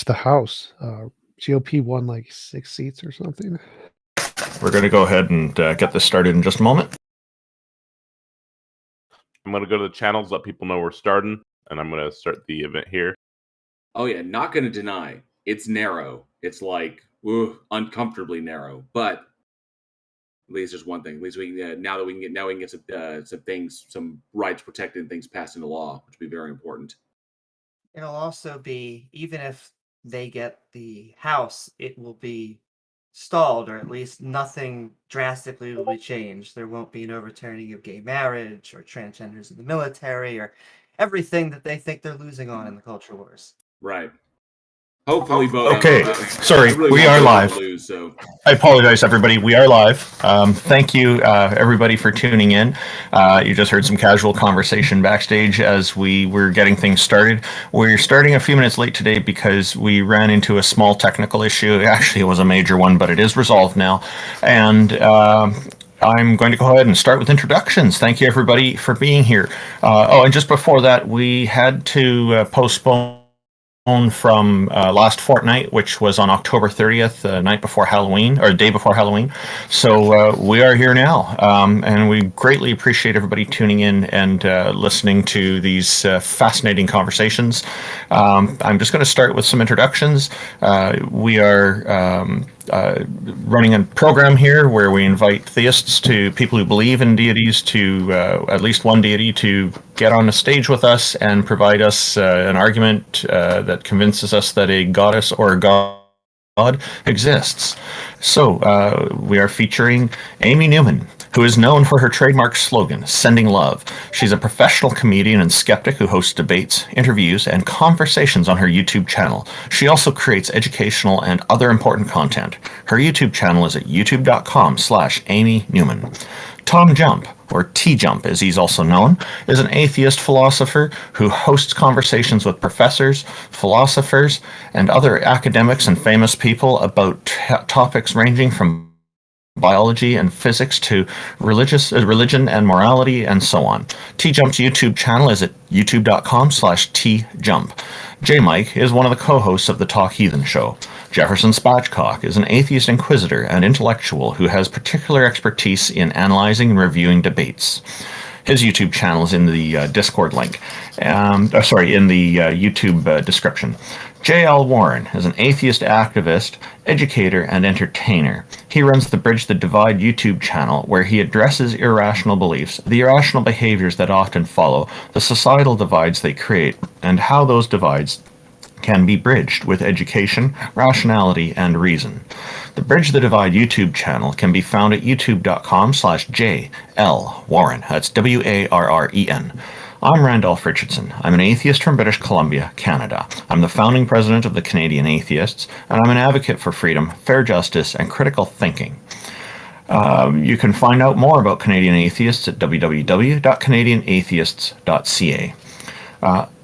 watched the House. GOP won like 6 seats or something. We're going to go ahead and get this started in just a moment. I'm going to go to the channels, let people know we're starting, and I'm going to start the event here. Oh yeah, not going to deny. It's narrow. It's like uncomfortably narrow, but at least there's one thing. At least we can, now we can get some things, some rights protected and things passed into law, which would be very important. It'll also be, even if they get the House, it will be stalled, or at least nothing drastically will be changed. There won't be an overturning of gay marriage or transgenders in the military or everything that they think they're losing on in the culture wars. Right. Hopefully both. Okay, sorry, really we are live. Lose, so. I apologize, everybody. We are live. Thank you, everybody, for tuning in. You just heard some casual conversation backstage as we were getting things started. We're starting a few minutes late today because we ran into a small technical issue. Actually, it was a major one, but it is resolved now. And I'm going to go ahead and start with introductions. Thank you, everybody, for being here. And just before that, we had to postpone from last fortnight, which was on October 30th, the night before Halloween, or the day before Halloween. So we are here now, and we greatly appreciate everybody tuning in and listening to these fascinating conversations. I'm just going to start with some introductions. We are running a program here where we invite theists, to people who believe in deities, to at least one deity, to get on the stage with us and provide us an argument that convinces us that a goddess or a god exists. So we are featuring Amy Newman, who is known for her trademark slogan, Sending Love. She's a professional comedian and skeptic who hosts debates, interviews, and conversations on her YouTube channel. She also creates educational and other important content. Her YouTube channel is at youtube.com/Amy Newman. Tom Jump, or T-Jump as he's also known, is an atheist philosopher who hosts conversations with professors, philosophers, and other academics and famous people about topics ranging from biology and physics to religion and morality and so on. T-Jump's YouTube channel is at youtube.com/TJump. J-Mike is one of the co-hosts of the Talk Heathen show. Jefferson Spatchcock is an atheist inquisitor and intellectual who has particular expertise in analyzing and reviewing debates. His YouTube channel is in the Discord link, in the YouTube description. J.L. Warren is an atheist activist, educator, and entertainer. He runs the Bridge the Divide YouTube channel, where he addresses irrational beliefs, the irrational behaviors that often follow, the societal divides they create, and how those divides can be bridged with education, rationality, and reason. The Bridge the Divide YouTube channel can be found at youtube.com/JL Warren. That's WARREN. I'm Randolph Richardson. I'm an atheist from British Columbia, Canada. I'm the founding president of the Canadian Atheists, and I'm an advocate for freedom, fair justice, and critical thinking. You can find out more about Canadian Atheists at www.canadianatheists.ca.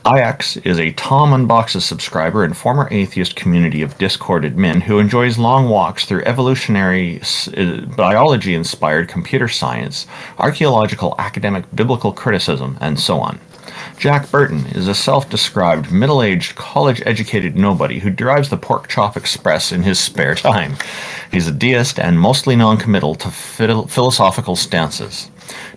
IX is a Tom Unboxes subscriber and former atheist community of Discord admin who enjoys long walks through evolutionary biology-inspired computer science, archaeological, academic, biblical criticism, and so on. Jack Burton is a self-described, middle-aged, college-educated nobody who drives the Pork Chop Express in his spare time. He's a deist and mostly non-committal to philosophical stances.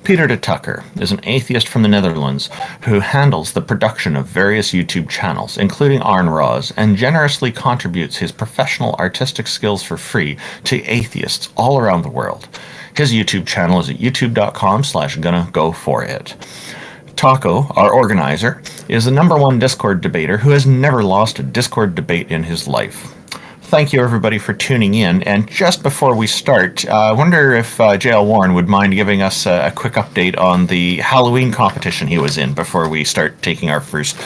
Peter de Tucker is an atheist from the Netherlands who handles the production of various YouTube channels, including Arn Roz, and generously contributes his professional artistic skills for free to atheists all around the world. His YouTube channel is at youtube.com/gonna-go-for-it. Taco, our organizer, is the #1 Discord debater who has never lost a Discord debate in his life. Thank you, everybody, for tuning in. And just before we start, I wonder if J.L. Warren would mind giving us a quick update on the Halloween competition he was in before we start taking our first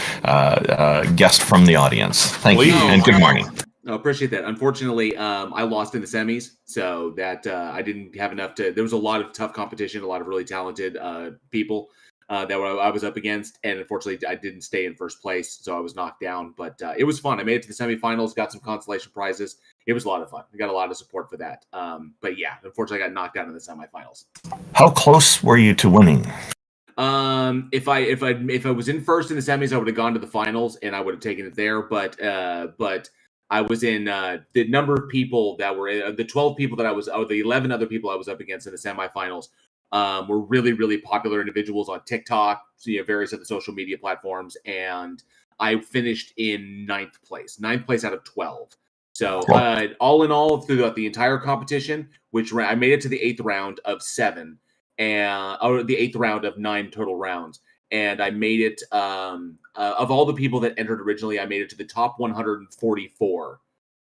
guest from the audience. Thank you, and good morning. I appreciate that. Unfortunately, I lost in the semis, so that I didn't have enough to... There was a lot of tough competition, a lot of really talented people that I was up against, and unfortunately I didn't stay in first place, so I was knocked down, but it was fun. I made it to the semifinals, got some consolation prizes. It was a lot of fun. I got a lot of support for that. But yeah, unfortunately I got knocked out in the semifinals. How close were you to winning? If I was in first in the semis, I would have gone to the finals and I would have taken it there, but I was in the number of people that were the 12 people that I was, or the 11 other people I was up against in the semifinals were really, really popular individuals on TikTok, so, various other social media platforms. And I finished in ninth place out of 12. So all in all, throughout the entire competition, which I made it to the 8th round of 7, or the 8th round of 9 total rounds. And I made it, of all the people that entered originally, I made it to the top 144.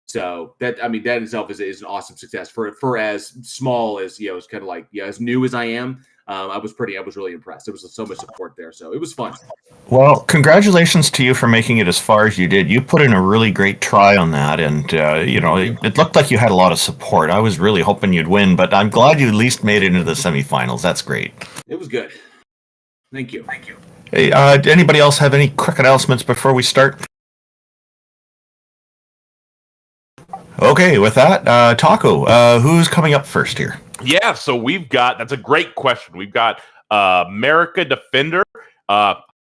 So that in itself is an awesome success for as small as, it's kind of like, as new as I am. I was really impressed. There was so much support there. So it was fun. Well, congratulations to you for making it as far as you did. You put in a really great try on that, and it looked like you had a lot of support. I was really hoping you'd win, but I'm glad you at least made it into the semifinals. That's great. It was good. Thank you. Hey, anybody else have any quick announcements before we start? Okay, with that, Taco, who's coming up first here? Yeah, so that's a great question. We've got AmericaDefender.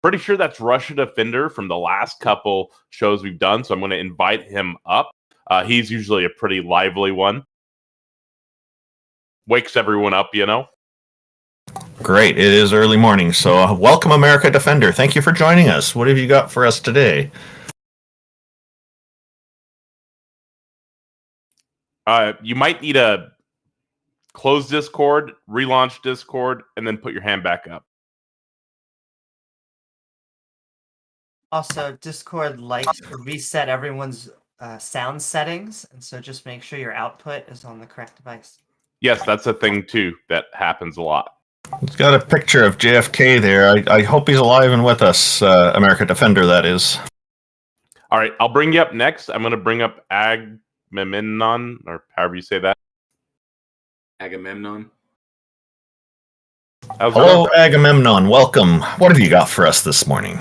Pretty sure that's Russia Defender from the last couple shows we've done, so I'm going to invite him up. He's usually a pretty lively one. Wakes everyone up, Great. It is early morning, so welcome, AmericaDefender. Thank you for joining us. What have you got for us today? You might need to close Discord, relaunch Discord, and then put your hand back up. Also, Discord likes to reset everyone's sound settings, and so just make sure your output is on the correct device. Yes, that's a thing too. That happens a lot. It's got a picture of JFK there. I hope he's alive and with us, AmericaDefender, that is. All right, I'll bring you up next. I'm going to bring up Agamemnon, or however you say that. Agamemnon. Hello, Agamemnon. Welcome. What have you got for us this morning?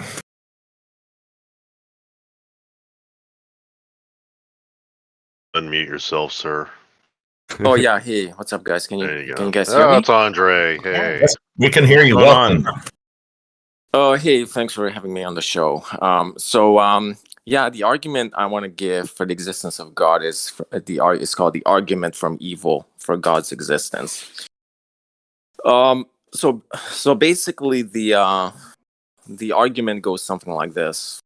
Unmute yourself, sir. Oh yeah, hey, what's up, guys? Can you guys hear Oh, me? it's Andre. Hey. Yes, we can hear you. What's Welcome. going on? Oh, hey, thanks for having me on the show. Yeah, the argument I want to give for the existence of God is it's called the argument from evil for God's existence. So basically, the argument goes something like this.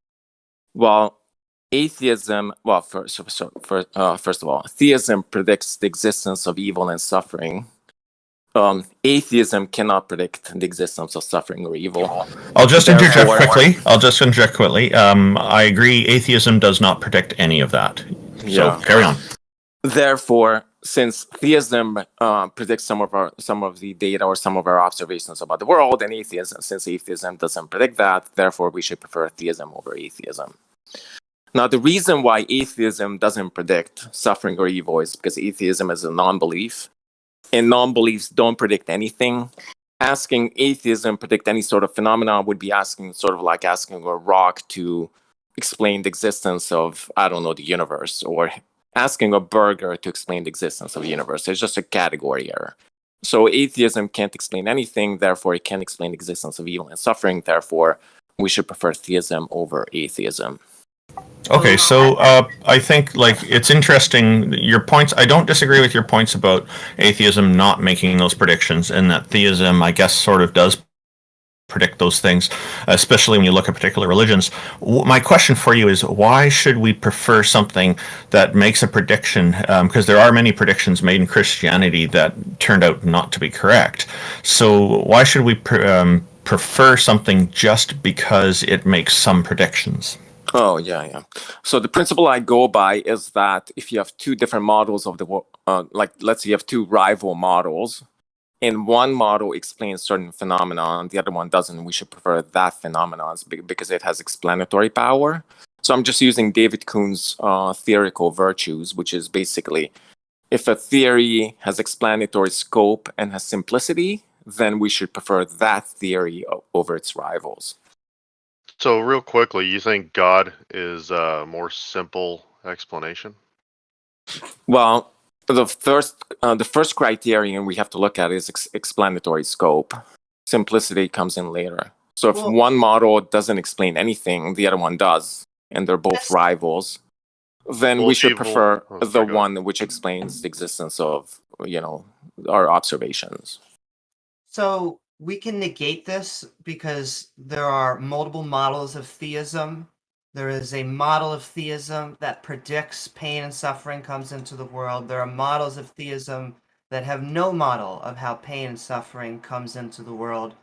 Well, atheism. Well, first of all, theism predicts the existence of evil and suffering. Atheism cannot predict the existence of suffering or evil. I'll just interject quickly. I agree. Atheism does not predict any of that. So carry on. Therefore, since theism predicts some of the data or some of our observations about the world, and since atheism doesn't predict that, therefore we should prefer theism over atheism. Now, the reason why atheism doesn't predict suffering or evil is because atheism is a non-belief. And non-beliefs don't predict anything. Asking atheism predict any sort of phenomenon would be asking a rock to explain the existence of, I don't know, the universe, or asking a burger to explain the existence of the universe. It's just a category error. So atheism can't explain anything, therefore it can't explain the existence of evil and suffering, therefore we should prefer theism over atheism. Okay, so I think it's interesting, your points. I don't disagree with your points about atheism not making those predictions, and that theism, I guess, sort of does predict those things, especially when you look at particular religions. My question for you is, why should we prefer something that makes a prediction? Because there are many predictions made in Christianity that turned out not to be correct. So why should we prefer something just because it makes some predictions? Oh, yeah. So the principle I go by is that if you have two different models of the world, let's say you have two rival models, and one model explains certain phenomena and the other one doesn't, we should prefer that phenomenon because it has explanatory power. So I'm just using David Kuhn's theoretical virtues, which is basically, if a theory has explanatory scope and has simplicity, then we should prefer that theory over its rivals. So real quickly, you think God is a more simple explanation? Well, the first criterion we have to look at is explanatory scope. Simplicity comes in later. So if one model doesn't explain anything, the other one does, and they're both rivals, then we Both should evil- prefer oh, the sorry, go ahead. one which explains the existence of, our observations. So we can negate this because there are multiple models of theism. There is a model of theism that predicts pain and suffering comes into the world. There are models of theism that have no model of how pain and suffering comes into the world.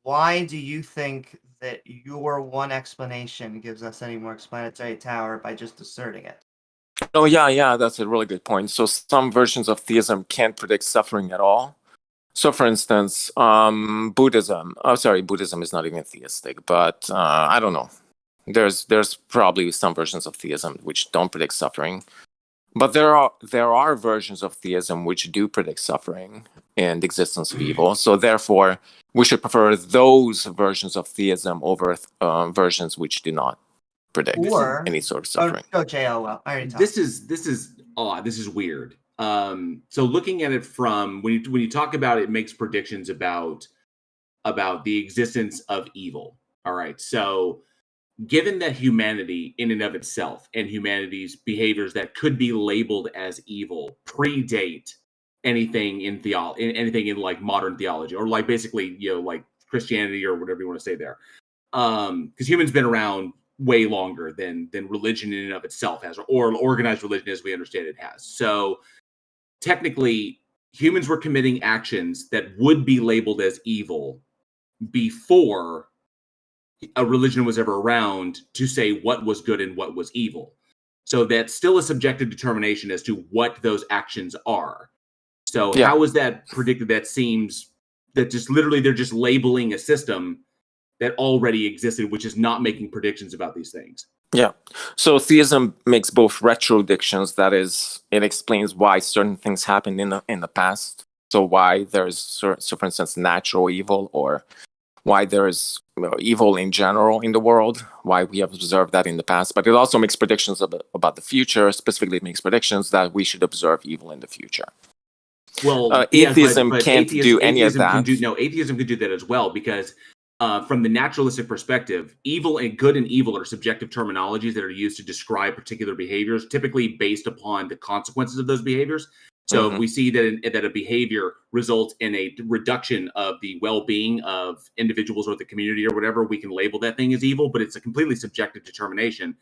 Why do you think that your one explanation gives us any more explanatory power by just asserting it? Oh, yeah, that's a really good point. So some versions of theism can't predict suffering at all. So, for instance, Buddhism. Oh, sorry, Buddhism is not even theistic, but I don't know. There's probably some versions of theism which don't predict suffering, but there are versions of theism which do predict suffering and the existence of evil. So, therefore, we should prefer those versions of theism over versions which do not predict any sort of suffering. Go JOL. I already talked. This is odd. This is weird. So looking at it from when you talk about it makes predictions about the existence of evil. All right. So given that humanity in and of itself and humanity's behaviors that could be labeled as evil predate anything in anything in like modern theology or like basically, like Christianity or whatever you want to say there. Because humans been around way longer than religion in and of itself has, or organized religion as we understand it has. So technically, humans were committing actions that would be labeled as evil before a religion was ever around to say what was good and what was evil. So that's still a subjective determination as to what those actions are. So how is that predicted? That seems that just literally they're just labeling a system that already existed, which is not making predictions about these things. Yeah. So theism makes both retrodictions, that is, it explains why certain things happened in the past. So why there's, so for instance, natural evil, or why there's evil in general in the world, why we have observed that in the past. But it also makes predictions about the future. Specifically, it makes predictions that we should observe evil in the future. Well, atheism can't do any of that. Atheism could do that as well, because from the naturalistic perspective, evil and good and evil are subjective terminologies that are used to describe particular behaviors, typically based upon the consequences of those behaviors. So if we see that a behavior results in a reduction of the well-being of individuals or the community or whatever, we can label that thing as evil, but it's a completely subjective determination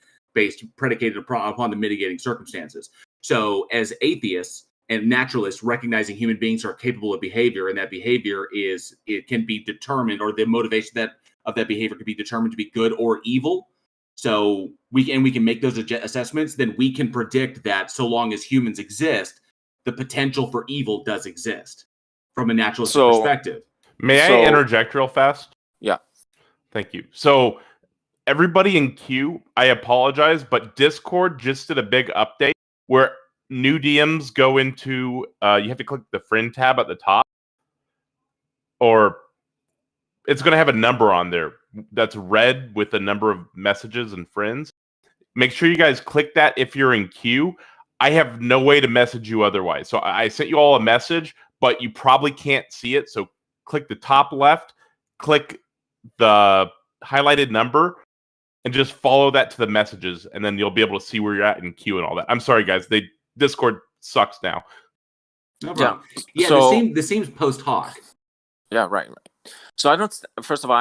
predicated upon the mitigating circumstances. So as atheists and naturalists, recognizing human beings are capable of behavior, and that behavior can be determined, or the motivation of that behavior can be determined to be good or evil. So we can make those assessments. Then we can predict that so long as humans exist, the potential for evil does exist from a naturalistic perspective. May I interject real fast? Yeah. Thank you. So everybody in queue, I apologize, but Discord just did a big update where new DMs go into, you have to click the friend tab at the top, or it's going to have a number on there that's red with the number of messages and friends. Make sure you guys click that if you're in queue. I have no way to message you otherwise. So I sent you all a message, but you probably can't see it. So click the top left, click the highlighted number, and just follow that to the messages, and then you'll be able to see where you're at in queue and all that. I'm sorry, guys. Discord sucks now. No problem. Yeah, this seems post hoc. Yeah, right. So I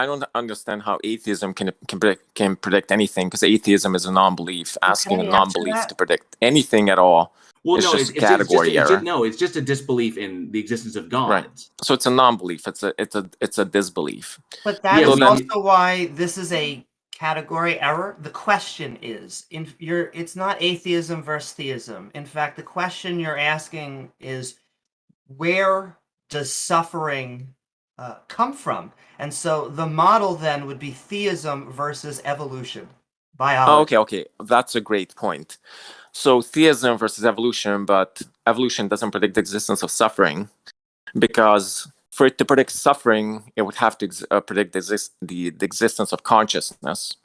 don't understand how atheism can predict anything, because atheism is a non-belief. Asking a non-belief to predict anything at all is just a category error. It's just a disbelief in the existence of God. Right. So it's a non-belief. It's a disbelief. But that is also why this is a category error. The question is, it's not atheism versus theism. In fact, the question you're asking is, where does suffering come from? And so the model then would be theism versus evolution, biology. Okay, that's a great point. So theism versus evolution, but evolution doesn't predict the existence of suffering, because for it to predict suffering, it would have to predict the existence of consciousness.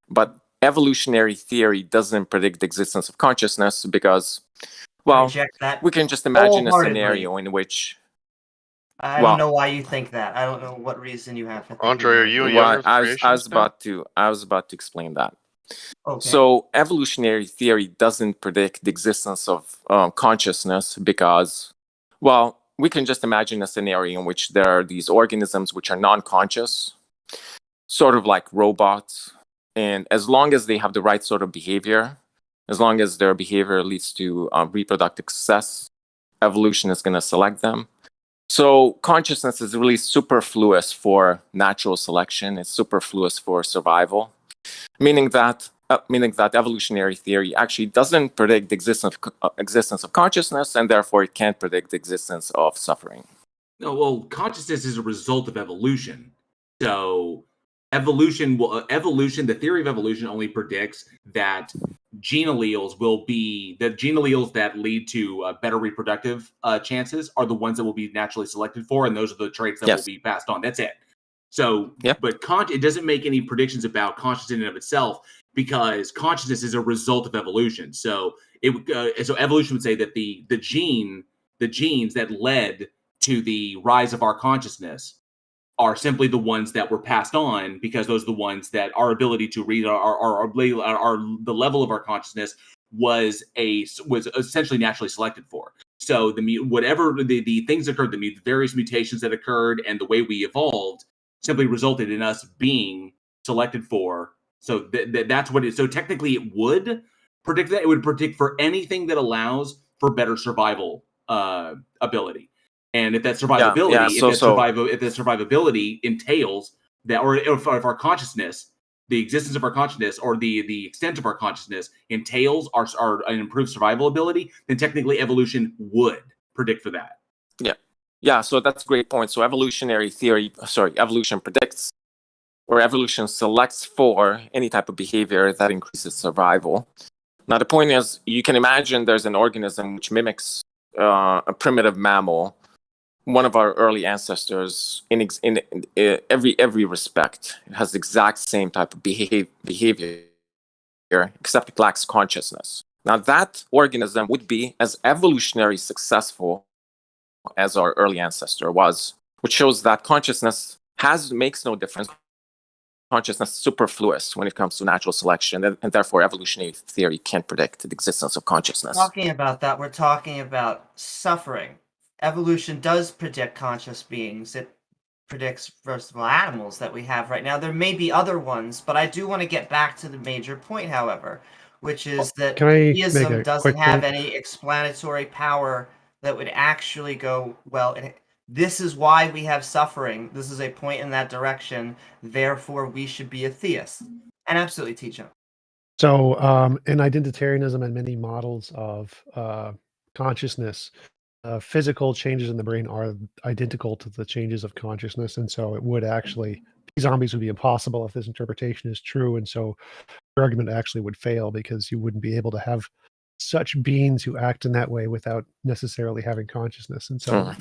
But evolutionary theory doesn't predict the existence of consciousness, because, well, we can just imagine a scenario in which... I don't know why you think that. I don't know what reason you have. Andre, are you a younger I was about to explain that. Okay. So evolutionary theory doesn't predict the existence of consciousness because, well, we can just imagine a scenario in which there are these organisms which are non-conscious, sort of like robots. And as long as they have the right sort of behavior, as long as their behavior leads to reproductive success, evolution is going to select them. So consciousness is really superfluous for natural selection. It's superfluous for survival, meaning that evolutionary theory actually doesn't predict the existence of consciousness, and therefore it can't predict the existence of suffering. No, well, consciousness is a result of evolution. So evolution, the theory of evolution only predicts that gene alleles that lead to better reproductive chances are the ones that will be naturally selected for, and those are the traits that will be passed on. That's it. So, but it doesn't make any predictions about consciousness in and of itself, because consciousness is a result of evolution. So so evolution would say that the genes that led to the rise of our consciousness are simply the ones that were passed on, because those are the ones that our ability to read the level of our consciousness was essentially naturally selected for. So whatever the things occurred, the various mutations that occurred, and the way we evolved simply resulted in us being selected for. So that's what it. So technically, it would predict that. It would predict for anything that allows for better survival ability. And if that survivability, if that survivability entails that, or if our consciousness, the existence of our consciousness, or the extent of our consciousness entails our an improved survival ability, then technically evolution would predict for that. Yeah. So that's a great point. So evolution predicts, or evolution selects for any type of behavior that increases survival. Now the point is, you can imagine there's an organism which mimics a primitive mammal, one of our early ancestors, in every respect. It has the exact same type of behavior, except it lacks consciousness. Now that organism would be as evolutionary successful as our early ancestor was, which shows that consciousness makes no difference. Consciousness is superfluous when it comes to natural selection, and therefore evolutionary theory can't predict the existence of consciousness. Talking about that, we're talking about suffering. Evolution does predict conscious beings. It predicts, first of all, animals that we have right now. There may be other ones, but I do want to get back to the major point, however, which is that theism doesn't have any explanatory power that would actually go, well, this is why we have suffering. This is a point in that direction. Therefore, we should be atheists. And absolutely teach them. So in identitarianism and many models of consciousness, physical changes in the brain are identical to the changes of consciousness. And so it would actually, zombies would be impossible if this interpretation is true. And so your argument actually would fail, because you wouldn't be able to have such beings who act in that way without necessarily having consciousness. And so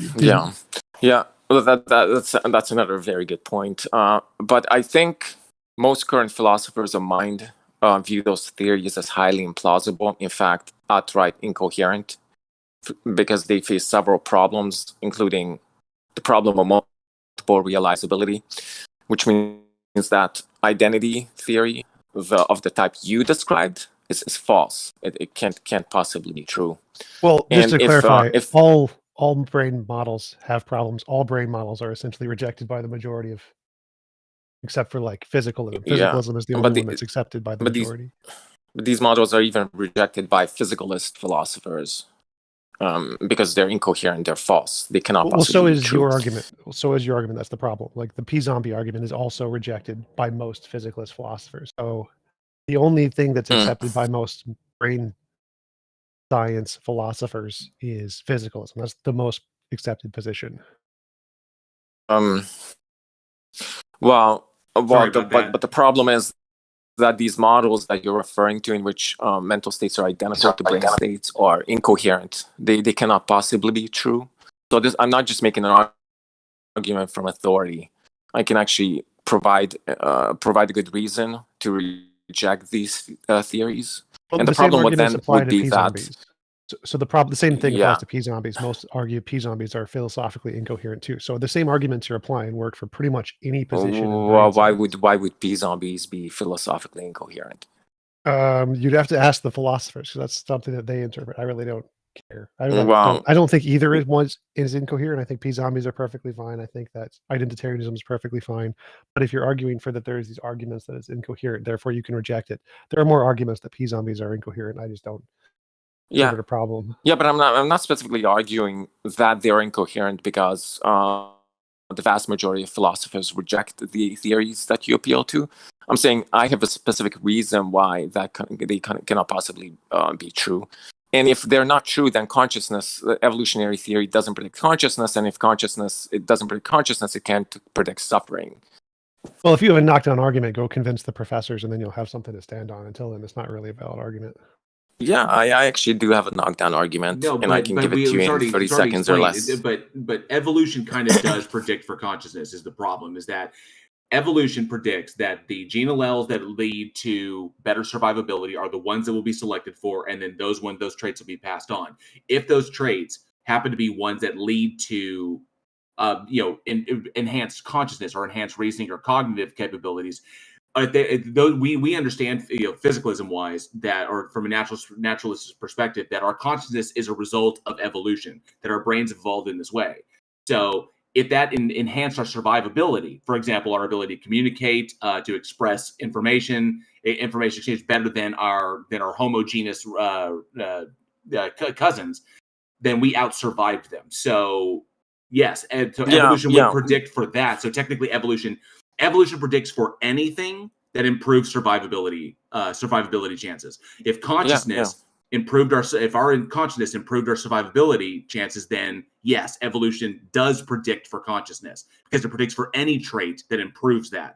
yeah, well, that's another very good point. But I think most current philosophers of mind view those theories as highly implausible, in fact outright incoherent, because they face several problems, including the problem of multiple realizability, which means that identity theory of the type you described is false. It can't possibly be true. Well, just to clarify, if all brain models have problems, all brain models are essentially rejected by the majority of, except for like physicalism. Physicalism is the only one that's accepted by the majority. But these models are even rejected by physicalist philosophers because they're incoherent, they're false. They cannot possibly be true. Your argument. So is your argument. That's the problem. Like the P-zombie argument is also rejected by most physicalist philosophers. So the only thing that's accepted by most brain science philosophers is physicalism. That's the most accepted position. But the problem is that these models that you're referring to, in which mental states are identical to brain states, are incoherent. They cannot possibly be true. So I'm not just making an argument from authority. I can actually provide a good reason to reject these theories. Well, and the problem with them would be that. So the same thing applies to P-zombies. Most argue P-zombies are philosophically incoherent too. So the same arguments you're applying work for pretty much any position. Well, why would P-zombies be philosophically incoherent? You'd have to ask the philosophers, because that's something that they interpret. I really don't care. Well, I don't think either is incoherent. I think p-zombies are perfectly fine. I think that identitarianism is perfectly fine. But if you're arguing for that, there's these arguments that it's incoherent, therefore you can reject it. There are more arguments that p-zombies are incoherent. I just don't yeah, consider it a problem. yeah, but I'm not specifically arguing that they're incoherent because the vast majority of philosophers reject the theories that you appeal to. I'm saying I have a specific reason why they cannot possibly be true. And if they're not true, then consciousness, evolutionary theory doesn't predict consciousness. And if it doesn't predict consciousness, it can't predict suffering. Well, if you have a knockdown argument, go convince the professors, and then you'll have something to stand on. Until then, it's not really a valid argument. Yeah, I actually do have a knockdown argument, and I can give it to you in 30 seconds or less. But evolution kind of does predict for consciousness. Is the problem is that evolution predicts that the gene alleles that lead to better survivability are the ones that will be selected for, and then those traits will be passed on. If those traits happen to be ones that lead to enhanced consciousness or enhanced reasoning or cognitive capabilities, we understand, physicalism wise, that, or from a naturalist perspective, that our consciousness is a result of evolution, that our brains evolved in this way. So if that enhanced our survivability, for example, our ability to communicate, to express information exchange better than our homogeneous cousins, then we out-survived them. So yes, and so evolution would predict for that. So technically, evolution predicts for anything that improves survivability chances. If consciousness improved if our consciousness improved our survivability chances, then yes, evolution does predict for consciousness, because it predicts for any trait that improves that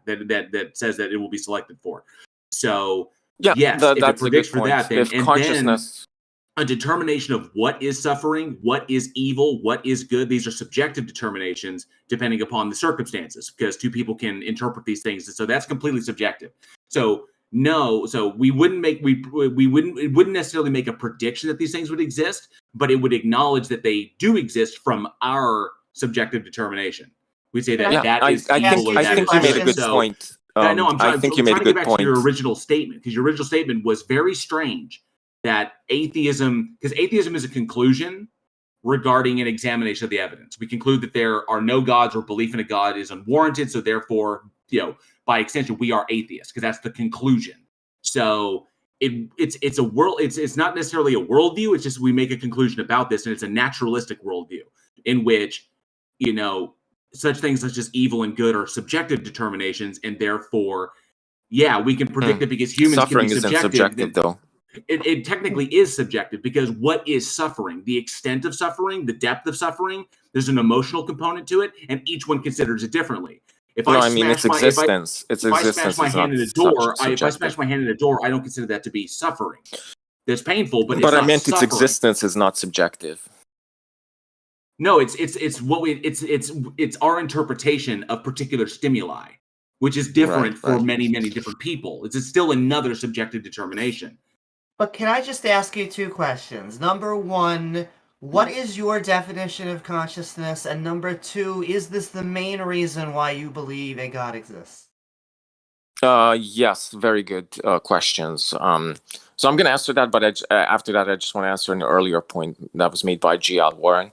says that it will be selected for. So yes, if it predicts for that, then consciousness. A determination of what is suffering, what is evil, what is good. These are subjective determinations depending upon the circumstances, because two people can interpret these things. So that's completely subjective. So we wouldn't it wouldn't necessarily make a prediction that these things would exist, but it would acknowledge that they do exist from our subjective determination. We say that is evil. I think you made a good point. I think you made a good point. To your original statement, because your original statement was very strange. That atheism is a conclusion regarding an examination of the evidence. We conclude that there are no gods, or belief in a god is unwarranted. So therefore, by extension, we are atheists, because that's the conclusion. So it's a world. It's not necessarily a worldview. It's just we make a conclusion about this, and it's a naturalistic worldview in which such things such as evil and good are subjective determinations, and therefore, we can predict it because humans suffering can be isn't subjective though. It technically is subjective, because what is suffering? The extent of suffering, the depth of suffering, there's an emotional component to it, and each one considers it differently. If I smash my hand in a door, I don't consider that to be suffering. That's painful, but it's not I meant suffering. Its existence is not subjective. No, it's our interpretation of particular stimuli, which is different for many, many different people. It's still another subjective determination. But can I just ask you two questions? Number one, what is your definition of consciousness? And number two, is this the main reason why you believe a God exists? Yes, very good questions. So I'm going to answer that, but after that, I just want to answer an earlier point that was made by G.L. Warren.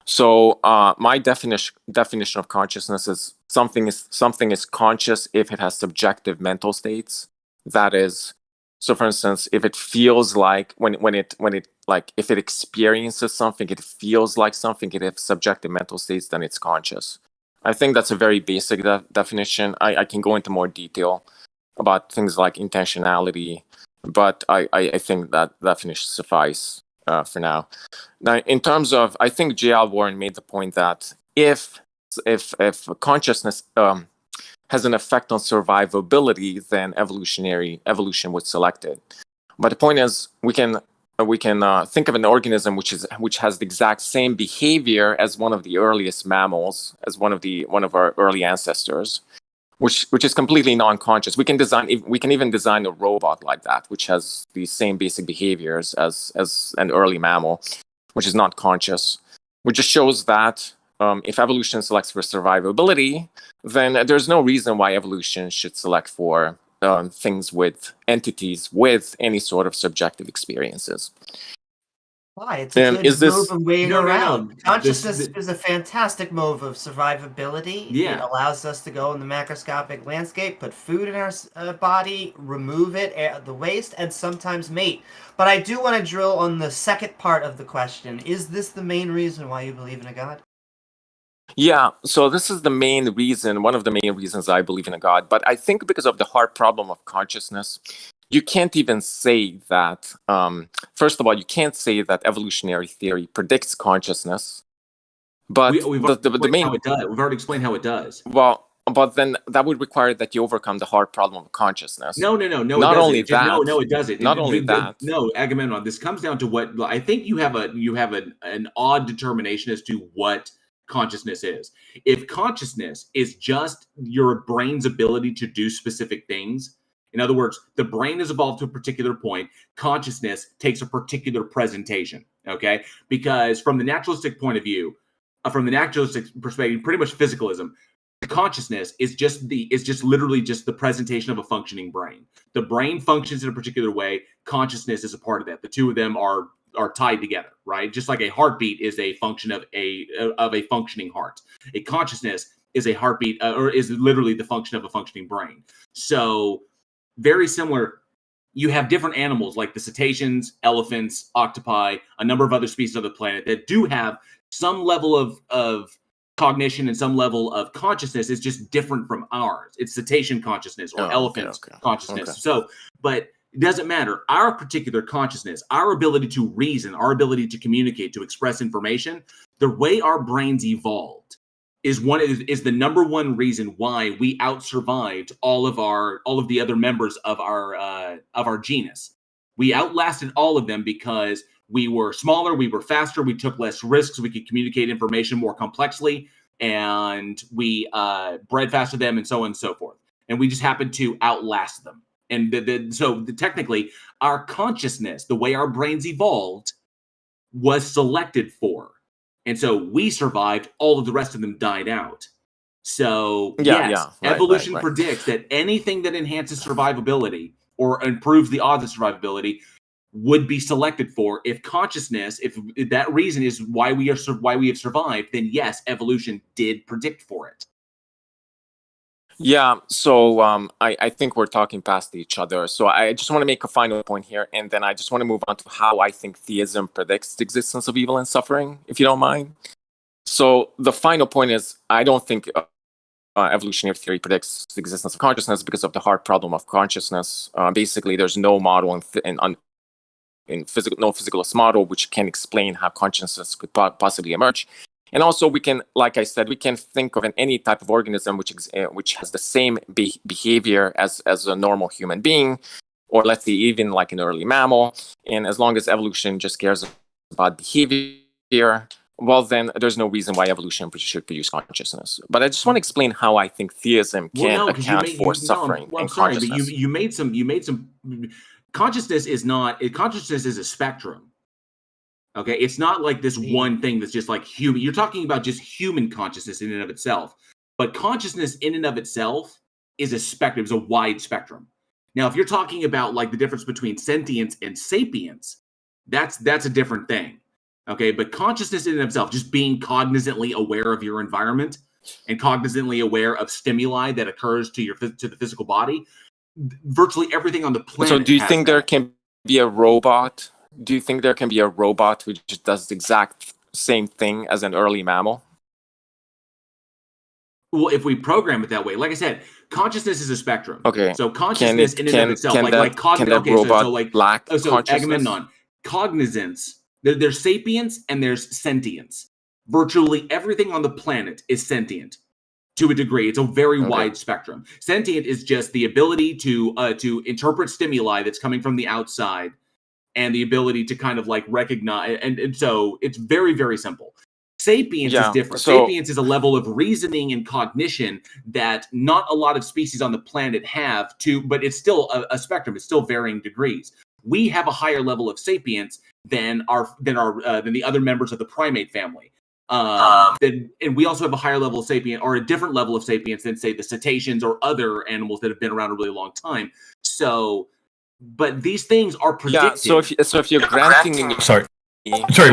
So my definition of consciousness is something is conscious if it has subjective mental states. That is. So, for instance, if it feels like if it experiences something, it feels like something, it has subjective mental states, then it's conscious. I think that's a very basic definition. I can go into more detail about things like intentionality, but I think that definition suffice for now. Now, in terms of, I think J.L. Warren made the point that if consciousness has an effect on survivability, then evolution would select it. But the point is, we can think of an organism which has the exact same behavior as one of the earliest mammals, as one of our early ancestors, which is completely non-conscious. We can even design a robot like that, which has the same basic behaviors as an early mammal, which is not conscious. Which just shows that if evolution selects for survivability, then there's no reason why evolution should select for things with entities with any sort of subjective experiences. Why? It's a good Is this move of way to No, go no, no. around. Consciousness This- is a fantastic move of survivability. Yeah. It allows us to go in the macroscopic landscape, put food in our body, remove it, the waste, and sometimes mate. But I do want to drill on the second part of the question. Is this the main reason why you believe in a god? Yeah, so this is the main reason, one of the main reasons I believe in a god. But I think because of the hard problem of consciousness, you can't even say that. First of all, you can't say that evolutionary theory predicts consciousness. But we've the main how it does. We've already explained how it does. well, but then that would require that you overcome the hard problem of consciousness. No. Not it only doesn't. that. No, it doesn't. Not only that. No, Agamemnon. This comes down to what I think you have an odd determination as to what consciousness is. If consciousness is just your brain's ability to do specific things, in other words, the brain has evolved to a particular point, consciousness takes a particular presentation, okay? Because from the naturalistic point of view, from the naturalistic perspective, pretty much physicalism, consciousness is just literally just the presentation of a functioning brain. The brain functions in a particular way, consciousness is a part of that. The two of them are tied together, right? Just like a heartbeat is a function of a functioning heart. A consciousness is a heartbeat, or is literally the function of a functioning brain. So very similar. You have different animals like the cetaceans, elephants, octopi, a number of other species on the planet that do have some level of cognition and some level of consciousness. Is just different from ours. It's cetacean consciousness or elephant consciousness. Okay. So, but it doesn't matter. Our particular consciousness, our ability to reason, our ability to communicate, to express information, the way our brains evolved is the number one reason why we outsurvived all of the other members of our genus. We outlasted all of them because we were smaller, we were faster, we took less risks, we could communicate information more complexly, and we bred faster than them, and so on and so forth. And we just happened to outlast them. And so technically, our consciousness, the way our brains evolved, was selected for. And so we survived, all of the rest of them died out. So, evolution predicts that anything that enhances survivability or improves the odds of survivability would be selected for. If consciousness, if that reason is why we have survived, then yes, evolution did predict for it. Yeah, so I think we're talking past each other. So I just want to make a final point here, and then I just want to move on to how I think theism predicts the existence of evil and suffering, if you don't mind. So the final point is, I don't think evolutionary theory predicts the existence of consciousness because of the hard problem of consciousness. Basically, there's no model in physicalist model which can explain how consciousness could possibly emerge. And also, we can, like I said, we can think of any type of organism which has the same behavior as a normal human being, or let's say even like an early mammal. And as long as evolution just cares about behavior, well, then there's no reason why evolution should produce consciousness. But I just want to explain how I think theism can account for suffering and consciousness. But you made some. Consciousness is not. Consciousness is a spectrum. Okay, it's not like this one thing that's just like human. You're talking about just human consciousness in and of itself. But consciousness in and of itself is a spectrum, is a wide spectrum. Now, if you're talking about like the difference between sentience and sapience, that's a different thing. Okay, but consciousness in and of itself, just being cognizantly aware of your environment and cognizantly aware of stimuli that occurs to the physical body, virtually everything on the planet. So do you think there can be a robot? Do you think there can be a robot which does the exact same thing as an early mammal? Well, if we program it that way, like I said, consciousness is a spectrum. Okay. So consciousness in and of itself, can that robot lack consciousness? Agamemnon, cognizance. There's sapience and there's sentience. Virtually everything on the planet is sentient to a degree. It's a very wide spectrum. Sentient is just the ability to interpret stimuli that's coming from the outside, and the ability to kind of like recognize, and so it's very, very simple. Sapience is different. Sapience is a level of reasoning and cognition that not a lot of species on the planet have but it's still a spectrum. It's still varying degrees. We have a higher level of sapience than the other members of the primate family. then, and we also have a higher level of sapient, or a different level of sapience than, say, the cetaceans or other animals that have been around a really long time. So, but these things are predicted. Yeah. So if you're granting me, Sorry,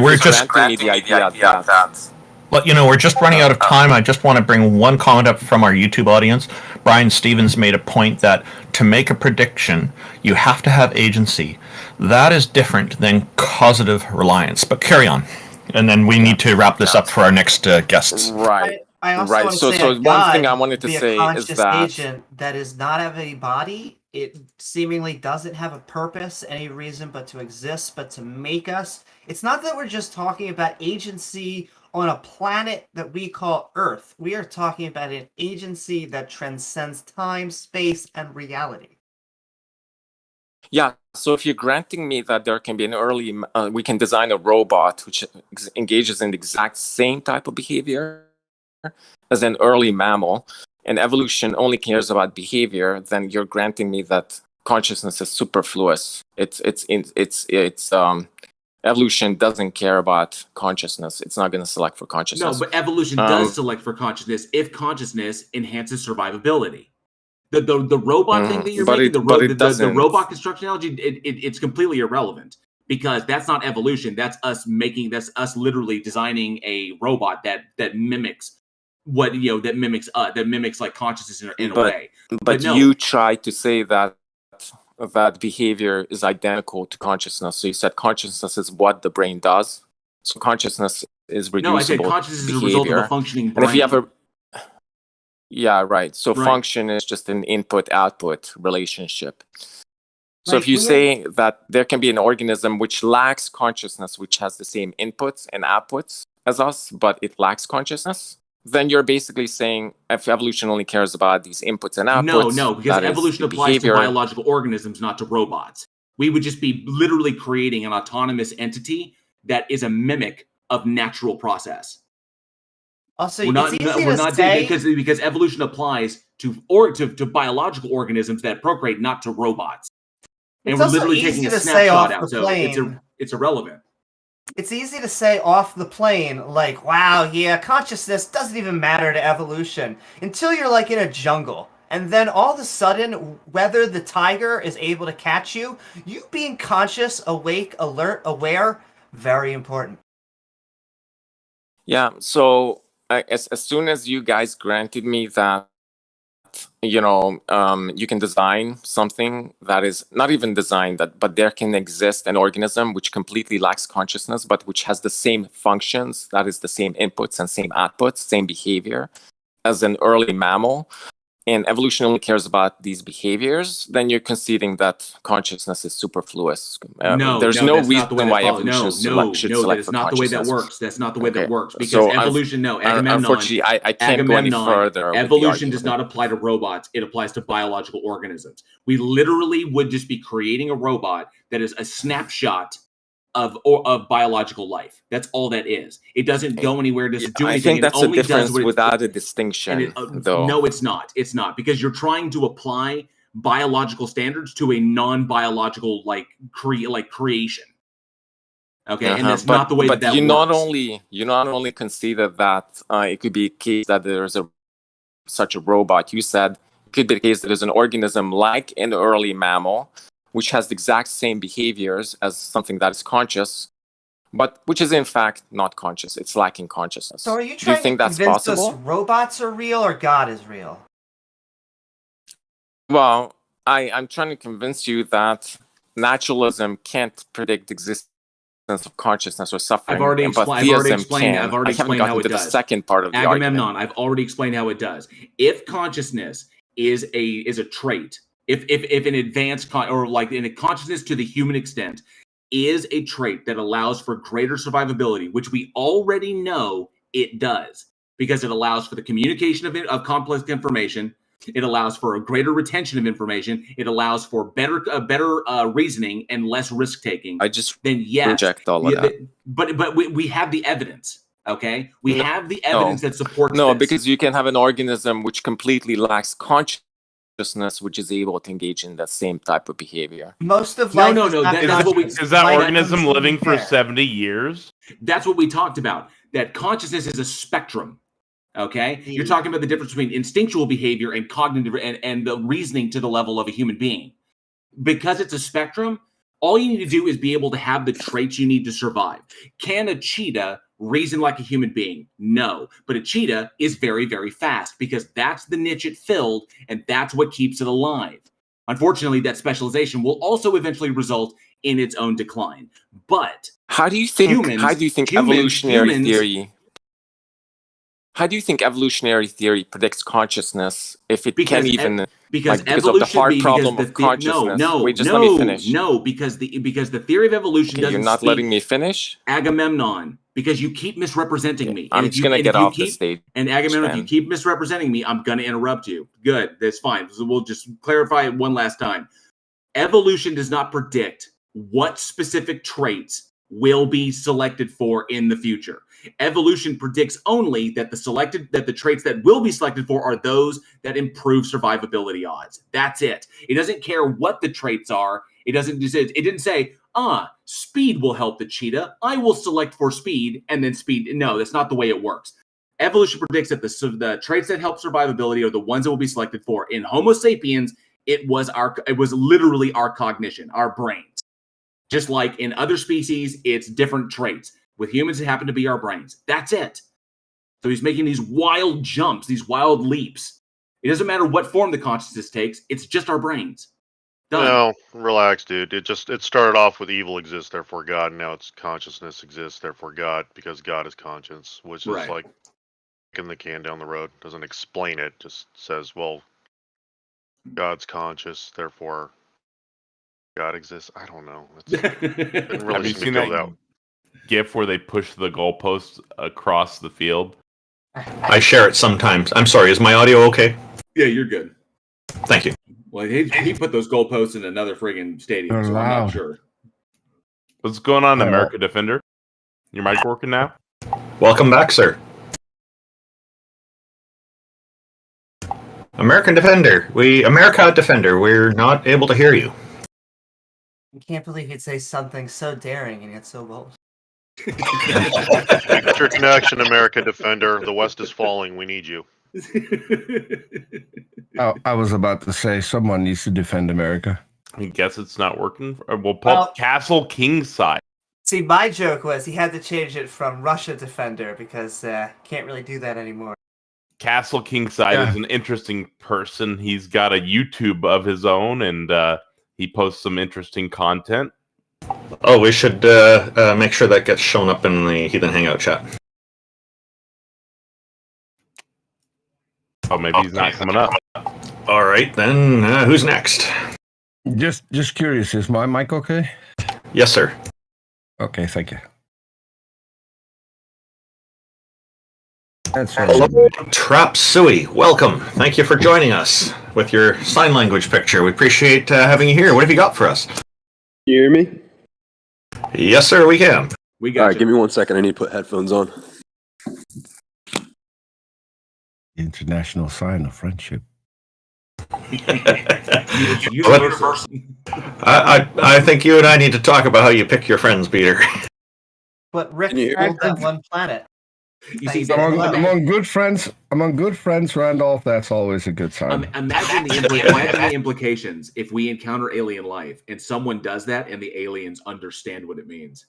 we're just granting me the idea that. Well, we're just running out of time. I just want to bring one comment up from our YouTube audience. Brian Stevens made a point that to make a prediction, you have to have agency. That is different than causative reliance. But carry on. And then we need to wrap this up for our next guests. Right. I also Right. want to So say one thing I wanted to be a say is conscious that agent that does not have any body. It seemingly doesn't have a purpose, any reason but to exist, but to make us. It's not that we're just talking about agency on a planet that we call Earth. We are talking about an agency that transcends time, space, and reality. Yeah, so if you're granting me that there can be an early, we can design a robot which engages in the exact same type of behavior as an early mammal, and evolution only cares about behavior, then you're granting me that consciousness is superfluous. Evolution doesn't care about consciousness. It's not going to select for consciousness. No, but evolution does select for consciousness if consciousness enhances survivability. The robot thing that you're making, the robot construction analogy, it's completely irrelevant because that's not evolution. That's us literally designing a robot that mimics that mimics like consciousness in a way. But no. You try to say that behavior is identical to consciousness. So you said consciousness is what the brain does. So consciousness is reducible. No, I said consciousness is a result of a functioning brain. And if you have yeah, right. So function is just an input-output relationship. So if you say that there can be an organism which lacks consciousness, which has the same inputs and outputs as us, but it lacks consciousness, then you're basically saying if evolution only cares about these inputs and outputs. No, because evolution applies to biological organisms, not to robots. We would just be literally creating an autonomous entity that is a mimic of natural process. Also, we're not say because evolution applies to biological organisms that procreate, not to robots. And we're literally taking a snapshot out, so it's irrelevant. It's easy to say off the plane, like, wow, yeah, consciousness doesn't even matter to evolution, until you're like in a jungle. And then all of a sudden, whether the tiger is able to catch you being conscious, awake, alert, aware, very important. Yeah, so as soon as you guys granted me that, you can design something that is not even designed, but there can exist an organism which completely lacks consciousness, but which has the same functions, that is the same inputs and same outputs, same behavior as an early mammal, and evolution only cares about these behaviors, then you're conceding that consciousness is superfluous. There's no reason why evolution should select for consciousness. That's not the way that works. That's not the way that works. Because evolution, Agamemnon, unfortunately, I can't go any further. Evolution does not apply to robots. It applies to biological organisms. We literally would just be creating a robot that is a snapshot of biological life. That's all that is. It doesn't go anywhere. It doesn't do anything. I think that's a difference without a distinction, though. No, it's not. It's not, because you're trying to apply biological standards to a non-biological creation. Okay, and that's not the way that works. You not only conceded that it could be a case that there's such a robot. You said it could be the case that there's an organism like an early mammal, which has the exact same behaviors as something that is conscious, but which is in fact not conscious. It's lacking consciousness. So are you trying to convince us robots are real or God is real? Well, I'm trying to convince you that naturalism can't predict existence of consciousness or suffering. I've already explained how it does. The second part of the Agamemnon, argument. I've already explained how it does. If consciousness is a trait, if an advanced in a consciousness to the human extent is a trait that allows for greater survivability, which we already know it does, because it allows for the communication of complex information, it allows for a greater retention of information, it allows for better reasoning and less risk taking. I just reject all of that. But we have the evidence. Okay, we have the evidence that supports. No, this. Because you can have an organism which completely lacks consciousness, which is able to engage in that same type of behavior. Most of life is that organism living for 70 years? That's what we talked about. that consciousness is a spectrum. Okay, you're talking about the difference between instinctual behavior and cognitive and the reasoning to the level of a human being. Because it's a spectrum, all you need to do is be able to have the traits you need to survive. Can a cheetah reason like a human being? No, but a cheetah is very, very fast because that's the niche it filled, and that's what keeps it alive. Unfortunately, that specialization will also eventually result in its own decline. But how do you think evolutionary theory? How do you think evolutionary theory predicts consciousness if it can't even because of the hard problem of consciousness? Let me finish. No, because the theory of evolution doesn't. You're not letting me finish, Agamemnon. Because you keep misrepresenting me. I'm just gonna get off the stage. And Agamemnon, if you keep misrepresenting me, I'm gonna interrupt you. Good, that's fine. So we'll just clarify it one last time. Evolution does not predict what specific traits will be selected for in the future. Evolution predicts only that the traits that will be selected for are those that improve survivability odds. That's it. It doesn't care what the traits are. It didn't say, speed will help the cheetah. I will select for speed and then speed. No, that's not the way it works. Evolution predicts that the traits that help survivability are the ones that will be selected for. In Homo sapiens, it was literally our cognition, our brains. Just like in other species, it's different traits. With humans, it happen to be our brains. That's it. So he's making these wild jumps, these wild leaps. It doesn't matter what form the consciousness takes. It's just our brains. Done. No, relax, dude. It started off with evil exists, therefore God. And now it's consciousness exists, therefore God, because God is conscience, which is like kicking the can down the road. Doesn't explain it. Just says, well, God's conscious, therefore God exists. I don't know. Really have you seen that GIF where they push the goalposts across the field? I share it sometimes. I'm sorry. Is my audio okay? Yeah, you're good. Thank you. Well, he put those goalposts in another friggin' stadium, so I'm not sure. What's going on, America Defender? Your mic working now? Welcome back, sir. American Defender. America Defender. We're not able to hear you. I can't believe he'd say something so daring and yet so bold. Get your connection, America Defender. The West is falling. We need you. I was about to say someone needs to defend America. I guess it's not working. We'll pull up CastleKingSide. See, my joke was he had to change it from Russia Defender because can't really do that anymore. CastleKingSide is an interesting person. He's got a YouTube of his own, and he posts some interesting content. Oh, we should make sure that gets shown up in the Heathen Hangout chat. Oh, maybe he's not coming up. All right, then who's next? Just curious, is my mic okay? Yes, sir. Okay, thank you. Hello, Trap Suey. Welcome. Thank you for joining us with your sign language picture. We appreciate having you here. What have you got for us? You hear me? Yes, sir, we can. We got All right, give me 1 second. I need to put headphones on. International sign of friendship. I think you and I need to talk about how you pick your friends, Peter. But Rick had that one planet. You see, among good friends, Randolph, that's always a good sign. Imagine the implications if we encounter alien life and someone does that and the aliens understand what it means.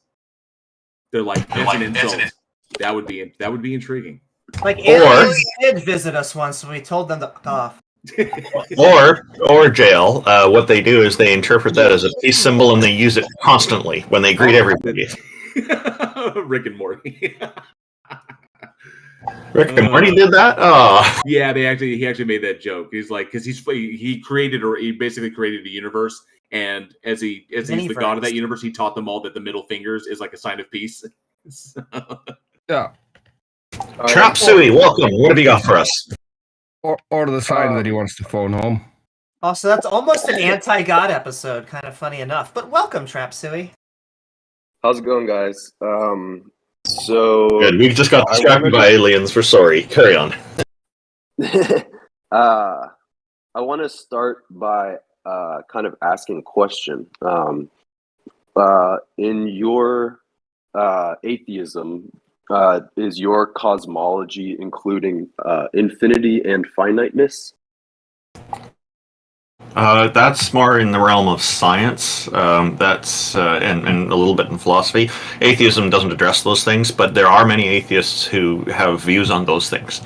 They're like, that's an insult. That would be intriguing. Like aliens did visit us once, so we told them to fuck off. or jail. What they do is they interpret that as a peace symbol and they use it constantly when they greet everybody. Rick and Morty. Rick and Morty did that? Oh. Yeah, he actually made that joke. He's like, because he basically created a universe, and as he's the god of that universe, he taught them all that the middle fingers is like a sign of peace. Yeah. Trap Suey, welcome. What have you got for us? Or the sign that he wants to phone home. Also, that's almost an anti-God episode, kind of funny enough. But welcome, Trap Suey. How's it going, guys? So good. We just got distracted by aliens. We're sorry. Carry on. I want to start by kind of asking a question. In your atheism, is your cosmology including infinity and finiteness? That's more in the realm of science. That's and a little bit in philosophy. Atheism doesn't address those things, but there are many atheists who have views on those things.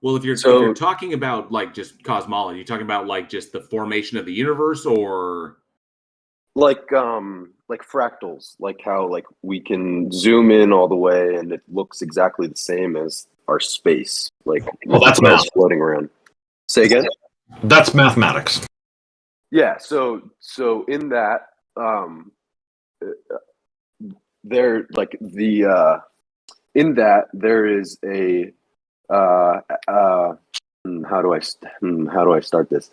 Well, if you're talking about like just cosmology, you're talking about like just the formation of the universe, or like fractals, like how like we can zoom in all the way and it looks exactly the same as our space, like well, that's math floating around. Say again? That's mathematics. Yeah, so in that there like the in that there is a how do I start this?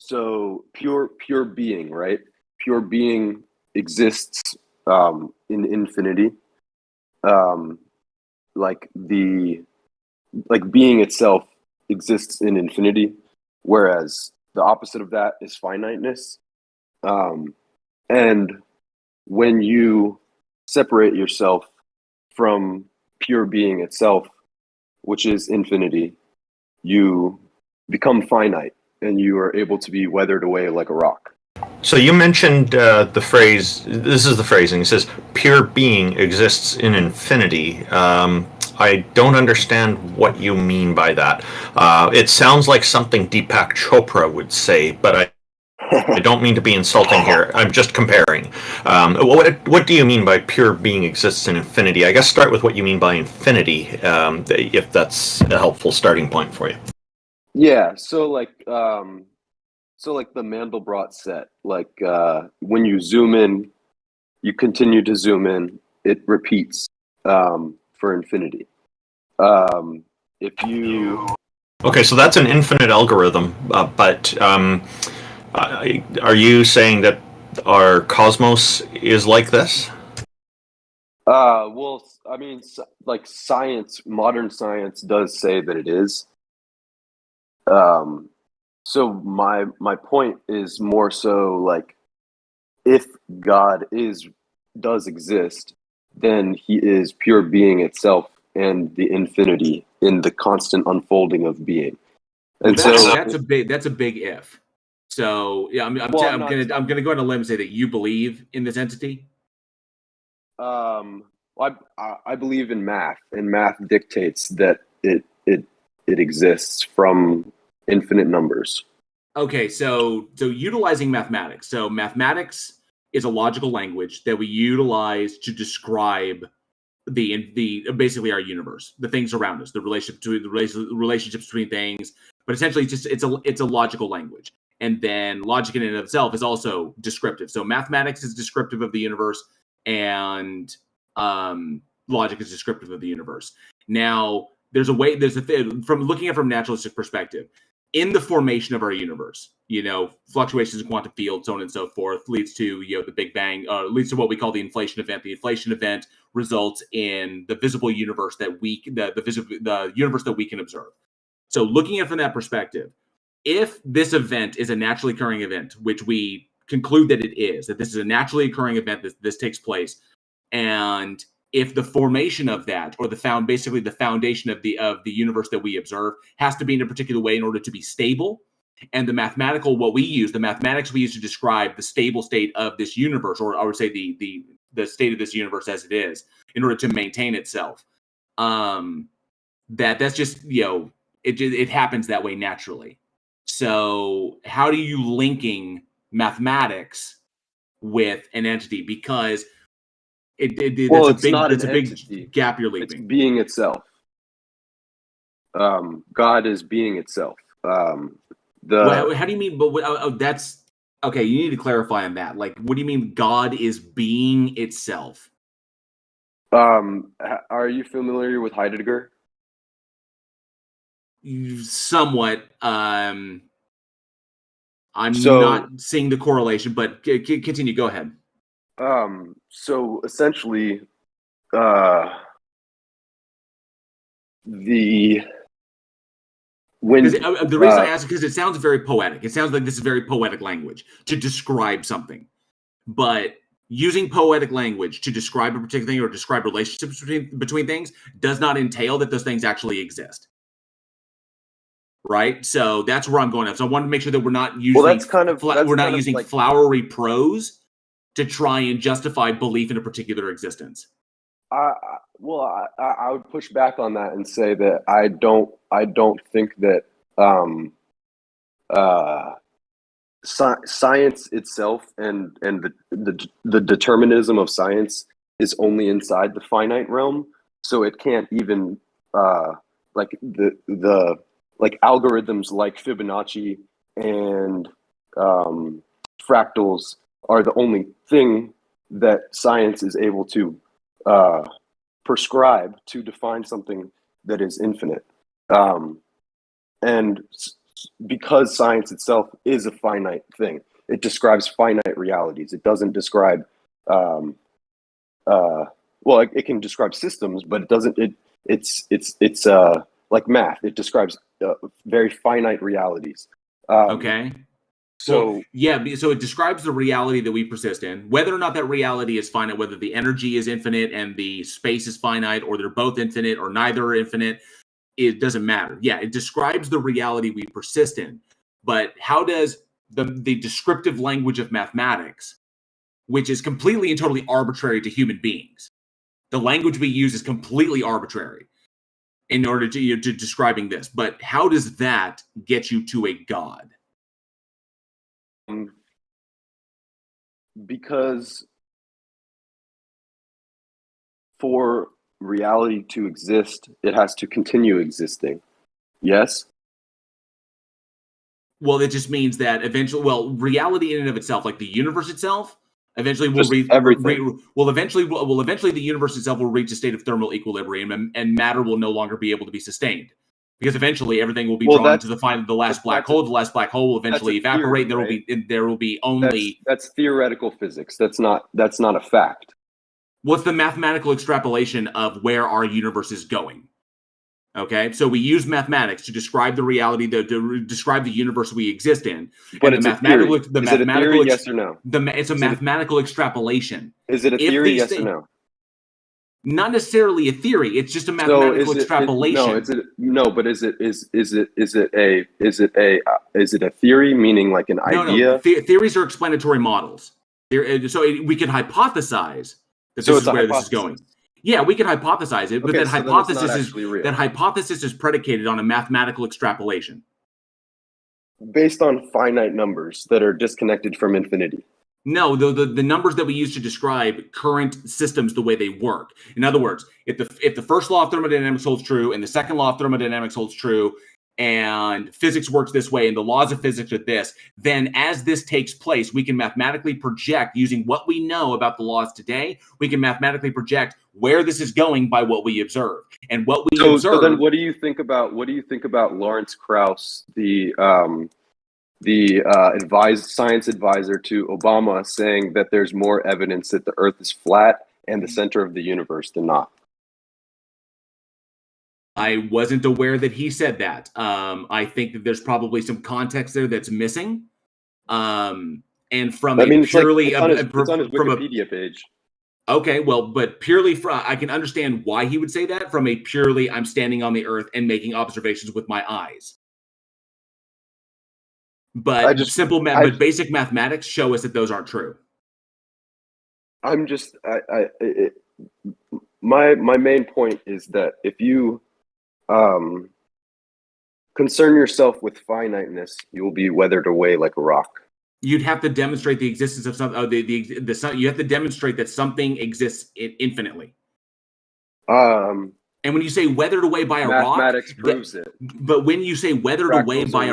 So pure being, right? Pure being exists in infinity. Like being itself exists in infinity, whereas the opposite of that is finiteness. And when you separate yourself from pure being itself, which is infinity, you become finite and you are able to be weathered away like a rock. So you mentioned the phrase, this is the phrasing, it says, pure being exists in infinity. I don't understand what you mean by that. It sounds like something Deepak Chopra would say, but I don't mean to be insulting here. I'm just comparing. What do you mean by pure being exists in infinity? I guess start with what you mean by infinity, if that's a helpful starting point for you. Yeah, so like the Mandelbrot set, like when you zoom in, you continue to zoom in, it repeats for infinity. If you Okay, so that's an infinite algorithm, but are you saying that our cosmos is like this? Well, I mean, like science, modern science does say that it is. So my point is more so like, if God does exist, then he is pure being itself and the infinity in the constant unfolding of being. And that's a big if. So yeah, I'm gonna go on a limb and say that you believe in this entity. I believe in math, and math dictates that it exists from infinite numbers. Okay, so utilizing mathematics. So mathematics is a logical language that we utilize to describe the basically our universe, the things around us, the relationships between things. But essentially, it's a logical language, and then logic in and of itself is also descriptive. So mathematics is descriptive of the universe, and logic is descriptive of the universe. Now, there's a thing from looking at it from a naturalistic perspective. In the formation of our universe, fluctuations in quantum fields, so on and so forth, leads to the Big Bang, leads to what we call the inflation event. The inflation event results in the visible universe the universe that we can observe. So, looking at it from that perspective, if this event is a naturally occurring event, which we conclude that it is, that this is a naturally occurring event, this takes place, and if the formation of that, or the foundation of the universe that we observe, has to be in a particular way in order to be stable, and the mathematics we use to describe the stable state of this universe, or I would say the state of this universe as it is, in order to maintain itself, that's just it happens that way naturally. So how do you linking mathematics with an entity? Because it's a big gap you're leaving. It's being itself. God is being itself. How do you mean? But that's okay. You need to clarify on that. Like, what do you mean? God is being itself. Are you familiar with Heidegger? Somewhat. I'm not seeing the correlation, but continue. Go ahead. So essentially, the reason I ask is because it sounds very poetic. It sounds like this is very poetic language to describe something. But using poetic language to describe a particular thing or describe relationships between things does not entail that those things actually exist. Right? So that's where I'm going. So I wanted to make sure that we're not using flowery prose to try and justify belief in a particular existence. I would push back on that and say that I don't think that science itself and the determinism of science is only inside the finite realm, so it can't even like the algorithms like Fibonacci and fractals are the only thing that science is able to prescribe to define something that is infinite. And because science itself is a finite thing, it describes finite realities. It doesn't describe, it can describe systems, but it doesn't. It's like math. It describes very finite realities. Okay. So so it describes the reality that we persist in. Whether or not that reality is finite, whether the energy is infinite and the space is finite, or they're both infinite, or neither are infinite, it doesn't matter. Yeah, it describes the reality we persist in. But how does the descriptive language of mathematics, which is completely and totally arbitrary to human beings, the language we use is completely arbitrary in order to describing this. But how does that get you to a God? Because for reality to exist, it has to continue existing. Yes? Well, it just means that eventually, reality in and of itself, like the universe itself, eventually will eventually the universe itself will reach a state of thermal equilibrium, and matter will no longer be able to be sustained. Because eventually everything will be drawn to the last black hole. The last black hole will eventually evaporate. Theory, there will be only that's theoretical physics. That's not a fact. What's the mathematical extrapolation of where our universe is going? Okay, so we use mathematics to describe the reality, to describe the universe we exist in. But it's a theory. Is it a theory, yes or no? It's a mathematical extrapolation. Is it a theory, yes or no? Not necessarily a theory. It's just a mathematical extrapolation. But is it a theory, meaning like an idea? No. Theories are explanatory models. So we can hypothesize that this is where this is going. Yeah, we can hypothesize it, but that hypothesis is predicated on a mathematical extrapolation based on finite numbers that are disconnected from infinity. No, the numbers that we use to describe current systems, the way they work. In other words, if the first law of thermodynamics holds true, and the second law of thermodynamics holds true, and physics works this way, and the laws of physics are this, then as this takes place, we can mathematically project, using what we know about the laws today, we can mathematically project where this is going by what we observe. And what we observe. So then what do you think about Lawrence Krauss, the science advisor to Obama, saying that there's more evidence that the Earth is flat and the center of the universe than not? I wasn't aware that he said that. I think that there's probably some context there that's missing. And from it's on his Wikipedia page. Okay, well, but purely I can understand why he would say that from a purely I'm standing on the Earth and making observations with my eyes. But basic mathematics show us that those aren't true. My main point is that if you concern yourself with finiteness, you will be weathered away like a rock. You'd have to demonstrate the existence of something. You have to demonstrate that something exists infinitely. And when you say weathered away by a rock, mathematics proves it. But when you say weathered away by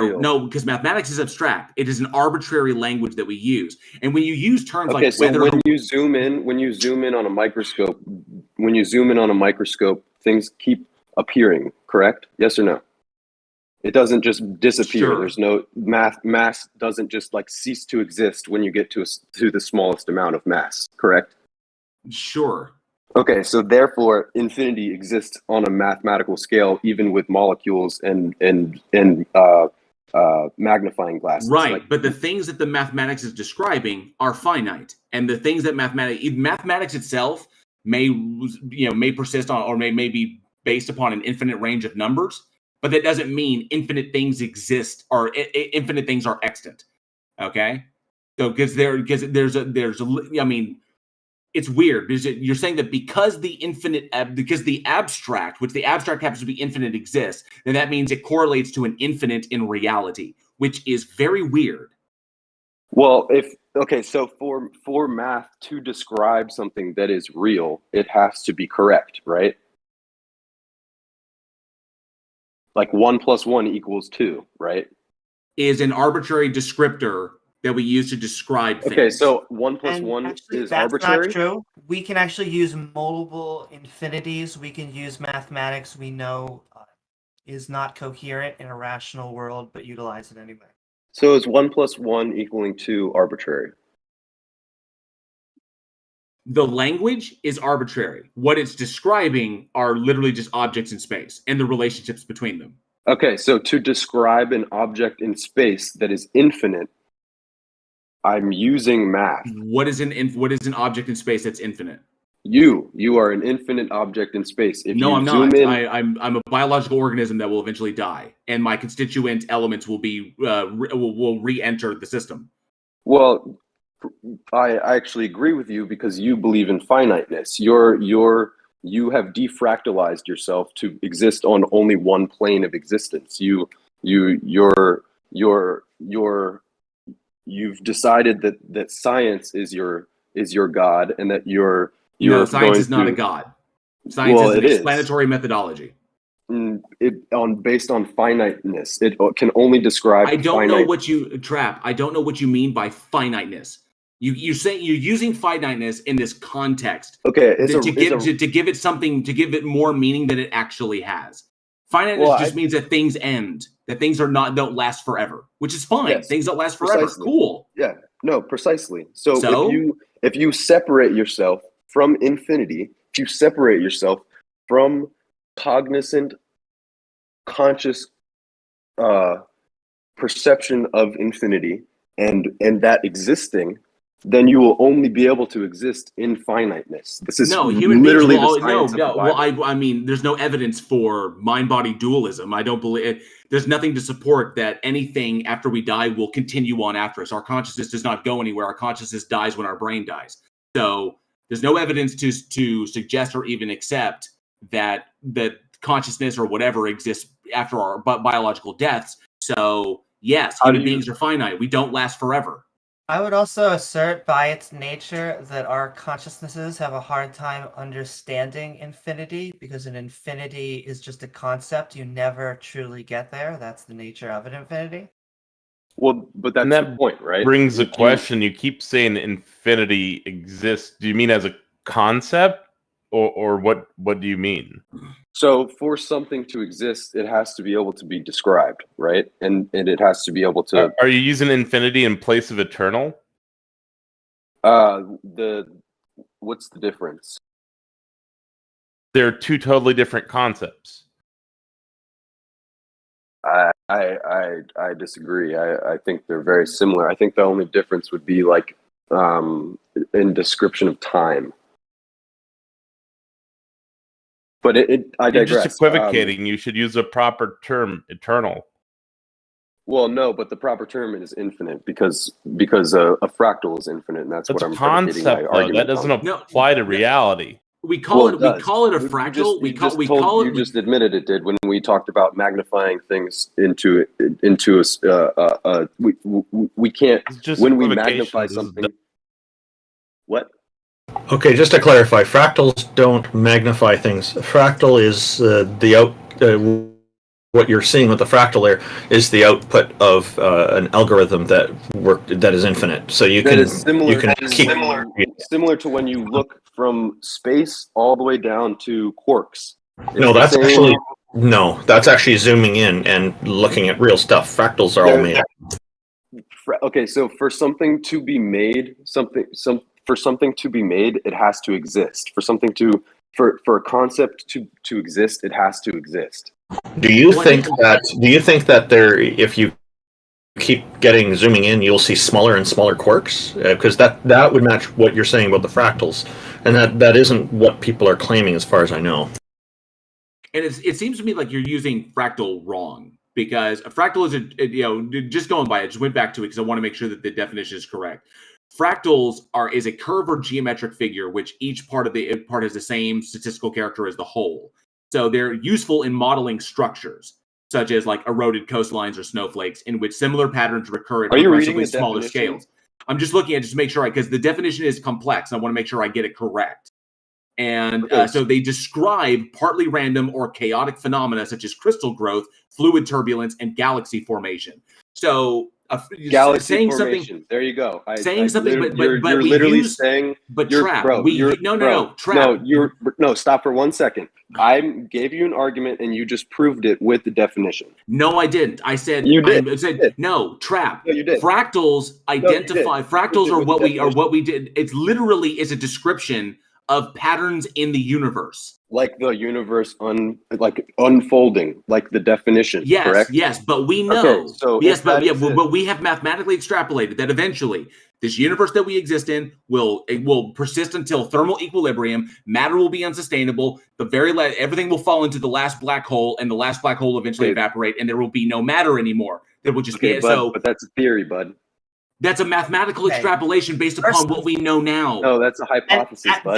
because mathematics is abstract. It is an arbitrary language that we use. And when you use terms like weathered, when you zoom in on a microscope, things keep appearing. Correct? Yes or no? It doesn't just disappear. Sure. There's no mass doesn't just like cease to exist when you get to the smallest amount of mass. Correct? Sure. Okay, so therefore, infinity exists on a mathematical scale, even with molecules and magnifying glasses. Right, Like, but the things that the mathematics is describing are finite, and the things that mathematics itself may persist on, or may be based upon an infinite range of numbers, but that doesn't mean infinite things exist or infinite things are extant. Okay, so because it's weird because you're saying that because the abstract, which the abstract happens to be infinite, exists, then that means it correlates to an infinite in reality, which is very weird. Well, so for math to describe something that is real, it has to be correct, right? Like 1 + 1 = 2, right? Is an arbitrary descriptor that we use to describe things. Okay, so 1 + And 1 actually, is that's arbitrary? not true. We can actually use multiple infinities. We can use mathematics we know is not coherent in a rational world, but utilize it anyway. So is 1 + 1 = 2 arbitrary? The language is arbitrary. What it's describing are literally just objects in space and the relationships between them. Okay, so to describe an object in space that is infinite, I'm using math. What is an object in space that's infinite? You are an infinite object in space. If No, you I'm zoom not. in, I'm a biological organism that will eventually die, and my constituent elements will be will re-enter the system. well, I actually agree with you because you believe in finiteness. You have defractalized yourself to exist on only one plane of existence. You've decided that science is your god, and that you're No, science is not to, a god. Science is an it explanatory methodology. Based on finiteness. It can only describe. I don't know what you mean by finiteness. You're saying you're using finiteness in this context. Okay, to give it something, to give it more meaning than it actually has. Finiteness means that things end, that things don't last forever, which is fine. Yes, things don't last forever. precisely. Cool. Yeah, no, precisely. So if you separate yourself from infinity, if you separate yourself from cognizant, conscious perception of infinity and that existing, then you will only be able to exist in finiteness. This is human literally beings the science of the Bible. Well, I mean, there's no evidence for mind-body dualism. I don't believe there's nothing to support that anything after we die will continue on after us. Our consciousness does not go anywhere. Our consciousness dies when our brain dies. So there's no evidence to suggest or even accept that consciousness or whatever exists after our biological deaths. So yes, human beings are finite. We don't last forever. I would also assert by its nature that our consciousnesses have a hard time understanding infinity, because an infinity is just a concept. You never truly get there. That's the nature of an infinity. Well, but that's the point, right? Brings a question. You keep saying infinity exists. Do you mean as a concept, or what do you mean? So for something to exist, it has to be able to be described, right? And it has to be able to. Are you using infinity in place of eternal? What's the difference? They're two totally different concepts. I disagree. I think they're very similar. I think the only difference would be like in description of time. But I digress. You're just equivocating. You should use a proper term, eternal. Well, no, but the proper term is infinite because a fractal is infinite, and that's what I'm predicating my argument. That doesn't apply to reality. We call it a fractal. You just admitted it did when we talked about magnifying things into a. We can't when we magnify something. What? Okay, just to clarify, fractals don't magnify things. A fractal is what you're seeing with the fractal there is the output of an algorithm that is infinite. So you can similar to when you look from space all the way down to quarks. That's actually zooming in and looking at real stuff. Fractals are all made up. Okay, so for something to be made, it has to exist. For a concept to exist, it has to exist. Do you think that if you keep zooming in, you'll see smaller and smaller quarks, because that would match what you're saying about the fractals, and that isn't what people are claiming, as far as I know. And it seems to me like you're using fractal wrong, because a fractal is just going by it. Just went back to it because I want to make sure that the definition is correct. Fractals is a curve or geometric figure which each part has the same statistical character as the whole. So they're useful in modeling structures, such as like eroded coastlines or snowflakes, in which similar patterns recur at progressively smaller scales. I'm just looking at just to make sure because the definition is complex. I want to make sure I get it correct. And so they describe partly random or chaotic phenomena such as crystal growth, fluid turbulence, and galaxy formation. So galaxy saying formation. Something, there you go. Saying something, but you're literally saying. But you're, trap. Bro, Trap. No. Stop for 1 second. I gave you an argument, and you just proved it with the definition. No, I didn't. I said you did. I said no. Trap. No, you did. Fractals identify. Fractals are what we did. It's literally is a description of patterns in the universe, like the universe unfolding, like the definition. Yes, correct? Yes, but we know. Okay, so but we have mathematically extrapolated that eventually this universe that we exist in will persist until thermal equilibrium. Matter will be unsustainable. Everything will fall into the last black hole, and the last black hole eventually evaporate, and there will be no matter anymore. There will just be but that's a theory, bud. That's a mathematical extrapolation based upon what we know now. No, that's a hypothesis, bud.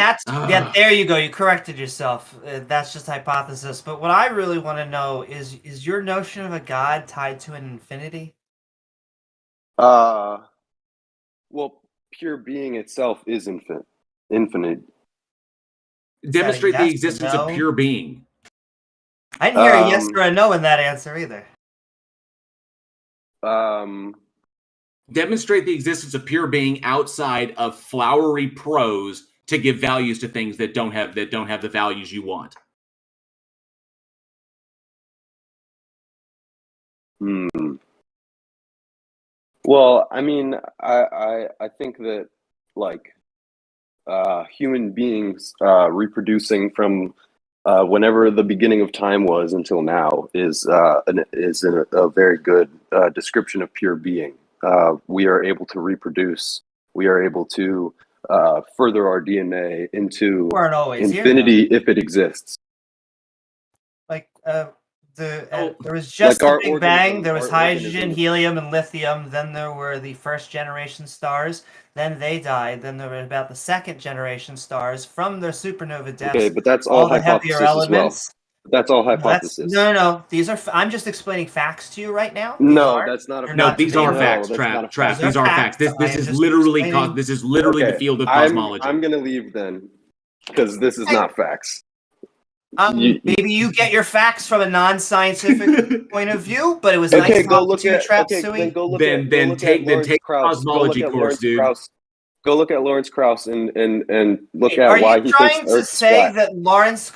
There you go. You corrected yourself. That's just hypothesis. But what I really want to know is your notion of a god tied to an infinity? Well, pure being itself is infinite. Demonstrate the existence of pure being. I didn't hear a yes or a no in that answer either. Demonstrate the existence of pure being outside of flowery prose to give values to things that don't have the values you want. Well, I mean, I think that human beings reproducing from whenever the beginning of time was until now is a very good description of pure being. We are able to reproduce. We are able to further our DNA into infinity if it exists. There was just the Big Bang. There was hydrogen, helium, and lithium. Then there were the first generation stars. Then they died. Then there were about the second generation stars from their supernova deaths. Okay, but that's all the heavier elements. That's all hypothesis. No. These are. I'm just explaining facts to you right now. That's not a. No, these are facts. Trap. These are facts. This is literally the field of cosmology. I'm gonna leave then, because this is not facts. Maybe you get your facts from a non-scientific point of view, but it was nice to talk to Trap Suey. Then take cosmology course, dude. Go look at Lawrence Krauss and look at why he thinks Earth's flat. Are you trying to say that Lawrence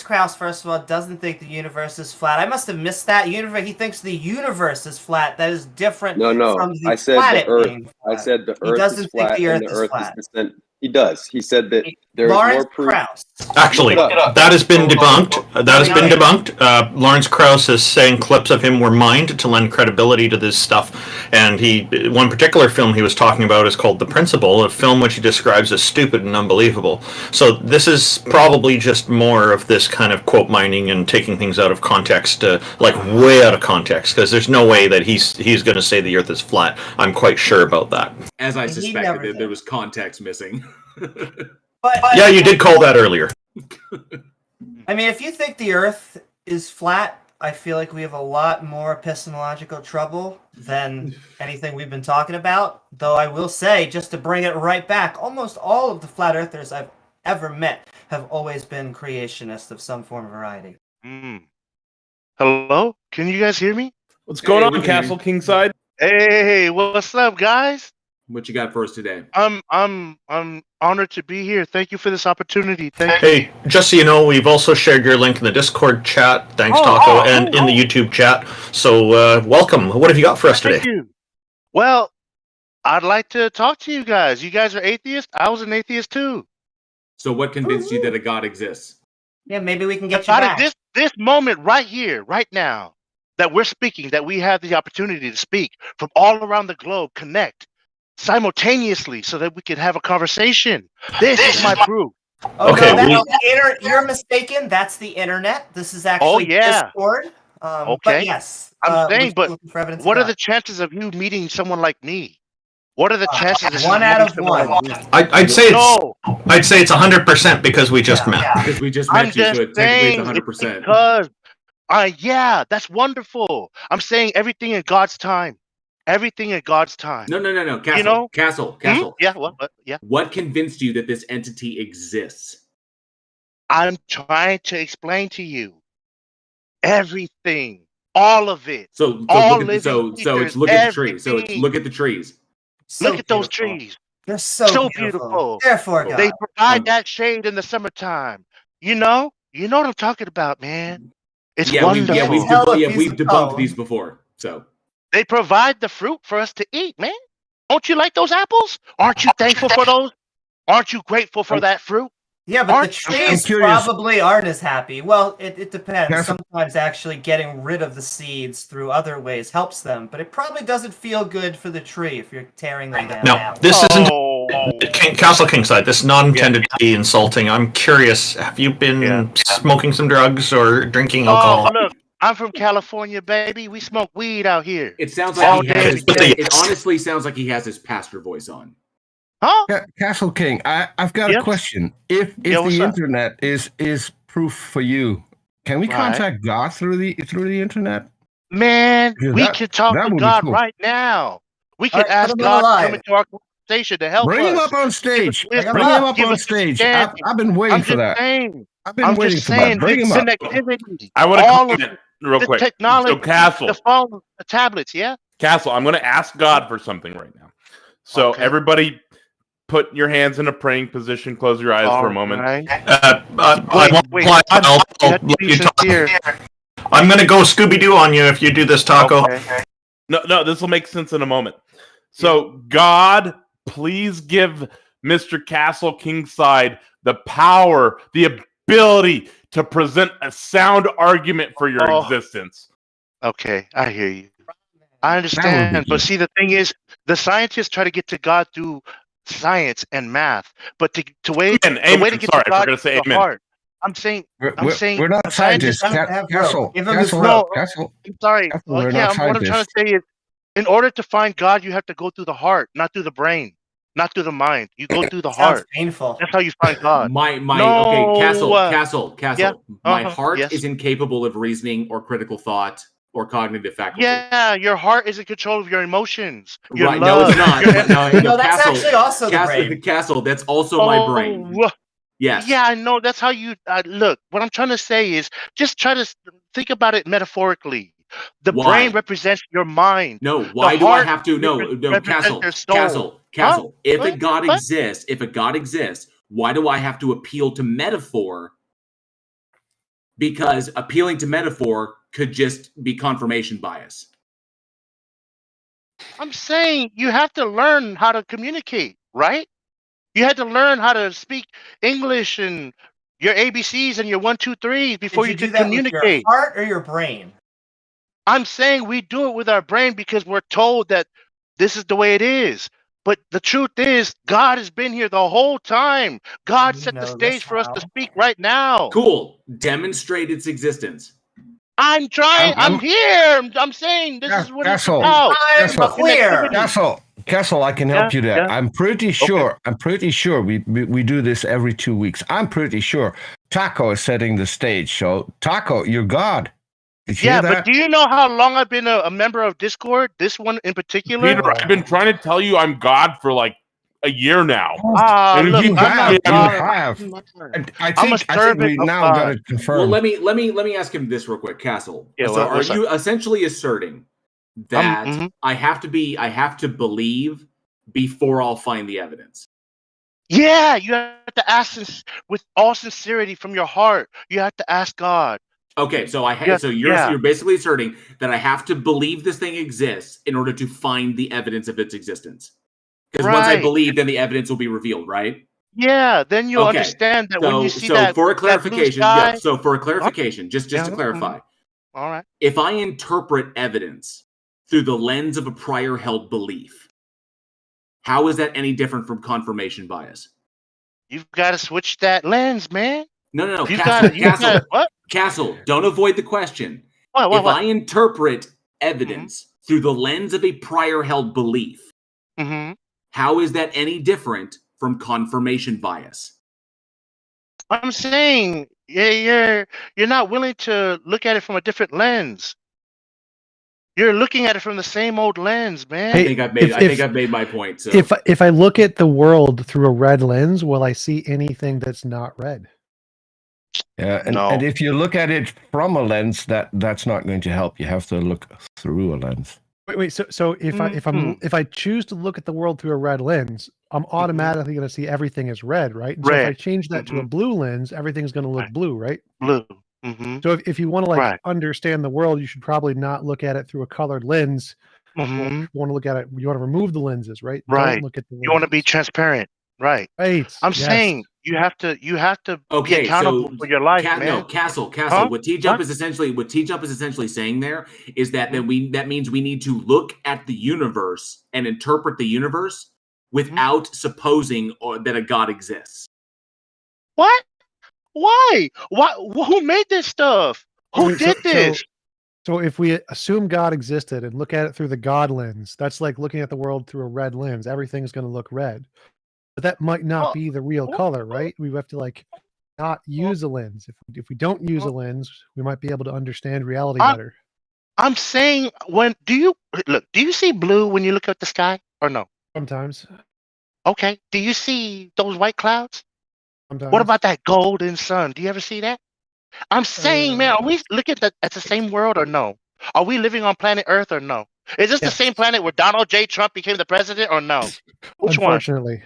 Krauss, first of all, doesn't think the universe is flat? I must have missed that. He thinks the universe is flat. That is different from the planet being flat. I said the Earth is flat and the Earth is flat. He does. He said that there is more proof. Krauss. Actually, that has been debunked. Lawrence Krauss is saying clips of him were mined to lend credibility to this stuff. And one particular film he was talking about is called The Principle, a film which he describes as stupid and unbelievable. So this is probably just more of this kind of quote mining and taking things out of context, way out of context, because there's no way that he's going to say the Earth is flat. I'm quite sure about that. As I suspected, there was context missing. But yeah, you did call that earlier. I mean, if you think the Earth is flat, I feel like we have a lot more epistemological trouble than anything we've been talking about. Though I will say, just to bring it right back, almost all of the flat earthers I've ever met have always been creationists of some form of variety. Hello? Can you guys hear me? What's going on, CastleKingSide? Hey, what's up, guys? What you got for us today? I'm honored to be here. Thank you for this opportunity. Thank you. Hey, just so you know, we've also shared your link in the Discord chat, thanks Taco, and in the YouTube chat. So welcome. What have you got for us today? Thank you. Well, I'd like to talk to you guys. You guys are atheists. I was an atheist too. So what convinced you that a God exists? Yeah, maybe we can get you back. This moment right here, right now, that we're speaking, that we have the opportunity to speak from all around the globe, connect simultaneously so that we can have a conversation. This is my proof. Oh, Okay, no, you're mistaken. That's the internet. This is actually Discord. Okay. But yes. I'm saying, but what are the the chances of you meeting someone like me? What are the chances? One out of one. I'd say it's 100% because we just met. Because we just met you, so technically it's 100%. Because yeah, that's wonderful. I'm saying everything in God's time. Everything in God's time. No. Castle. You know? Castle. Yeah. What? Yeah. What convinced you that this entity exists? I'm trying to explain to you everything, all of it. So all it's look at the trees. So it's look at the trees. Look at those trees. They're so beautiful. Therefore, God. They provide that shade in the summertime. You know what I'm talking about, man. It's wonderful. We've debunked these before. So they provide the fruit for us to eat, man. Don't you like those apples? Aren't you thankful for those? Aren't you grateful for that fruit? Yeah, but the trees probably aren't as happy. Well, it depends. Sometimes actually getting rid of the seeds through other ways helps them, but it probably doesn't feel good for the tree if you're tearing them down. No, this isn't CastleKingSide. This is not intended to be insulting. I'm curious. Have you been smoking some drugs or drinking alcohol? Oh, look, I'm from California, baby. We smoke weed out here. It sounds like it honestly sounds like he has his pastor voice on. Huh? Castle King, I've got a question. If the internet is proof for you, can we contact God through the internet? Man, we can talk to God right now. We can ask God to come into our conversation to help us. Bring him up on stage. Bring him up on stage. I've been waiting for that. I've been waiting for that. Bring him up. I want to comment real quick. Technology, so Castle, the phone, the tablets, Castle, I'm going to ask God for something right now. So everybody, put your hands in a praying position. Close your eyes for a moment. I'm going to go Scooby-Doo on you if you do this, Taco. Okay. No, this will make sense in a moment. So, God, please give Mr. CastleKingSide the power, the ability to present a sound argument for your existence. Okay, I hear you. I understand. But see, the thing is, the scientists try to get to God through science and math, but the way to get to God is the heart. I'm saying we're not scientists. Castle. I'm sorry. What I'm trying to say is, in order to find God, you have to go through the heart, not through the brain, not through the mind. You go through the heart. Painful. That's how you find God. Castle. Yeah, my heart is incapable of reasoning or critical thought or cognitive faculty. Yeah, your heart is in control of your emotions. Right? No, it's not. No, that's actually also the brain. Castle, that's also my brain. Yes. Yeah, I know. That's how you look. What I'm trying to say is, just try to think about it metaphorically. The brain represents your mind. No, why do I have to? No, Castle. Huh? If a God exists, why do I have to appeal to metaphor? Because appealing to metaphor could just be confirmation bias. I'm saying you have to learn how to communicate, right? You had to learn how to speak English and your ABCs and your 1, 2, 3s before you could communicate. With your heart or your brain? I'm saying we do it with our brain because we're told that this is the way it is. But the truth is, God has been here the whole time. God set the stage for us to speak right now. Cool. Demonstrate its existence. I'm trying. I'm here. I'm saying this is what it's about. Castle, I can help you there. I'm pretty sure. I'm pretty sure we do this every 2 weeks. I'm pretty sure Taco is setting the stage. So Taco, you're God. But do you know how long I've been a member of Discord? This one in particular? Peter, I've been trying to tell you I'm God for like a year now. Look, you have. I think we now got to confirm. Well, let me ask him this real quick, Castle. Are you essentially asserting that I have to believe before I'll find the evidence? Yeah, you have to ask with all sincerity from your heart. You have to ask God. Okay, so you're basically asserting that I have to believe this thing exists in order to find the evidence of its existence. Because once I believe, then the evidence will be revealed, right? Yeah, then you'll understand that when you see that. For a clarification, just to clarify, All right. If I interpret evidence through the lens of a prior held belief, how is that any different from confirmation bias? You've got to switch that lens, man. No. You Castle, what? Castle, don't avoid the question. What? If I interpret evidence through the lens of a prior held belief, how is that any different from confirmation bias? I'm saying you're not willing to look at it from a different lens. You're looking at it from the same old lens, man. I think I've made my point. So if I look at the world through a red lens, will I see anything that's not red? Yeah, and if you look at it from a lens, that's not going to help. You have to look through a lens. Wait. So if I choose to look at the world through a red lens, I'm automatically going to see everything as red, right? And so if I change that to a blue lens, everything's going to look blue, right? Blue. So if you want to understand the world, you should probably not look at it through a colored lens. You want to look at it. You want to remove the lenses, right? Right. Don't look at the lenses. You want to be transparent, right? Right. I'm saying you have to be accountable for your life, man. No, Castle. What T-Jump is essentially saying there is that that means we need to look at the universe and interpret the universe without supposing that a God exists. What? Why? Who made this stuff? Who did this? So if we assume God existed and look at it through the God lens, that's like looking at the world through a red lens. Everything's going to look red. But that might not be the real color, right? We have to not use a lens. If we don't use a lens, we might be able to understand reality better. I'm saying, do you see blue when you look at the sky or no? Sometimes. Okay. Do you see those white clouds? Sometimes. What about that golden sun? Do you ever see that? I'm saying, man, are we looking at the same world or no? Are we living on planet Earth or no? Is this the same planet where Donald J. Trump became the president or no? Which Unfortunately,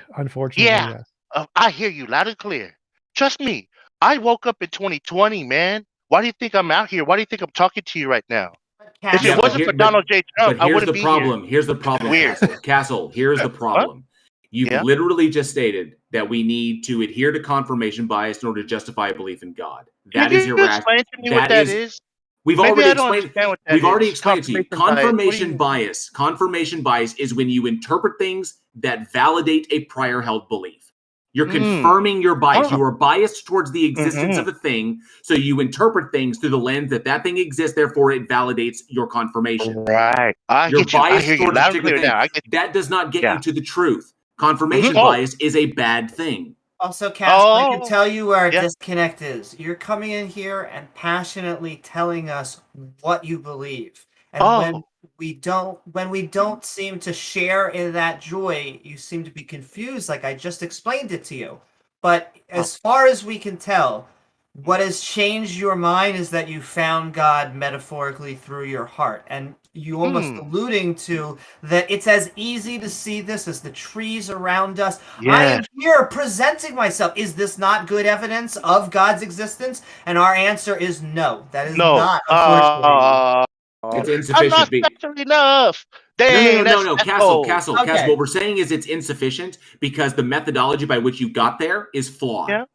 yeah. Yes. I hear you loud and clear. Trust me. I woke up in 2020, man. Why do you think I'm out here? Why do you think I'm talking to you right now? If it wasn't for Donald J. Trump, I wouldn't be here. Here's the problem, Castle. Here's the problem. You've literally just stated that we need to adhere to confirmation bias in order to justify a belief in God. That is irrational. Explain to me what that is. We've already explained it to you. Confirmation bias is when you interpret things that validate a prior held belief. You're confirming your bias. You are biased towards the existence of a thing, so you interpret things through the lens that thing exists, therefore it validates your confirmation. Right. You're biased towards a particular thing. That does not get you to the truth. Confirmation bias is a bad thing. Also, Castle, I can tell you where our disconnect is. You're coming in here and passionately telling us what you believe. And when we don't seem to share in that joy, you seem to be confused, like I just explained it to you. But as far as we can tell, what has changed your mind is that you found God metaphorically through your heart. And you almost alluding to that it's as easy to see this as the trees around us. I am here presenting myself. Is this not good evidence of God's existence? And our answer is no. That is not, unfortunately. It's insufficient. I'm not special enough. No. Castle. What we're saying is it's insufficient because the methodology by which you got there is flawed. Yeah.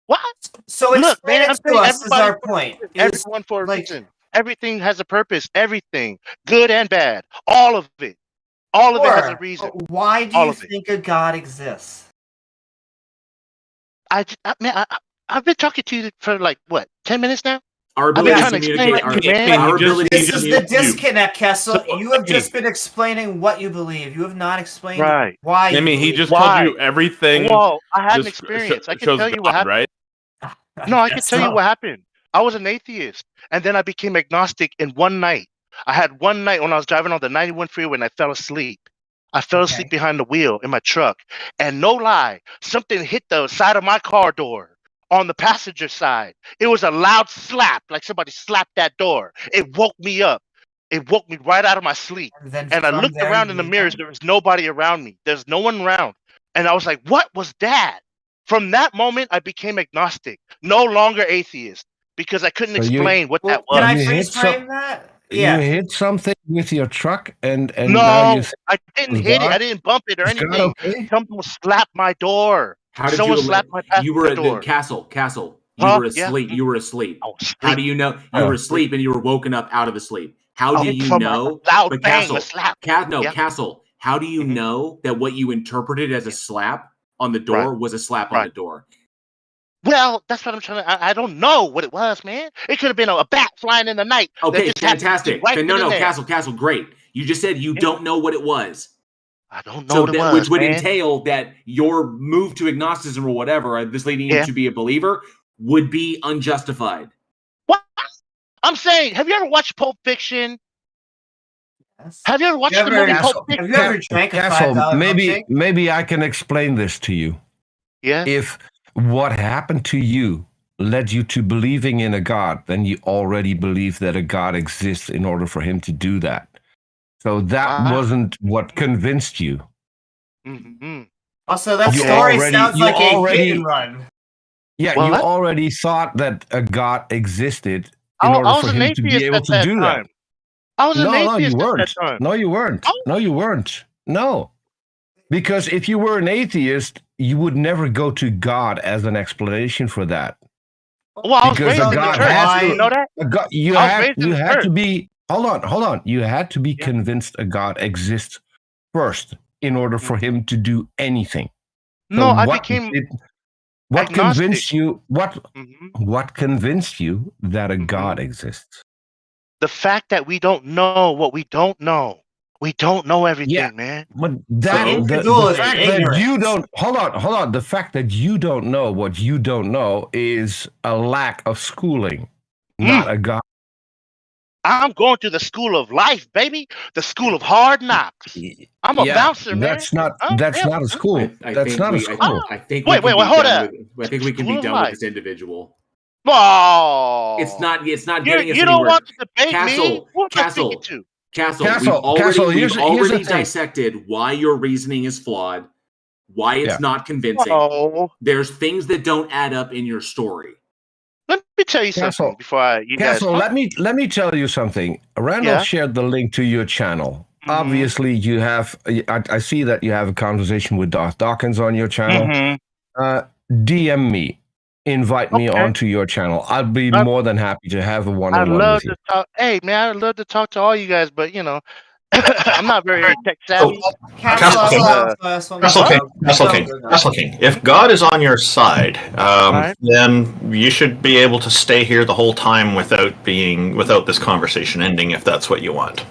What? So explain it to us is our point. Everyone for a reason. Everything has a purpose. Everything, good and bad, all of it. All of it has a reason. Why do you think a God exists? I've been talking to you for 10 minutes now. Our ability to communicate. This is the disconnect, Castle. You have just been explaining what you believe. You have not explained why. I mean, he just told you everything. Well, I had an experience. I can tell you what happened. Right? No, I can tell you what happened. I was an atheist, and then I became agnostic in one night. I had one night when I was driving on the 91 freeway and I fell asleep. I fell asleep behind the wheel in my truck. And no lie, something hit the side of my car door on the passenger side. It was a loud slap, like somebody slapped that door. It woke me up. It woke me right out of my sleep. And I looked around in the mirrors. There was nobody around me. There's no one around. And I was like, what was that? From that moment, I became agnostic, no longer atheist. Because I couldn't explain what that was. Can I freeze frame that? Yeah. You hit something with your truck and no, now you I didn't hit it. I didn't bump it or anything. Someone slapped my door. Someone slapped my passenger door. Castle. You Huh? were asleep. Yeah. You were asleep. I was asleep. How do you know you were asleep and you were woken up out of the sleep? How do you From a know? loud But bang, Castle, a slap. Yeah. Castle. How do you Mhm. know that what you interpreted as a slap on the door was a slap on the door? Well, that's what I'm trying to. I don't know what it was, man. It could have been a bat flying in the night. Okay, that just happened to be fantastic. Right No, then and there. Castle, great. You just said you don't know what it was. I don't know what it was, which would man. entail that your move to agnosticism or whatever, this leading you to be a believer, would be unjustified. What? I'm saying, have you ever watched Pulp Fiction? Yes. Have you ever watched the movie Pulp Fiction? Have you ever drank a Castle, $5 maybe I can explain this to you. Yeah. If what happened to you led you to believing in a God, then you already believe that a God exists in order for him to do that. So that wasn't what convinced you. Mm-hmm. Also, that story sounds like a hit and run. Yeah, you already thought that a God existed in order for him to be able to do that. I was an atheist you at weren't. that time. No, you weren't. No, you weren't. No. Because if you were an atheist, you would never go to God as an explanation for that. Well, I was raised in the church. You know that? You had to be. Hold on. You had to be convinced a God exists first in order for him to do anything. No, I became. What agnostic. convinced you? What convinced you that a God exists? The fact that we don't know what we don't know. We don't know everything, man. But the fact that you don't hold on. The fact that you don't know what you don't know is a lack of schooling, not a God. I'm going to the school of life, baby. The school of hard knocks. I'm a bouncer, man. That's not a school. That's not a school. I think. Wait, hold up. I think we can be done with this individual. Oh, it's not getting us anywhere. You don't want to debate me? Who am I speaking to? Castle, we've already dissected why your reasoning is flawed, why it's not convincing. There's things that don't add up in your story. Let me tell you something before Castle, let me tell you something. Randolph shared the link to your channel. Obviously, you have. I see that you have a conversation with Darth Dawkins on your channel. DM me. Invite me onto your channel. I'll be more than happy to have a one-on-one with you. Hey, man, I'd love to talk to all you guys, but I'm not very tech savvy. Castle King. If God is on your side, then you should be able to stay here the whole time without this conversation ending, if that's what you want.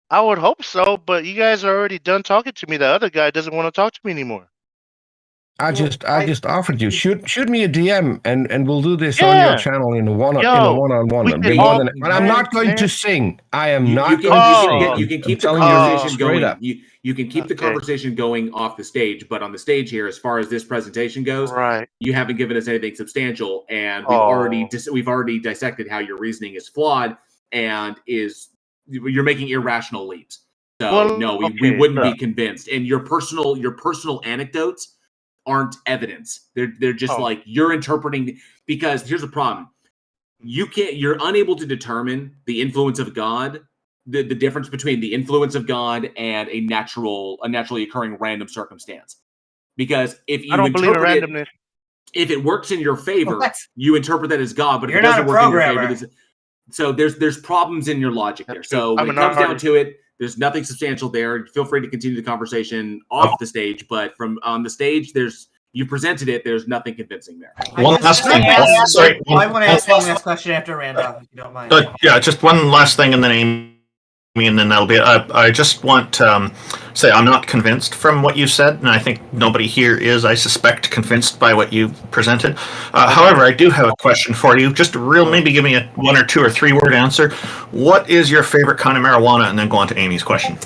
I would hope so, but you guys are already done talking to me. The other guy doesn't want to talk to me anymore. I just offered you shoot me a DM and we'll do this on your channel in a one-on-one. But I'm not going to sing. I am not going to sing. You can keep the conversation going. You can keep the conversation going off the stage, but on the stage here, as far as this presentation goes, you haven't given us anything substantial, and we've already dissected how your reasoning is flawed and you're making irrational leaps. So we wouldn't be convinced. And your personal anecdotes aren't evidence. They're just like you're interpreting, because here's the problem. You're unable to determine the influence of God, the difference between the influence of God and a naturally occurring random circumstance. Because if you believe in randomness. If it works in your favor, you interpret that as God, but if it doesn't work in your favor, so there's problems in your logic there. So when it comes down to it, there's nothing substantial there. Feel free to continue the conversation off the stage, but from on the stage, you presented it. There's nothing convincing there. One last thing. Sorry, I want to ask one last question after Randolph, if you don't mind. Just one last thing, and then Amy, and then that'll be. I just want to say I'm not convinced from what you said, and I think nobody here is. I suspect convinced by what you presented. However, I do have a question for you. Just maybe give me a 1 or 2 or 3 word answer. What is your favorite kind of marijuana? And then go on to Amy's question.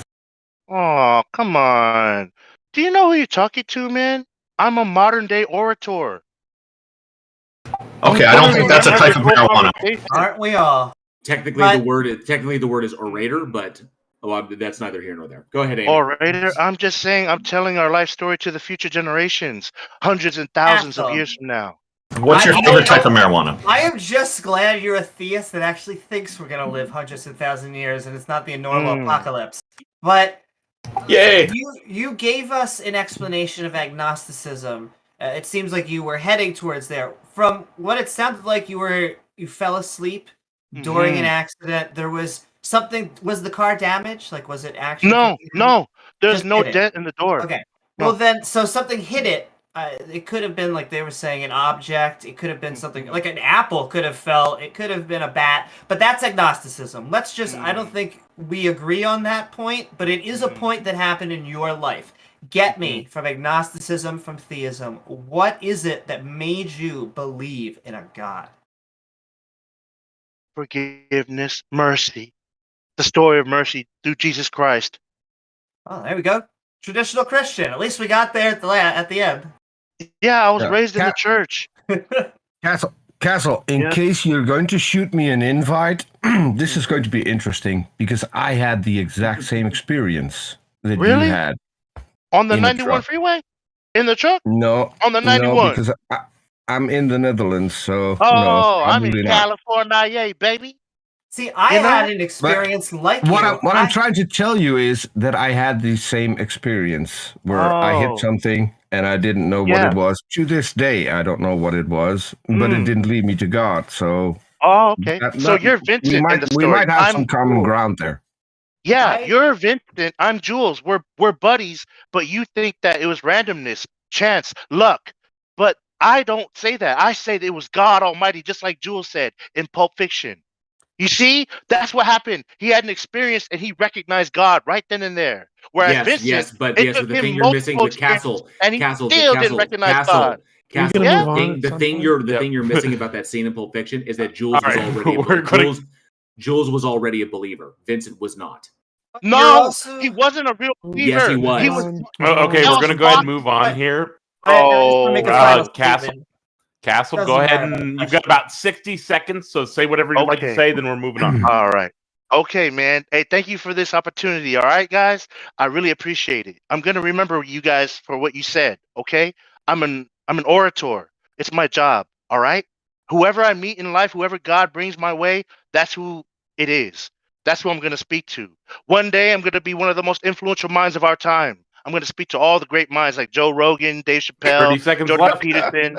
Oh, come on. Do you know who you're talking to, man? I'm a modern day orator. Okay, I don't think that's a type of marijuana. Aren't we all? Technically, the word is orator, but that's neither here nor there. Go ahead, Amy. Orator. I'm just saying. I'm telling our life story to the future generations, hundreds and thousands of years from now. What's your favorite type of marijuana? I am just glad you're a theist that actually thinks we're gonna live hundreds of thousand years and it's not the normal apocalypse. But yay! You gave us an explanation of agnosticism, It seems like you were heading towards there. From what it sounded like, you fell asleep during an accident. There was something. Was the car damaged? Like, was it actually? No. There's Just no hit it. dent in the door. Okay. No. Well, then, so something hit it. It could have been, like they were saying, an object. It could have been something like an apple could have fell. It could have been a bat. But that's agnosticism. Let's just, I don't think we agree on that point, but it is a point that happened in your life. Get me from agnosticism, from theism. What is it that made you believe in a God? Forgiveness, mercy. The story of mercy through Jesus Christ. Oh, there we go. Traditional Christian. At least we got there at the end. Yeah, I was raised in the church. Castle, in case you're going to shoot me an invite, this is going to be interesting because I had the exact same experience that you had. On the 91 freeway? In the truck? No. On the 91? No, because I'm in the Netherlands, so no, I'm in not. California, baby. See, I had an experience like what I'm trying to tell you is that I had the same experience where I hit something and I didn't know what it was. To this day, I don't know what it was, but it didn't lead me to God. So, okay. So you're Vincent in the story. We might have some common ground there. Yeah, you're Vincent. I'm Jules. We're buddies, but you think that it was randomness, chance, luck. But I don't say that. I say that it was God Almighty, just like Jules said in Pulp Fiction. You see, that's what happened. He had an experience and he recognized God right then and there. Whereas Vincent, but the thing you're missing with Castle, and he still didn't recognize God. Castle, the thing you're missing about that scene in Pulp Fiction is that Jules was already a believer. Vincent was not. No, he wasn't a real believer. Yes, he was. Okay, we're gonna go ahead and move on here. Castle, go ahead and you've got about 60 seconds, so say whatever you'd like to say, then we're moving on. All right. Okay, man. Hey, thank you for this opportunity. All right, guys. I really appreciate it. I'm gonna remember you guys for what you said. Okay, I'm an orator. It's my job. All right. Whoever I meet in life, whoever God brings my way, that's who it is. That's who I'm gonna speak to. One day, I'm gonna be one of the most influential minds of our time. I'm gonna speak to all the great minds like Joe Rogan, Dave Chappelle, Jordan Peterson.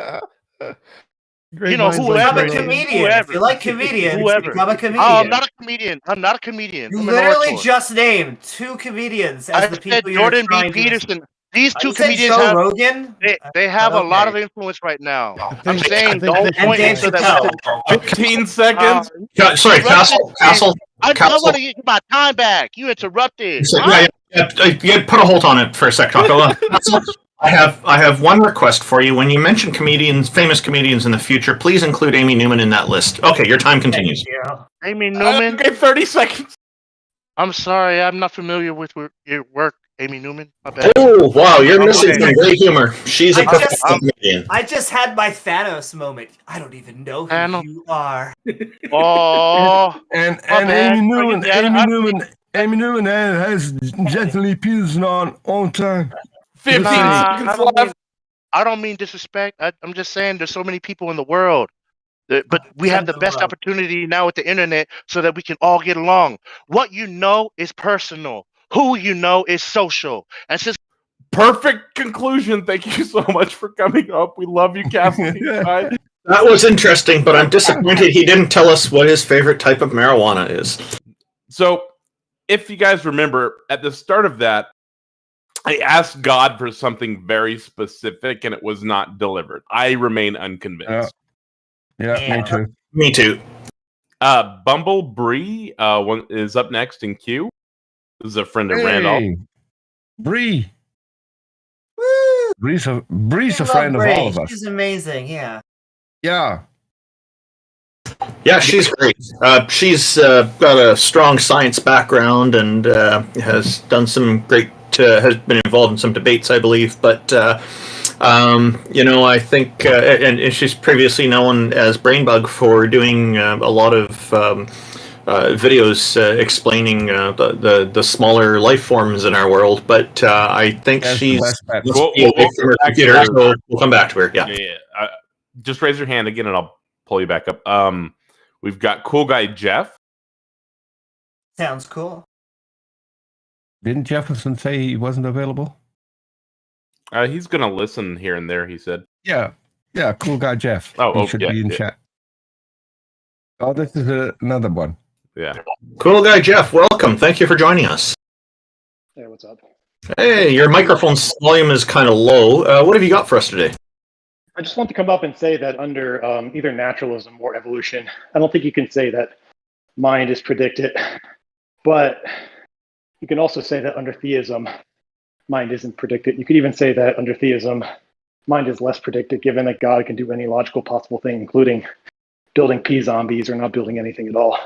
Whoever. Become a comedian. If you like comedians, become a comedian. Oh, I'm not a comedian. I'm not a comedian. You literally just named 2 comedians as the people you're Jordan trying B. Peterson. To... These 2 comedians Joe Rogan? They have a lot of influence right now. I'm saying the whole point is so that 15 seconds. Sorry, Castle. I want to get my time back. You interrupted. You put a hold on it for a second. I have one request for you. When you mention famous comedians in the future, please include Amy Newman in that list. Okay, your time continues. Amy Newman? Okay, 30 seconds. I'm sorry, I'm not familiar with your work, Amy Newman. My bad. Oh, wow, you're missing some great humor. She's a professional comedian. I just had my Thanos moment. I don't even know who you are. Oh, and Amy Newman has gently Peterson on all the time. 15 seconds left. I don't mean disrespect. I'm just saying there's so many people in the world. But we have the best opportunity now with the internet so that we can all get along. What you know is personal. Who you know is social. And since perfect conclusion. Thank you so much for coming up. We love you, CastleKingSide. That was interesting, but I'm disappointed he didn't tell us what his favorite type of marijuana is. So, if you guys remember, at the start of that, I asked God for something very specific, and it was not delivered. I remain unconvinced. Me too. Me too. BumbleBree is up next in queue. This is a friend of Randolph. Bree. Woo! Bree's a friend of all of us. She's amazing, yeah. Yeah. Yeah, she's great. She's got a strong science background and has done some great. Has been involved in some debates, I believe. But I think, and she's previously known as Brainbug for doing a lot of videos explaining the smaller life forms in our world. But I think she's we'll come back to her. Yeah. Just raise your hand again, and I'll pull you back up. We've got cool guy Jeff. Sounds cool. Didn't Jefferson say he wasn't available? He's gonna listen here and there. He said. Yeah. Yeah, cool guy Jeff. Oh, He should yeah, be in yeah. chat. Oh, this is another one. Yeah. Cool guy Jeff, welcome. Thank you for joining us. Hey, what's up? Hey, your microphone volume is kind of low. What have you got for us today? I just want to come up and say that under either naturalism or evolution, I don't think you can say that mind is predicted, but you can also say that under theism, mind isn't predicted. You could even say that under theism, mind is less predicted, given that God can do any logical possible thing, including building pea zombies or not building anything at all.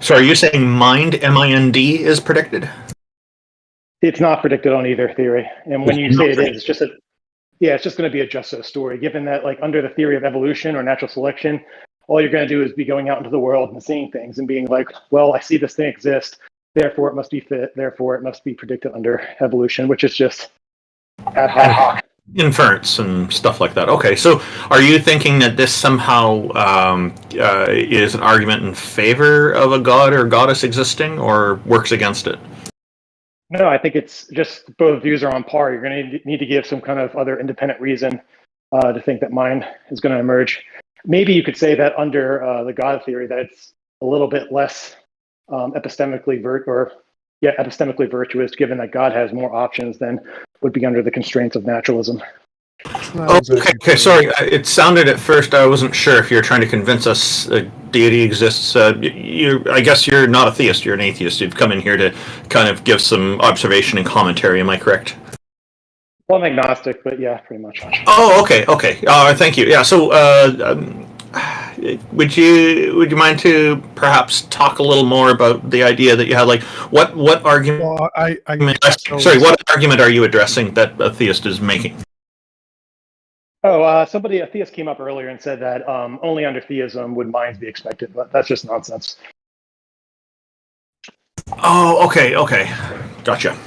So are you saying mind, M-I-N-D, is predicted? It's not predicted on either theory. And when you say it is, it's just it's just going to be a just so story, given that like under the theory of evolution or natural selection, all you're going to do is be going out into the world and seeing things and being like, well, I see this thing exist, therefore it must be fit, therefore it must be predicted under evolution, which is just ad hoc. Inference and stuff like that. Okay, so are you thinking that this somehow is an argument in favor of a god or goddess existing, or works against it? No, I think it's just both views are on par. You're going to need to give some kind of other independent reason to think that mind is going to emerge. Maybe you could say that under the God theory that it's a little bit less epistemically virtuous, given that God has more options than would be under the constraints of naturalism. Oh, okay, sorry. It sounded at first, I wasn't sure if you're trying to convince us deity exists. I guess you're not a theist, you're an atheist. You've come in here to kind of give some observation and commentary, am I correct? Well, I'm agnostic, but yeah, pretty much. Oh, okay. Thank you. Yeah, so would you mind to perhaps talk a little more about the idea that you had? Like, what argument? Well, what argument are you addressing that a theist is making? Oh, a theist came up earlier and said that only under theism would minds be expected, but that's just nonsense. Oh, okay, gotcha.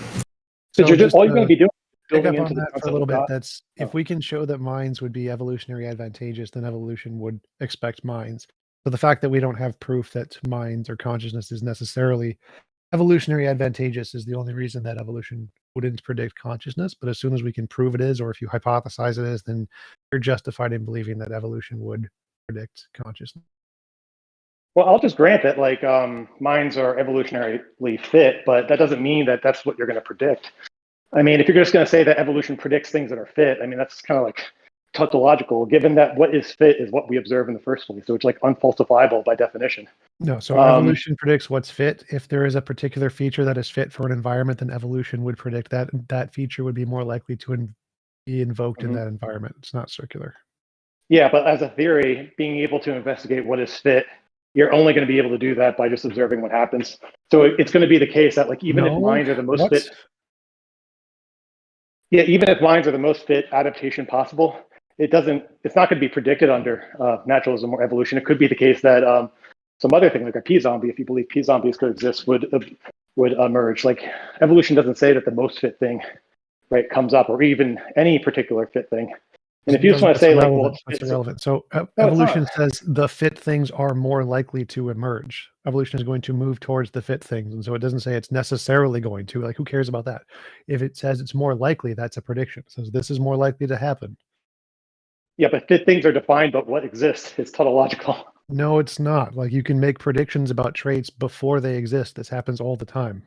So all you're going to be doing is building up into on the that for a concept little of bit. God. That's if we can show that minds would be evolutionary advantageous, then evolution would expect minds. So the fact that we don't have proof that minds or consciousness is necessarily evolutionary advantageous is the only reason that evolution wouldn't predict consciousness. But as soon as we can prove it is, or if you hypothesize it is, then you're justified in believing that evolution would predict consciousness. Well, I'll just grant that like minds are evolutionarily fit, but that doesn't mean that that's what you're going to predict. I mean, if you're just going to say that evolution predicts things that are fit, I mean, that's kind of like tautological, given that what is fit is what we observe in the first place. So it's like unfalsifiable by definition. No, so evolution predicts what's fit. If there is a particular feature that is fit for an environment, then evolution would predict that that feature would be more likely to be invoked in that environment. It's not circular. Yeah, but as a theory, being able to investigate what is fit, you're only going to be able to do that by just observing what happens. So it's going to be the case that like even if minds are the most fit, even if minds are the most fit adaptation possible, it's not going to be predicted under naturalism or evolution. It could be the case that some other thing like a pea zombie, if you believe pea zombies could exist, would emerge. Like evolution doesn't say that the most fit thing, right, comes up, or even any particular fit thing. And if you just want to say like, well, it's irrelevant. So evolution says the fit things are more likely to emerge. Evolution is going to move towards the fit things. And so it doesn't say it's necessarily going to. Like, who cares about that? If it says it's more likely, that's a prediction. It says this is more likely to happen. Yeah, but fit things are defined, but what exists is tautological. No, it's not. Like, you can make predictions about traits before they exist. This happens all the time.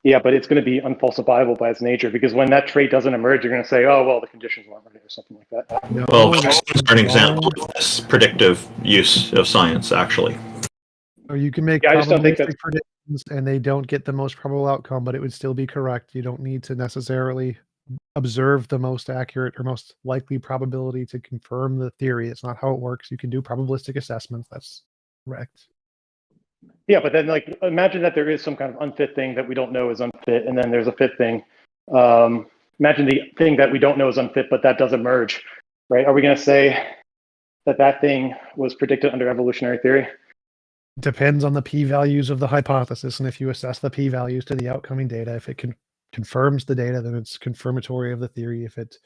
Yeah, but it's going to be unfalsifiable by its nature, because when that trait doesn't emerge, you're going to say, oh, well, the conditions weren't right or something like that. No, well, vaccines are an example of this predictive use of science, actually. Or you can make probabilistic predictions and they don't get the most probable outcome, but it would still be correct. You don't need to necessarily observe the most accurate or most likely probability to confirm the theory. It's not how it works. You can do probabilistic assessments. That's correct. Yeah, but then like imagine that there is some kind of unfit thing that we don't know is unfit, and then there's a fit thing. Imagine the thing that we don't know is unfit, but that does emerge, right? Are we going to say that that thing was predicted under evolutionary theory? Depends on the p-values of the hypothesis, and if you assess the p-values to the outcoming data, if it confirms the data, then it's confirmatory of the theory. If it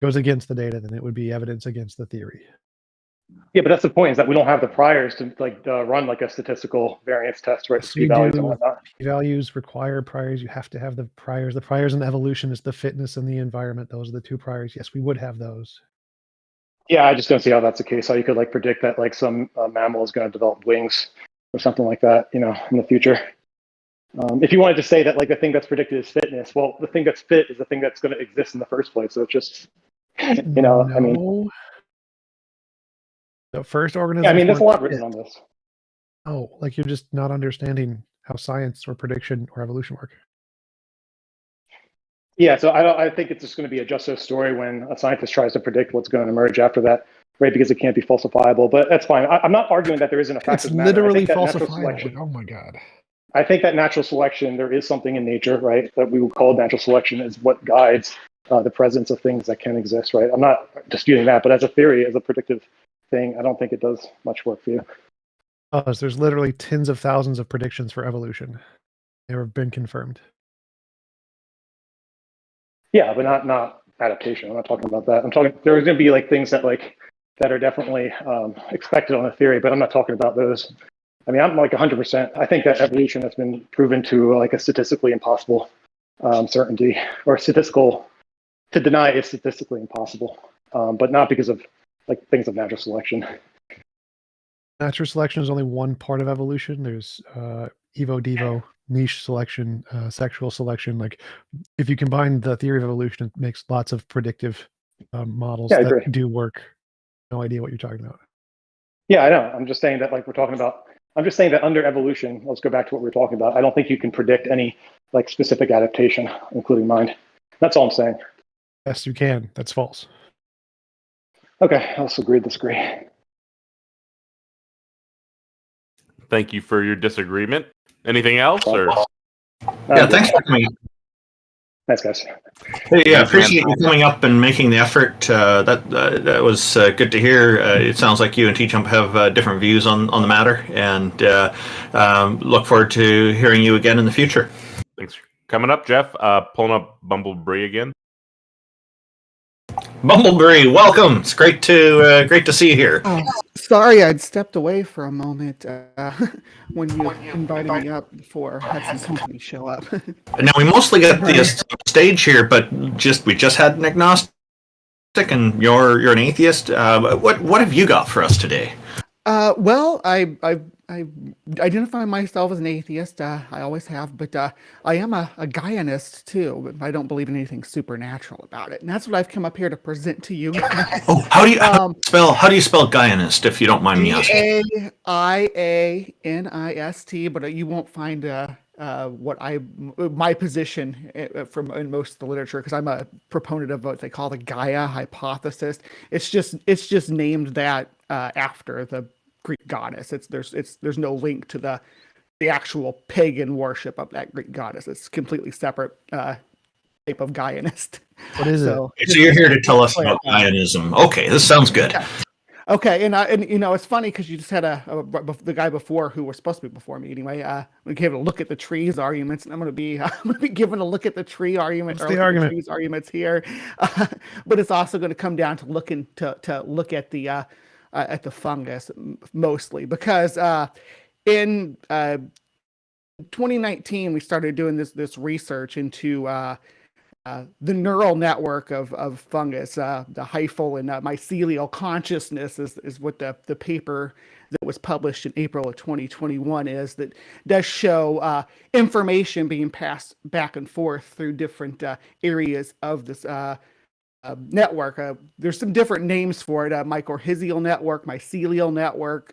goes against the data, then it would be evidence against the theory. Yeah, but that's the point, is that we don't have the priors to run like a statistical variance test, right? Yes, P values and do. whatnot. P-values require priors. You have to have the priors. The priors in evolution is the fitness and the environment. Those are the two priors. Yes, we would have those. Yeah, I just don't see how that's the case. How you could predict that some mammal is going to develop wings or something like that, in the future. If you wanted to say that the thing that's predicted is fitness, well, the thing that's fit is the thing that's going to exist in the first place. So it's just, No. I mean, the first organism. yeah, I mean, there's a lot written on this. Oh, you're just not understanding how science or prediction or evolution work. Yeah, so I think it's just going to be a just so story when a scientist tries to predict what's going to emerge after that, right? Because it can't be falsifiable. But that's fine. I'm not arguing that there isn't a fact of It's matter. literally I think that natural falsifiable. selection. Oh my god. I think that natural selection, there is something in nature, right, that we would call natural selection, is what guides the presence of things that can exist, right? I'm not disputing that, but as a theory, as a predictive thing, I don't think it does much work for you. There's literally tens of thousands of predictions for evolution. They have been confirmed. Yeah, but not adaptation. I'm not talking about that. I'm talking, there's going to be things that that are definitely expected on a theory, but I'm not talking about those. I mean, I'm 100%. I think that evolution has been proven to a statistically impossible certainty, or to deny is statistically impossible, but not because of things of natural selection. Natural selection is only one part of evolution. There's evo-devo, niche selection, sexual selection. If you combine the theory of evolution, it makes lots of predictive models that do work. No idea what you're talking about. Yeah, I know. I'm just saying that we're talking about. I'm just saying that under evolution, let's go back to what we were talking about. I don't think you can predict any specific adaptation, including mind. That's all I'm saying. Yes, you can. That's false. Okay, let's agree to disagree. Thank you for your disagreement. Anything else? Or yeah, thanks for coming. Thanks, guys. Hey, yeah, appreciate you coming up and making the effort. That was good to hear. It sounds like you and T-Jump have different views on the matter, and look forward to hearing you again in the future. Thanks for coming up, Jeff. Pulling up BumbleBree again. BumbleBree, welcome. It's great to see you here. Oh, sorry, I'd stepped away for a moment when you invited me up before. Had some company show up. Now we mostly got the stage here, but we just had an agnostic, and you're an atheist. What have you got for us today? Well, I identify myself as an atheist. I always have, but I am a gaianist too. But I don't believe in anything supernatural about it, and that's what I've come up here to present to you. Oh, how do you spell gaianist, if you don't mind me asking? Gaianist, but you won't find my position in most of the literature, because I'm a proponent of what they call the Gaia hypothesis. It's just named that after the Greek goddess. There's no link to the actual pagan worship of that Greek goddess. It's completely separate type of Gaianist. What is it? So you're here to tell us about Gaianism. Okay, this sounds good. Yeah. Okay, and it's funny because you just had the guy before, who was supposed to be before me anyway. We gave a look at the trees arguments, and I'm going to be giving a look at the tree argument. What's the argument? The trees arguments here, but it's also going to come down to look at the fungus mostly, because in 2019 we started doing this research into the neural network of fungus. The hyphal and mycelial consciousness is what the paper that was published in April of 2021 is, that does show information being passed back and forth through different areas of this network. There's some different names for it: mycorrhizal network, mycelial network,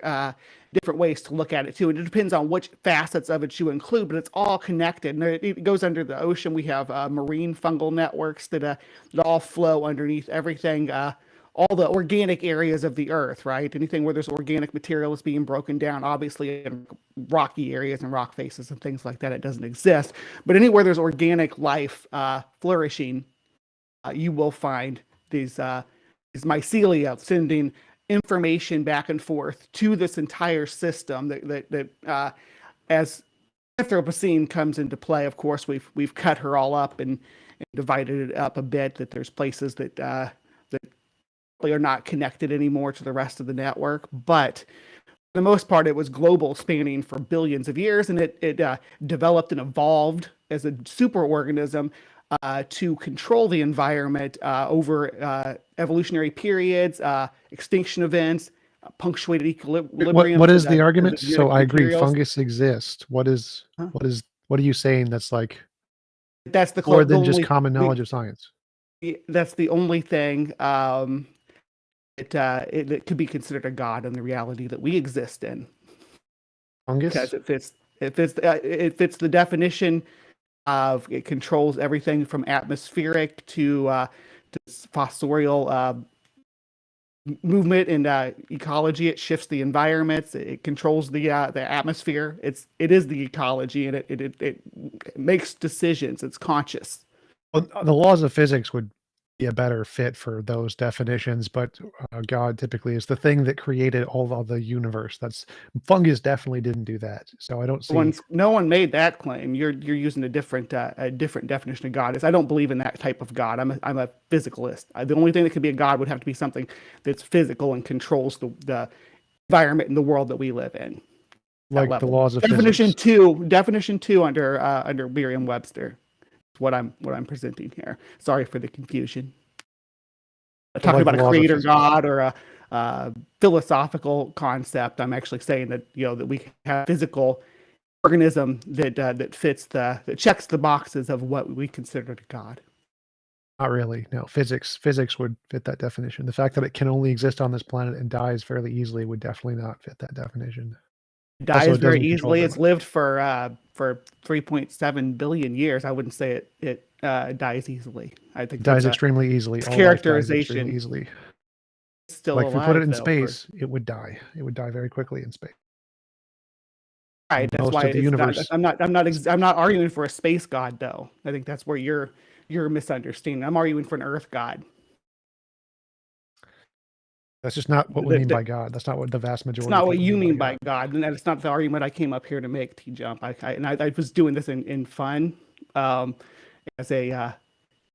different ways to look at it too. And it depends on which facets of it you include, but it's all connected. And it goes under the ocean. We have marine fungal networks that all flow underneath everything, all the organic areas of the earth, right? Anything where there's organic material is being broken down, obviously in rocky areas and rock faces and things like that, it doesn't exist. But anywhere there's organic life flourishing, you will find these mycelia sending information back and forth to this entire system. That as Anthropocene comes into play, of course, we've cut her all up and divided it up a bit. That there's places that they are not connected anymore to the rest of the network, but for the most part, it was global, spanning for billions of years, and it developed and evolved as a superorganism to control the environment over evolutionary periods, extinction events, punctuated equilibrium. What is the argument? the So I agree, materials. fungus exists. What are you saying that's like That's the more than the just only- common knowledge of science? That's the only thing it could be considered a god in the reality that we exist in. Fungus? Because it fits the definition of, it controls everything from atmospheric to fossorial movement and ecology. It shifts the environments. It controls the atmosphere. It is the ecology, and it makes decisions. It's conscious. Well, the laws of physics would be a better fit for those definitions, but God typically is the thing that created all of the universe. Fungus definitely didn't do that. So I don't see. No one made that claim. You're using a different definition of God. I don't believe in that type of God. I'm a physicalist. The only thing that could be a God would have to be something that's physical and controls the environment and the world that we live in. Like the laws of definition physics. Definition 2 under Merriam-Webster. What I'm presenting here. Sorry for the confusion. Talking about a creator God or a philosophical concept, I'm actually saying that that we have a physical organism that fits that checks the boxes of what we consider a God. Not really. No, physics would fit that definition. The fact that it can only exist on this planet and dies fairly easily would definitely not fit that definition. It dies very easily. It's lived for 3.7 billion years. I wouldn't say it dies easily. I think it dies extremely easily. Its characterization extremely easily. It's still like alive, if we put it in space, it would die. It would die very quickly in space. Right. That's why the universe. I'm not arguing for a space god, though. I think that's where you're misunderstanding. I'm arguing for an Earth god. That's just not what we mean by God. That's not what the vast majority. It's not what you mean by God, and that's not the argument I came up here to make. T-Jump. I was doing this in fun, as the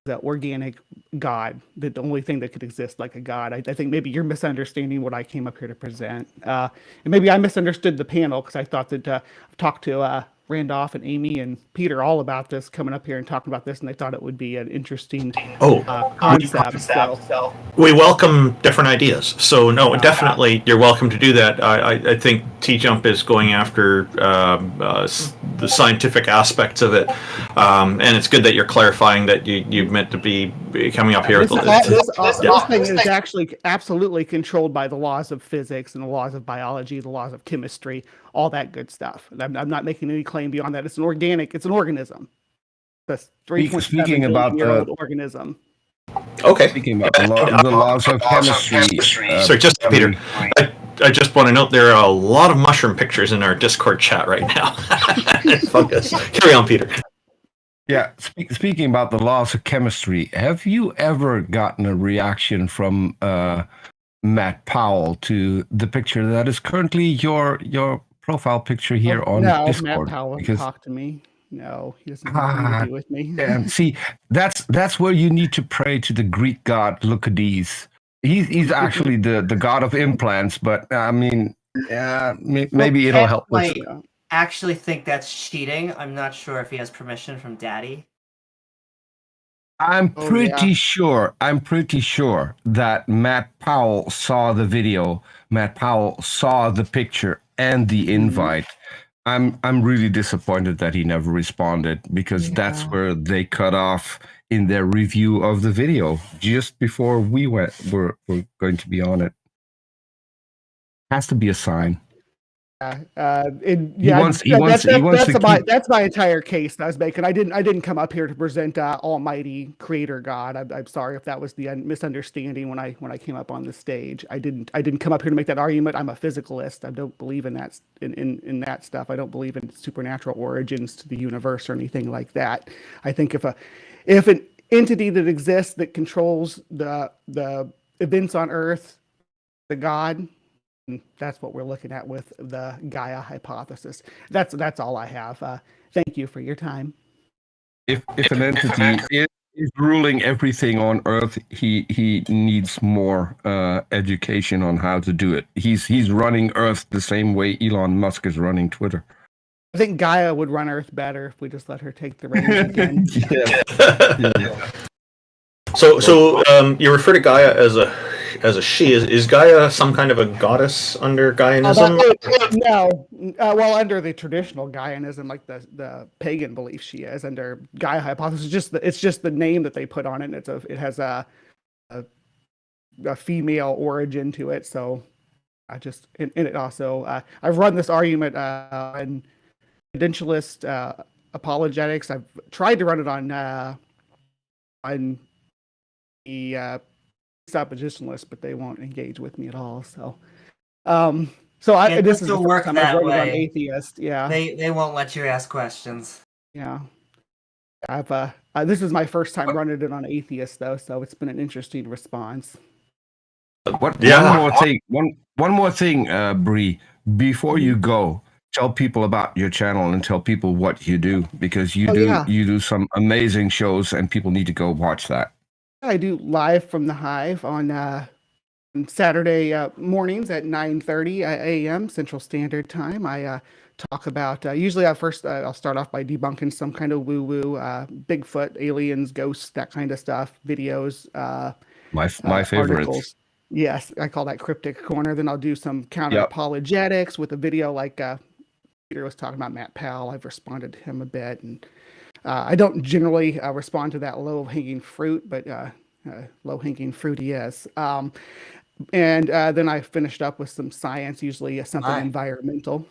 organic God, the only thing that could exist like a God. I think maybe you're misunderstanding what I came up here to present, and maybe I misunderstood the panel because I thought that I've talked to Randolph and Amy and Peter all about this, coming up here and talking about this, and they thought it would be an interesting concept. So we welcome different ideas. So no, definitely you're welcome to do that. I think T-Jump is going after the scientific aspects of it, and it's good that you're clarifying that you meant to be coming up here. This thing is actually absolutely controlled by the laws of physics and the laws of biology, the laws of chemistry, all that good stuff. I'm not making any claim beyond that. It's an organism. That's 3.7 billion year old organism. Okay. Speaking about the laws of chemistry. So just Peter, I just want to note there are a lot of mushroom pictures in our Discord chat right now. Fungus. Carry on, Peter. Yeah, speaking about the laws of chemistry, have you ever gotten a reaction from Matt Powell to the picture that is currently your profile picture here on Discord? No, Matt Powell hasn't talked to me. No, he doesn't have anything to do with me. And see, that's where you need to pray to the Greek god Leucides. He's actually the god of implants, but I mean, maybe it'll help. I actually think that's cheating. I'm not sure if he has permission from Daddy. I'm pretty sure that Matt Powell saw the video. Matt Powell saw the picture and the invite. I'm really disappointed that he never responded, because that's where they cut off in their review of the video just before we're going to be on it. Has to be a sign. That's my entire case that I was making. I didn't come up here to present Almighty Creator God. I'm sorry if that was the misunderstanding when I came up on the stage. I didn't come up here to make that argument. I'm a physicalist. I don't believe in that in that stuff. I don't believe in supernatural origins to the universe or anything like that. I think if an entity that exists that controls the events on Earth, the God. That's what we're looking at with the Gaia hypothesis. That's all I have. Thank you for your time. If an entity is He's ruling everything on Earth. He needs more education on how to do it. He's running Earth the same way Elon Musk is running Twitter. I think Gaia would run Earth better if we just let her take the reins again. Yeah. So you refer to Gaia as a she. Is Gaia some kind of a goddess under Gaianism? No. Well, under the traditional Gaianism, like the pagan belief, she is. Under Gaia hypothesis, it's just the name that they put on it. It has a female origin to it. So and it also I've run this argument in credentialist apologetics. I've tried to run it on the suppositionalist, but they won't engage with me at all. So, this is the first time I've run it on atheist. Yeah, they won't let you ask questions. Yeah, this is my first time running it on atheist though, so it's been an interesting response. One more thing, Bree. Before you go, tell people about your channel and tell people what you do, because you do some amazing shows and people need to go watch that. I do live from the Hive on Saturday mornings at 9:30 a.m. Central Standard Time. I talk about usually I'll start off by debunking some kind of woo-woo, Bigfoot, aliens, ghosts, that kind of stuff, videos. My favorites. Articles. Yes, I call that cryptic corner. Then I'll do some counter apologetics with a video like Peter was talking about Matt Powell. I've responded to him a bit, and I don't generally respond to that low-hanging fruit, but low-hanging fruit he is. And then I finished up with some science, usually something environmental,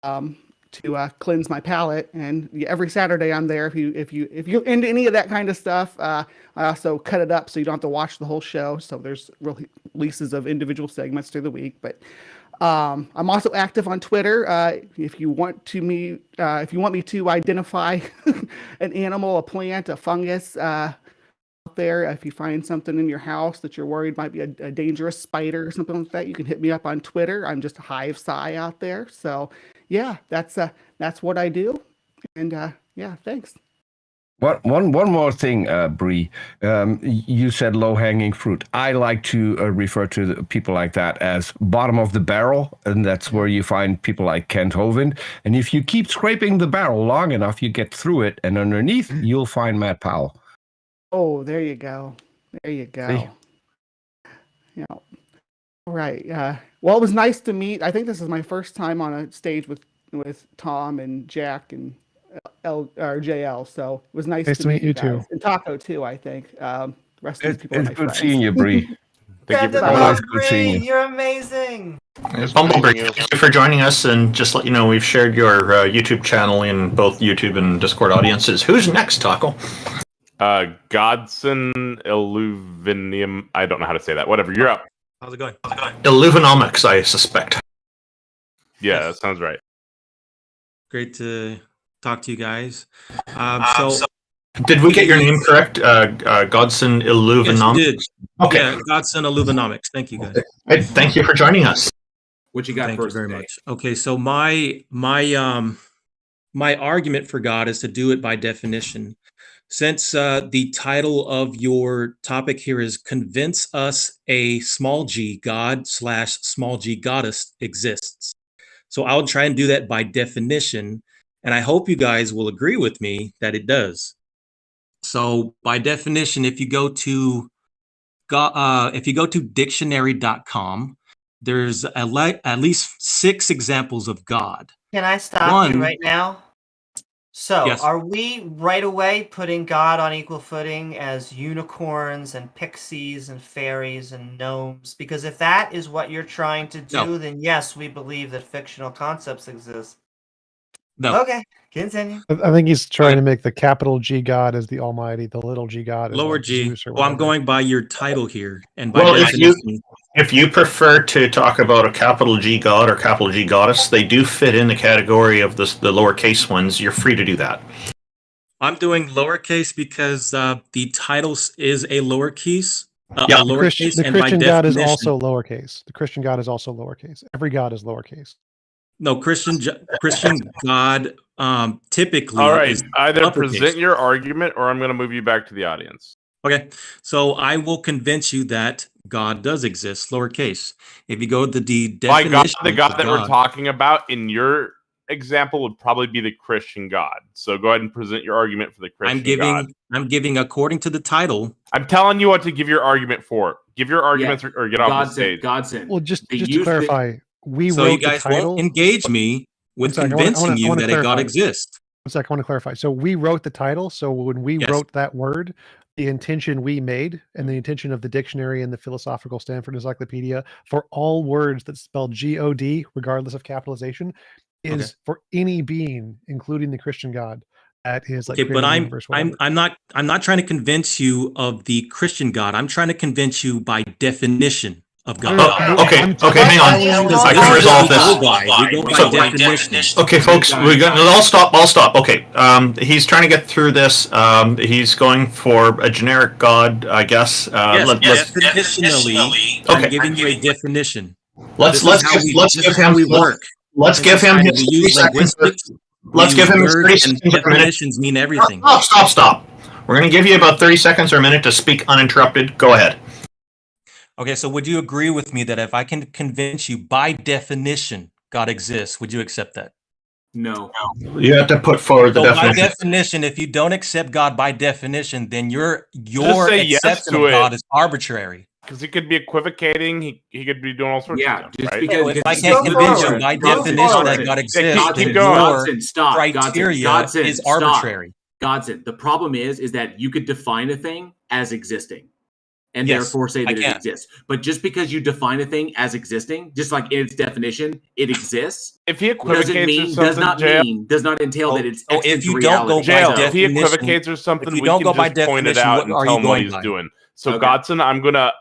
to cleanse my palate. And every Saturday I'm there. If you're into any of that kind of stuff, I also cut it up so you don't have to watch the whole show. So there's releases of individual segments through the week. But I'm also active on Twitter. If you want me to identify an animal, a plant, a fungus out there, if you find something in your house that you're worried might be a dangerous spider or something like that, you can hit me up on Twitter. I'm just Hive Sci out there. So yeah, that's what I do. And yeah, thanks. One more thing, Bree. You said low-hanging fruit. I like to refer to people like that as bottom of the barrel, and that's where you find people like Kent Hovind. And if you keep scraping the barrel long enough, you get through it, and underneath, you'll find Matt Powell. Oh, there you go. There you go. See? Yeah. All right. Well, it was nice to meet. I think this is my first time on a stage with Tom and Jack and JL, so it was nice to meet you too. And Taco too, I think. Rest of the people are my good friends. seeing you, Bree. Thank you for seeing you. You're amazing. BumbleBree, thank you for joining us, and just let you know we've shared your YouTube channel in both YouTube and Discord audiences. Who's next, Taco? Godson, illuvinomics. I don't know how to say that. Whatever, you're up. How's it going? Illuvinomics, I suspect. Yeah, that sounds right. Great to talk to you guys. Did we get your name correct? Godson Illuvinomics? Yes, you did. Okay. Yeah, Godson Illuvinomics. Thank you, guys. Thank you for joining us. What you got Thank first? You very much. Okay, so my argument for God is to do it by definition. Since the title of your topic here is Convince Us a Small G God / Small G Goddess exists. So I'll try and do that by definition, and I hope you guys will agree with me that it does. So by definition, if you go to dictionary.com, there's at least 6 examples of God. Can I stop you right now? So, yes. Are we right away putting God on equal footing as unicorns and pixies and fairies and gnomes? Because if that is what you're trying to do, then yes, we believe that fictional concepts exist. No. Okay, continue. I think he's trying to make the capital G God as the Almighty, the little G God as lower like G. Zeus or Well, I'm whatever. going by your title here, and by Well, definition. if you prefer to talk about a capital G God or capital G Goddess, they do fit in the category of the lowercase ones. You're free to do that. I'm doing lowercase because the title is a lowercase. The Christian God is also lowercase. The Christian God is also lowercase. Every God is lowercase. No, Christian God typically All right, is either uppercase. present your argument or I'm going to move you back to the audience. Okay, so I will convince you that God does exist, lowercase. If you go to the By definition God, the God of that we're talking about in your example would probably be the Christian God. So go ahead and present your argument for the Christian God. I'm giving according to the title. I'm telling you what to give your argument for. Give your arguments or get off the stage. Godson. Well, just to clarify, we So wrote you guys the title. won't engage me with One second, convincing you that a God clarify. exists. One second, I want to clarify. So we wrote the title. So when we Yes. wrote that word, the intention we made and the intention of the dictionary and the Philosophical Stanford Encyclopedia for all words that spell God, regardless of capitalization, is for any being, including the Christian God. That is like Okay, but I'm not trying to convince you of the Christian God. I'm trying to convince you by definition of God. Okay, hang on. I can resolve this. We go by definition. Okay, folks, I'll stop. Okay, he's trying to get through this. He's going for a generic God, I guess. Yes, definitionally. Okay. I'm giving you a definition. Let's give him his 30 seconds. Let's give him his 30 seconds or a minute. Definitions mean everything. Stop. We're going to give you about 30 seconds or a minute to speak uninterrupted. Go ahead. Okay, so would you agree with me that if I can convince you by definition God exists, would you accept that? No. You have to put forward the definition. By definition, if you don't accept God by definition, then your say yes acceptance to of it. God is arbitrary. Because he could be equivocating. He could be doing all sorts of stuff. just right? because If I can't convince you by definition that God exists, then your criteria is arbitrary. Godson, the problem is that you could define a thing as existing and Yes, therefore say I that it can. exists. But just because you define a thing as existing, just like in its definition, it exists, If he equivocates or something, does not entail that it's if you don't go by jail. If he definition, equivocates or something, if you we don't can go by just point it definition, out what and are tell you him what going he's by? doing. So, Okay. Godson, I'm going to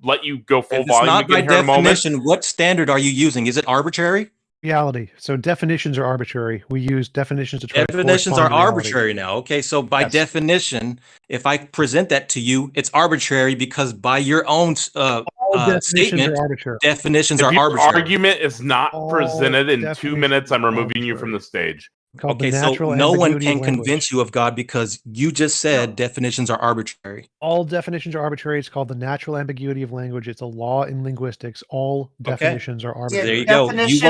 let you go full If it's volume not by again here in a moment. definition, what standard are you using? Is it arbitrary? reality. So definitions are arbitrary. We use definitions to try Definitions to are correspond to reality. arbitrary now. Okay, so by Yes. definition, if I present that to you, it's arbitrary because by your own definitions statement, are arbitrary. definitions If are your arbitrary. argument is not presented in 2 definitions minutes, I'm are removing you from the stage. Called Okay, the so natural no one ambiguity can of language. convince you of God because you just said definitions are arbitrary. All definitions are arbitrary. It's called the natural ambiguity of language. It's a law in linguistics. All definitions are So arbitrary. there you go. You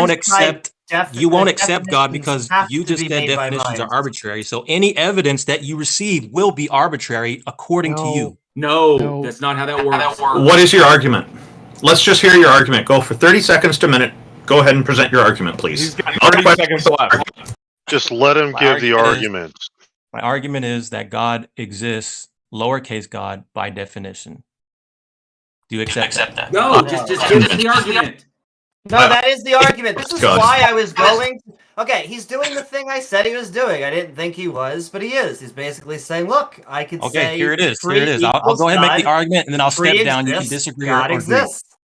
won't accept God because have you to just be said made by definitions are minds. arbitrary. So any evidence that you receive will be arbitrary according to you. No, that's not how that works. What is your argument? Let's just hear your argument. Go for 30 seconds to a minute. Go ahead and present your argument, please. He's got 30 seconds left. Just let him give the argument. My argument is that God exists, lowercase God, by definition. Do you accept that? No, just give us the argument. No, that is the argument. This is God. why I was going. Okay, he's doing the thing I said he was doing. I didn't think he was, but he is. He's basically saying, "Look, I could say." Okay, here it is. free Here it is. I'll go ahead and make the God, argument, and then I'll step down. You can pre-exists, disagree God or agree. exists.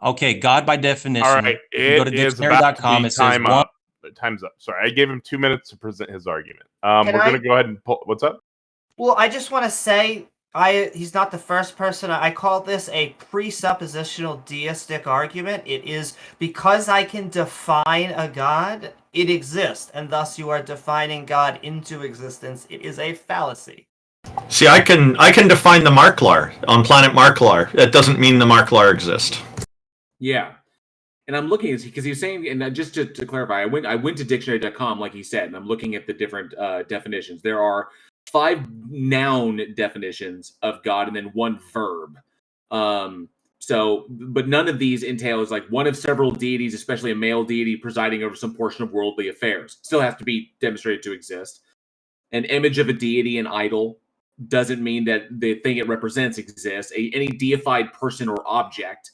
Okay, God by definition. All right, if you go to it is about to dictionary.com, be it says time one. up. Time's up. Sorry, I gave him 2 minutes to present his argument. We're going to go ahead and pull. What's up? Well, I just want to say, he's not the first person. I call this a presuppositional deistic argument. It is because I can define a God, it exists, and thus you are defining God into existence. It is a fallacy. See, I can define the Marklar on planet Marklar. That doesn't mean the Marklar exist. Yeah. And I'm looking at because he was saying, and just to clarify, I went to dictionary.com, like he said, and I'm looking at the different definitions. There are 5 noun definitions of God and then 1 verb. But none of these entails like one of several deities, especially a male deity presiding over some portion of worldly affairs. Still has to be demonstrated to exist. An image of a deity, an idol, doesn't mean that the thing it represents exists. Any deified person or object.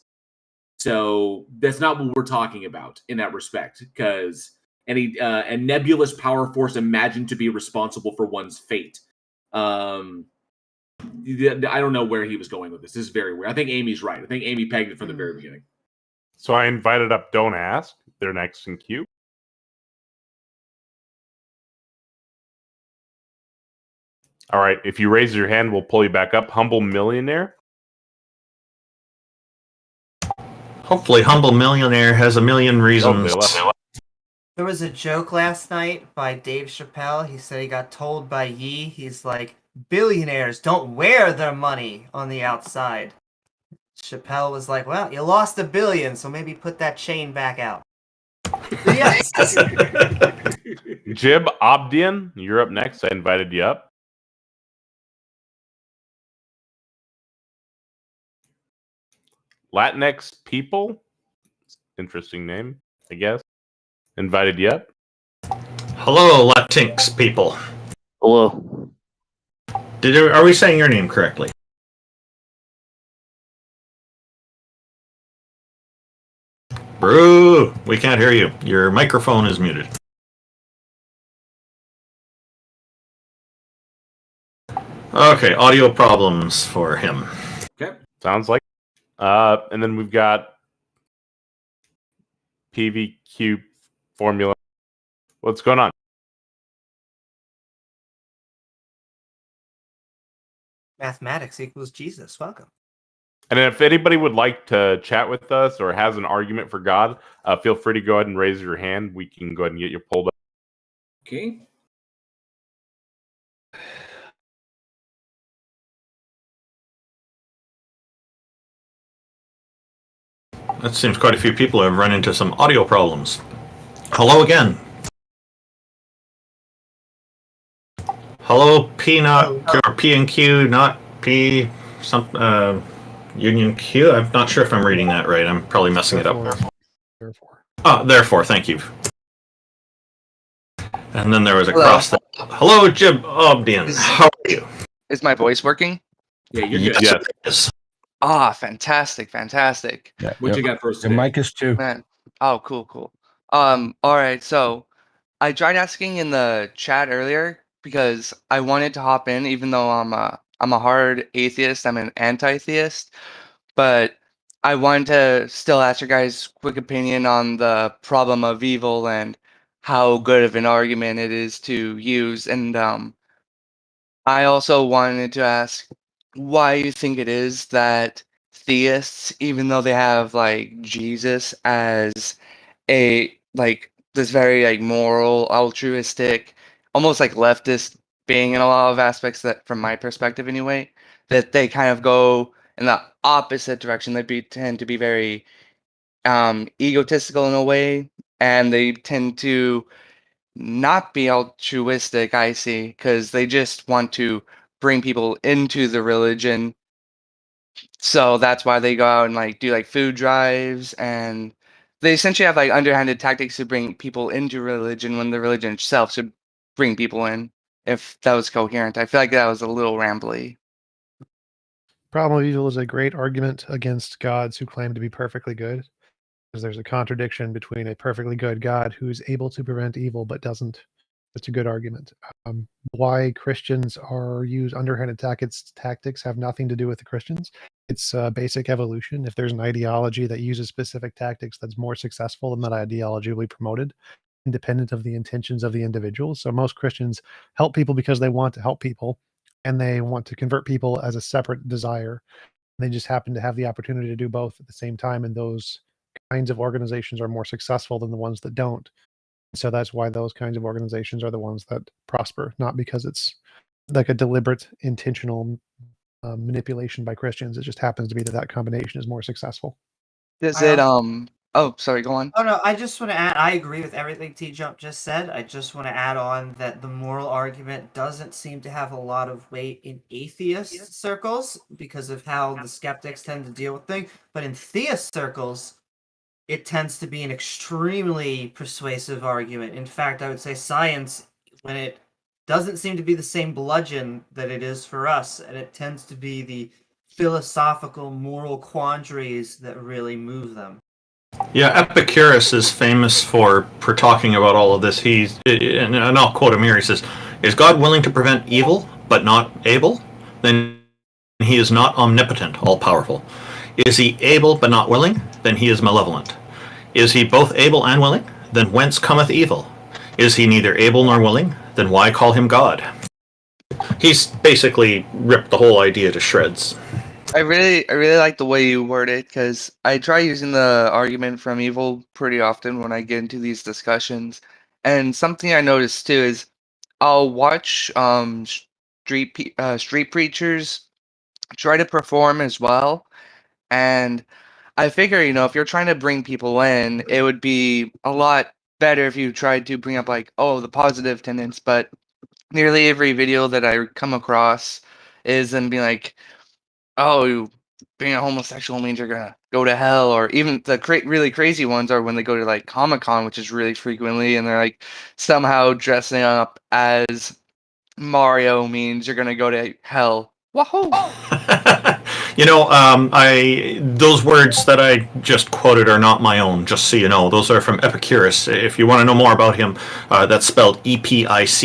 So that's not what we're talking about in that respect, because a nebulous power force imagined to be responsible for one's fate. I don't know where he was going with this. This is very weird. I think Amy's right. I think Amy pegged it from the very beginning. So I invited up Don't Ask. They're next in queue. All right. If you raise your hand, we'll pull you back up. Humble Millionaire. Hopefully, Humble Millionaire has a million reasons. Oh, There was a joke last night by Dave Chappelle. He said he got told by Yee, he's like, billionaires don't wear their money on the outside. Chappelle was like, well, you lost $1 billion, so maybe put that chain back out. Yes. Jibb Obdion, you're up next. I invited you up. Latinx people, interesting name, I guess. Invited you up. Hello, latinx people. Hello. Are we saying your name correctly? Brew, we can't hear you. Your microphone is muted. Okay, audio problems for him. Okay. Sounds like. And then we've got PVQ formula. What's going on? Mathematics equals Jesus. Welcome. And if anybody would like to chat with us or has an argument for God, feel free to go ahead and raise your hand. We can go ahead and get you pulled up. Okay. That seems quite a few people have run into some audio problems. Hello again. Hello, P not or P and Q, not P some Union Q. I'm not sure if I'm reading that right. I'm probably messing it up. Therefore, thank you. And then there was a cross there. Hello, Jibb Obdion. How are you? Is my voice working? Yeah, you're good. Yes, it is. Ah, fantastic. Yeah, What you got first? Your mic is too. Man. Oh, cool. All right. So I tried asking in the chat earlier because I wanted to hop in, even though I'm a hard atheist. I'm an anti-theist, but I wanted to still ask your guys' quick opinion on the problem of evil and how good of an argument it is to use. And I also wanted to ask why you think it is that theists, even though they have like Jesus as a like this very like moral, altruistic, almost like leftist being in a lot of aspects that from my perspective anyway, that they kind of go in the opposite direction. They tend to be very egotistical in a way, and they tend to not be altruistic, I see, because they just want to bring people into the religion. So that's why they go out and like do like food drives, and they essentially have like underhanded tactics to bring people into religion when the religion itself should bring people in. If that was coherent, I feel like that was a little rambly. Problem of evil is a great argument against gods who claim to be perfectly good, because there's a contradiction between a perfectly good God who's able to prevent evil but doesn't. It's a good argument. Why Christians use underhanded tactics have nothing to do with the Christians. It's basic evolution. If there's an ideology that uses specific tactics that's more successful, then that ideology will be promoted, independent of the intentions of the individual. So most Christians help people because they want to help people, and they want to convert people as a separate desire. They just happen to have the opportunity to do both at the same time, and those kinds of organizations are more successful than the ones that don't. So that's why those kinds of organizations are the ones that prosper, not because it's like a deliberate, intentional manipulation by Christians. It just happens to be that combination is more successful. Does it oh, sorry, go on. Oh no, I just want to add, I agree with everything T-Jump just said. I just want to add on that the moral argument doesn't seem to have a lot of weight in atheist circles because of how the skeptics tend to deal with things. But in theist circles, it tends to be an extremely persuasive argument. In fact, I would say science, when it doesn't seem to be the same bludgeon that it is for us, and it tends to be the philosophical, moral quandaries that really move them. Yeah, Epicurus is famous for talking about all of this. And I'll quote him here. He says, "Is God willing to prevent evil, but not able? Then he is not omnipotent, all-powerful. Is he able, but not willing? Then he is malevolent. Is he both able and willing? Then whence cometh evil? Is he neither able nor willing? Then why call him God?" He's basically ripped the whole idea to shreds. I really like the way you word it, because I try using the argument from evil pretty often when I get into these discussions. And something I noticed too is I'll watch street preachers try to perform as well, and I figure, if you're trying to bring people in, it would be a lot better if you tried to bring up like, oh, the positive tenets. But nearly every video that I come across is them being like, oh, being a homosexual means you're gonna go to hell, or even the really crazy ones are when they go to like Comic-Con, which is really frequently, and they're like somehow dressing up as Mario means you're gonna go to hell. Wahoo! Those words that I just quoted are not my own, just so you know. Those are from Epicurus. If you want to know more about him, that's spelled Epicurus,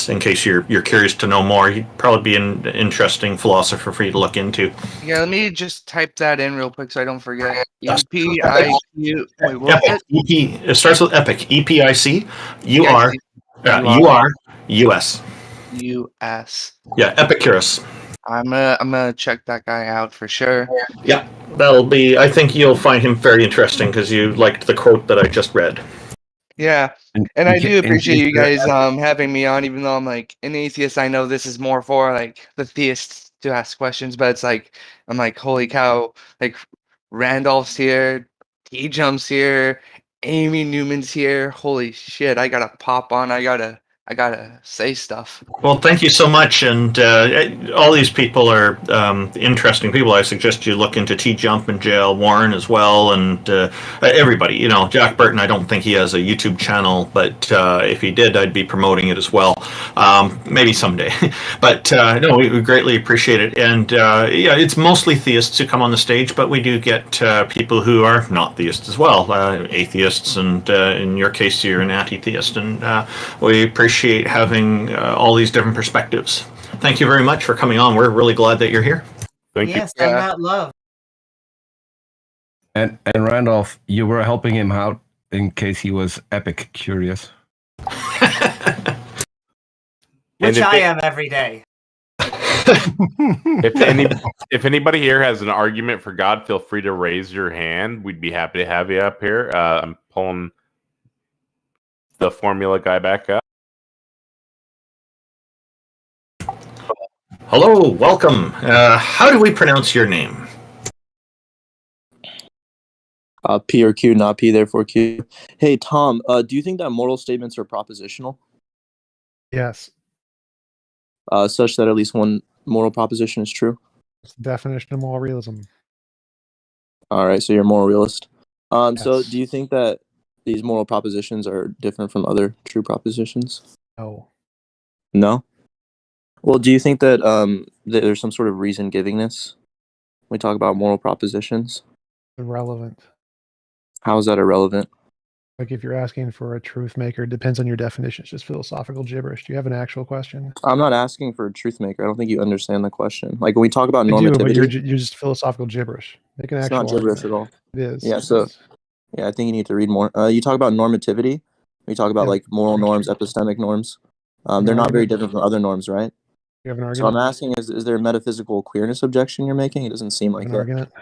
in case you're curious to know more. He'd probably be an interesting philosopher for you to look into. Yeah, let me just type that in real quick so I don't forget. E-P-I-Q. Wait, what? Epic. It starts with epic. Epicurus. U-S. Yeah, Epicurus. I'm gonna check that guy out for sure. Yeah, I think you'll find him very interesting because you liked the quote that I just read. Yeah, and I do appreciate you guys having me on, even though I'm like an atheist. I know this is more for like the theists to ask questions, but it's like I'm like, holy cow, like Randolph's here, T-Jump's here, Amy Newman's here. Holy shit, I gotta pop on. I gotta say stuff. Well, thank you so much, and all these people are interesting people. I suggest you look into T-Jump and JL Warren as well, and everybody. Jack Burton, I don't think he has a YouTube channel, but if he did, I'd be promoting it as well. Maybe someday. But no, we greatly appreciate it. And it's mostly theists who come on the stage, but we do get people who are not theists as well, atheists, and in your case, you're an anti-theist, and we appreciate having all these different perspectives. Thank you very much for coming on. We're really glad that you're here. Thank you. Send out love. And Randolph, you were helping him out in case he was epic curious. Which I am every day. If anybody here has an argument for God, feel free to raise your hand. We'd be happy to have you up here. I'm pulling the formula guy back up. Hello, welcome. How do we pronounce your name? P or Q, not P, therefore Q. Hey, Tom, do you think that moral statements are propositional? Yes. Such that at least one moral proposition is true? It's the definition of moral realism. All right, so you're a moral realist. Yes. So do you think that these moral propositions are different from other true propositions? No. No? Well, do you think that there's some sort of reason givingness when we talk about moral propositions? Irrelevant. How is that irrelevant? Like if you're asking for a truth maker, it depends on your definition. It's just philosophical gibberish. Do you have an actual question? I'm not asking for a truth maker. I don't think you understand the question. Like when we talk about I normativity, do, but you're just philosophical gibberish. Make an it's actual not gibberish argument. at all. It is. Yeah, so yeah, I think you need to read more. You talk about normativity. We talk about like moral norms, epistemic norms. They're not very different from other norms, right? You have an argument? So I'm asking, is there a metaphysical queerness objection you're making? It doesn't seem like an it. Argument?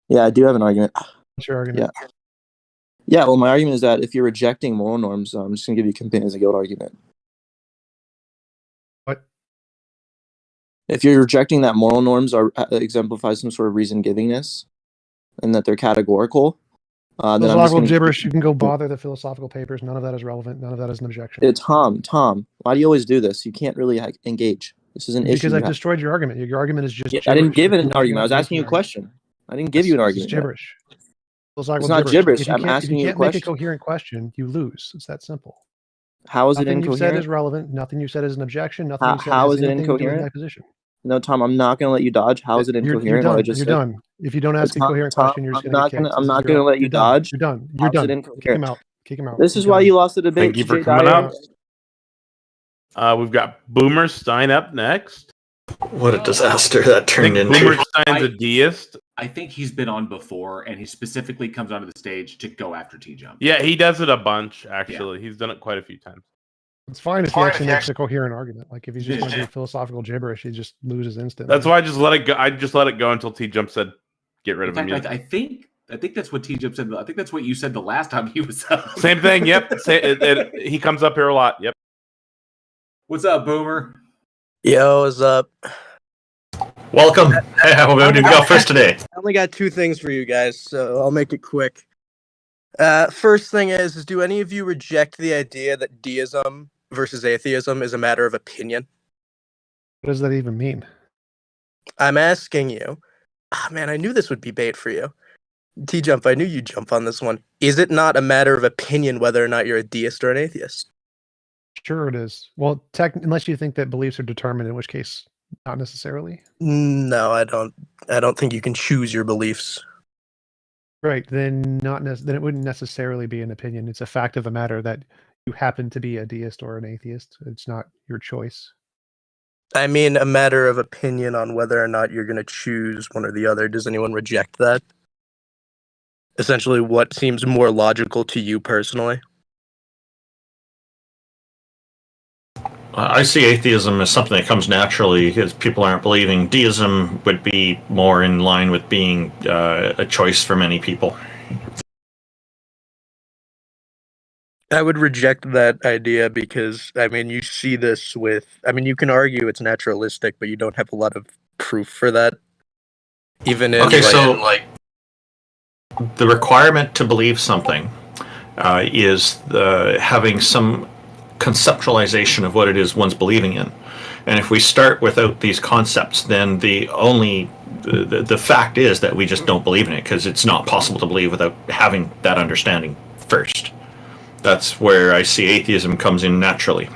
Yeah, I do have an argument. What's your argument? Yeah. Yeah, well, my argument is that if you're rejecting moral norms, I'm just going to give you a companions of guilt argument. What? If you're rejecting that moral norms are exemplify some sort of reason givingness, and that they're categorical, then I'm just philosophical gonna... gibberish. You can go bother the philosophical papers. None of that is relevant. None of that is an objection. Tom, why do you always do this? You can't really engage. This is an issue. Because I've destroyed your argument. Your argument is just. Yeah, I didn't give it an argument. I was asking you a question. I didn't give you an argument. It's gibberish. It's not gibberish. I'm asking you a question. Make a coherent question, you lose. It's that simple. How is it incoherent? Nothing you said is relevant. Nothing you said is an objection. Nothing you said how is it anything to do with incoherent? my position. No, Tom, I'm not going to let you dodge. How is it incoherent? You're done. If you don't ask a coherent question, you're just going to get kicked. I'm not going to let you dodge. You're done. You're done. Kick him out. This is why you lost the debate. Thank you for coming up. We've got Boomerstein up next. What a disaster that turned into. Boomerstein's a deist. I think he's been on before, and he specifically comes onto the stage to go after T-Jump. Yeah, he does it a bunch, actually. Yeah. He's done it quite a few times. It's fine if he actually makes a coherent argument. Like if he's just going to do philosophical gibberish, he just loses instantly. That's why I just let it go. I just let it go until T Jump said, "Get rid of him." I think that's what T Jump said. I think that's what you said the last time he was up. Same thing. Yep. He comes up here a lot. Yep. What's up, Boomer? Yo, what's up? Welcome. Hey, how about you go first today? I only got 2 things for you guys, so I'll make it quick. First thing is do any of you reject the idea that deism versus atheism is a matter of opinion? What does that even mean? I'm asking you. Ah, man, I knew this would be bait for you. T-Jump, I knew you'd jump on this one. Is it not a matter of opinion whether or not you're a deist or an atheist? Sure it is. Well, unless you think that beliefs are determined, in which case, not necessarily. No, I don't think you can choose your beliefs. Right, then then it wouldn't necessarily be an opinion. It's a fact of the matter that you happen to be a deist or an atheist. It's not your choice. I mean, a matter of opinion on whether or not you're going to choose one or the other. Does anyone reject that? Essentially, what seems more logical to you personally? I see atheism as something that comes naturally because people aren't believing. Deism would be more in line with being a choice for many people. I would reject that idea because, I mean, you see this with... I mean, you can argue it's naturalistic, but you don't have a lot of proof for that. Even in, the requirement to believe something is having some conceptualization of what it is one's believing in. And if we start without these concepts, then the fact is that we just don't believe in it because it's not possible to believe without having that understanding first. That's where I see atheism comes in naturally.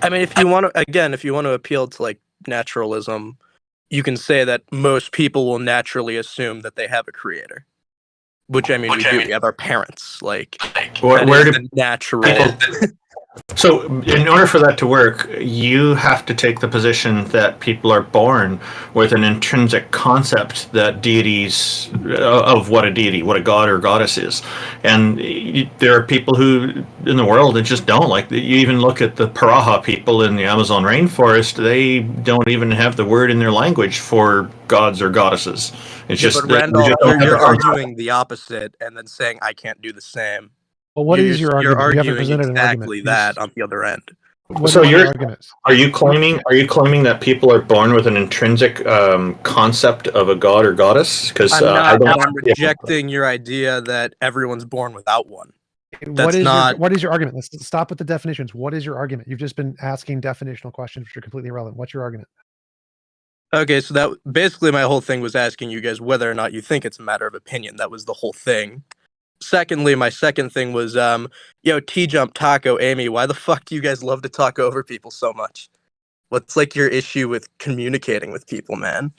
I mean, if you want to appeal to like naturalism, you can say that most people will naturally assume that they have a creator. Which I mean, we do. We have our parents. Like, where do natural? So, in order for that to work, you have to take the position that people are born with an intrinsic concept that deities, of what a deity, what a god or goddess is. And there are people who, in the world, that just don't. Like, you even look at the Paraha people in the Amazon rainforest, they don't even have the word in their language for gods or goddesses. It's just but Randolph, you're arguing the opposite and then saying, I can't do the same. Well, what is your argument? You're You haven't arguing presented an exactly argument. that on the other end. So are you claiming that people are born with an intrinsic concept of a god or goddess? Because I'm rejecting your idea that everyone's born without one. What is your argument? Let's stop with the definitions. What is your argument? You've just been asking definitional questions which are completely irrelevant. What's your argument? Okay, so that basically my whole thing was asking you guys whether or not you think it's a matter of opinion. That was the whole thing. Secondly, my second thing was, yo, T-Jump, Taco, Amy, why the fuck do you guys love to talk over people so much? What's like your issue with communicating with people, man?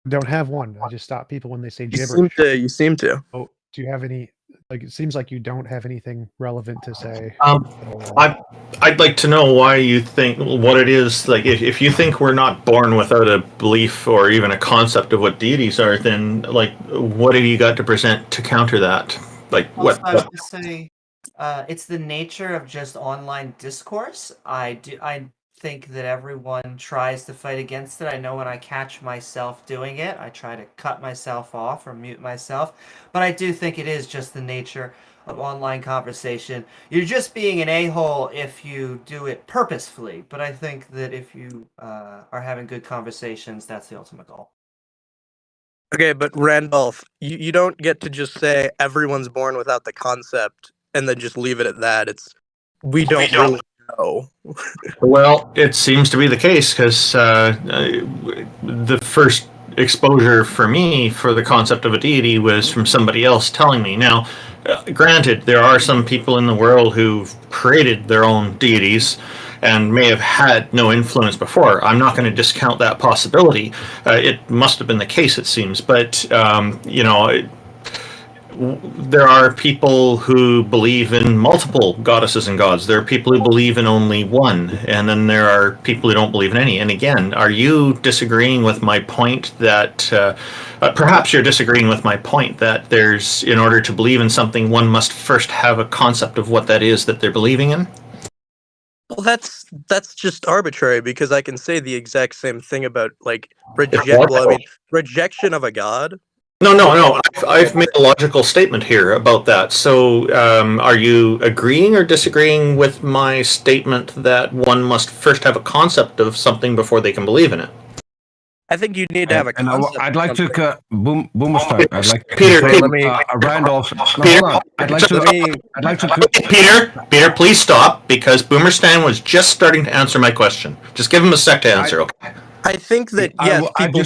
Don't have one. I just stop people when they say gibberish. You seem to. Oh, do you have any? Like, it seems like you don't have anything relevant to say. I'd like to know why you think what it is. Like, if you think we're not born without a belief or even a concept of what deities are, then like, what have you got to present to counter that? Like, also, I was going to say, it's the nature of just online discourse. I think that everyone tries to fight against it. I know when I catch myself doing it, I try to cut myself off or mute myself. But I do think it is just the nature of online conversation. You're just being an a-hole if you do it purposefully. But I think that if you are having good conversations, that's the ultimate goal. Okay, but Randolph, you don't get to just say everyone's born without the concept and then just leave it at that. We don't really know. Well, it seems to be the case because the first exposure for me for the concept of a deity was from somebody else telling me. Now, granted, there are some people in the world who've created their own deities and may have had no influence before. I'm not going to discount that possibility. It must have been the case, it seems. But, there are people who believe in multiple goddesses and gods. There are people who believe in only one. And then there are people who don't believe in any. And again, are you disagreeing with my point that perhaps you're disagreeing with my point that in order to believe in something, one must first have a concept of what that is that they're believing in? Well, that's just arbitrary because I can say the exact same thing about like rejection of a god. No. I've made a logical statement here about that. So, are you agreeing or disagreeing with my statement that one must first have a concept of something before they can believe in it? I think you need to have a concept. I'd like to Boomerstein. I'd like to Peter, Randolph. Peter, please stop because Boomerstein was just starting to answer my question. Just give him a sec to answer, okay? I think that yes, people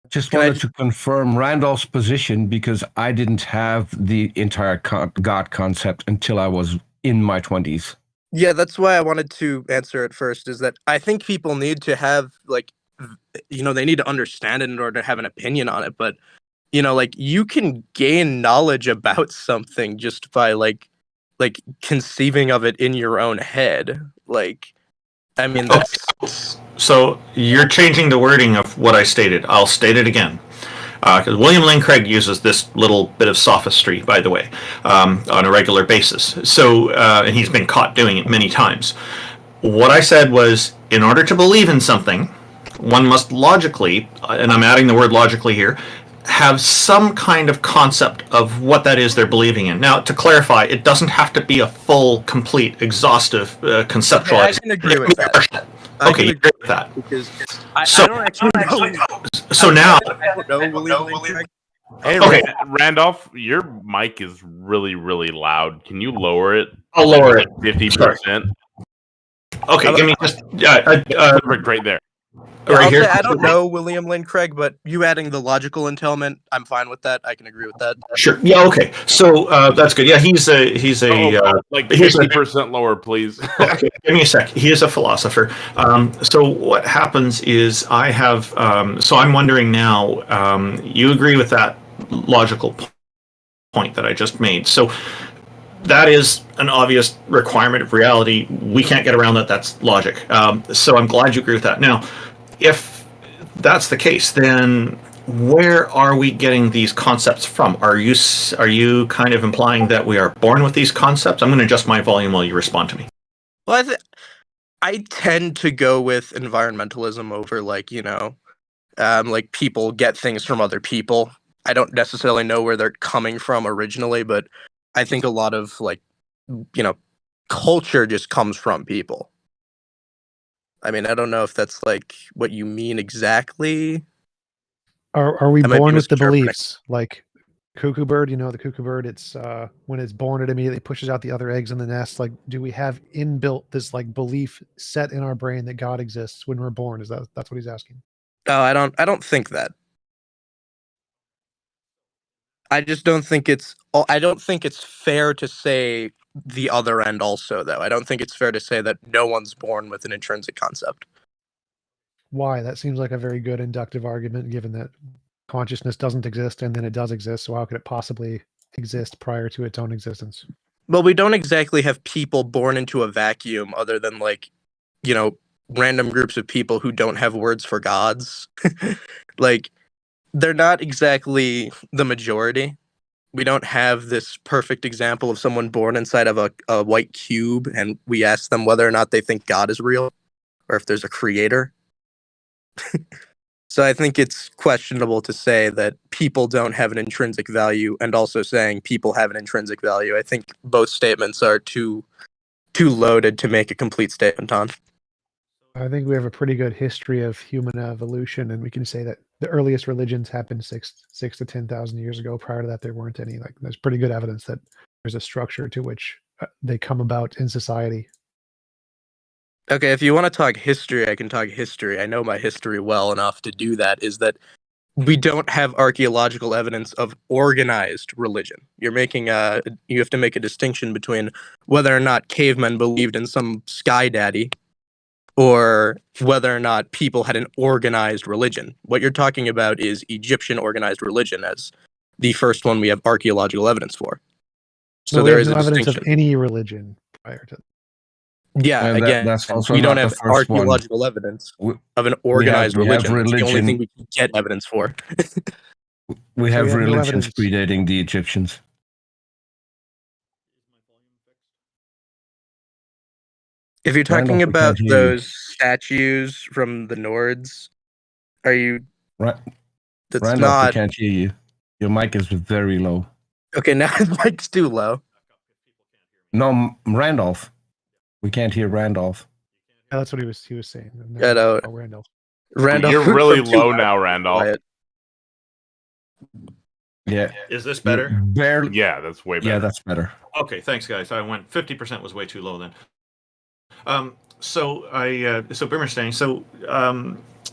just wanted to confirm Randolph's position because I didn't have the entire God concept until I was in my 20s. Yeah, that's why I wanted to answer it first. Is that I think people need to have they need to understand it in order to have an opinion on it. But you can gain knowledge about something just by like conceiving of it in your own head. I mean, that's... So you're changing the wording of what I stated. I'll state it again. Because William Lane Craig uses this little bit of sophistry, by the way, on a regular basis. So, and he's been caught doing it many times. What I said was, in order to believe in something, one must logically, and I'm adding the word logically here, have some kind of concept of what that is they're believing in. Now, to clarify, it doesn't have to be a full, complete, exhaustive, conceptual. Okay, I can agree with that. Okay, you agree with that. Because I don't actually know. So now... I don't know William Lane. Hey, okay, Randolph, your mic is really, really loud. Can you lower it? I'll lower it. 50%. Okay, give me just... right there. I'll say I don't know William Lane Craig, but you adding the logical entailment, I'm fine with that. I can agree with that. Sure. Yeah. Okay. So that's good. Yeah, he's a like 50% lower, please. Okay, give me a sec. He is a philosopher. So what happens is I have. So I'm wondering now. You agree with that logical point that I just made? So that is an obvious requirement of reality. We can't get around that. That's logic. So I'm glad you agree with that. Now, if that's the case, then where are we getting these concepts from? Are you kind of implying that we are born with these concepts? I'm going to adjust my volume while you respond to me. Well, I tend to go with environmentalism over like people get things from other people. I don't necessarily know where they're coming from originally, but I think a lot of culture just comes from people. I mean, I don't know if that's like what you mean exactly. Are we born with the beliefs? Like cuckoo bird, the cuckoo bird, it's when it's born, it immediately pushes out the other eggs in the nest. Like, do we have inbuilt this like belief set in our brain that God exists when we're born? That's what he's asking? Oh, I don't think that. I just don't think it's fair to say the other end also, though. I don't think it's fair to say that no one's born with an intrinsic concept. Why? That seems like a very good inductive argument, given that consciousness doesn't exist and then it does exist. So how could it possibly exist prior to its own existence? Well, we don't exactly have people born into a vacuum other than random groups of people who don't have words for gods. They're not exactly the majority. We don't have this perfect example of someone born inside of a white cube, and we ask them whether or not they think God is real, or if there's a creator. So I think it's questionable to say that people don't have an intrinsic value, and also saying people have an intrinsic value. I think both statements are too loaded to make a complete statement on. I think we have a pretty good history of human evolution, and we can say that the earliest religions happened 6 to 10,000 years ago. Prior to that, there weren't any. There's pretty good evidence that there's a structure to which they come about in society. Okay, if you want to talk history, I can talk history. I know my history well enough to do that. Is that we don't have archaeological evidence of organized religion. You have to make a distinction between whether or not cavemen believed in some sky daddy, or whether or not people had an organized religion. What you're talking about is Egyptian organized religion as the first one we have archaeological evidence for. So there is no evidence of any religion prior to. Yeah, and again, we don't have archaeological evidence of an organized religion. It's the only thing we can get evidence for. We have religions predating the Egyptians. If you're talking Randolph, we about can't hear you. those statues from the Nords, are you? Right. That's Randolph, we not. can't hear you. Your mic is very low. Okay, now his mic's too low. No, Randolph. We can't hear Randolph. Yeah, that's what he was saying. I know. Oh, Randolph. Randolph, You're really from too low loud now, to Randolph. quiet. Yeah. Is this better? Barely. Yeah, that's way better. Yeah, that's better. Okay, thanks, guys. I went 50% was way too low then. So Boomerstein. So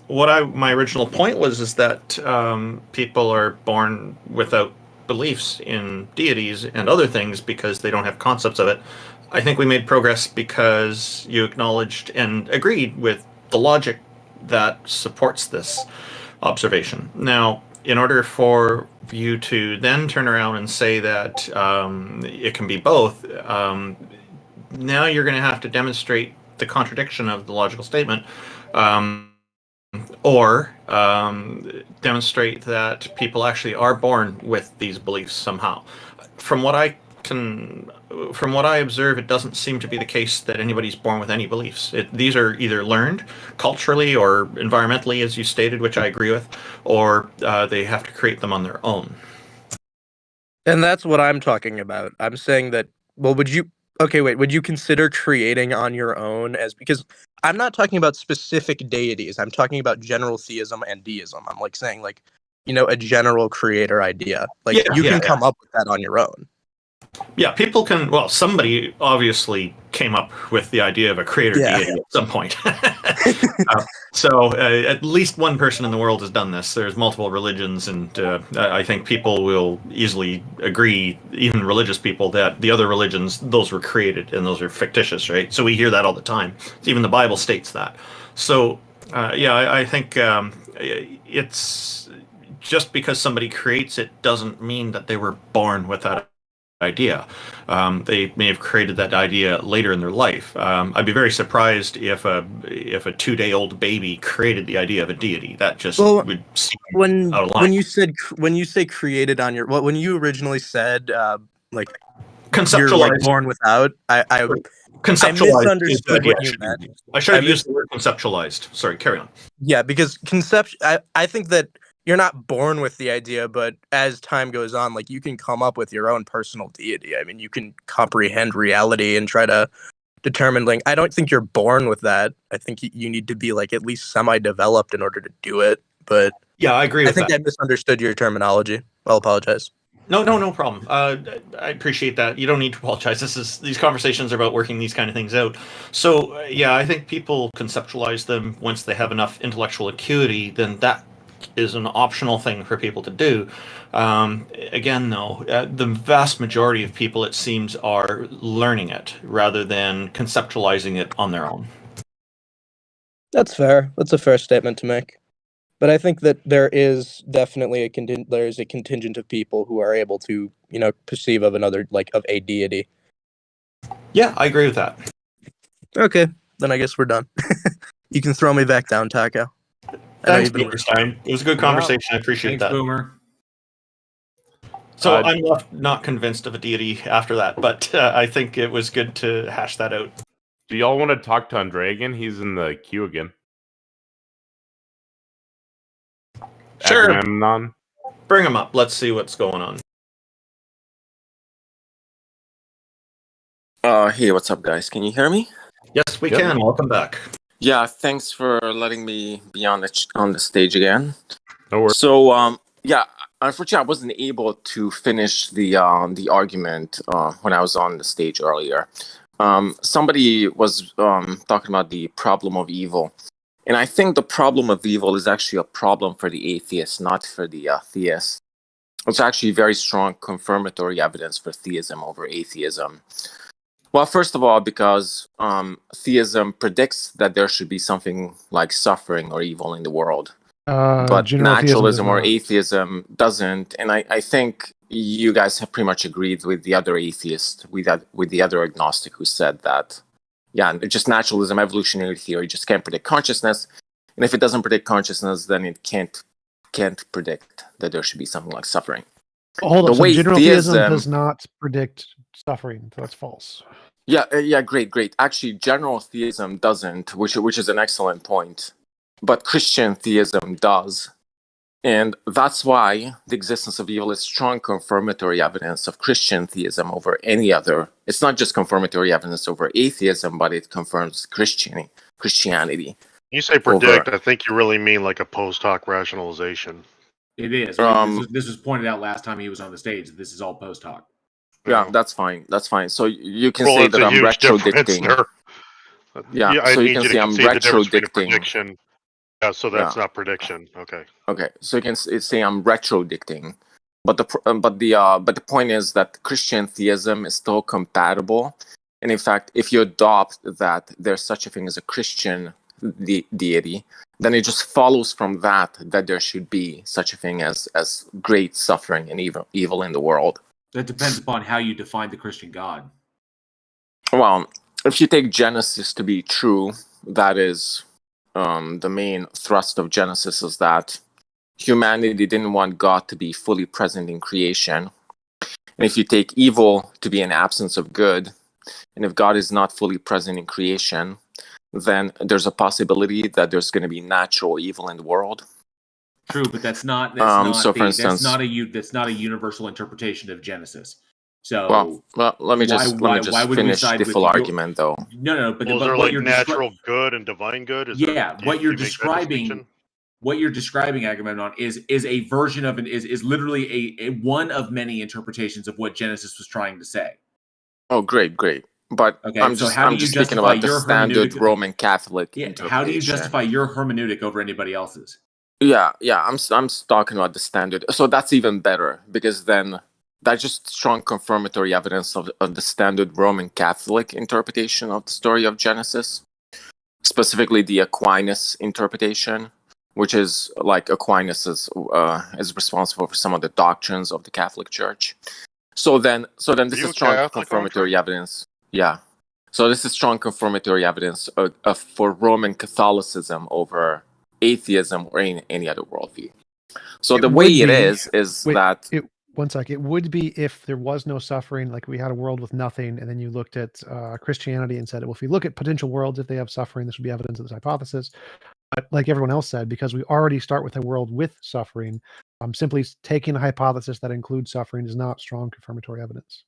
my original point was is that people are born without beliefs in deities and other things because they don't have concepts of it. I think we made progress because you acknowledged and agreed with the logic that supports this observation. Now, in order for you to then turn around and say that it can be both, now you're going to have to demonstrate the contradiction of the logical statement, or demonstrate that people actually are born with these beliefs somehow. From what I observe, it doesn't seem to be the case that anybody's born with any beliefs. These are either learned culturally or environmentally, as you stated, which I agree with, or they have to create them on their own. And that's what I'm talking about. I'm saying that. Well, would you consider creating on your own because I'm not talking about specific deities. I'm talking about general theism and deism. I'm like saying a general creator idea. You can come up with that on your own. Yeah, people can. Well, somebody obviously came up with the idea of a creator deity at some point. So at least one person in the world has done this. There's multiple religions, and I think people will easily agree, even religious people, that the other religions, those were created and those are fictitious, right? So we hear that all the time. Even the Bible states that. So I think it's just because somebody creates it doesn't mean that they were born with that idea. They may have created that idea later in their life. I'd be very surprised if a 2-day-old baby created the idea of a deity. That just would seem out of line. When you say created on your when you originally said conceptualized, you're born without, I misunderstood what you meant. I should have used the word conceptualized. Sorry, carry on. Yeah, because I think that you're not born with the idea, but as time goes on, you can come up with your own personal deity. I mean, you can comprehend reality and try to determine, I don't think you're born with that. I think you need to be, at least semi-developed in order to do it. But yeah, I agree with that. I think I misunderstood your terminology. I'll apologize. No problem. I appreciate that. You don't need to apologize. These conversations are about working these kind of things out. So, I think people conceptualize them once they have enough intellectual acuity, then that is an optional thing for people to do. Again, though, the vast majority of people, it seems, are learning it rather than conceptualizing it on their own. That's fair. That's a fair statement to make. But I think that there is definitely a contingent of people who are able to, perceive of another, of a deity. Yeah, I agree with that. Okay, then I guess we're done. You can throw me back down, Taco. Thanks, Boomerstein. It was a good conversation. I appreciate that. Boomer. So I'm left not convinced of a deity after that, but I think it was good to hash that out. Do y'all want to talk to Andre again? He's in the queue again. Sure. Agamemnon. Bring him up. Let's see what's going on. Hey, what's up, guys? Can you hear me? Yes, we can. Welcome back. Yeah, thanks for letting me be on the stage again. No worries. So, unfortunately, I wasn't able to finish the argument when I was on the stage earlier. Somebody was talking about the problem of evil, and I think the problem of evil is actually a problem for the atheist, not for the theist. It's actually very strong confirmatory evidence for theism over atheism. Well, first of all, because theism predicts that there should be something like suffering or evil in the world. But naturalism or atheism doesn't. And I think you guys have pretty much agreed with the other atheist, with the other agnostic who said that, just naturalism, evolutionary theory just can't predict consciousness. And if it doesn't predict consciousness, then it can't predict that there should be something like suffering. Hold on, so general theism does not predict suffering. That's false. Yeah, great. Actually, general theism doesn't, which is an excellent point. But Christian theism does. And that's why the existence of evil is strong confirmatory evidence of Christian theism over any other. It's not just confirmatory evidence over atheism, but it confirms Christianity. You say predict, I think you really mean like a post hoc rationalization. It is. This was pointed out last time he was on the stage. This is all post hoc. Yeah, that's fine. So you can say that I'm retrodicting. Yeah, so you can say I'm retrodicting. Yeah, so that's not prediction. Okay. Okay, so you can say I'm retrodicting, but the point is that Christian theism is still compatible, and in fact, if you adopt that there's such a thing as a Christian deity, then it just follows from that there should be such a thing as great suffering and evil in the world. That depends upon how you define the Christian God. Well, if you take Genesis to be true, that is. The main thrust of Genesis is that humanity didn't want God to be fully present in creation. And if you take evil to be an absence of good, and if God is not fully present in creation, then there's a possibility that there's going to be natural evil in the world. True, but that's not a universal interpretation of Genesis. So well, let me just finish the full argument, though. No, but is there like natural good and divine good? What you're describing, Agamemnon, is a version of is literally a one of many interpretations of what Genesis was trying to say. Oh, great. But okay, I'm just speaking about the standard Roman Catholic. Yeah, how do you justify your hermeneutic over anybody else's? Yeah, I'm talking about the standard. So that's even better because then. That's just strong confirmatory evidence of the standard Roman Catholic interpretation of the story of Genesis, specifically the Aquinas interpretation, which is like Aquinas is responsible for some of the doctrines of the Catholic Church. So then this is strong confirmatory evidence. Yeah. So this is strong confirmatory evidence for Roman Catholicism over atheism or any other worldview. So the way it is that. One sec. It would be if there was no suffering, like we had a world with nothing, and then you looked at Christianity and said, well, if we look at potential worlds, if they have suffering, this would be evidence of this hypothesis. But like everyone else said, because we already start with a world with suffering, simply taking a hypothesis that includes suffering is not strong confirmatory evidence.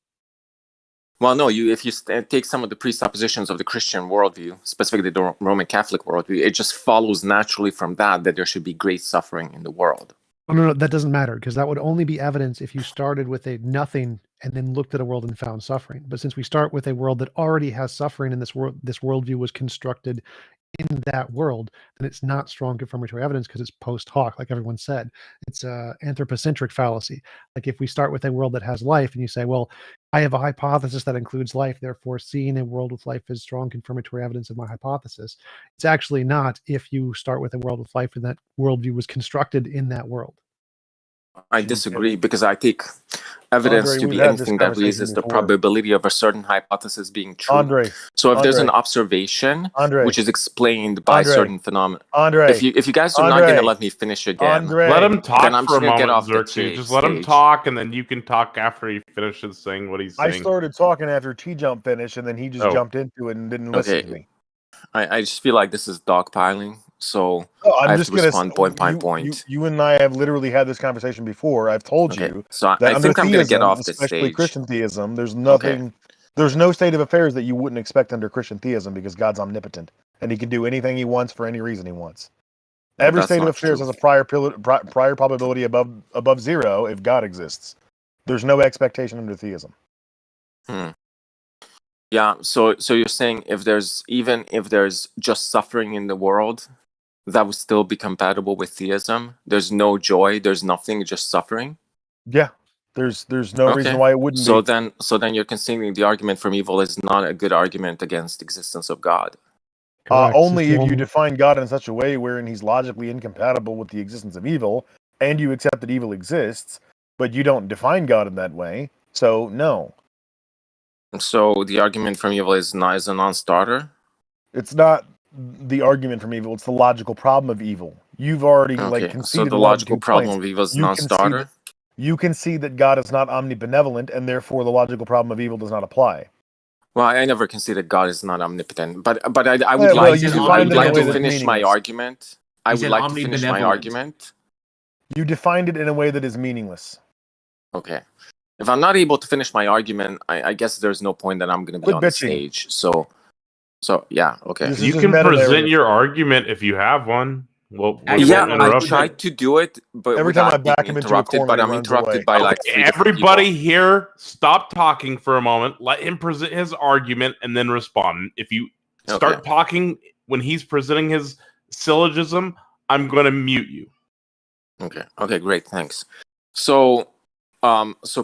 Well, no, if you take some of the presuppositions of the Christian worldview, specifically the Roman Catholic worldview, it just follows naturally from that there should be great suffering in the world. Oh, no, that doesn't matter because that would only be evidence if you started with a nothing and then looked at a world and found suffering. But since we start with a world that already has suffering and this worldview was constructed in that world, then it's not strong confirmatory evidence because it's post hoc, like everyone said. It's a anthropocentric fallacy. Like if we start with a world that has life and you say, well, I have a hypothesis that includes life, therefore seeing a world with life is strong confirmatory evidence of my hypothesis. It's actually not if you start with a world with life and that worldview was constructed in that world. I disagree because I take evidence to be anything that raises the probability of a certain hypothesis being true. So if there's an observation which is explained by certain phenomena, if you guys are not going to let me finish again, let him talk then I'm for a just going to get moment, off the Xerxes. Just let him talk, and then you can talk after he finishes saying what he's saying. I started talking after T-Jump finished, and then he just jumped into it and didn't listen to me. I just feel like this is dogpiling. So I have to respond point by point. You and I have literally had this conversation before. I've told you so that I think I'm going to get off the especially stage. Christian theism, there's nothing, there's no state of affairs that you wouldn't expect under Christian theism because God's omnipotent and he can do anything he wants for any reason he wants. Every state of affairs has a prior probability above zero if God exists. There's no expectation under theism. Yeah, so you're saying if there's just suffering in the world, that would still be compatible with theism? There's no joy, there's nothing, just suffering? Yeah. There's no reason why it wouldn't be. So then you're conceding the argument from evil is not a good argument against the existence of God. Only if you define God in such a way wherein he's logically incompatible with the existence of evil, and you accept that evil exists, but you don't define God in that way. So no. So the argument from evil is a non-starter? It's not the argument from evil, it's the logical problem of evil. You've already conceded. So the logical problem of evil is non-starter? You can see that God is not omnibenevolent, and therefore the logical problem of evil does not apply. Well, I never considered God is not omnipotent, but I would like to finish my argument. I would like to finish my argument. You defined it in a way that is meaningless. Okay. If I'm not able to finish my argument, I guess there's no point that I'm going to be on the stage. So yeah, okay. You can present your argument if you have one. Well, yeah, I tried to do it, but every time I back him into a corner, but I'm interrupted by like everybody here. Stop talking for a moment. Let him present his argument and then respond. If you start talking when he's presenting his syllogism, I'm going to mute you. Okay, great, thanks. So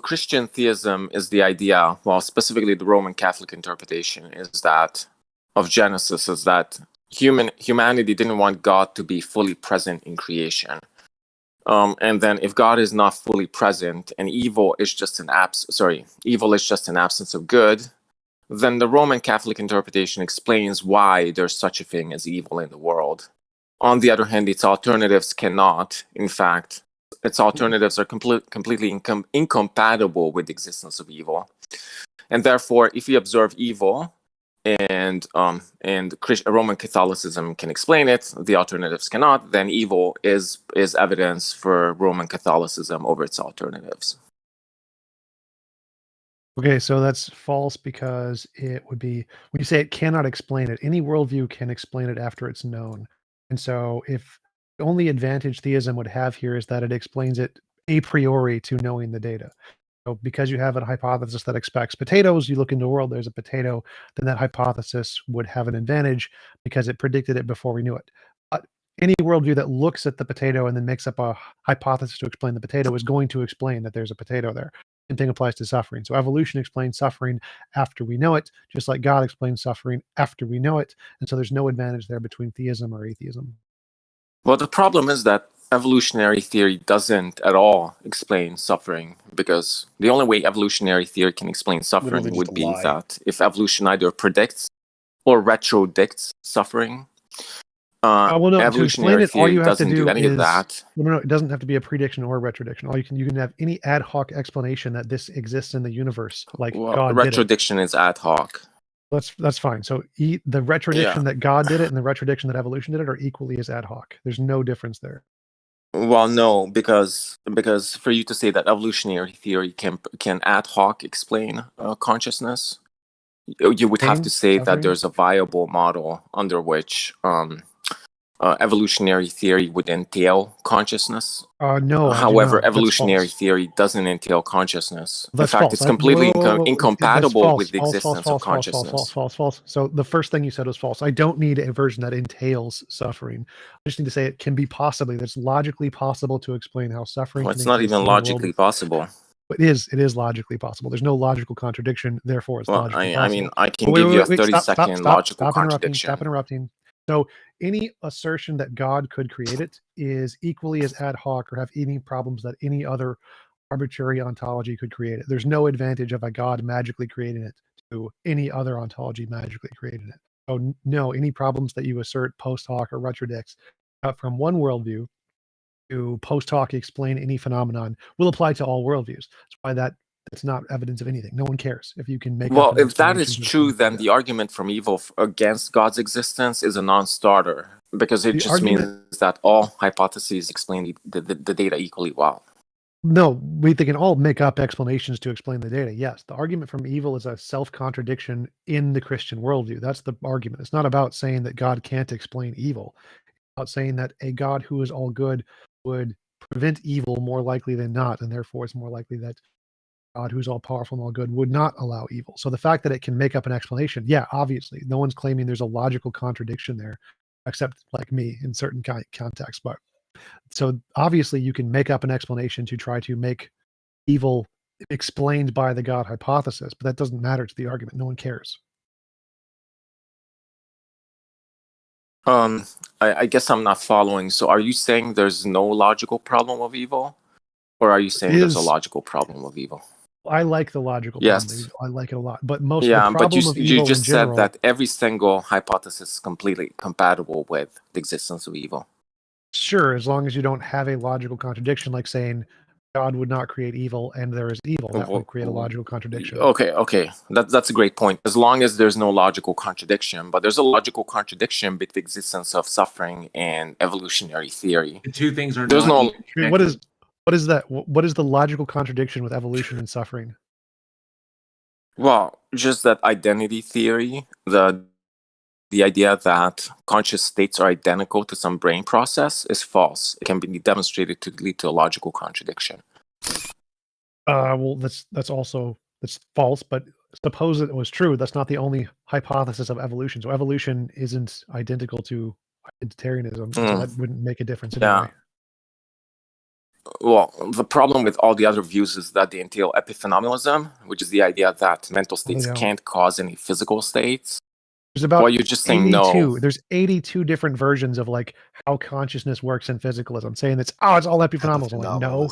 Christian theism is the idea, well, specifically the Roman Catholic interpretation is that of Genesis is that humanity didn't want God to be fully present in creation. And then if God is not fully present and evil is just an absence of good, then the Roman Catholic interpretation explains why there's such a thing as evil in the world. On the other hand, its alternatives cannot. In fact, its alternatives are completely incompatible with the existence of evil. And therefore, if you observe evil, and Roman Catholicism can explain it, the alternatives cannot, then evil is evidence for Roman Catholicism over its alternatives. Okay, so that's false because it would be, when you say it cannot explain it, any worldview can explain it after it's known. And so if the only advantage theism would have here is that it explains it a priori to knowing the data. So because you have a hypothesis that expects potatoes, you look into the world, there's a potato, then that hypothesis would have an advantage because it predicted it before we knew it. But any worldview that looks at the potato and then makes up a hypothesis to explain the potato is going to explain that there's a potato there. Same thing applies to suffering. So evolution explains suffering after we know it, just like God explains suffering after we know it. And so there's no advantage there between theism or atheism. Well, the problem is that evolutionary theory doesn't at all explain suffering, because the only way evolutionary theory can explain suffering would be that if evolution either predicts or retrodicts suffering. Well, no, evolutionary theory doesn't do any of that. No, it doesn't have to be a prediction or a retrodiction. You can have any ad hoc explanation that this exists in the universe, like God did it. Retrodiction is ad hoc. That's fine. So the retrodiction that God did it and the retrodiction that evolution did it are equally as ad hoc. There's no difference there. Well, no, because for you to say that evolutionary theory can ad hoc explain consciousness, you would have to say that there's a viable model under which evolutionary theory would entail consciousness. No. However, evolutionary theory doesn't entail consciousness. In fact, it's completely incompatible with the existence of consciousness. False. So the first thing you said was false. I don't need a version that entails suffering. I just need to say it can be possibly. That's logically possible to explain how suffering. Well, it's not even logically possible. It is logically possible. There's no logical contradiction. Therefore, it's logically possible. I mean, I can give you a 30-second logical contradiction. Stop interrupting. So any assertion that God could create it is equally as ad hoc or have any problems that any other arbitrary ontology could create it. There's no advantage of a God magically creating it to any other ontology magically creating it. So no, any problems that you assert post hoc or retrodicts from one worldview to post hoc explain any phenomenon will apply to all worldviews. That's why that's not evidence of anything. No one cares if you can make. Well, if that is true, then the argument from evil against God's existence is a non-starter, because it just means that all hypotheses explain the data equally well. No, they can all make up explanations to explain the data. Yes, the argument from evil is a self-contradiction in the Christian worldview. That's the argument. It's not about saying that God can't explain evil. It's about saying that a God who is all good would prevent evil more likely than not, and therefore it's more likely that God, who's all powerful and all good, would not allow evil. So the fact that it can make up an explanation, yeah, obviously, no one's claiming there's a logical contradiction there, except like me in certain contexts. But so obviously, you can make up an explanation to try to make evil explained by the God hypothesis, but that doesn't matter to the argument. No one cares. I guess I'm not following. So are you saying there's no logical problem of evil? Or are you saying there's a logical problem of evil? I like the logical problem. I like it a lot. But most the problem but of evil you just in general, said that every single hypothesis is completely compatible with the existence of evil. Sure, as long as you don't have a logical contradiction, like saying God would not create evil, and there is evil. That would create a logical contradiction. Okay. That's a great point. As long as there's no logical contradiction, but there's a logical contradiction between the existence of suffering and evolutionary theory. The two things are there's not no. What is that? What is the logical contradiction with evolution and suffering? Well, just that identity theory, the idea that conscious states are identical to some brain process is false. It can be demonstrated to lead to a logical contradiction. Well, that's false. But suppose it was true. That's not the only hypothesis of evolution. So evolution isn't identical to identitarianism. So that wouldn't make a difference anyway. Well, the problem with all the other views is that they entail epiphenomenalism, which is the idea that mental states can't cause any physical states. There's about you're just saying 82. no. There's 82 different versions of like how consciousness works in physicalism, saying it's all epiphenomenalism. Like, no,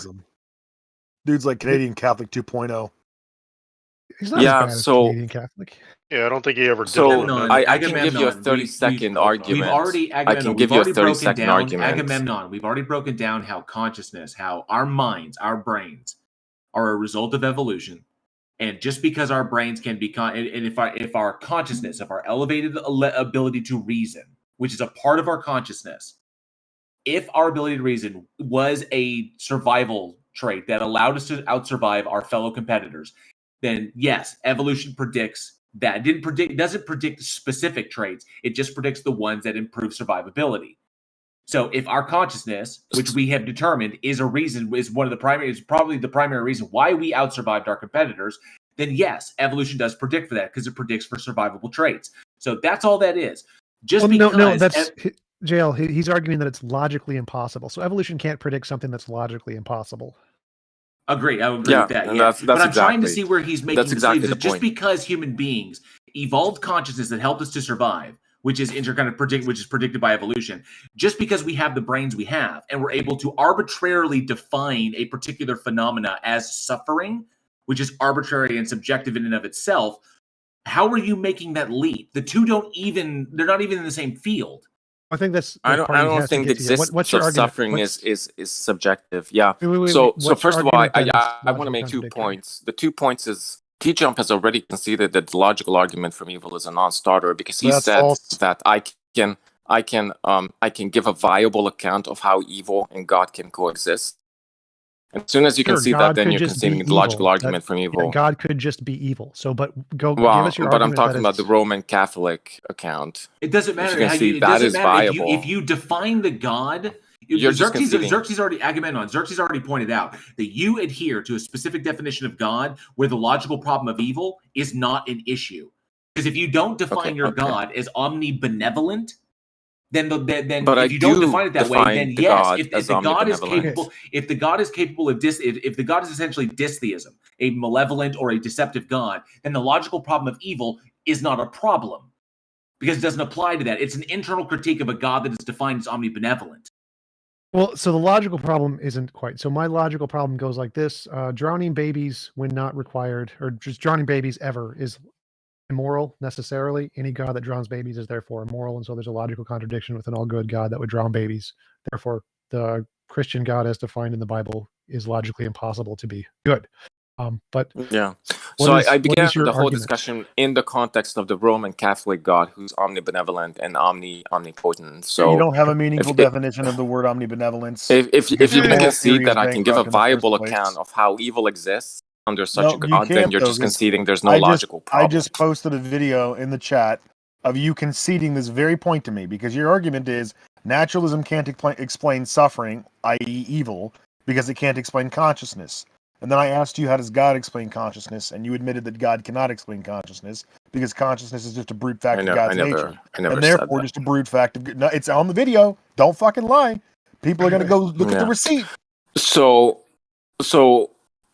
dude's like Canadian Catholic 2.0. He's not as bad as Canadian Catholic. Yeah, I don't think he ever did. I can give you a 30-second argument. I can give you a 30-second argument. Agamemnon, we've already broken down how consciousness, how our minds, our brains, are a result of evolution. And just because our brains can be, and if our consciousness, if our elevated ability to reason, which is a part of our consciousness, if our ability to reason was a survival trait that allowed us to outsurvive our fellow competitors, then yes, evolution predicts that. It doesn't predict specific traits. It just predicts the ones that improve survivability. So if our consciousness, which we have determined is probably the primary reason why we outsurvived our competitors, then yes, evolution does predict for that because it predicts for survivable traits. So that's all that is. That's JL. He's arguing that it's logically impossible. So evolution can't predict something that's logically impossible. Agree. I would agree with that. Yeah. But I'm trying to see where he's making the point. Just because human beings evolved consciousness that helped us to survive, which is predicted by evolution, just because we have the brains we have and we're able to arbitrarily define a particular phenomena as suffering, which is arbitrary and subjective in and of itself, how are you making that leap? The two they're not even in the same field. I think that's. I don't think the existence of suffering is subjective. Yeah. Wait, so first of all, I want to make 2 points. The 2 points is T-Jump has already conceded that the logical argument from evil is a non-starter because he said that I can give a viable account of how evil and God can coexist. As soon as you concede that, then you're conceding the logical argument from evil. Yeah, God could just be evil. So, give us your argument. But I'm talking about the Roman Catholic account. It doesn't matter. If you define the God, Xerxes already pointed out that you adhere to a specific definition of God where the logical problem of evil is not an issue. Because if you don't define your God as omnibenevolent, then if you don't define it that way, then yes, if the God is capable, if the God is capable of if the God is essentially dystheism, a malevolent or a deceptive God, then the logical problem of evil is not a problem because it doesn't apply to that. It's an internal critique of a God that is defined as omnibenevolent. Well, so the logical problem isn't quite. So my logical problem goes like this: drowning babies when not required, or just drowning babies ever, is immoral necessarily. Any God that drowns babies is therefore immoral, and so there's a logical contradiction with an all-good God that would drown babies. Therefore, the Christian God as defined in the Bible is logically impossible to be good. But yeah, so I began the whole discussion in the context of the Roman Catholic God, who's omnibenevolent and omnipotent. So you don't have a meaningful definition of the word omnibenevolence. If you can concede that I can give a viable account of how evil exists under such a God, then you're just conceding there's no logical problem. I just posted a video in the chat of you conceding this very point to me because your argument is naturalism can't explain suffering, i.e. evil, because it can't explain consciousness. And then I asked you, how does God explain consciousness? And you admitted that God cannot explain consciousness because consciousness is just a brute fact of God's nature. And therefore, just a brute fact of... No, it's on the video. Don't fucking lie. People are going to go look at the receipt. So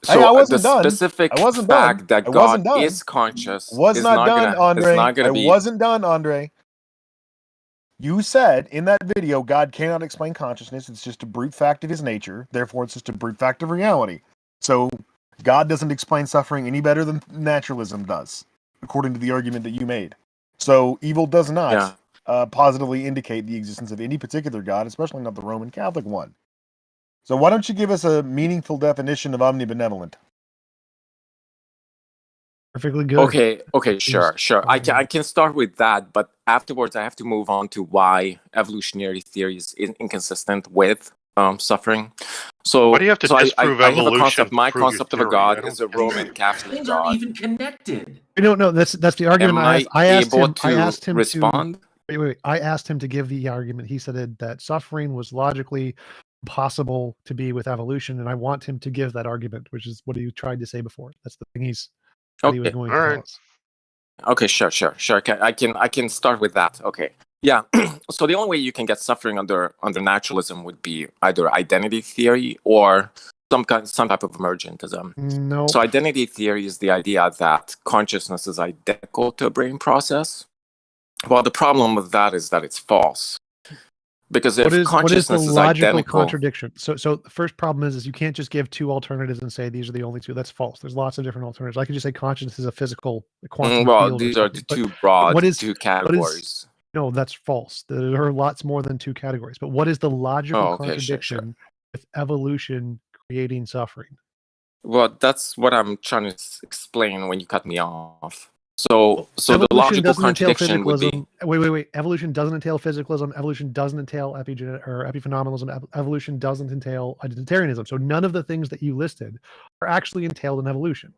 I wasn't the done. specific I wasn't fact done. that God is conscious was not done, Andre. I wasn't done, Andre. You said in that video, God cannot explain consciousness. It's just a brute fact of his nature. Therefore, it's just a brute fact of reality. So God doesn't explain suffering any better than naturalism does, according to the argument that you made. So evil does not positively indicate the existence of any particular God, especially not the Roman Catholic one. So why don't you give us a meaningful definition of omnibenevolent? Perfectly good. Okay, sure. I can start with that, but afterwards I have to move on to why evolutionary theory is inconsistent with suffering. So why do you have to disprove I have a evolution concept. to My prove your concept of a theory? god is a Roman Catholic Things god. aren't even connected. No, that's the argument. Am I asked able him. to I asked him respond? to. Wait. I asked him to give the argument. He said that suffering was logically possible to be with evolution, and I want him to give that argument, which is what he tried to say before. That's the thing he was going to tell us. Okay, sure. I can start with that. Okay. Yeah. So the only way you can get suffering under naturalism would be either identity theory or some type of emergentism. No. So identity theory is the idea that consciousness is identical to a brain process. Well, the problem with that is that it's false. Because if consciousness is logical identical, contradiction? So the first problem is you can't just give two alternatives and say these are the only two. That's false. There's lots of different alternatives. I could just say consciousness is a physical quantum field. these are the two broad two categories. No, that's false. There are lots more than two categories. But what is the logical contradiction with evolution creating suffering? Well, that's what I'm trying to explain when you cut me off. So the logical contradiction would be... Wait. Evolution doesn't entail physicalism. Evolution doesn't entail epiphenomenalism. Evolution doesn't entail identitarianism. So none of the things that you listed are actually entailed in evolution.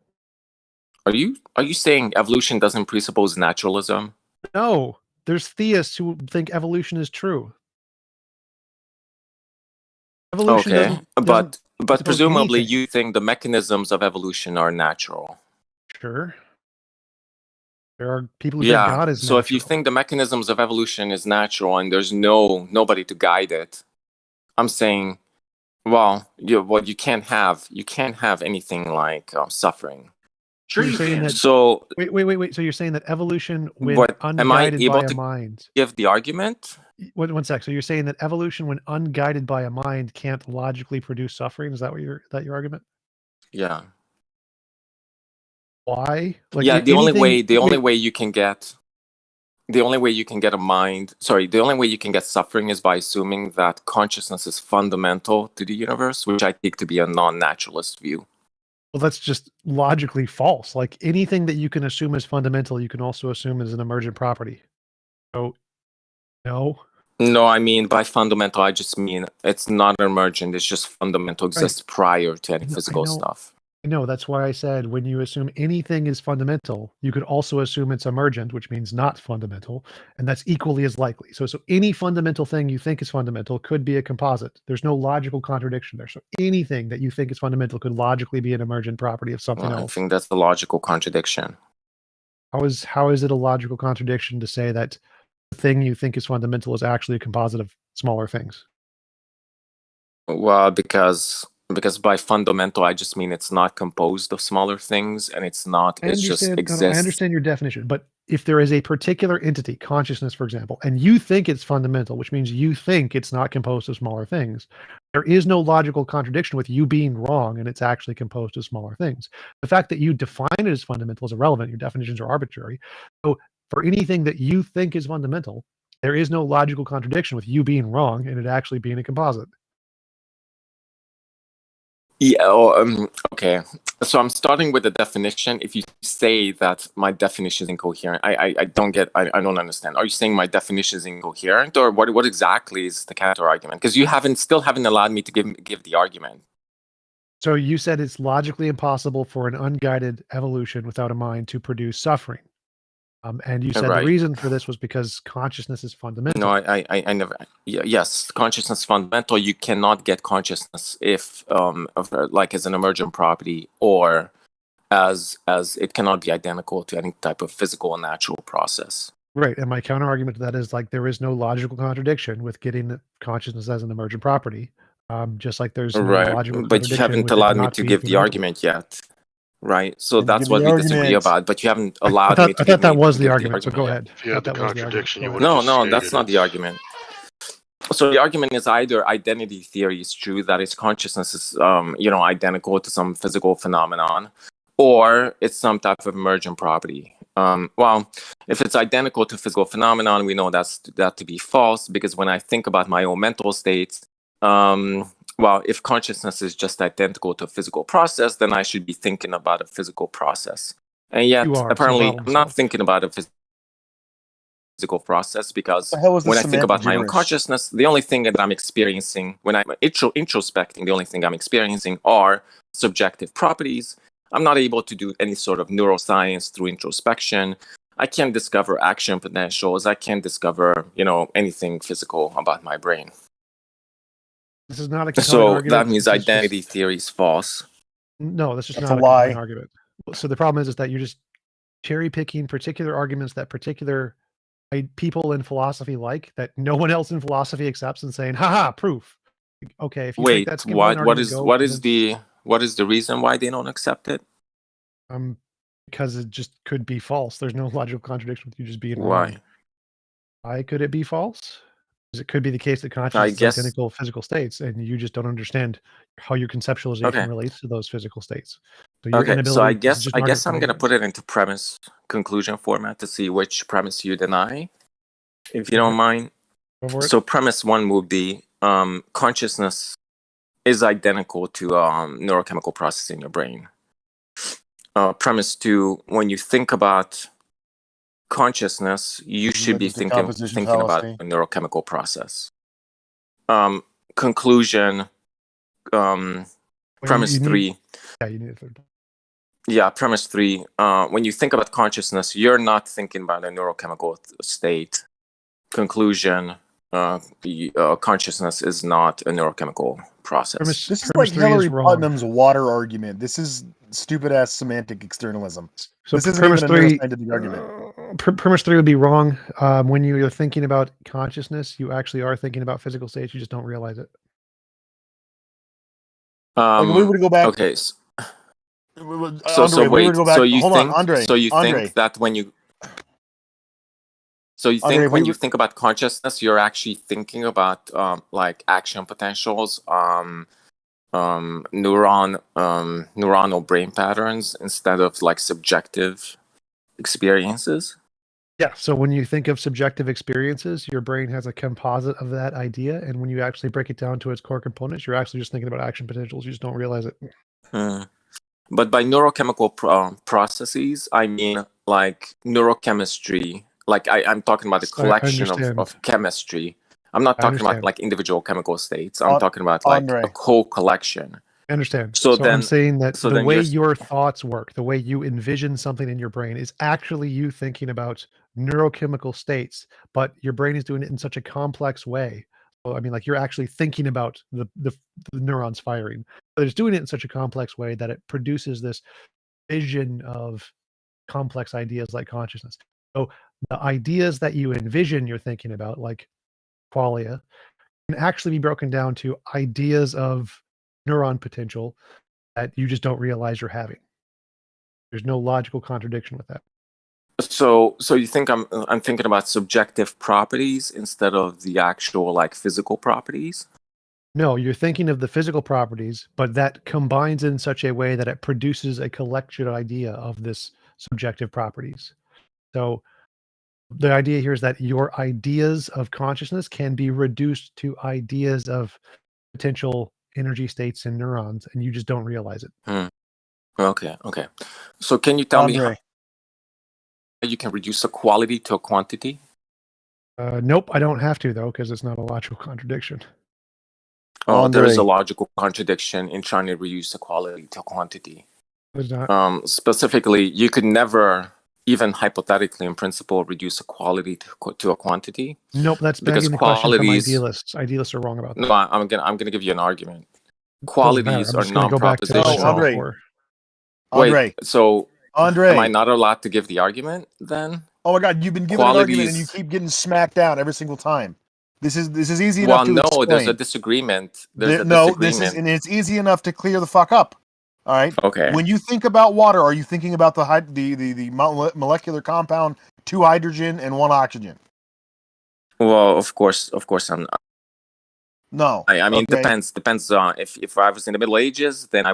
Are you saying evolution doesn't presuppose naturalism? No. There's theists who think evolution is true. Evolution but presumably you think the mechanisms of evolution are natural. Sure. There are people who think God is natural. So if you think the mechanisms of evolution is natural and there's nobody to guide it, I'm saying, you can't have anything like suffering. Sure, you're saying that. So wait. So you're saying that evolution, when unguided by a mind, give the argument? One sec. So you're saying that evolution, when unguided by a mind, can't logically produce suffering? Is that your argument? Yeah. Why? The only way you can get a mind, the only way you can get suffering is by assuming that consciousness is fundamental to the universe, which I take to be a non-naturalist view. Well, that's just logically false. Like anything that you can assume is fundamental, you can also assume is an emergent property. So, no. No, I mean by fundamental, I just mean it's not emergent. It's just fundamental, exists prior to any physical stuff. No, that's why I said when you assume anything is fundamental, you could also assume it's emergent, which means not fundamental, and that's equally as likely. So any fundamental thing you think is fundamental could be a composite. There's no logical contradiction there. So anything that you think is fundamental could logically be an emergent property of something else. I think that's a logical contradiction. How is it a logical contradiction to say that the thing you think is fundamental is actually a composite of smaller things? Well, because by fundamental, I just mean it's not composed of smaller things, and it's just exists. I understand your definition, but if there is a particular entity, consciousness, for example, and you think it's fundamental, which means you think it's not composed of smaller things, there is no logical contradiction with you being wrong and it's actually composed of smaller things. The fact that you define it as fundamental is irrelevant. Your definitions are arbitrary. So for anything that you think is fundamental, there is no logical contradiction with you being wrong and it actually being a composite. Yeah, okay. So I'm starting with the definition. If you say that my definition is incoherent, I don't understand. Are you saying my definition is incoherent, or what exactly is the counter argument? Because you still haven't allowed me to give the argument. So you said it's logically impossible for an unguided evolution without a mind to produce suffering. And you said the reason for this was because consciousness is fundamental. No, I never. Yes, consciousness is fundamental. You cannot get consciousness if, as an emergent property, or as it cannot be identical to any type of physical and natural process. Right, and my counter argument to that is there is no logical contradiction with getting consciousness as an emergent property. Just like there's no logical contradiction. But you haven't allowed me to give the argument yet. Right, so that's what we disagree about, but you haven't allowed me to. I thought that was the argument, so go ahead. If you had the contradiction, you would have. No, that's not the argument. So the argument is either identity theory is true, that its consciousness is, identical to some physical phenomenon, or it's some type of emergent property. Well, if it's identical to physical phenomenon, we know that to be false, because when I think about my own mental states, well, if consciousness is just identical to a physical process, then I should be thinking about a physical process. And yet, apparently, I'm not thinking about a physical process, because when I think about my own consciousness, the only thing that I'm experiencing, when I'm introspecting, the only thing I'm experiencing are subjective properties. I'm not able to do any sort of neuroscience through introspection. I can't discover action potentials. I can't discover, anything physical about my brain. This is not a compelling argument. So that means identity theory is false. No, that's just not a compelling argument. So the problem is that you're just cherry picking particular arguments that particular people in philosophy that no one else in philosophy accepts, and saying, "Haha, proof." Okay, if you think that's what is the reason why they don't accept it? Because it just could be false. There's no logical contradiction with you just being wrong. Why? Why could it be false? Because it could be the case that consciousness is identical physical states, and you just don't understand how your conceptualization relates to those physical states. So I guess I'm going to put it into premise conclusion format to see which premise you deny, if you don't mind. So premise 1 would be consciousness is identical to neurochemical process in your brain. Premise 2, when you think about consciousness, you should be thinking about a neurochemical process. Conclusion, premise 3. Yeah, you need a third. Yeah, premise 3. When you think about consciousness, you're not thinking about a neurochemical state. Conclusion, consciousness is not a neurochemical process. This is like Hillary Putnam's water argument. This is stupid ass semantic externalism. So this isn't premise even a 3 neuroscientific argument. Premise 3 would be wrong. When you're thinking about consciousness, you actually are thinking about physical states. You just don't realize it. Like if we were to go back. Okay. So wait. So you think Andre. that when you you think about consciousness, you're actually thinking about like action potentials, neuronal brain patterns instead of like subjective experiences? Yeah. So when you think of subjective experiences, your brain has a composite of that idea, and when you actually break it down to its core components, you're actually just thinking about action potentials. You just don't realize it. But by neurochemical processes, I mean like neurochemistry. Like I'm talking about the collection of chemistry. I'm not talking about like individual chemical states. I'm talking about like a whole collection. I understand. So then I'm saying that the way your thoughts work, the way you envision something in your brain, is actually you thinking about neurochemical states, but your brain is doing it in such a complex way. So, I mean, like you're actually thinking about the neurons firing, but it's doing it in such a complex way that it produces this vision of complex ideas like consciousness. So the ideas that you envision you're thinking about, like qualia, can actually be broken down to ideas of neuron potential that you just don't realize you're having. There's no logical contradiction with that. So you think I'm thinking about subjective properties instead of the actual like physical properties? No, you're thinking of the physical properties, but that combines in such a way that it produces a collection idea of this subjective properties. So the idea here is that your ideas of consciousness can be reduced to ideas of potential energy states in neurons, and you just don't realize it. Okay. So can you tell me how you can reduce a quality to a quantity? Nope, I don't have to, though, because it's not a logical contradiction. Oh, there is a logical contradiction in trying to reduce a quality to a quantity. There's not. Specifically, you could never, even hypothetically in principle, reduce a quality to a quantity. Nope, that's begging the question from idealists. Idealists are wrong about that. No, I'm gonna give you an argument. Qualities are non-propositional. Andre. Andre, am I not allowed to give the argument then? Oh my God, you've been giving an argument and you keep getting smacked down every single time. This is easy enough to explain. Well, no, there's a disagreement. And it's easy enough to clear the fuck up. All right. Okay. When you think about water, are you thinking about the molecular compound 2 hydrogen and 1 oxygen? Well, of course I'm not. No. I mean, depends on if I was in the Middle Ages, then I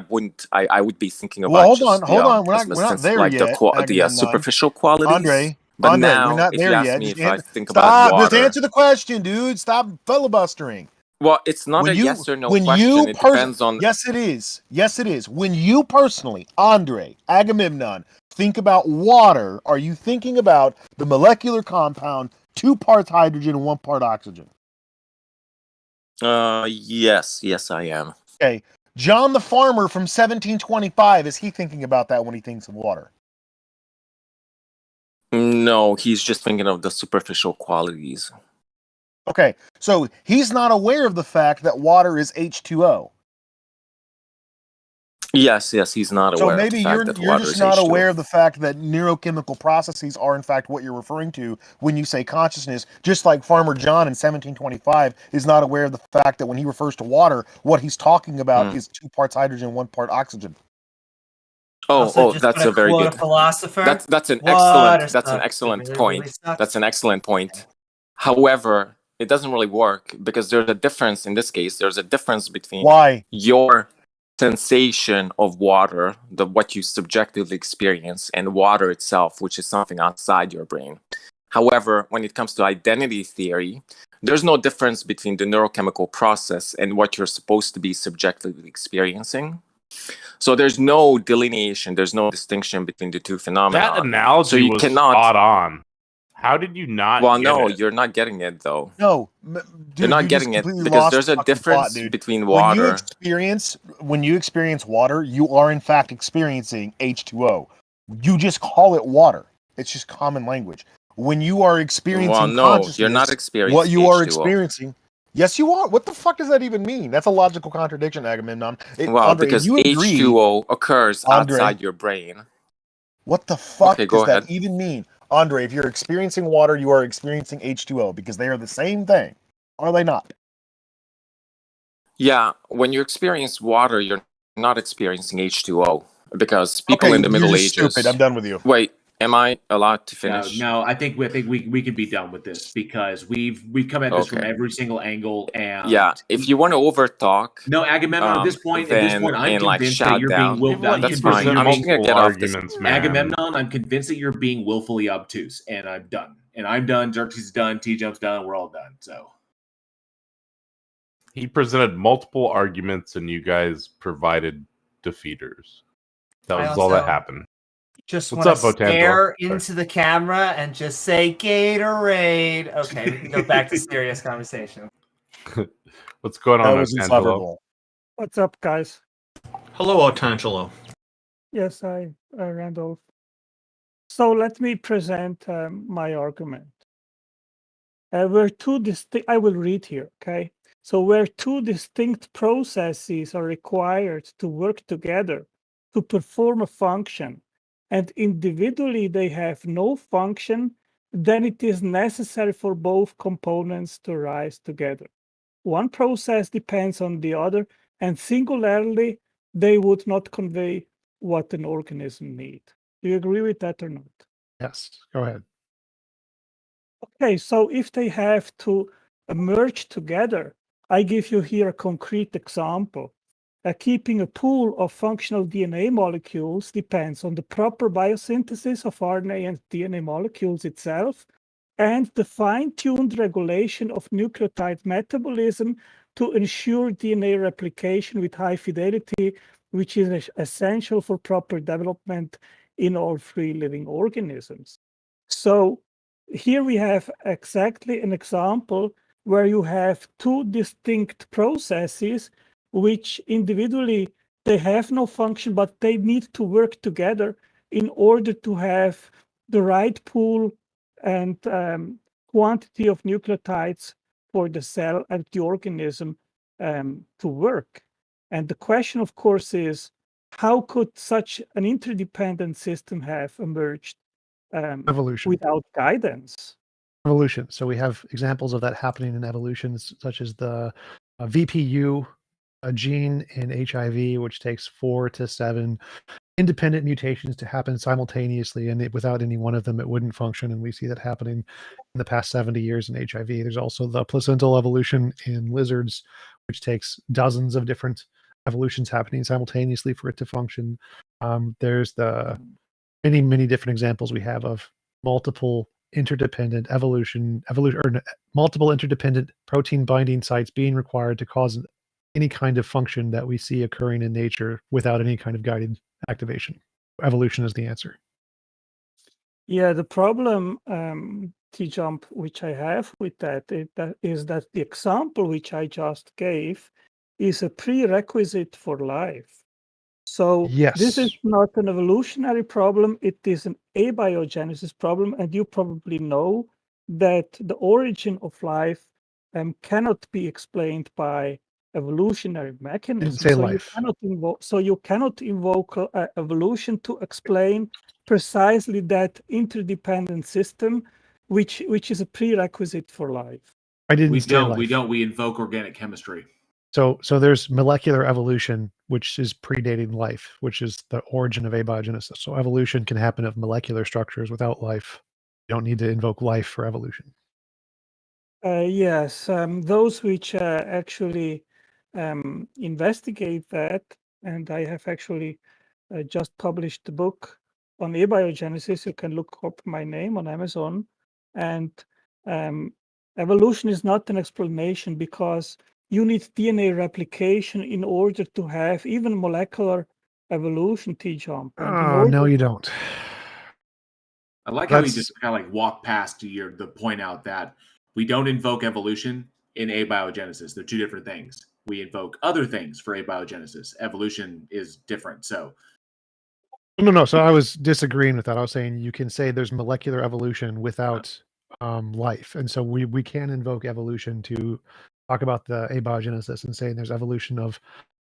would be thinking about. Well, hold on. We're not there like yet. The superficial qualities. Andre, but now, we're not if there you ask yet. me if I think about water, just answer the question, dude. Stop filibustering. Well, it's not a yes or no question. It depends on. Yes, it is. Yes, it is. When you personally, Andre, Agamemnon, think about water, are you thinking about the molecular compound, 2 parts hydrogen, 1 part oxygen? Yes, I am. Okay. John the farmer from 1725, is he thinking about that when he thinks of water? No, he's just thinking of the superficial qualities. Okay, so he's not aware of the fact that water is H2O. Yes, he's not aware of the fact that you're water just is not H2O. aware of the fact that neurochemical processes are in fact what you're referring to when you say consciousness, just like Farmer John in 1725 is not aware of the fact that when he refers to water, what he's talking about is 2 parts hydrogen, 1 part oxygen. That's a very good philosopher. That's an excellent point. That's an excellent point. However, it doesn't really work because there's a difference in this case. There's a difference between your sensation of water, what you subjectively experience, and water itself, which is something outside your brain. However, when it comes to identity theory, there's no difference between the neurochemical process and what you're supposed to be subjectively experiencing. So there's no delineation, there's no distinction between the two phenomena. That analogy so you was cannot, spot on. How did you not get it? You're not getting it, though. No, you're not getting it because there's a difference between water. When you experience water, you are in fact experiencing H2O. You just call it water. It's just common language. When you are experiencing consciousness, you're not experiencing what you H2O. are experiencing. Yes, you are. What the fuck does that even mean? That's a logical contradiction, Agamemnon. Andre, because H2O occurs outside your brain. What the fuck does that even mean? Andre, if you're experiencing water, you are experiencing H2O because they are the same thing. Are they not? Yeah, when you experience water, you're not experiencing H2O because people in the Middle Ages. Stupid. I'm done with you. Wait, am I allowed to finish? No, I think we can be done with this because we've come at this from every single angle. And if you want to overtalk, no, Agamemnon. At this point, I'm convinced that you're being willfully. That's fine. I'm just gonna get off this. Agamemnon, I'm convinced that you're being willfully obtuse, and I'm done. And I'm done. Xerxes is done. T-Jump's done. We're all done. So he presented multiple arguments, and you guys provided defeaters. That was all that happened. Just What's want up, to stare into the camera and just say Gatorade. Okay, we can go back to serious conversation. What's going on, Otangelo? What's up, guys? Hello, Otangelo. Yes, Randolf. So let me present my argument. Where two distinct, I will read here, okay? So where two distinct processes are required to work together to perform a function, and individually they have no function, then it is necessary for both components to rise together. One process depends on the other, and singularly, they would not convey what an organism needs. Do you agree with that or not? Yes, go ahead. Okay, so if they have to merge together, I give you here a concrete example. Keeping a pool of functional DNA molecules depends on the proper biosynthesis of RNA and DNA molecules itself, and the fine-tuned regulation of nucleotide metabolism to ensure DNA replication with high fidelity, which is essential for proper development in all free living organisms. So here we have exactly an example where you have two distinct processes which individually they have no function, but they need to work together in order to have the right pool and quantity of nucleotides for the cell and the organism to work. And the question, of course, is how could such an interdependent system have emerged evolution without guidance? Evolution. So we have examples of that happening in evolutions, such as the VPU gene in HIV, which takes 4 to 7 independent mutations to happen simultaneously, and without any one of them, it wouldn't function. And we see that happening in the past 70 years in HIV. There's also the placental evolution in lizards, which takes dozens of different evolutions happening simultaneously for it to function. There's the many different examples we have of multiple interdependent multiple interdependent protein binding sites being required to cause any kind of function that we see occurring in nature without any kind of guided activation. Evolution is the answer. Yeah, the problem, T-Jump, which I have with that is that the example which I just gave is a prerequisite for life. So this is not an evolutionary problem, it is an abiogenesis problem, and you probably know that the origin of life cannot be explained by evolutionary mechanisms. Didn't say life. You cannot invoke evolution to explain precisely that interdependent system, which is a prerequisite for life. I didn't say life. life. We invoke organic chemistry. So there's molecular evolution, which is predating life, which is the origin of abiogenesis. So evolution can happen of molecular structures without life. You don't need to invoke life for evolution. Yes, those which actually investigate that, and I have actually just published the book on abiogenesis. You can look up my name on Amazon, and evolution is not an explanation because you need DNA replication in order to have even molecular evolution, T-Jump. Oh, no, you don't. I like how you just kind of like walk past to point out that we don't invoke evolution in abiogenesis. They're two different things. We invoke other things for abiogenesis. Evolution is different. So No. So I was disagreeing with that. I was saying you can say there's molecular evolution without life, and so we can invoke evolution to talk about the abiogenesis and saying there's evolution of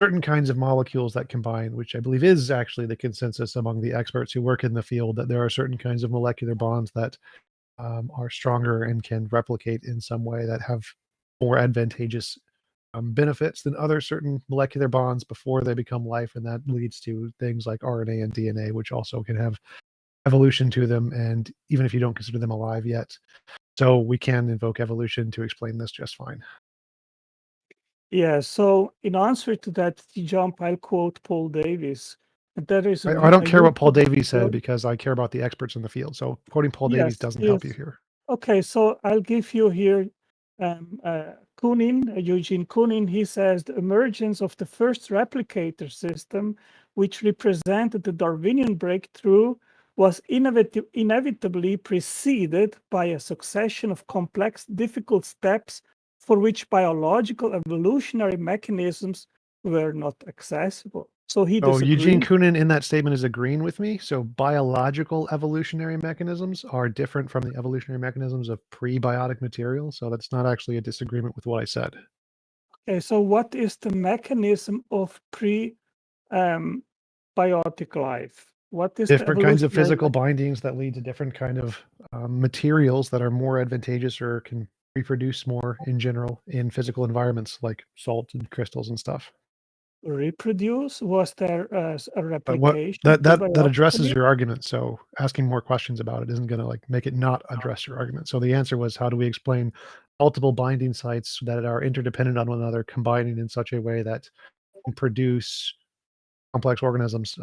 certain kinds of molecules that combine, which I believe is actually the consensus among the experts who work in the field, that there are certain kinds of molecular bonds that are stronger and can replicate in some way that have more advantageous benefits than other certain molecular bonds before they become life, and that leads to things like RNA and DNA, which also can have evolution to them, and even if you don't consider them alive yet. So we can invoke evolution to explain this just fine. Yeah, so in answer to that, Jump, I'll quote Paul Davies. That is I don't care what Paul Davies said because I care about the experts in the field. So quoting Paul Davies doesn't help you here. Okay, so I'll give you here Eugene Koonin. He says the emergence of the first replicator system, which represented the Darwinian breakthrough, was inevitably preceded by a succession of complex, difficult steps for which biological evolutionary mechanisms were not accessible. So he disagrees. Eugene Koonin in that statement is agreeing with me. So biological evolutionary mechanisms are different from the evolutionary mechanisms of prebiotic material. So that's not actually a disagreement with what I said. Okay, so what is the mechanism of prebiotic life? What is different kinds of physical bindings that lead to different kind of materials that are more advantageous or can reproduce more in general in physical environments like salt and crystals and stuff. Reproduce? Was there a replication? That addresses your argument. So asking more questions about it isn't going to make it not address your argument. So the answer was, how do we explain multiple binding sites that are interdependent on one another, combining in such a way that can produce complex organisms?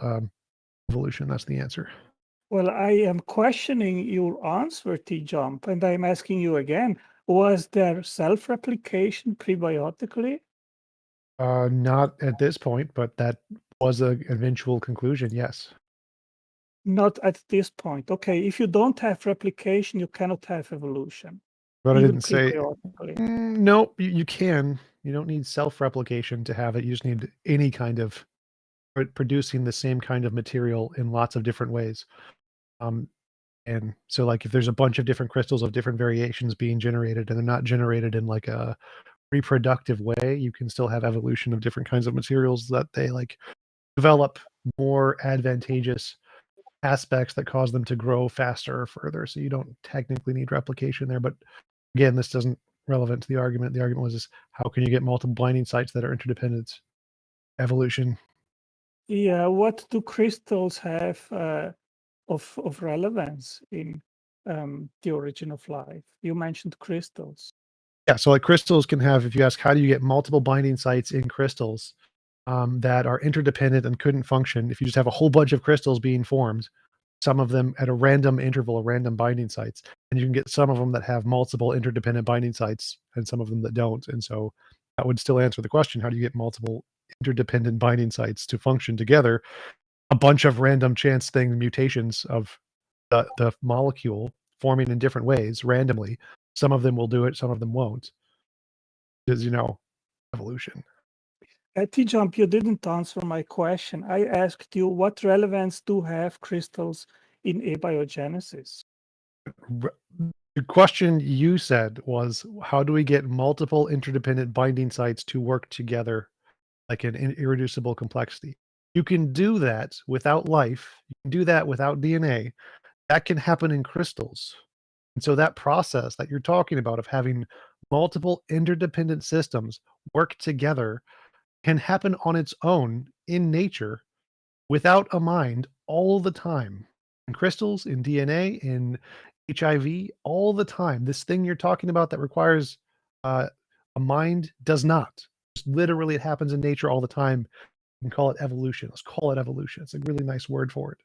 Evolution. That's the answer. Well, I am questioning your answer, T-Jump, and I'm asking you again. Was there self-replication prebiotically? Not at this point, but that was an eventual conclusion, yes. Not at this point. Okay, if you don't have replication, you cannot have evolution. But I didn't say... No, you can. You don't need self-replication to have it. You just need any kind of producing the same kind of material in lots of different ways. And so if there's a bunch of different crystals of different variations being generated and they're not generated in a reproductive way, you can still have evolution of different kinds of materials that they develop more advantageous aspects that cause them to grow faster or further. So you don't technically need replication there. But again, this isn't relevant to the argument. The argument was how can you get multiple binding sites that are interdependent? Evolution. Yeah, what do crystals have of relevance in the origin of life? You mentioned crystals. Yeah, so crystals can have, if you ask how do you get multiple binding sites in crystals that are interdependent and couldn't function, if you just have a whole bunch of crystals being formed, some of them at a random interval, random binding sites, and you can get some of them that have multiple interdependent binding sites and some of them that don't. And so that would still answer the question, how do you get multiple interdependent binding sites to function together? A bunch of random chance things, mutations of the molecule forming in different ways randomly. Some of them will do it, some of them won't. Because, evolution. T-Jump, you didn't answer my question. I asked you, what relevance do have crystals in abiogenesis? The question you said was, how do we get multiple interdependent binding sites to work together like an irreducible complexity? You can do that without life. You can do that without DNA. That can happen in crystals. And so that process that you're talking about of having multiple interdependent systems work together can happen on its own in nature without a mind all the time. In crystals, in DNA, in HIV, all the time. This thing you're talking about that requires a mind does not. Just literally, it happens in nature all the time. You can call it evolution. Let's call it evolution. It's a really nice word for it.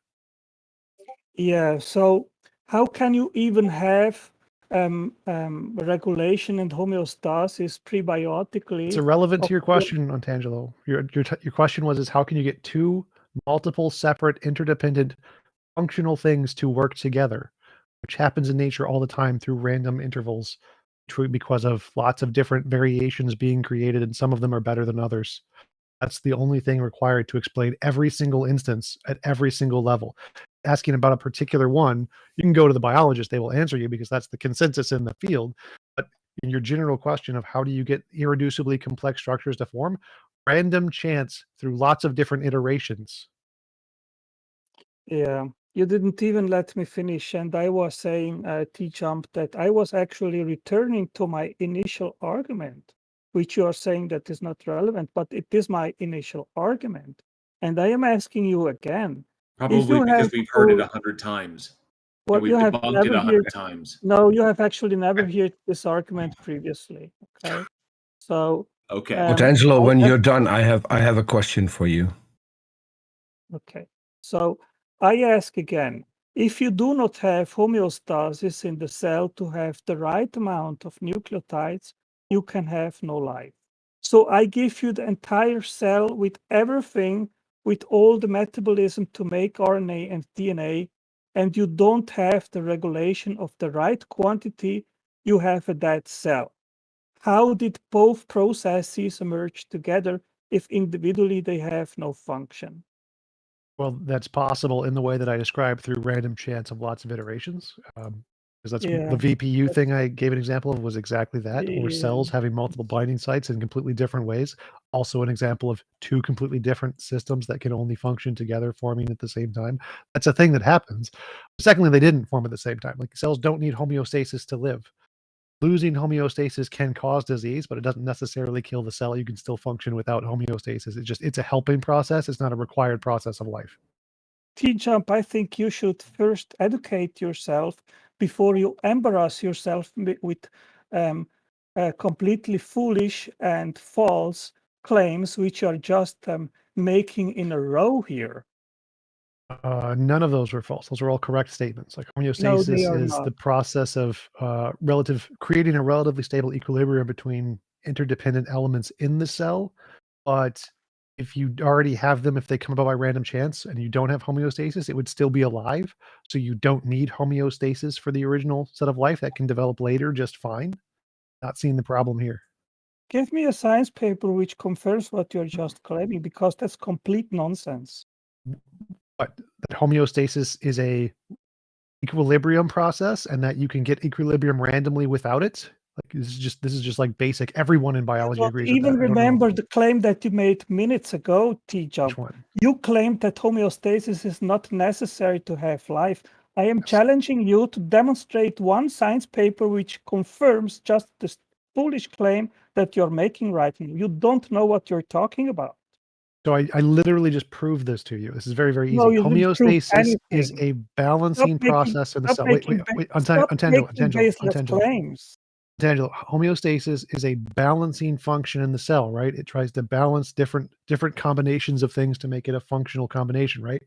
Yeah, so how can you even have regulation and homeostasis prebiotically? It's irrelevant to your question, Otangelo. Your question was how can you get two multiple separate interdependent functional things to work together, which happens in nature all the time through random intervals because of lots of different variations being created, and some of them are better than others. That's the only thing required to explain every single instance at every single level. Asking about a particular one, you can go to the biologist, they will answer you because that's the consensus in the field. But in your general question of how do you get irreducibly complex structures to form, random chance through lots of different iterations. Yeah, you didn't even let me finish. And I was saying, T-Jump, that I was actually returning to my initial argument, which you are saying that is not relevant, but it is my initial argument. And I am asking you again. Probably because we've heard it 100 times. Well, we've you have debunked never it 100 times. No, you have actually never heard this argument previously. Okay. So okay. Otangelo, when you're done, I have a question for you. Okay. So I ask again, if you do not have homeostasis in the cell to have the right amount of nucleotides, you can have no life. So I give you the entire cell with everything, with all the metabolism to make RNA and DNA, and you don't have the regulation of the right quantity, you have a dead cell. How did both processes emerge together if individually they have no function? Well, that's possible in the way that I described through random chance of lots of iterations. Because that's the VPU thing I gave an example of was exactly that, or cells having multiple binding sites in completely different ways. Also an example of two completely different systems that can only function together, forming at the same time. That's a thing that happens. Secondly, they didn't form at the same time. Like cells don't need homeostasis to live. Losing homeostasis can cause disease, but it doesn't necessarily kill the cell. You can still function without homeostasis. It's a helping process. It's not a required process of life. T-Jump, I think you should first educate yourself before you embarrass yourself with completely foolish and false claims, which are just making in a row here. None of those were false. Those are all correct statements. Like homeostasis is the process of creating a relatively stable equilibrium between interdependent elements in the cell. But if you already have them, if they come about by random chance and you don't have homeostasis, it would still be alive. So you don't need homeostasis for the original set of life that can develop later just fine. Not seeing the problem here. Give me a science paper which confirms what you're just claiming, because that's complete nonsense. But that homeostasis is a equilibrium process and that you can get equilibrium randomly without it. Like this is just like basic. Everyone in biology agrees with that. Even remember the claim that you made minutes ago, T-Jump. You claimed that homeostasis is not necessary to have life. I am challenging you to demonstrate one science paper which confirms just this foolish claim that you're making right now. You don't know what you're talking about. So I literally just proved this to you. This is very, very easy. Homeostasis is a balancing process in the cell. Wait, Otangelo. Homeostasis is a balancing function in the cell, right? It tries to balance different combinations of things to make it a functional combination, right?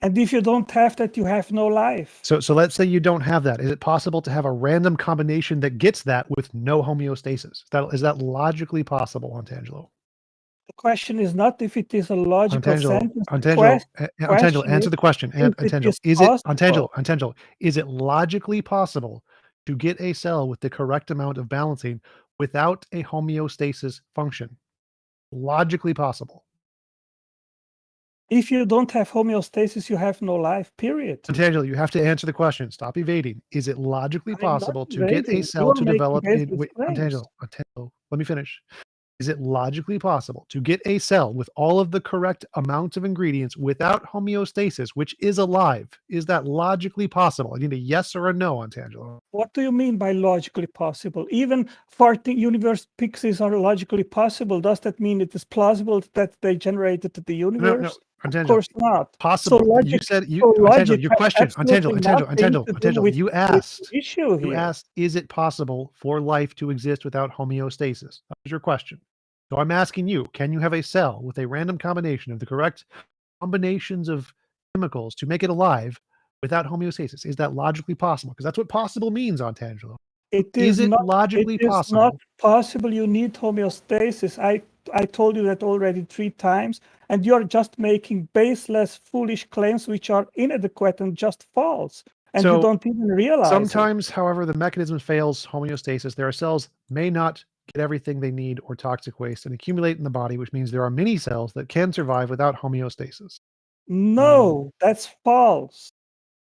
And if you don't have that, you have no life. So let's say you don't have that. Is it possible to have a random combination that gets that with no homeostasis? Is that logically possible, Otangelo? The question is not if it is a logical sentence. Otangelo, answer the question. Otangelo, is it logically possible to get a cell with the correct amount of balancing without a homeostasis function? Logically possible. If you don't have homeostasis, you have no life, period. Otangelo, you have to answer the question. Stop evading. Is it logically possible to get a cell to develop Otangelo, let me finish. Is it logically possible to get a cell with all of the correct amounts of ingredients without homeostasis, which is alive? Is that logically possible? I need a yes or a no, Otangelo. What do you mean by logically possible? Even farting universe pixies are logically possible. Does that mean it is plausible that they generated the universe? No. Otangelo, of course not. Possible. So logic, you said logic your question. Otangelo, you asked. Issue here. You asked, is it possible for life to exist without homeostasis? That was your question. So I'm asking you, can you have a cell with a random combination of the correct combinations of chemicals to make it alive without homeostasis? Is that logically possible? Because that's what possible means, Otangelo. Is it logically possible? It is not possible. You need homeostasis. I told you that already 3 times, and you're just making baseless, foolish claims which are inadequate and just false. And you don't even realize sometimes, however, the mechanism fails homeostasis. There are cells may not get everything they need or toxic waste and accumulate in the body, which means there are many cells that can survive without homeostasis. No, that's false.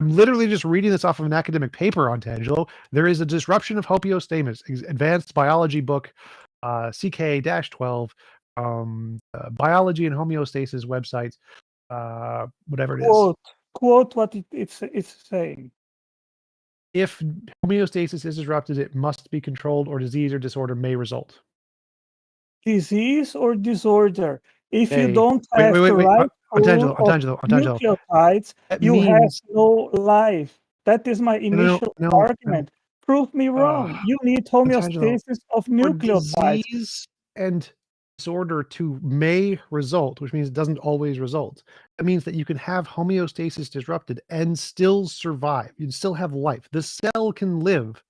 I'm literally just reading this off of an academic paper, Otangelo. There is a disruption of homeostasis, advanced biology book, CK-12, biology and homeostasis websites, whatever it is. Quote what it's saying. If homeostasis is disrupted, it must be controlled, or disease or disorder may result. Disease or disorder. If you don't have the right nucleotides, you have no life. That is my initial argument. Prove me wrong. You need homeostasis of nucleotides. Disease and disorder to may result, which means it doesn't always result. That means that you can have homeostasis disrupted and still survive. You still have life. The cell can live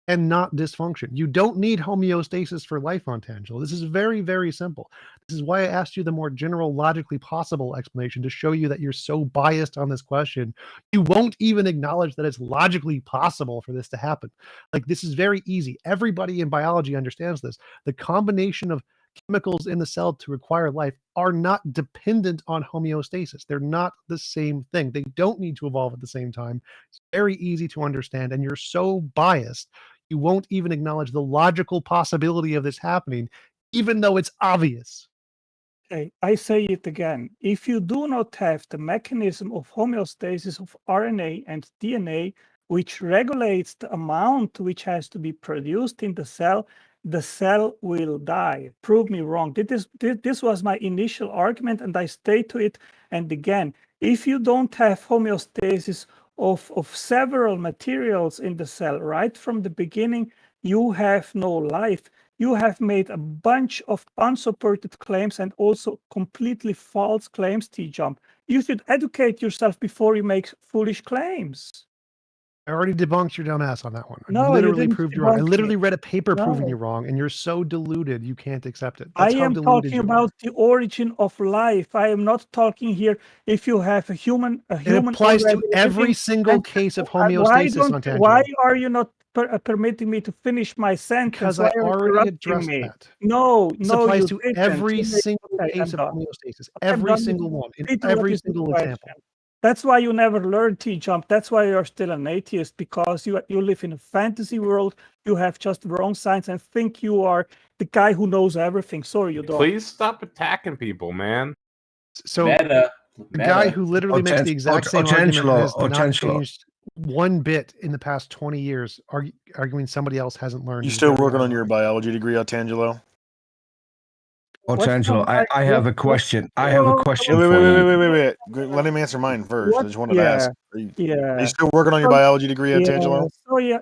and not dysfunction. You don't need homeostasis for life, Otangelo. This is very, very simple. This is why I asked you the more general, logically possible explanation to show you that you're so biased on this question. You won't even acknowledge that it's logically possible for this to happen. Like, this is very easy. Everybody in biology understands this. The combination of chemicals in the cell to require life are not dependent on homeostasis. They're not the same thing. They don't need to evolve at the same time. It's very easy to understand, and you're so biased, you won't even acknowledge the logical possibility of this happening, even though it's obvious. Okay, I say it again. If you do not have the mechanism of homeostasis of RNA and DNA, which regulates the amount which has to be produced in the cell will die. Prove me wrong. This was my initial argument, and I stay to it. And again, if you don't have homeostasis of several materials in the cell right from the beginning, you have no life. You have made a bunch of unsupported claims and also completely false claims, T-Jump. You should educate yourself before you make foolish claims. I already debunked your dumb ass on that one. No, I literally proved you wrong. I literally read a paper No. proving you wrong, and you're so deluded you can't accept it. That's I how am deluded talking you are. about the origin of life. I am not talking here if you have a human. It applies to already every living, single and case of why homeostasis, don't- Otangelo. Why are you not permitting me to finish my sentence? Because Why I are you already interrupting addressed me? that. No, This no, applies you to didn't. every You single okay, case of I'm done. homeostasis. I'm Every done single with one. In Peter, every what is the single question? example. That's why you never learn, T-Jump. That's why you're still an atheist, because you live in a fantasy world. You have just wrong science and think you are the guy who knows everything. Sorry, you don't. Please stop attacking people, man. So the guy who literally makes the exact same argument has not changed one bit in the past 20 years, arguing somebody else hasn't learned. You is still very working on ironic. your biology degree, Otangelo? Otangelo, I have a question. I have a question for Wait. you. Let him answer mine first. I just wanted to ask. Are you Yeah. still working on your biology degree, Otangelo?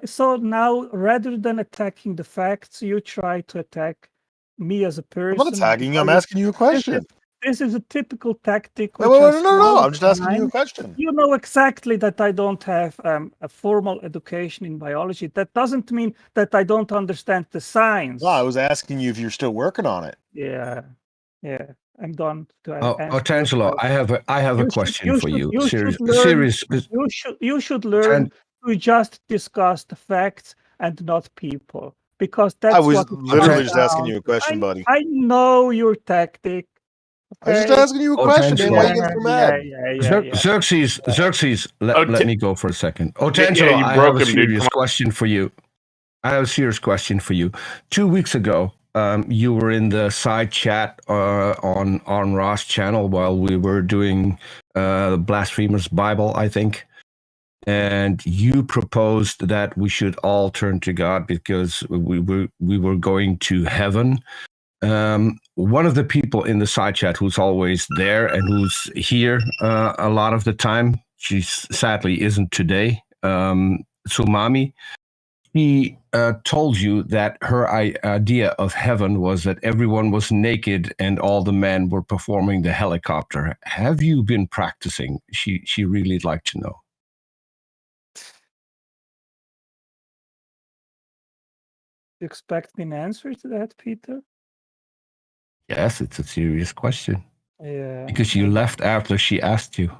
So now, rather than attacking the facts, you try to attack me as a person. I'm not attacking you. I'm asking you a question. This is a typical tactic. No, which I no. saw I'm just asking you a online. question. You know exactly that I don't have a formal education in biology. That doesn't mean that I don't understand the science. No, I was asking you if you're still working on it. Yeah. I'm done to answer. Otangelo, I have a question for you. You should learn to just discuss the facts and not people, because that's I was what literally just asking you a question, buddy. I know your tactic. I was just asking you a question, man. Why you get so mad? Xerxes, let me go for a second. Otangelo, you I broke have a him, dude. serious question for you. 2 weeks ago, you were in the side chat on Ross' channel while we were doing Blasphemous Bible, I think. And you proposed that we should all turn to God because we were going to heaven. One of the people in the side chat who's always there and who's here a lot of the time, she sadly isn't today, Sumami, he told you that her idea of heaven was that everyone was naked and all the men were performing the helicopter. Have you been practicing? She really liked to know. You expect me an answer to that, Peter? Yes, it's a serious question. Yeah. Because you left after she asked you.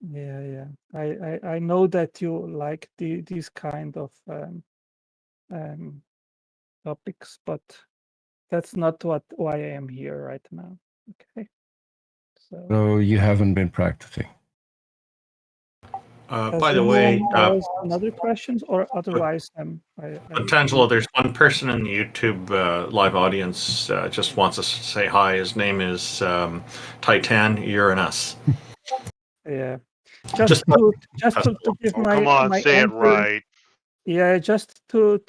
Yeah. I know that you like these kind of topics, but that's not why I am here right now. Okay. So you haven't been practicing. By the way, another questions or otherwise, Otangelo, there's one person in the YouTube live audience just wants us to say hi. His name is Titan Uranus. Yeah, just to give my come on, my say it answer. right. Yeah, just to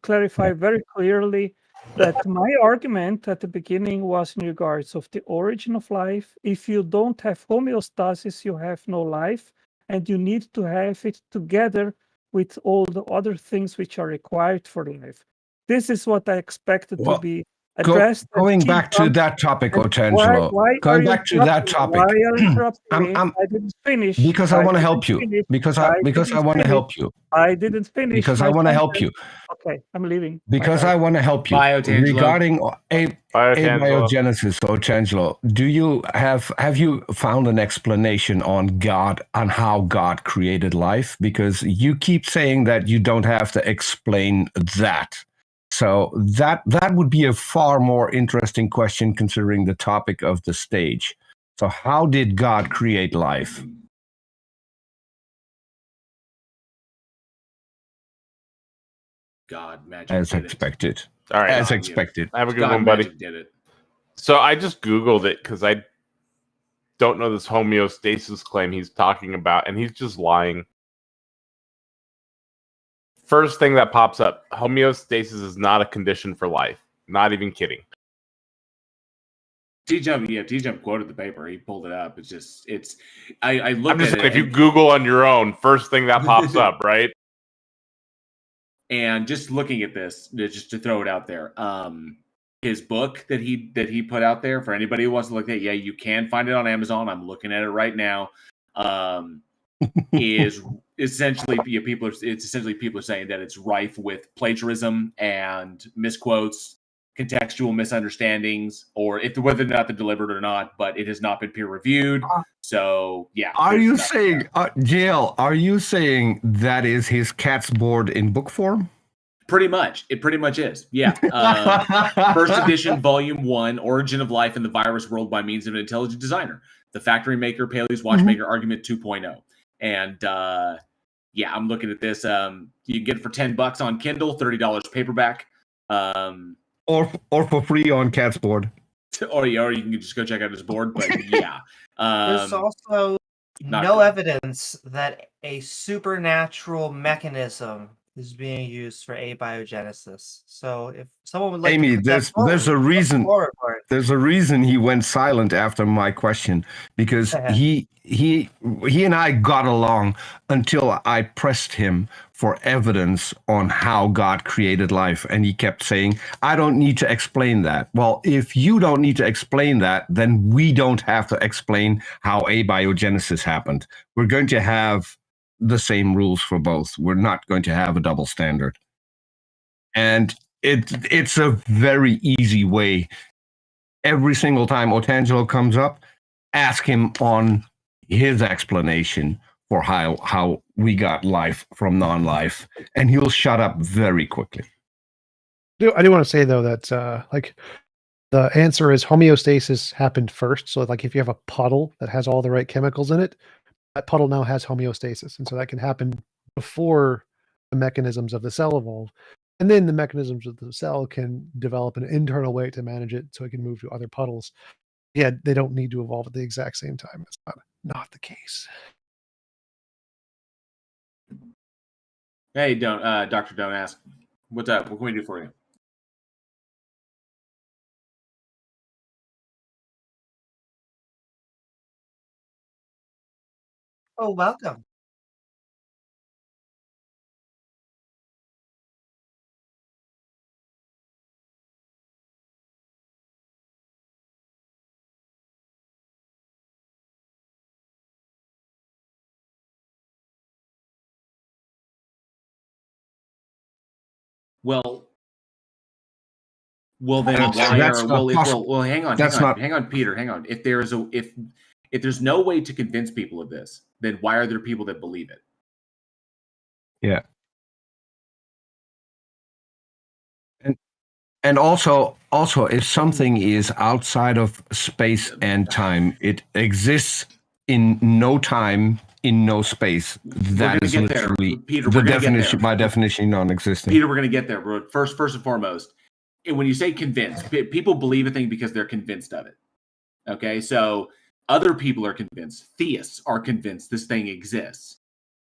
clarify very clearly that my argument at the beginning was in regards of the origin of life. If you don't have homeostasis, you have no life. And you need to have it together with all the other things which are required for life. This is what I expected to be addressed. Going back to that topic, Otangelo. Going back to that topic. Why are you interrupting me? I didn't finish. Because I want to help you. Because I want to help you. I didn't finish. Because I want to help you. Okay, I'm leaving. Because I want to help you. Regarding abiogenesis, Otangelo, do you have you found an explanation on God, on how God created life? Because you keep saying that you don't have to explain that. So that would be a far more interesting question considering the topic of the stage. So how did God create life? God, magic As did expected. All right. As expected. I have a good God, one, buddy. magic did it. So I just Googled it because I don't know this homeostasis claim he's talking about, and he's just lying. First thing that pops up, homeostasis is not a condition for life. Not even kidding. T-Jump quoted the paper. He pulled it up. I looked I'm just at saying, it. if you Google on your own, first thing that pops up, right? And just looking at this, just to throw it out there, his book that he put out there for anybody who wants to look at, you can find it on Amazon. I'm looking at it right now. Is essentially people are saying that it's rife with plagiarism and misquotes, contextual misunderstandings, or whether or not they're deliberate or not, but it has not been peer reviewed. So Are you saying, JL, are you saying that is his cat's board in book form? Pretty much. It pretty much is. Yeah. First edition, volume 1, Origin of Life in the Virus World by Means of an Intelligent Designer. The Factory Maker, Paley's Watchmaker Argument 2.0. And I'm looking at this. You can get it for $10 on Kindle, $30 paperback. Or for free on cat's board. Or you can just go check out his board. But yeah. There's also no evidence that a supernatural mechanism is being used for abiogenesis. So if someone would like Amy, to there's a reason. There's a reason he went silent after my question, because he and I got along until I pressed him for evidence on how God created life. And he kept saying, I don't need to explain that. Well, if you don't need to explain that, then we don't have to explain how abiogenesis happened. We're going to have the same rules for both. We're not going to have a double standard. And it's a very easy way. Every single time Otangelo comes up, ask him on his explanation for how we got life from non-life, and he'll shut up very quickly. I do want to say though that like the answer is homeostasis happened first. So like if you have a puddle that has all the right chemicals in it, that puddle now has homeostasis, and so that can happen before the mechanisms of the cell evolve. And then the mechanisms of the cell can develop an internal way to manage it so it can move to other puddles. Yeah, they don't need to evolve at the exact same time. It's not the case. Hey, Dr. Don't Ask. What's up? What can we do for you? Oh, welcome. Well, then why are hang on, Peter, hang on. If there's no way to convince people of this, then why are there people that believe it? Yeah. And also if something is outside of space and time, it exists in no time, in no space. That is literally Peter, the definition, by definition, non-existent. Peter, we're going to get there, bro. First and foremost, when you say convinced, people believe a thing because they're convinced of it. Okay, so other people are convinced. Theists are convinced this thing exists.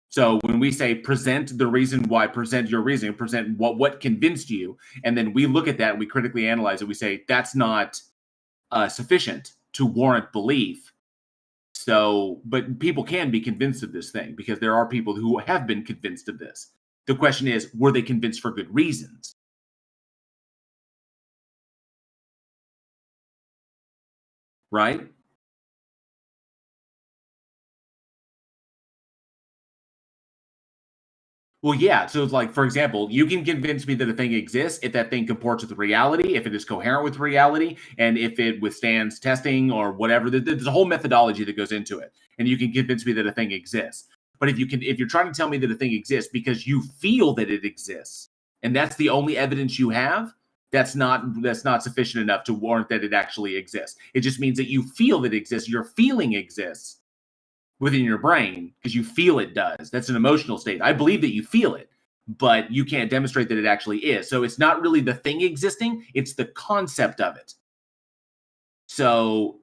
So when we say present the reason why, present your reasoning, present what convinced you, and then we look at that and we critically analyze it, we say that's not sufficient to warrant belief. So, but people can be convinced of this thing because there are people who have been convinced of this. The question is, were they convinced for good reasons? Right? Well, yeah. So it's like, for example, you can convince me that a thing exists if that thing comports with reality, if it is coherent with reality, and if it withstands testing or whatever. There's a whole methodology that goes into it, and you can convince me that a thing exists. But if you're trying to tell me that a thing exists because you feel that it exists, and that's the only evidence you have, that's not sufficient enough to warrant that it actually exists. It just means that you feel that it exists. Your feeling exists within your brain because you feel it does. That's an emotional state. I believe that you feel it, but you can't demonstrate that it actually is. So it's not really the thing existing, it's the concept of it. So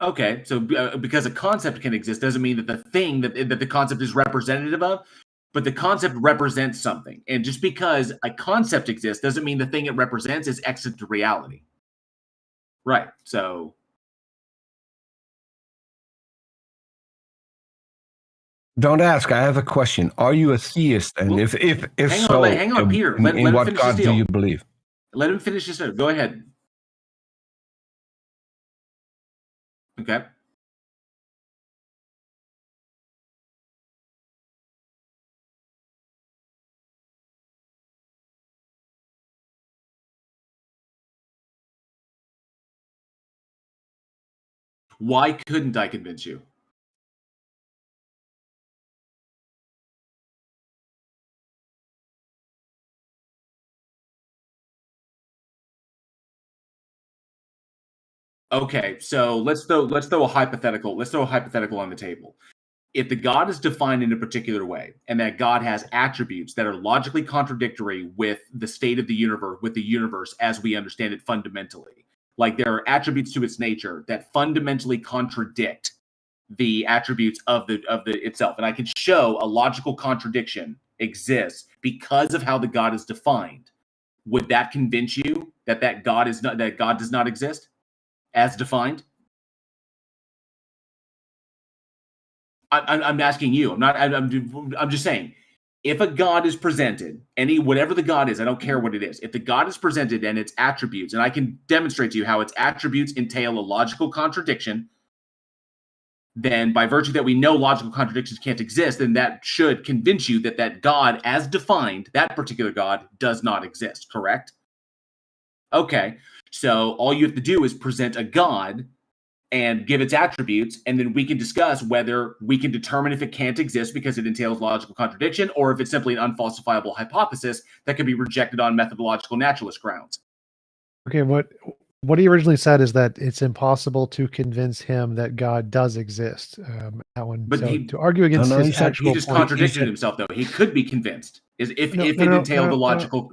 okay, so because a concept can exist doesn't mean that the thing that the concept is representative of, but the concept represents something. And just because a concept exists doesn't mean the thing it represents is extant to reality. Right. So don't ask. I have a question. Are you a theist? And if so, hang on, Peter. Let in him what finish God his deal. do you believe? Let him finish his note. Go ahead. Okay. Why couldn't I convince you? Okay, so let's throw a hypothetical. Let's throw a hypothetical on the table. If the God is defined in a particular way, and that God has attributes that are logically contradictory with the state of the universe as we understand it fundamentally, like there are attributes to its nature that fundamentally contradict the attributes of the itself, and I can show a logical contradiction exists because of how the God is defined. Would that convince you that God does not exist as defined? I'm asking you. I'm just saying. If a God is presented, whatever the God is, I don't care what it is. If the God is presented and its attributes, and I can demonstrate to you how its attributes entail a logical contradiction, then by virtue that we know logical contradictions can't exist, then that should convince you that that God, as defined, that particular God, does not exist, correct? Okay, so all you have to do is present a God and give its attributes, and then we can discuss whether we can determine if it can't exist because it entails logical contradiction, or if it's simply an unfalsifiable hypothesis that can be rejected on methodological naturalist grounds. Okay, what he originally said is that it's impossible to convince him that God does exist. That one, But so to argue against his actual he just point, contradicted himself, though. He could be convinced if it entailed the logical.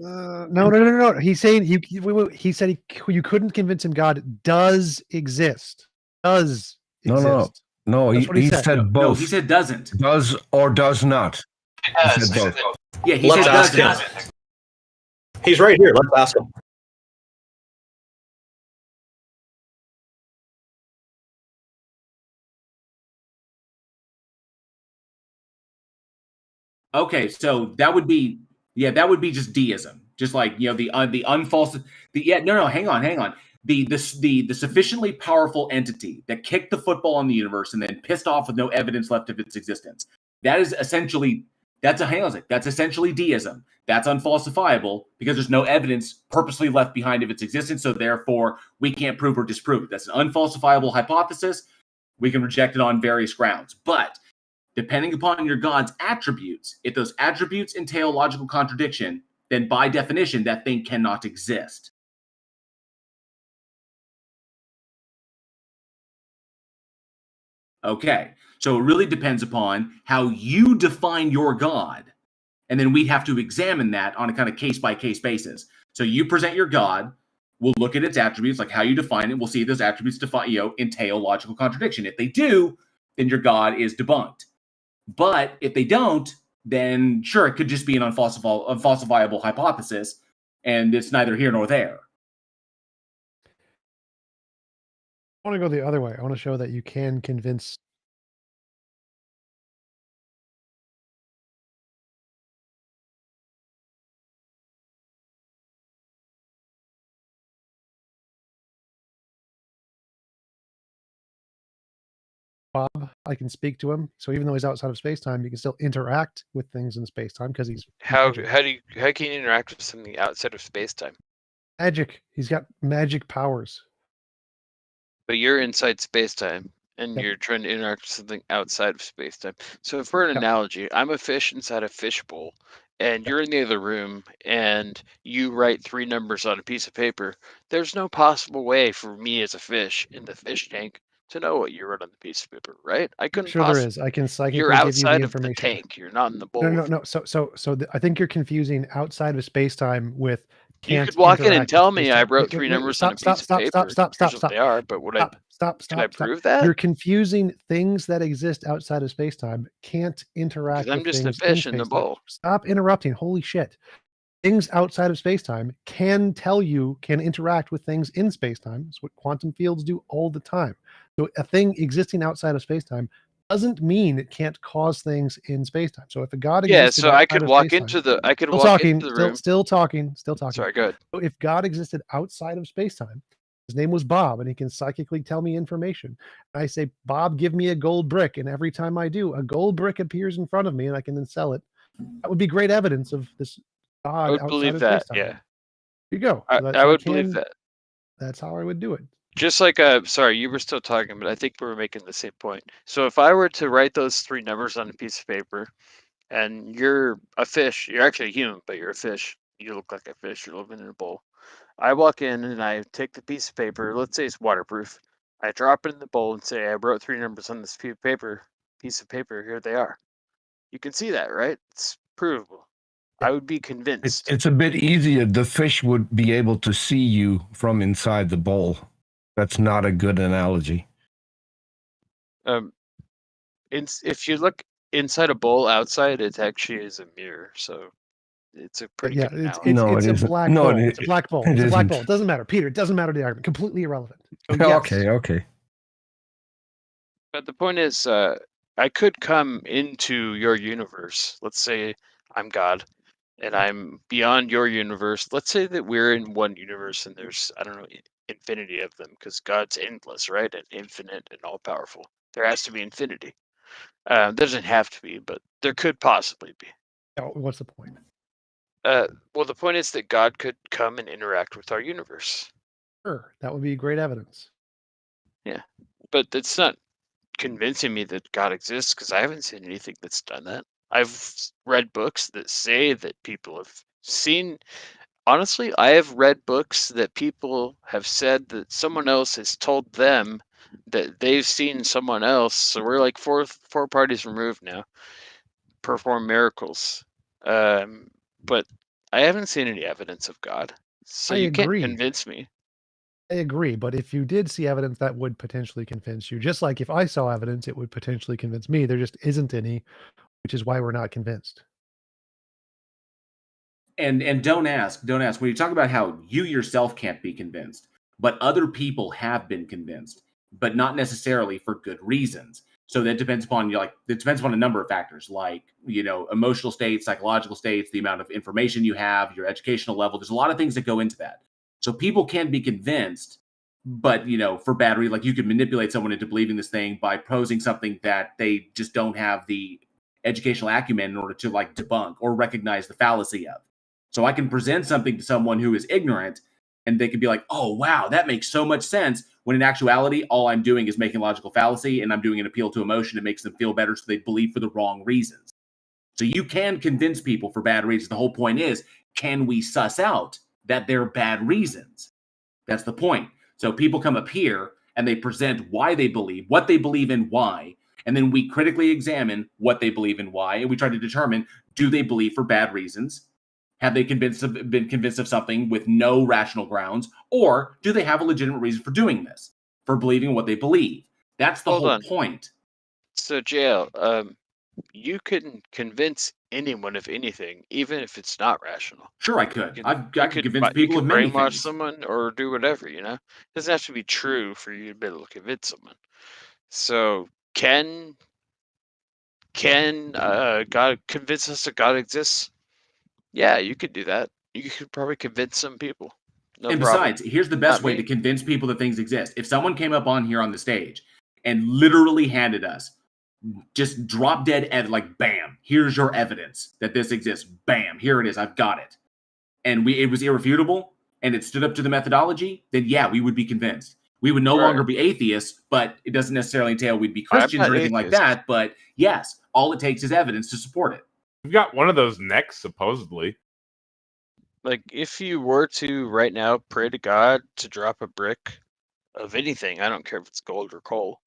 No. He's saying he said you couldn't convince him God does exist. Does exist. No. He said both. No, he said doesn't. Does or does not. He said both. Yeah, he said doesn't. He's right here. Let's ask him. Okay, so that would be just deism, just like the unfalse. Hang on. The sufficiently powerful entity that kicked the football on the universe and then pissed off with no evidence left of its existence. That's essentially deism. That's unfalsifiable because there's no evidence purposely left behind of its existence, so therefore we can't prove or disprove it. That's an unfalsifiable hypothesis. We can reject it on various grounds, but depending upon your God's attributes, if those attributes entail logical contradiction, then by definition, that thing cannot exist. Okay, so it really depends upon how you define your God. And then we'd have to examine that on a kind of case-by-case basis. So you present your God, we'll look at its attributes, like how you define it. We'll see if those attributes entail logical contradiction. If they do, then your God is debunked. But if they don't, then sure, it could just be an unfalsifiable hypothesis, and it's neither here nor there. I want to go the other way. I want to show that you can convince. Bob, I can speak to him. So even though he's outside of space-time, you can still interact with things in space-time because he's how can you interact with something outside of space-time? Magic. He's got magic powers. But you're inside space-time and you're trying to interact with something outside of space-time. So for an analogy, I'm a fish inside a fishbowl and you're in the other room and you write 3 numbers on a piece of paper. There's no possible way for me as a fish in the fish tank to know what you wrote on the piece of paper, right? I couldn't. Sure, there is. I can psychically You're give you outside the of the information. tank. You're not in the bowl. No. So I think you're confusing outside of space-time with. You could walk in and tell me I wrote 3 numbers on a piece of paper. Stop. Here's what they are, but can I prove that? You're confusing things that exist outside of space-time can't interact. I'm just a fish in the bowl. Stop interrupting. Holy shit. Things outside of space-time can interact with things in space-time. It's what quantum fields do all the time. So a thing existing outside of space-time doesn't mean it can't cause things in space-time. So if a God existed, so I could walk into the room. Still talking. Sorry, go ahead. So if God existed outside of space-time, his name was Bob, and he can psychically tell me information. And I say, Bob, give me a gold brick, and every time I do, a gold brick appears in front of me, and I can then sell it. That would be great evidence of this God. I would believe that. Yeah. Here you go. I would believe that. That's how I would do it. Just like sorry, you were still talking, but I think we were making the same point. So if I were to write those 3 numbers on a piece of paper, and you're a fish, you're actually a human, but you're a fish. You look like a fish. You're living in a bowl. I walk in and I take the piece of paper. Let's say it's waterproof. I drop it in the bowl and say I wrote 3 numbers on this piece of paper. Here they are. You can see that, right? It's provable. I would be convinced. It's a bit easier. The fish would be able to see you from inside the bowl. That's not a good analogy. If you look inside a bowl outside, it actually is a mirror. So it's a pretty good analogy. It's a black bowl. It's a black bowl. It's a black bowl. It doesn't matter. Peter, it doesn't matter the argument. Completely irrelevant. So yes. Okay. But the point is, I could come into your universe. Let's say I'm God and I'm beyond your universe. Let's say that we're in one universe and there's, I don't know, infinity of them because God's endless, right? And infinite and all powerful. There has to be infinity. Doesn't have to be, but there could possibly be. What's the point? Well, the point is that God could come and interact with our universe. Sure, that would be great evidence. Yeah, but it's not convincing me that God exists because I haven't seen anything that's done that. I've read books that say that people have seen. Honestly, I have read books that people have said that someone else has told them that they've seen someone else. So we're like four parties removed now. Perform miracles, but I haven't seen any evidence of God. So I you can't agree. convince me. I agree, but if you did see evidence, that would potentially convince you. Just like if I saw evidence, it would potentially convince me. There just isn't any, which is why we're not convinced. And don't ask when you talk about how you yourself can't be convinced, but other people have been convinced, but not necessarily for good reasons. So that depends upon it depends upon a number of factors, like emotional states, psychological states, the amount of information you have, your educational level. There's a lot of things that go into that. So people can be convinced, but for bad reasons. Like you could manipulate someone into believing this thing by posing something that they just don't have the educational acumen in order to debunk or recognize the fallacy of. So I can present something to someone who is ignorant and they could be like, oh, wow, that makes so much sense. When in actuality, all I'm doing is making logical fallacy and I'm doing an appeal to emotion. It makes them feel better so they believe for the wrong reasons. So you can convince people for bad reasons. The whole point is, can we suss out that they're bad reasons? That's the point. So people come up here and they present why they believe, what they believe in, why. And then we critically examine what they believe in, why. And we try to determine, do they believe for bad reasons? Have they been convinced of something with no rational grounds? Or do they have a legitimate reason for doing this, for believing what they believe? That's the whole point. So, JL, you can convince anyone of anything, even if it's not rational. Sure, I could. I could convince people of many brainwash things. someone or do whatever, It doesn't have to be true for you to be able to convince someone. So, can God convince us that God exists? Yeah, you could do that. You could probably convince some people. No and problem. Besides, here's the best way to convince people that things exist. If someone came up on here on the stage and literally handed us just drop dead bam, here's your evidence that this exists. Bam, here it is. I've got it. And it was irrefutable and it stood up to the methodology, then yeah, we would be convinced. We would no longer be atheists, but it doesn't necessarily entail we'd be Christians or anything like that. But yes, all it takes is evidence to support it. We've got one of those next, supposedly. Like, if you were to right now pray to God to drop a brick of anything, I don't care if it's gold or coal,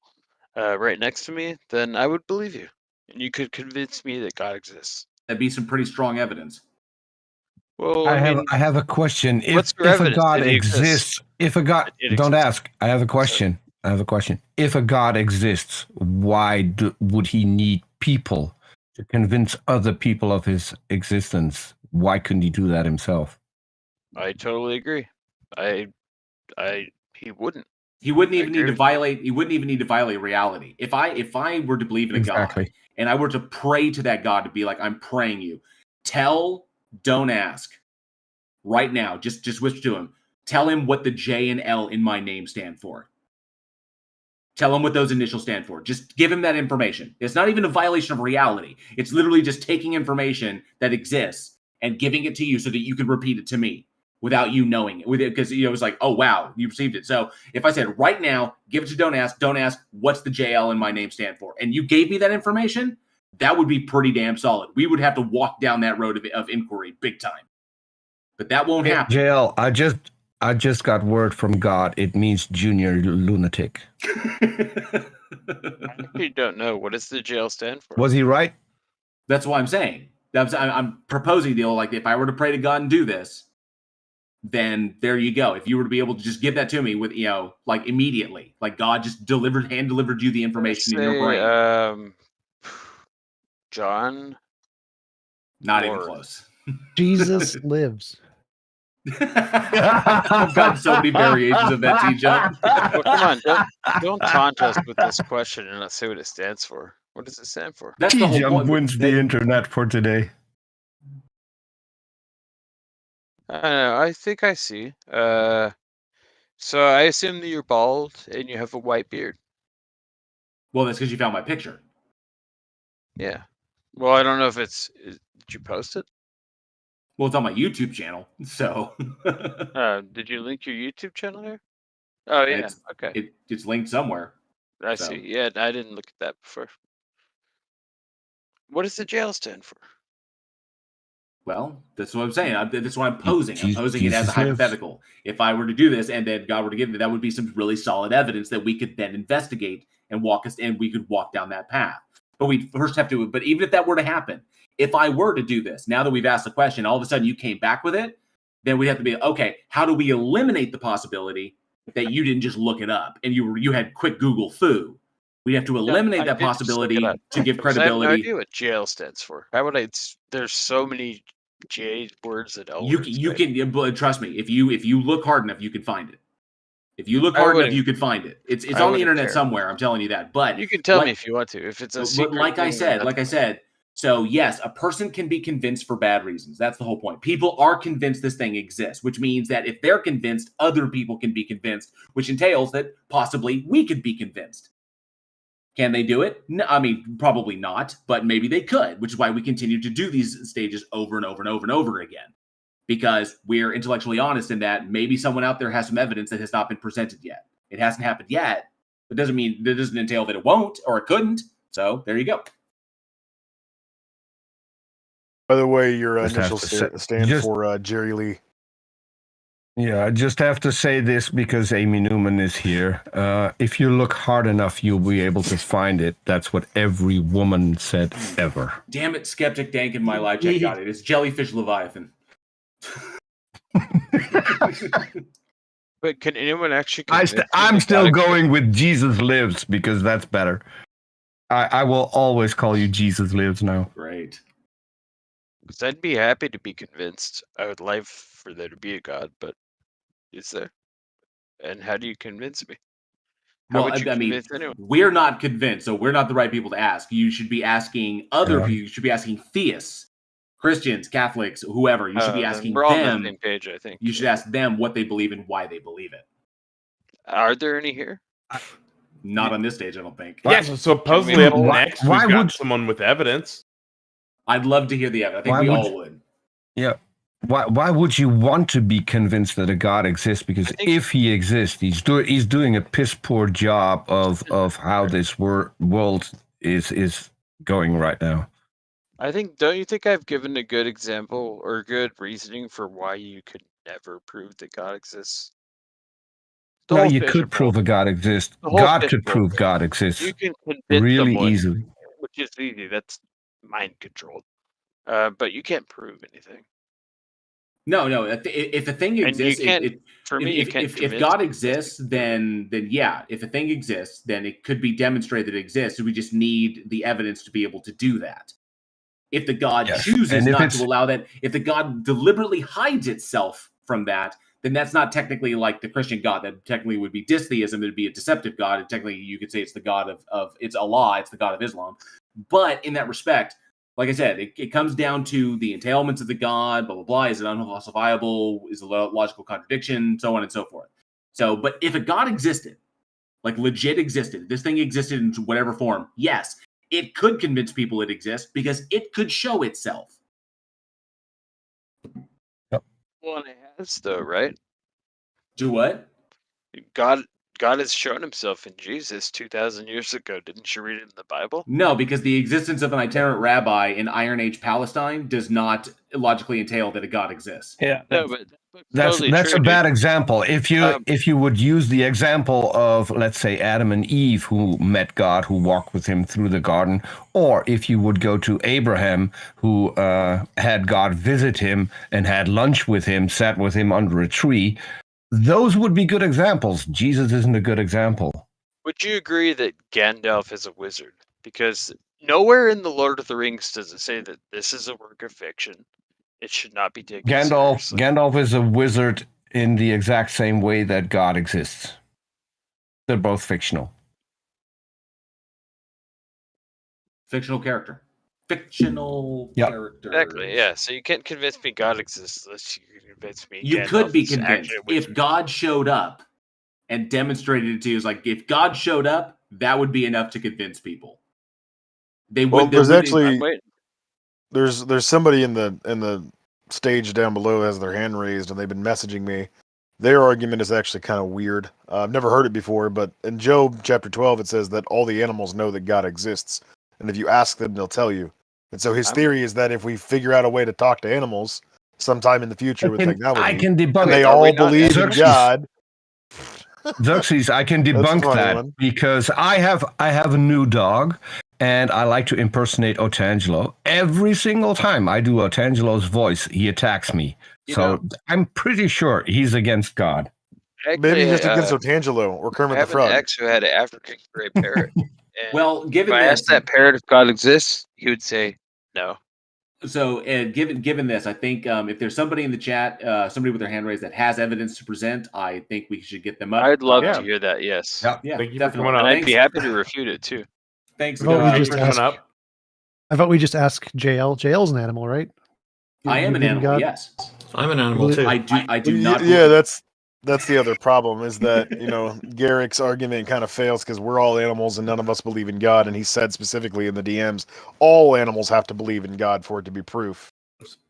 right next to me, then I would believe you. And you could convince me that God exists. That'd be some pretty strong evidence. Well, I have a question. What's your If a evidence God that he exists, if a God, don't ask. I have a question. I have a question. If a God exists, why would he need people to convince other people of his existence? Why couldn't he do that himself? I totally agree. He wouldn't. He wouldn't even need to violate. He wouldn't even need to violate reality. If I were to believe in a God and I were to pray to that God to be like, I'm praying you, don't ask. Right now, just whisper to him. Tell him what the J and L in my name stand for. Tell him what those initials stand for. Just give him that information. It's not even a violation of reality. It's literally just taking information that exists and giving it to you so that you can repeat it to me without you knowing it. Because it was like, oh wow, you received it. So if I said right now, give it to don't ask, what's the JL in my name stand for? And you gave me that information, that would be pretty damn solid. We would have to walk down that road of inquiry big time. But that won't happen. JL, I just got word from God. It means junior lunatic. You don't know. What does the JL stand for? Was he right? That's what I'm saying. I'm proposing the like, if I were to pray to God and do this, then there you go. If you were to be able to just give that to me with, immediately, like God just hand delivered you the information in your brain. John? Not even close. Jesus lives. I've got so many variations of that T-Jump. Well, come on, don't taunt us with this question and not say what it stands for. What does it stand for? That's the whole T-Jump point. wins the internet for today. I don't know. I think I see. So I assume that you're bald and you have a white beard. Well, that's because you found my picture. Yeah. Well, I don't know if did you post it? Well, it's on my YouTube channel, so. Did you link your YouTube channel here? Oh yeah. Okay. It's linked somewhere. I see. Yeah, I didn't look at that before. What does the jail stand for? Well, that's what I'm saying. That's what I'm posing. I'm posing it as a Jesus hypothetical. If I were to do this and then God were to give me, that would be some really solid evidence that we could then investigate and we could walk down that path. But we first have to, but even if that were to happen, if I were to do this, now that we've asked the question, all of a sudden you came back with it, then we'd have to be, okay, how do we eliminate the possibility that you didn't just look it up and you had quick Google foo? We have to eliminate that possibility to give credibility. I have no idea what jail stands for. How would I? There's so many J words that L words. You can trust me. If you look hard enough, you can find it. If you look hard enough, you can find it. It's on the internet somewhere. I'm telling you that. But you can tell me if you want to. If it's a secret. But like I said. So yes, a person can be convinced for bad reasons. That's the whole point. People are convinced this thing exists, which means that if they're convinced, other people can be convinced, which entails that possibly we could be convinced. Can they do it? No, I mean, probably not, but maybe they could, which is why we continue to do these stages over and over and over and over again, because we're intellectually honest in that maybe someone out there has some evidence that has not been presented yet. It hasn't happened yet. It doesn't entail that it won't or it couldn't. So there you go. By the way, your initials stand for Jerry Lee. Yeah, I just have to say this because Amy Newman is here. If you look hard enough, you'll be able to find it. That's what every woman said ever. Damn it, Skeptic Dank in my live chat got it. It's Jellyfish Leviathan. But can anyone actually? I'm still going with Jesus Lives because that's better. I will always call you Jesus Lives now. Great. Because I'd be happy to be convinced. I would like for there to be a God, but is there? And how do you convince me? How would you convince anyone? We're not convinced, so we're not the right people to ask. You should be asking other people. You should be asking theists, Christians, Catholics, whoever. You should be asking we're all them. on the same page, I think. You should ask them what they believe and why they believe it. Are there any here? Not on this stage, I don't think. Yeah, so supposedly up next, we've got someone with evidence. I'd love to hear the evidence. I think we all would. Yeah. Why would you want to be convinced that a God exists? Because if he exists, he's doing a piss poor job of how this world is going right now. Don't you think I've given a good example or good reasoning for why you could never prove that God exists? No, you could prove a God exists. God could prove God exists. You can convince really someone, easily. which is easy. That's mind controlled. But you can't prove anything. No. If a thing exists, if God exists, then yeah. If a thing exists, then it could be demonstrated it exists. We just need the evidence to be able to do that. If the God chooses not to allow that, if the God deliberately hides itself from that, then that's not technically like the Christian God. That technically would be distheism. It would be a deceptive God. And technically, you could say it's the God of it's Allah. It's the God of Islam. But in that respect, like I said, it comes down to the entailments of the God, blah, blah, blah. Is it unfalsifiable? Is it a logical contradiction? So on and so forth. So, but if a God existed, like legit existed, this thing existed in whatever form, yes, it could convince people it exists because it could show itself. Well, and it has, though, right? Do what? God has shown himself in Jesus 2,000 years ago. Didn't you read it in the Bible? No, because the existence of an itinerant rabbi in Iron Age Palestine does not logically entail that a God exists. Yeah, no, but That's a bad example. If you would use the example of, let's say, Adam and Eve who met God, who walked with him through the garden, or if you would go to Abraham who had God visit him and had lunch with him, sat with him under a tree, those would be good examples. Jesus isn't a good example. Would you agree that Gandalf is a wizard? Because nowhere in the Lord of the Rings does it say that this is a work of fiction. It should not be taken seriously. Gandalf is a wizard in the exact same way that God exists. They're both fictional. Fictional character. Fictional character. Exactly. Yeah. So you can't convince me God exists unless you can convince me. You Gandalf could be is convinced actually a if wizard. God showed up and demonstrated it to you. It's like if God showed up, that would be enough to convince people. They Well, would. there's actually I'm waiting. there's somebody in the stage down below has their hand raised, and they've been messaging me. Their argument is actually kind of weird. I've never heard it before, but in Job chapter 12, it says that all the animals know that God exists, and if you ask them, they'll tell you. And so his theory is that if we figure out a way to talk to animals sometime in the future with technology, I can debunk and it. they Are we all not believe in Xerxes? God. Xerxes, I can That's a debunk funny that one. because I have a new dog, and I like to impersonate Otangelo. Every single time I do Otangelo's voice, he attacks me. So I'm pretty sure he's against God. Maybe Actually, just against Otangelo or I Kermit the have an Frog. ex who had an African gray parrot. And Well, given if I asked this- that parrot if God exists, he would say no. So, given this, I think if there's somebody in the chat, somebody with their hand raised that has evidence to present, I think we should get them up. I'd love to hear that. Yes. Yeah, Thank you for definitely. coming up. And I'd be Thanks. happy to refute it too. Thanks, I thought we guys. just asked. I thought we just asked JL. JL's an animal, right? I am You an believe in animal. God? Yes, I'm an animal too. I do not. Yeah, that's the other problem is that Garrick's argument kind of fails because we're all animals and none of us believe in God, and he said specifically in the DMs, all animals have to believe in God for it to be proof.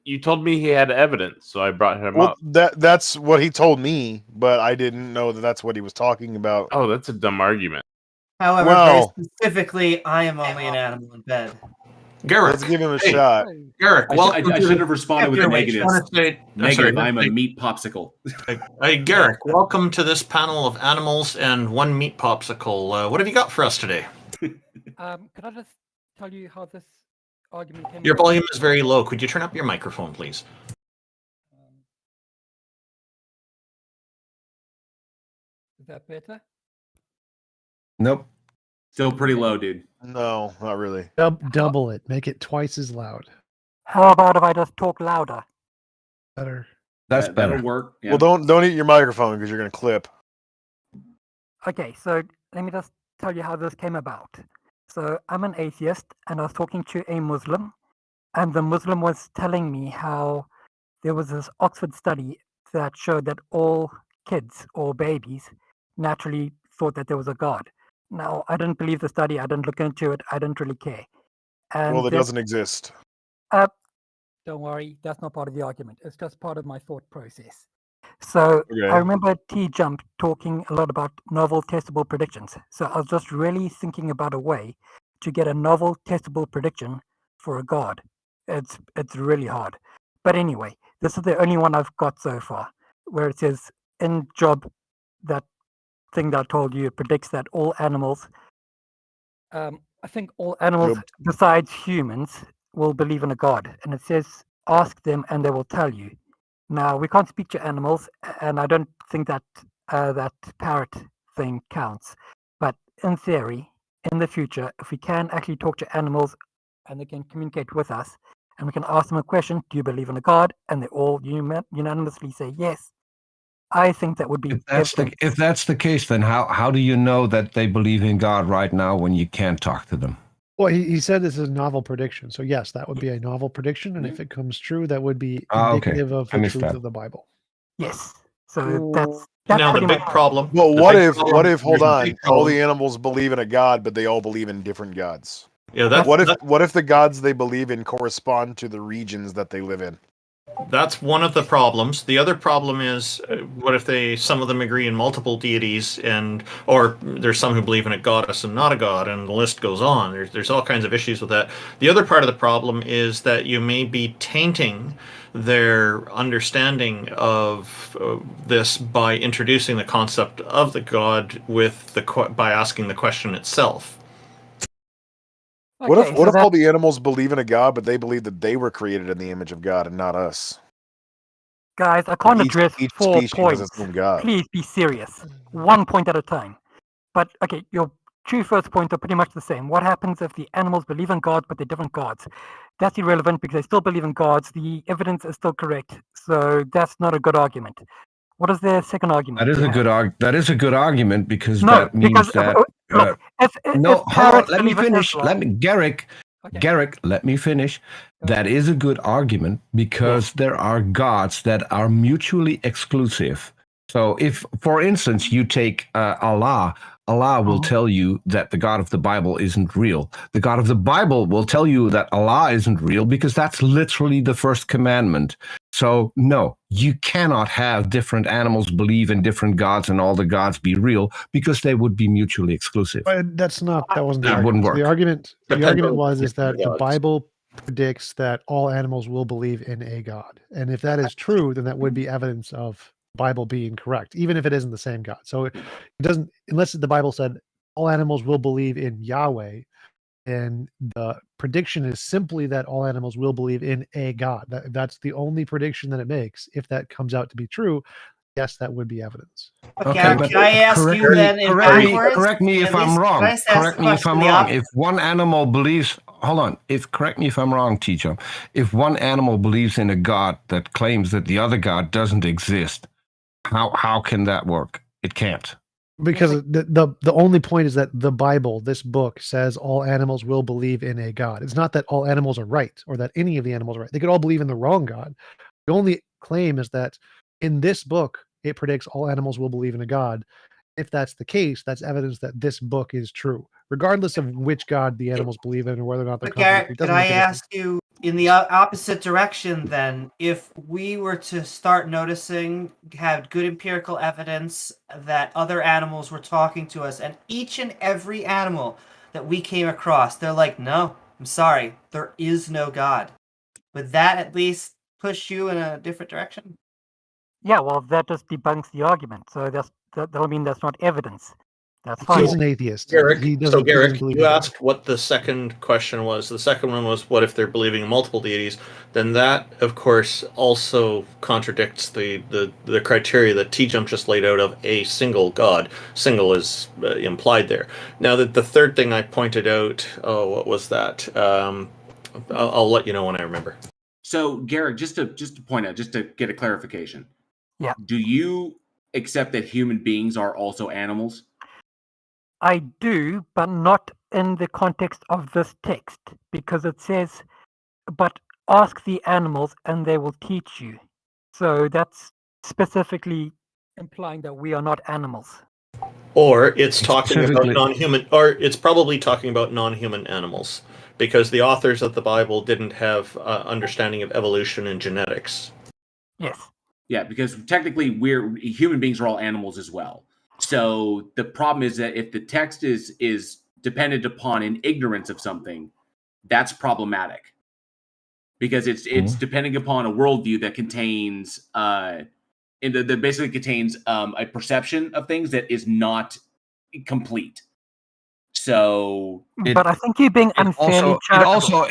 You told me he had evidence, so I brought him Well, up. that's what he told me, but I didn't know that that's what he was talking about. Oh, that's a dumb argument. However, Well- very specifically, I am only an animal in bed. Garrick, Let's give him a shot. Garrick, I should have responded with a negative. Sorry, Negative. I'm a meat popsicle. Hey, Garrick, welcome to this panel of animals and one meat popsicle. What have you got for us today? Could I just tell you how this argument came Your about? volume is very low. Could you turn up your microphone, please? Is that better? Nope. Still pretty low, dude. No, not really. Double it. Make it twice as loud. How about if I just talk louder? Better. That's better. That'll work. Yeah. Well, don't eat your microphone because you're going to clip. Okay, so let me just tell you how this came about. So I'm an atheist, and I was talking to a Muslim, and the Muslim was telling me how there was this Oxford study that showed that all kids or babies naturally thought that there was a God. Now, I didn't believe the study. I didn't look into it. I didn't really care. And Well, it then- doesn't exist. Don't worry, that's not part of the argument. It's just part of my thought process. So Okay. I remember T-Jump talking a lot about novel testable predictions. So I was just really thinking about a way to get a novel testable prediction for a god. It's really hard. But anyway, this is the only one I've got so far, where it says in Job, that thing that I told you, it predicts that all animals, I think all animals Job. besides humans will believe in a god. And it says, ask them and they will tell you. Now, we can't speak to animals, and I don't think that that parrot thing counts. But in theory, in the future, if we can actually talk to animals and they can communicate with us, and we can ask them a question, do you believe in a god? And they all unanimously say yes. I think that would be If that's the case, then how do you know that they believe in God right now when you can't talk to them? Well, he said this is a novel prediction. So yes, that would be a novel prediction. And if it comes true, that would be Ah, okay. indicative of I the missed truth that. of the Bible. Yes. So that's Now, the pretty big much- problem. Well, the what big if problem- hold there's a on, big all problem. the animals believe in a god, but they all believe in different gods? Yeah, what if the gods they believe in correspond to the regions that they live in? That's one of the problems. The other problem is, what if some of them agree in multiple deities, or there's some who believe in a goddess and not a god, and the list goes on. There's all kinds of issues with that. The other part of the problem is that you may be tainting their understanding of this by introducing the concept of the god by asking the question itself. What Okay, if so all the animals believe in a god, but they believe that they were created in the image of God and not us? Guys, I can't Each- address each 4 species has points. its own god. Please be serious. 1 point at a time. But okay, your 2 first points are pretty much the same. What happens if the animals believe in God, but they're different gods? That's irrelevant because they still believe in gods. The evidence is still correct. So that's not a good argument. What is the second argument? That is a good that is a good argument because No, that means because that look, if no, if hold on. parrots Let me believe in finish. Islam- Garrick. Garrick, let me finish. That is a good argument because there are gods that are mutually exclusive. So if, for instance, you take Allah, Allah will tell you that the God of the Bible isn't real. The God of the Bible will tell you that Allah isn't real because that's literally the first commandment. So no, you cannot have different animals believe in different gods and all the gods be real because they would be mutually exclusive. But that wasn't the It argument. wouldn't So work. the argument is that the gods. Bible predicts that all animals will believe in a God. And if that is true, then that would be evidence of Bible being correct, even if it isn't the same God. So it doesn't, unless the Bible said all animals will believe in Yahweh, and the prediction is simply that all animals will believe in a God. That's the only prediction that it makes. If that comes out to be true, yes, that would be evidence. Okay, can I ask you then in backwards? Correct me if I'm wrong. Correct me if I'm wrong. If one animal believes, hold on. Correct me if I'm wrong, teacher. If one animal believes in a God that claims that the other God doesn't exist, how can that work? It can't. Because the only point is that the Bible, this book, says all animals will believe in a God. It's not that all animals are right or that any of the animals are right. They could all believe in the wrong God. The only claim is that in this book, it predicts all animals will believe in a God. If that's the case, that's evidence that this book is true, regardless of which God the animals believe in or whether or not they're But Garrett, contradictory. could I ask you in the opposite direction then, if we were to start noticing, have good empirical evidence that other animals were talking to us, and each and every animal that we came across, they're like, no, I'm sorry, there is no God. Would that at least push you in a different direction? Yeah, well, that just debunks the argument. So that'll mean that's not evidence. That's fine. He's an atheist. Garrick, He doesn't believe you in God. asked what the second question was. The second one was, what if they're believing in multiple deities? Then that, of course, also contradicts the criteria that T-Jump just laid out of a single God. Single is implied there. Now, that the third thing I pointed out, what was that? I'll let you know when I remember. So, Garrick, just to point out, just to get a clarification. Yeah. Do you accept that human beings are also animals? I do, but not in the context of this text, because it says, but ask the animals and they will teach you. So that's specifically implying that we are not animals. Or it's talking about non-human, or it's probably talking about non-human animals, because the authors of the Bible didn't have understanding of evolution and genetics. Yes. Yeah, because technically human beings are all animals as well. So the problem is that if the text is dependent upon an ignorance of something, that's problematic. Because it's depending upon a worldview that contains that basically contains a perception of things that is not complete. So, but I think you're being unfairly charitable.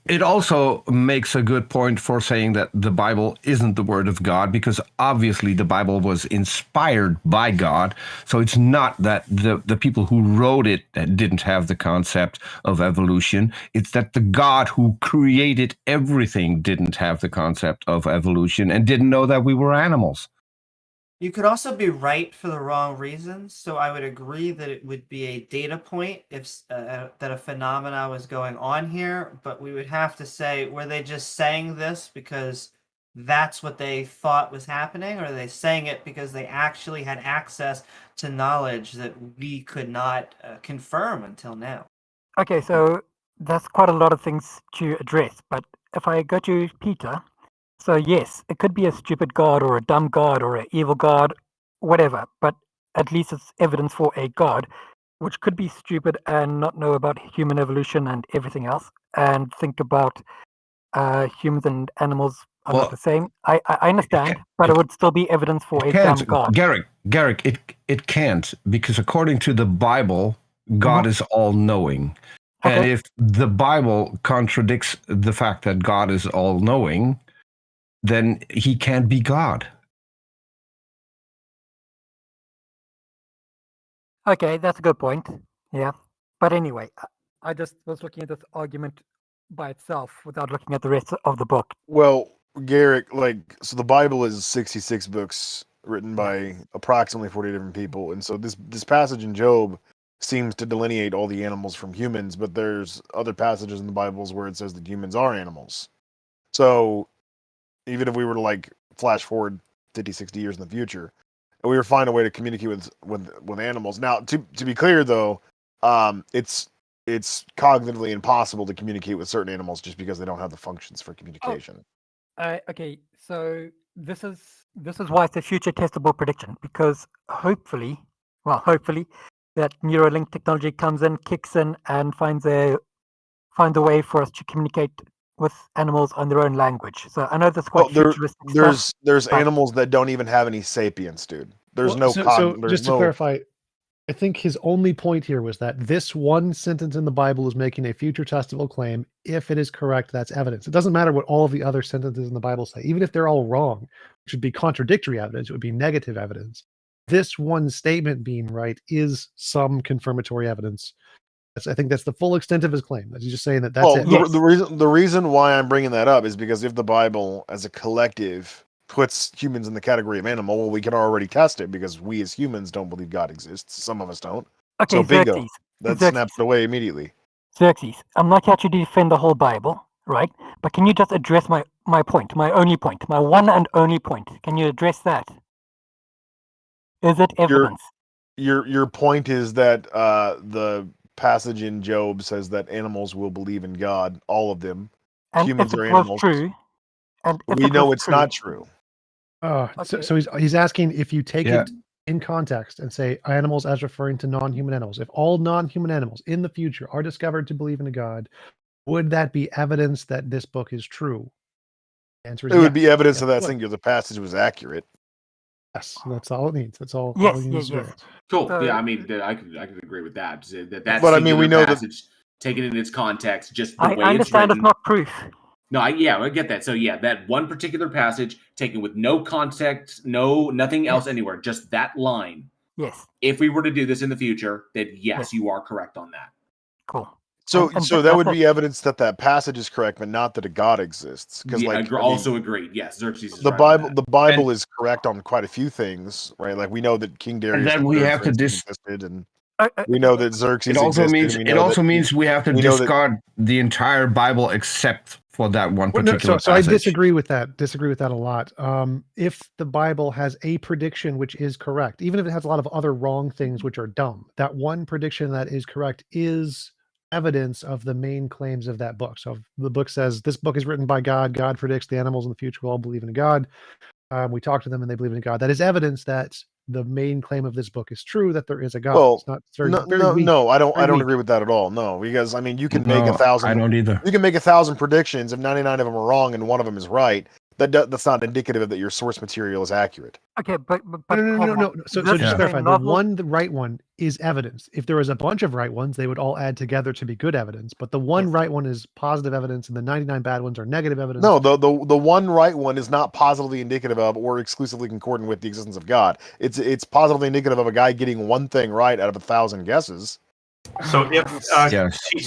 It also makes a good point for saying that the Bible isn't the word of God, because obviously the Bible was inspired by God. So it's not that the people who wrote it didn't have the concept of evolution. It's that the God who created everything didn't have the concept of evolution and didn't know that we were animals. You could also be right for the wrong reasons. So I would agree that it would be a data point if that a phenomena was going on here, but we would have to say, were they just saying this because that's what they thought was happening, or are they saying it because they actually had access to knowledge that we could not confirm until now? Okay, so that's quite a lot of things to address, but if I go to Peter, so yes, it could be a stupid god or a dumb god or an evil god, whatever, but at least it's evidence for a god, which could be stupid and not know about human evolution and everything else, and think about humans and animals are not the same. I understand, but it would still be evidence for a dumb god. Garrick, it can't, because according to the Bible, God is all-knowing. Okay. And if the Bible contradicts the fact that God is all-knowing, then he can't be God. Okay, that's a good point. Yeah. But anyway, I just was looking at this argument by itself without looking at the rest of the book. Well, Garrick, so the Bible is 66 books written by approximately 40 different people. And so this passage in Job seems to delineate all the animals from humans, but there's other passages in the Bibles where it says that humans are animals. So even if we were to like flash forward 50, 60 years in the future, and we were find a way to communicate with animals. Now, to be clear though, it's cognitively impossible to communicate with certain animals just because they don't have the functions for communication. Okay, so this is why it's a future testable prediction, because hopefully that Neuralink technology comes in, kicks in, and finds a way for us to communicate with animals on their own language. So I know that's quite futuristic stuff. There's animals that don't even have any sapience, dude. There's So just to clarify, I think his only point here was that this one sentence in the Bible is making a future testable claim. If it is correct, that's evidence. It doesn't matter what all of the other sentences in the Bible say. Even if they're all wrong, which would be contradictory evidence, it would be negative evidence. This one statement being right is some confirmatory evidence. I think that's the full extent of his claim. He's just saying that that's it. The reason why I'm bringing that up is because if the Bible as a collective puts humans in the category of animal, well, we can already test it because we as humans don't believe God exists. Some of us don't. Okay, so bingo, Xerxes. that snaps it away immediately. Xerxes, I'm not here to defend the whole Bible, right? But can you just address my point, my only point, my one and only point? Can you address that? Is it evidence? Your point is that the passage in Job says that animals will believe in God, all of them. And humans if are it was animals. true, and if We it know was it's true, not true. So he's asking if you take it in context and say animals as referring to non-human animals. If all non-human animals in the future are discovered to believe in a God, would that be evidence that this book is true? The answer is It would be yes. evidence Yes, of that it would. singular passage was accurate. Yes, that's all it needs. That's all. Yes, all he needs to do. Cool. So- Yeah, I mean, I could agree with that. That But I mean, we singular know that- passage taken in its context, just the I way it's understand written. it's not proof. No, I get that. So yeah, that one particular passage taken with no context, nothing else anywhere, just that line. Yes. If we were to do this in the future, then yes, you are correct on that. Cool. So And so that would be evidence that that passage is correct, but not that a God exists. Because Yeah, also agreed. Yes, Xerxes is the right on Bible that. the Bible is correct on quite a few things, right? Like we know that King Darius then we have to existed, and we know that Xerxes It also existed. means and we know that we have to we know that- discard the entire Bible except for that one Well, no, particular so I passage. disagree with that. Disagree with that a lot. If the Bible has a prediction which is correct, even if it has a lot of other wrong things which are dumb, that one prediction that is correct is evidence of the main claims of that book. So if the book says this book is written by God, God predicts the animals in the future will all believe in a God. We talk to them and they believe in a God. That is evidence that the main claim of this book is true, that there is a God. Well, It's not it's very, no, very no, weak. no, I don't Very weak. agree with that at all. No, because I mean, you can No, make 1,000. I don't either. You can make 1,000 predictions. If 99 of them are wrong and one of them is right, that's not indicative that your source material is accurate. Okay, but No. So just to clarify, the right one is evidence. If there was a bunch of right ones, they would all add together to be good evidence. But the one right one is positive evidence, and the 99 bad ones are negative evidence. No, the one right one is not positively indicative of or exclusively concordant with the existence of God. It's positively indicative of a guy getting one thing right out of 1,000 guesses. So if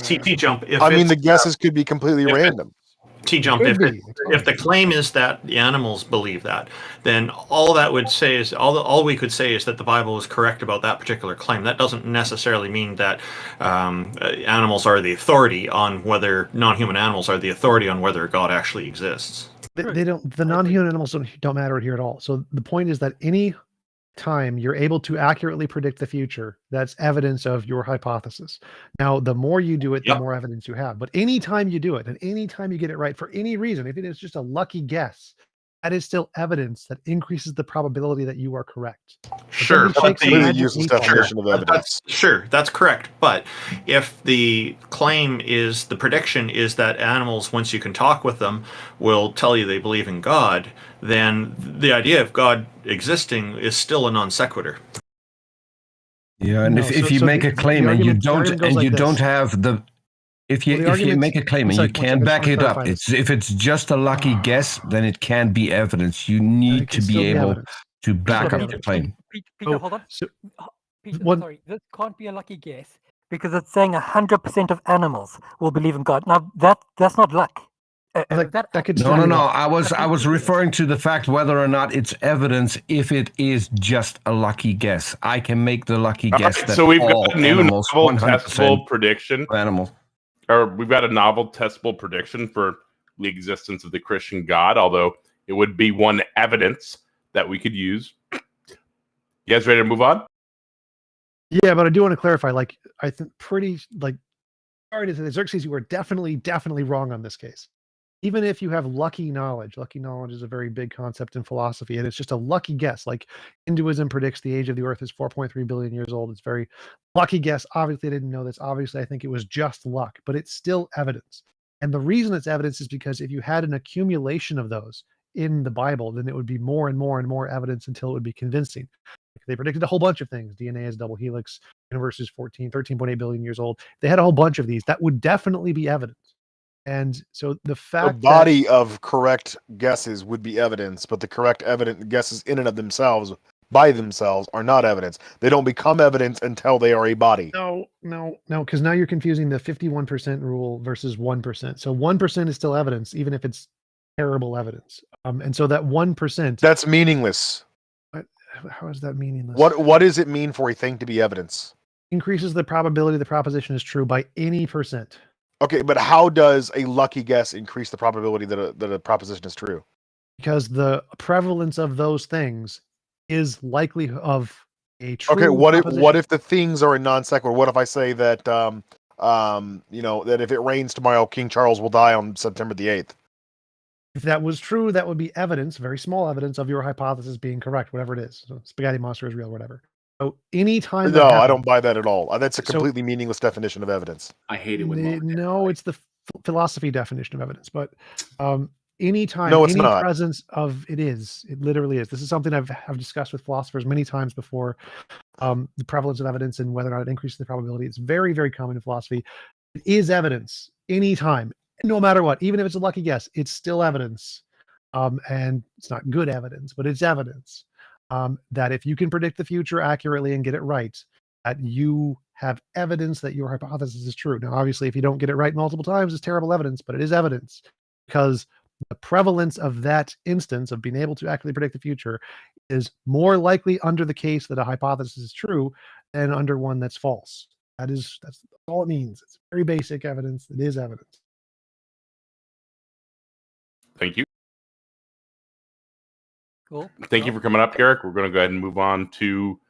T-Jump, if I mean, it's, the guesses could be completely random. T-Jump, if the claim is that the animals believe that, then all that would say is all we could say is that the Bible is correct about that particular claim. That doesn't necessarily mean that animals are the authority on whether non-human animals are the authority on whether God actually exists. They don't. The non-human animals don't matter here at all. So the point is that any time you're able to accurately predict the future, that's evidence of your hypothesis. Now, the more you do it, the more evidence you have. But anytime you do it, and anytime you get it right for any reason, if it is just a lucky guess, that is still evidence that increases the probability that you are correct. Sure, but that's correct. But if the claim is, the prediction is that animals, once you can talk with them, will tell you they believe in God, then the idea of God existing is still a non sequitur. Yeah, and if you make a claim and you don't have the if you make a claim and you can't back it up, if it's just a lucky guess, then it can't be evidence. You need to be able to back up the claim. Peter, hold on. Peter, sorry, this can't be a lucky guess because it's saying 100% of animals will believe in God. Now that's not luck. Like that could No. I was referring to the fact whether or not it's evidence if it is just a lucky guess. I can make the lucky guess that so we've all got a new animals, novel 100% testable prediction. Animals. Or we've got a novel testable prediction for the existence of the Christian God, although it would be one evidence that we could use. You guys ready to move on? Yeah, but I do want to clarify. Like, I think sorry to say, Xerxes, you were definitely wrong on this case. Even if you have lucky knowledge is a very big concept in philosophy, and it's just a lucky guess. Like Hinduism predicts the age of the earth is 4.3 billion years old. It's very lucky guess. Obviously, I didn't know this. Obviously, I think it was just luck, but it's still evidence. And the reason it's evidence is because if you had an accumulation of those in the Bible, then it would be more and more and more evidence until it would be convincing. They predicted a whole bunch of things. DNA is double helix, universe is 13.8 billion years old. They had a whole bunch of these. That would definitely be evidence. And so the fact the body of correct guesses would be evidence, but the correct evident guesses in and of themselves, by themselves, are not evidence. They don't become evidence until they are a body. No, because now you're confusing the 51% rule versus 1%. So 1% is still evidence, even if it's terrible evidence. And so that 1%... That's meaningless. How is that meaningless? What does it mean for a thing to be evidence? Increases the probability the proposition is true by any percent. Okay, but how does a lucky guess increase the probability that a proposition is true? Because the prevalence of those things is likely of a true Okay, proposition. what if the things are a non sequitur? What if I say that that if it rains tomorrow, King Charles will die on September the 8th? If that was true, that would be evidence, very small evidence of your hypothesis being correct, whatever it is. So spaghetti monster is real, whatever. So anytime No, I don't buy that at all. That's a completely meaningless definition of evidence. I hate it when no, it's the philosophy definition of evidence, but anytime, no, it's any not. presence of it literally is. This is something I've discussed with philosophers many times before. The prevalence of evidence and whether or not it increases the probability. It's very, very common in philosophy. It is evidence anytime, no matter what. Even if it's a lucky guess, it's still evidence. And it's not good evidence, but it's evidence. That if you can predict the future accurately and get it right, that you have evidence that your hypothesis is true. Now, obviously, if you don't get it right multiple times, it's terrible evidence, but it is evidence because the prevalence of that instance of being able to accurately predict the future is more likely under the case that a hypothesis is true than under one that's false. That's all it means. It's very basic evidence. It is evidence. Thank you. Cool. Thank you for coming up, Garrick. We're going to go ahead and move on to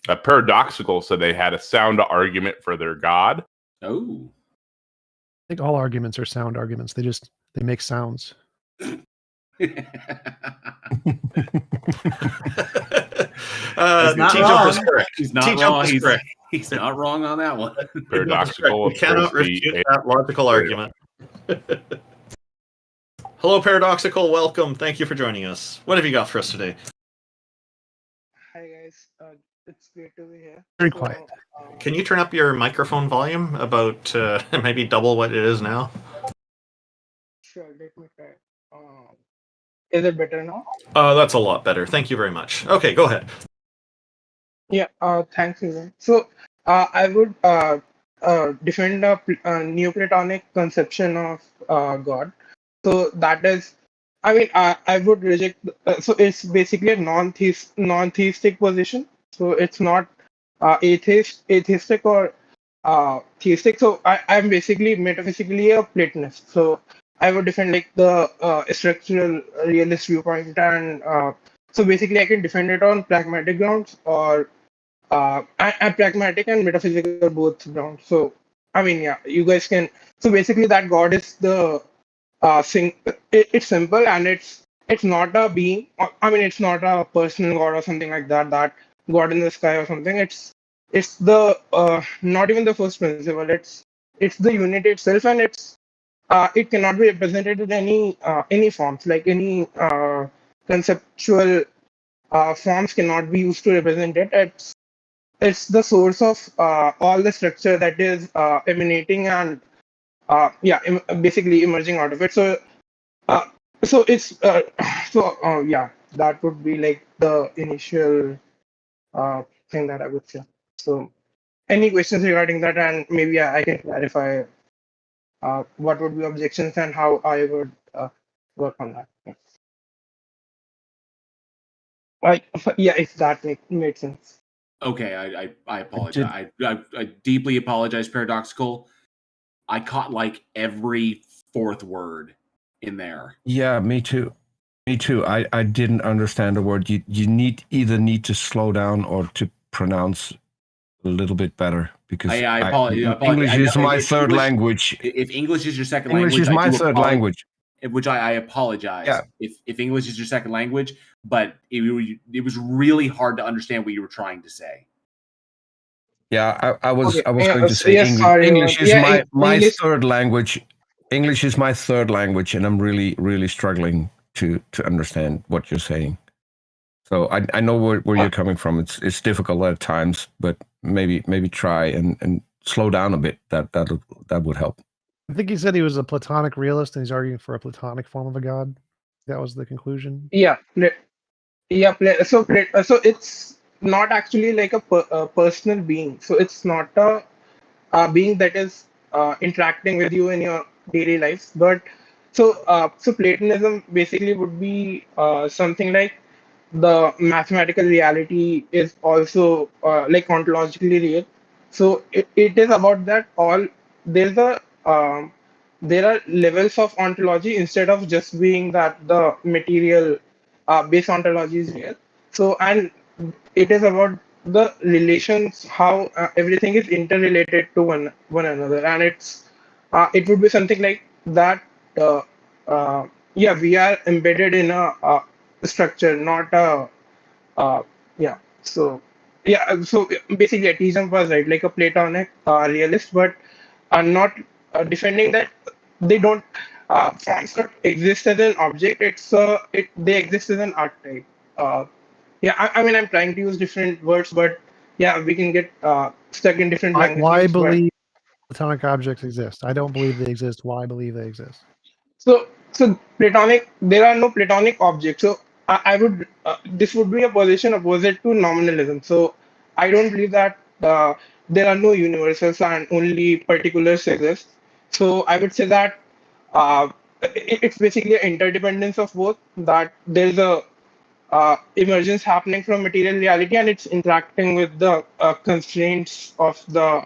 Paradoxical. So they had a sound argument for their God. Oh. I think all arguments are sound arguments. They make sounds. He's not wrong. He's not wrong. He's not wrong on that one. Paradoxical. We cannot refute that logical argument. Hello, Paradoxical. Welcome. Thank you for joining us. What have you got for us today? Hi, guys. It's great to be here. Very quiet. Can you turn up your microphone volume about maybe double what it is now? Sure, let me try. Is it better now? That's a lot better. Thank you very much. Okay, go ahead. Yeah, thanks, Susan. So, I would defend a Neoplatonic conception of God. So that is, I would reject. So it's basically a non-theistic position. So it's not atheistic or theistic. So I'm basically metaphysically a Platonist. So I would defend like the structural realist viewpoint, and so basically I can defend it on pragmatic grounds or pragmatic and metaphysical both grounds. So you guys can. So basically that God is the it's simple and it's not a being. It's not a personal God or something like that. That God in the sky or something. It's the not even the first principle. It's the unity itself, and it cannot be represented in any forms. Like any conceptual forms cannot be used to represent it. It's the source of all the structure that is emanating and basically emerging out of it. So it's that would be like the initial thing that I would say. So any questions regarding that, and maybe I can clarify what would be objections and how I would work on that. Yeah. Like, yeah, if that made sense. Okay, I apologize. I deeply apologize, Paradoxical. I caught like every fourth word in there. Yeah, me too. Me too. I didn't understand the word. You either need to slow down or to pronounce a little bit better, because I apologize. English is my third language. If English is your second English language, is my third language. Which I apologize. Yeah. If English is your second language, but it was really hard to understand what you were trying to say. Yeah, I was Okay, going to say yes, sorry, English is yeah, my English. third language. English is my third language, and I'm really struggling to understand what you're saying. So I know where you're coming from. It's difficult at times, but maybe try and slow down a bit. That would help. I think he said he was a Platonic realist, and he's arguing for a Platonic form of a god. That was the conclusion. Yeah, so it's not actually like a personal being. So it's not a being that is interacting with you in your daily lives. But so Platonism basically would be something like the mathematical reality is also like ontologically real. So it is about that all there's a there are levels of ontology instead of just being that the material base ontology is real. So and it is about the relations, how everything is interrelated to one another, and it would be something like that. Uh, yeah, we are embedded in a structure, not a yeah. So so basically, atheism was right, like a Platonic realist, but are not defending that they don't forms not exist as an object. They exist as an archetype. Uh, yeah, I mean, I'm trying to use different words, but yeah, we can get stuck in different languages. Why but- believe Platonic objects exist? I don't believe they exist. Why believe they exist? So Platonic, there are no Platonic objects. So I would this would be a position opposite to nominalism. So I don't believe that there are no universals and only particulars exist. So I would say that it's basically an interdependence of both. That there's a emergence happening from material reality and it's interacting with the constraints of the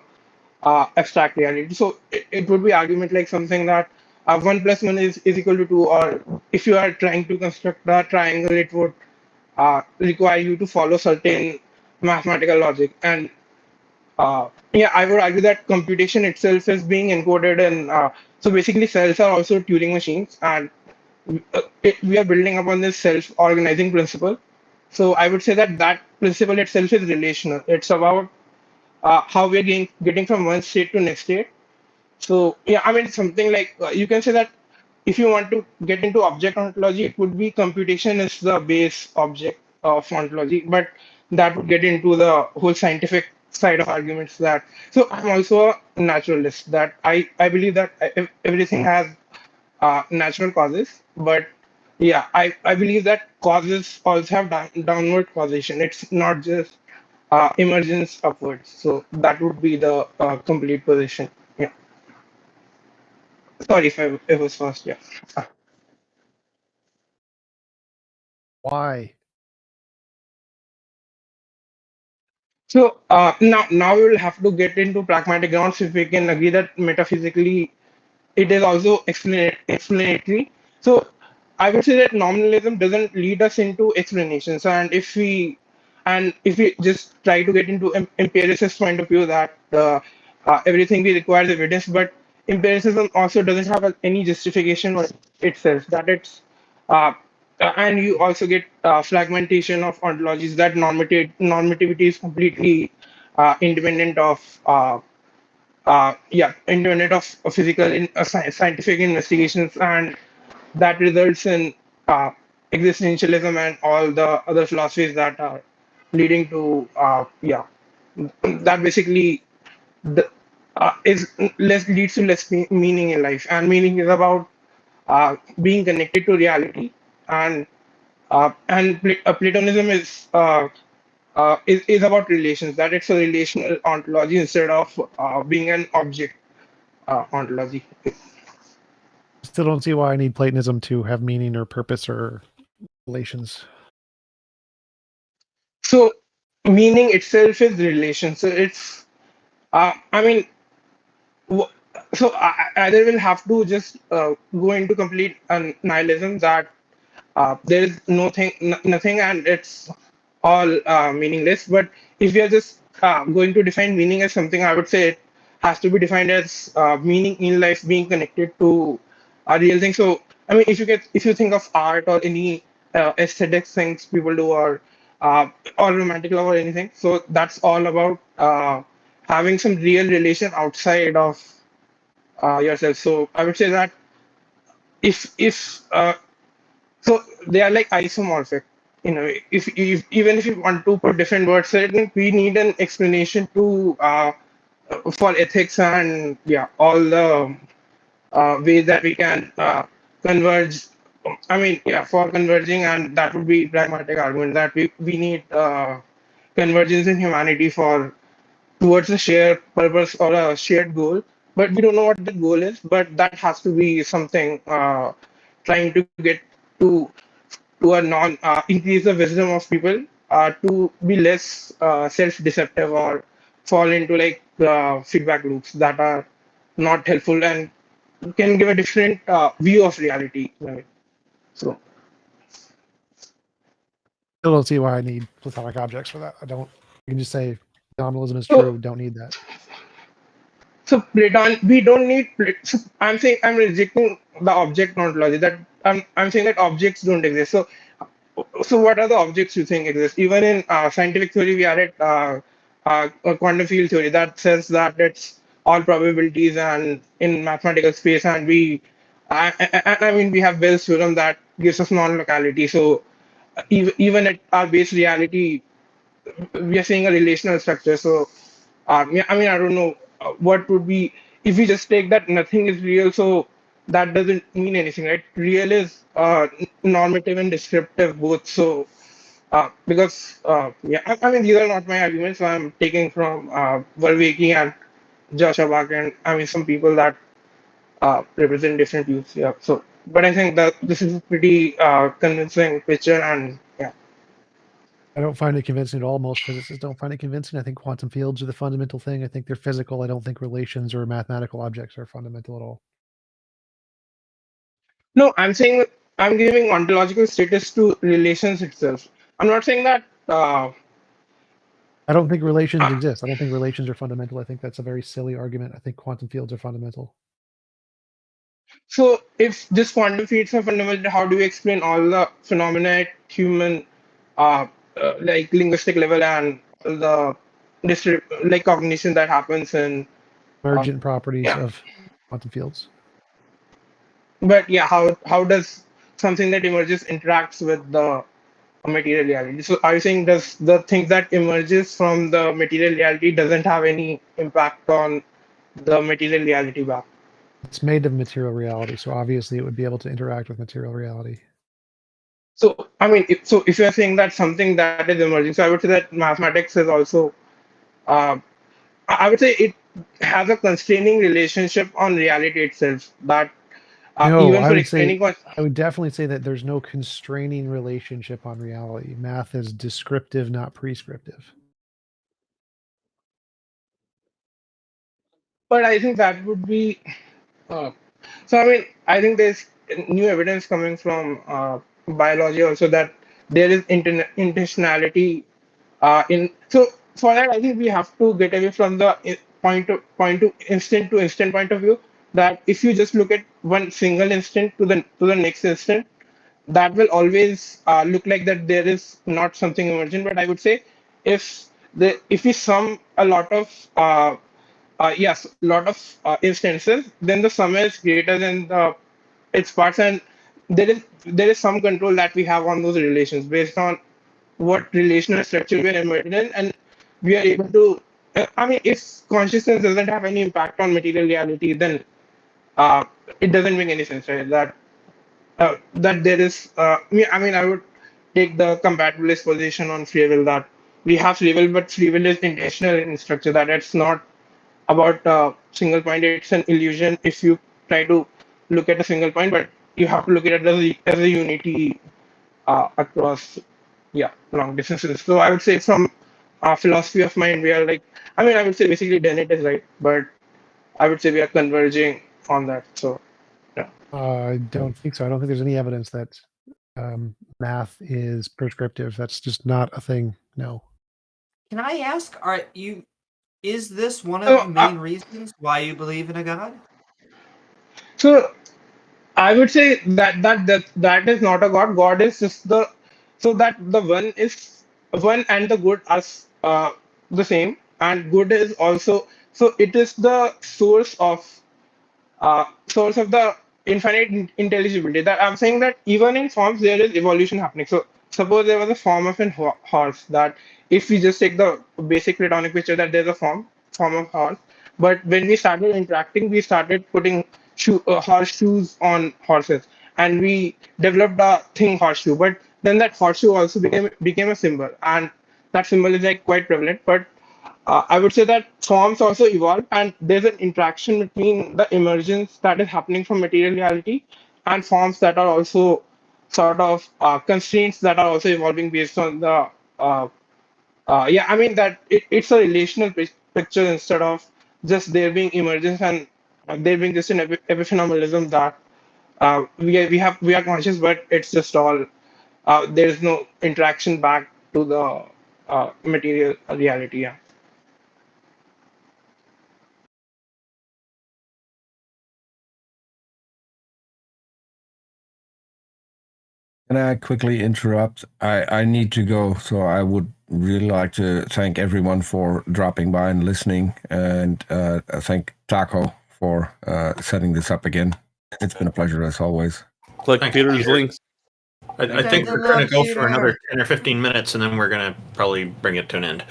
abstract reality. So it would be argument like something that 1 plus 1 is equal to 2, or if you are trying to construct a triangle, it would require you to follow certain mathematical logic. And yeah, I would argue that computation itself is being encoded in. So basically, cells are also Turing machines, and we are building upon this self-organizing principle. So I would say that that principle itself is relational. It's about how we're getting from one state to next state. So yeah, I mean something like you can say that if you want to get into object ontology, it would be computation is the base object of ontology, but that would get into the whole scientific side of arguments. That so I'm also a naturalist. That I believe that everything has natural causes, but yeah, I believe that causes also have downward causation. It's not just emergence upwards. So that would be the complete position. Yeah. Sorry if it was fast. Yeah. Why? So now we will have to get into pragmatic grounds if we can agree that metaphysically it is also explanatory. So I would say that nominalism doesn't lead us into explanations, and if we just try to get into empiricist point of view that everything we requires evidence, but empiricism also doesn't have any justification on itself. That it's uh, and you also get fragmentation of ontologies that normativity is completely independent of independent of physical scientific investigations, and that results in existentialism and all the other philosophies that are leading to that basically the, is less leads to less meaning in life, and meaning is about being connected to reality, and Platonism is about relations, that it's a relational ontology instead of being an object ontology. Still don't see why I need Platonism to have meaning or purpose or relations. So meaning itself is relation. So it's I mean, so I either will have to just go into complete nihilism that there is nothing, and it's all meaningless. But if we are just going to define meaning as something, I would say it has to be defined as meaning in life being connected to a real thing. So I mean, if you think of art or any aesthetics things people do, or romantic love or anything, so that's all about having some real relation outside of yourself. So I would say that if so they are like isomorphic. If even if you want to put different words to it, we need an explanation to for ethics and all the ways that we can converge. I mean, for converging, and that would be pragmatic argument that we need convergence in humanity for towards a shared purpose or a shared goal. But we don't know what the goal is. But that has to be something trying to get to to a non increase the wisdom of people to be less self-deceptive or fall into like feedback loops that are not helpful and can give a different view of reality. Right? So Still don't see why I need Platonic objects for that. I don't. You can just say nominalism is So- true. Don't need that. So Platon, we don't need. So I'm saying I'm rejecting the object ontology. That I'm saying that objects don't exist. So what are the objects you think exist? Even in scientific theory, we are at a quantum field theory that says that it's all probabilities, and in mathematical space, and I mean we have Bell's theorem that gives us non-locality. So even at our base reality, we are seeing a relational structure. So yeah, I mean, I don't know what would be if we just take that nothing is real. So that doesn't mean anything, right? Real is normative and descriptive both. So because I mean, these are not my arguments. So I'm taking from Verweke and Joshua Bach, and I mean some people that represent different views. Yeah. So, but I think that this is a pretty convincing picture, and yeah. I don't find it convincing at all. Most physicists don't find it convincing. I think quantum fields are the fundamental thing. I think they're physical. I don't think relations or mathematical objects are fundamental at all. No, I'm saying I'm giving ontological status to relations itself. I'm not saying that. I don't think relations exist. I don't think relations are fundamental. I think that's a very silly argument. I think quantum fields are fundamental. So, if this quantum fields are fundamental, how do you explain all the phenomena at human, like linguistic level and the like cognition that happens in Emergent properties of quantum fields. But yeah, how does something that emerges interacts with the material reality? So are you saying does the thing that emerges from the material reality doesn't have any impact on the material reality back? It's made of material reality, so obviously it would be able to interact with material reality. So I mean, if you're saying that something that is emerging, so I would say that mathematics is also, I would say it has a constraining relationship on reality itself. That No, even I for would say explaining, I would definitely say that there's no constraining relationship on reality. Math is descriptive, not prescriptive. but I think that would be. So I mean, I think there's new evidence coming from biology also that there is intentionality in. So for that, I think we have to get away from the point to instant point of view. That if you just look at one single instant to the next instant, that will always look like that there is not something emergent. But I would say if we sum a lot of yes, lot of instances, then the sum is greater than the its parts, and there is some control that we have on those relations based on what relational structure we are embedded in, and we are able to. I mean, if consciousness doesn't have any impact on material reality, then it doesn't make any sense, right? That there is. I mean, I would take the compatibilist position on free will that we have free will, but free will is intentional in structure. That it's not about single point. It's an illusion if you try to look at a single point, but you have to look at it as a unity across long distances. So I would say from philosophy of mind, we are like, I mean, I would say basically Dennett is right, but I would say we are converging on that. So yeah. I don't think so. I don't think there's any evidence that math is prescriptive. That's just not a thing. No. Can I ask, is this one of So, the main reasons why you believe in a god? So I would say that is not a god. God is just so that the one and the good are the same, and good is also, so it is the source of the infinite intelligibility. That I'm saying that even in forms there is evolution happening. So suppose there was a form of an horse, that if we just take the basic platonic picture that there's a form of horse, but when we started interacting, we started putting horseshoes on horses, and we developed a thing horseshoe. But then that horseshoe also became a symbol, and that symbol is like quite prevalent. But I would say that forms also evolve, and there's an interaction between the emergence that is happening from material reality and forms that are also sort of constraints that are also evolving based on the I mean that it's a relational picture instead of just there being emergence and there being just an epiphenomenalism that we are conscious, but it's just all there is no interaction back to the material reality. Yeah. Can I quickly interrupt? I need to go, so I would really like to thank everyone for dropping by and listening, and thank Taco for setting this up again. It's been a pleasure as always. Click Peter's links. I think we're going to go for another 10 or 15 minutes, and then we're going to probably bring it to an end.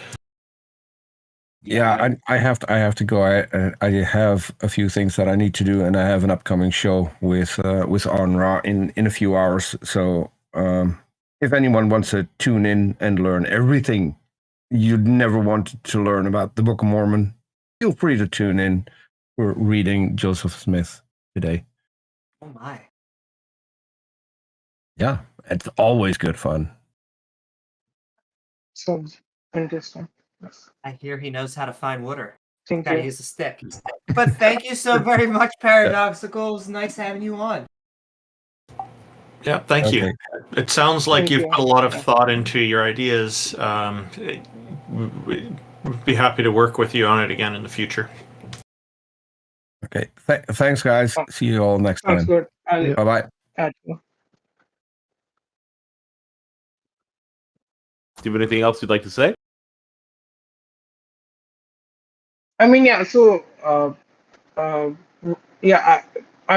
Yeah, I have to go. I have a few things that I need to do, and I have an upcoming show with Onra in a few hours. So if anyone wants to tune in and learn everything you'd never wanted to learn about the Book of Mormon, feel free to tune in. We're reading Joseph Smith today. Oh my! Yeah, it's always good fun. Sounds interesting. I hear he knows how to find water. Thank Gotta you. use a stick. But thank you so very much, Paradoxical. It was nice having you on. Yeah, thank you. It sounds like Thank you've you. put a lot of thought into your ideas. We'd be happy to work with you on it again in the future. Okay, thanks, guys. See you all next Sounds time. good. Bye-bye. Add you. Do you have anything else you'd like to say? I mean, yeah. So, I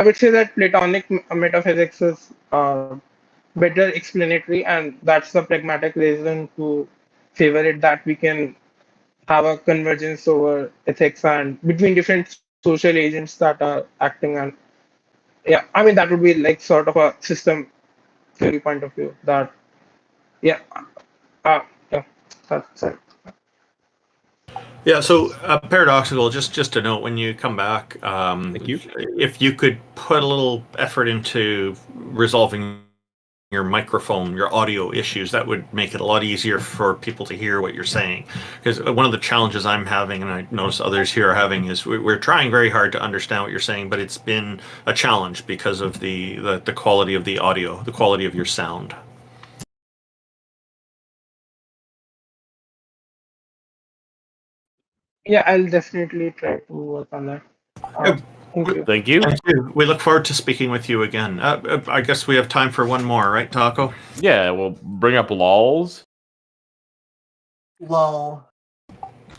would say that Platonic metaphysics is better explanatory, and that's the pragmatic reason to favor it. That we can have a convergence over ethics and between different social agents that are acting, and I mean that would be like sort of a system theory point of view. That yeah, that's it. Yeah, so Paradoxical, just to note, when you come back, Thank you. If you could put a little effort into resolving your microphone, your audio issues, that would make it a lot easier for people to hear what you're saying. Because one of the challenges I'm having, and I notice others here are having, is we're trying very hard to understand what you're saying, but it's been a challenge because of the quality of the audio, the quality of your sound. Yeah, I'll definitely try to work on that. Thank you. Thank you. Thank you. We look forward to speaking with you again. I guess we have time for one more, right, Taco? Yeah, we'll bring up lols. Lol.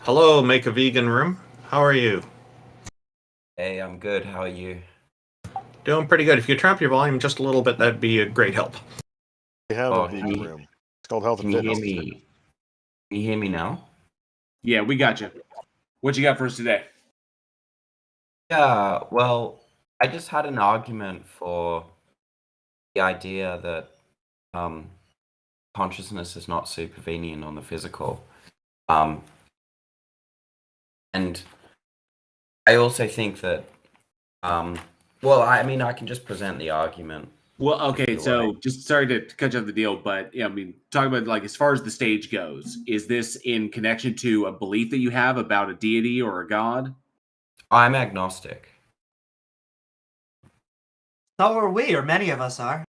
Hello, Make a Vegan Room. How are you? Hey, I'm good. How are you? Doing pretty good. If you turn up your volume just a little bit, that'd be a great help. We have a vegan room. It's called Health and Can you Fitness. hear me? Can you hear me now? Yeah, we got you. What you got for us today? Yeah, well, I just had an argument for the idea that consciousness is not supervenient on the physical. And I also think that Well, I mean, I can just present the argument. Well, okay, so just sorry to cut you off the deal, but yeah, I mean, talking about like as far as the stage goes, is this in connection to a belief that you have about a deity or a god? I'm agnostic. So are we, or many of us are.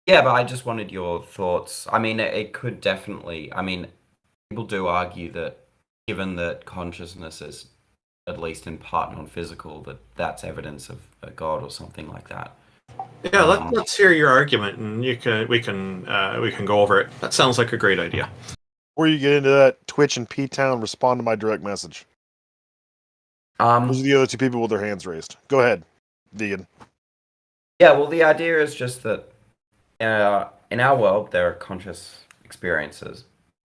Yeah, but I just wanted your thoughts. I mean, it could definitely. I mean, people do argue that given that consciousness is at least in part non-physical, that's evidence of a god or something like that. Yeah, let's hear your argument, and we can go over it. That sounds like a great idea. Before you get into that, Twitch and PTOWN, respond to my direct message. Those are the other two people with their hands raised. Go ahead, Vegan. Yeah, well, the idea is just that in our world there are conscious experiences,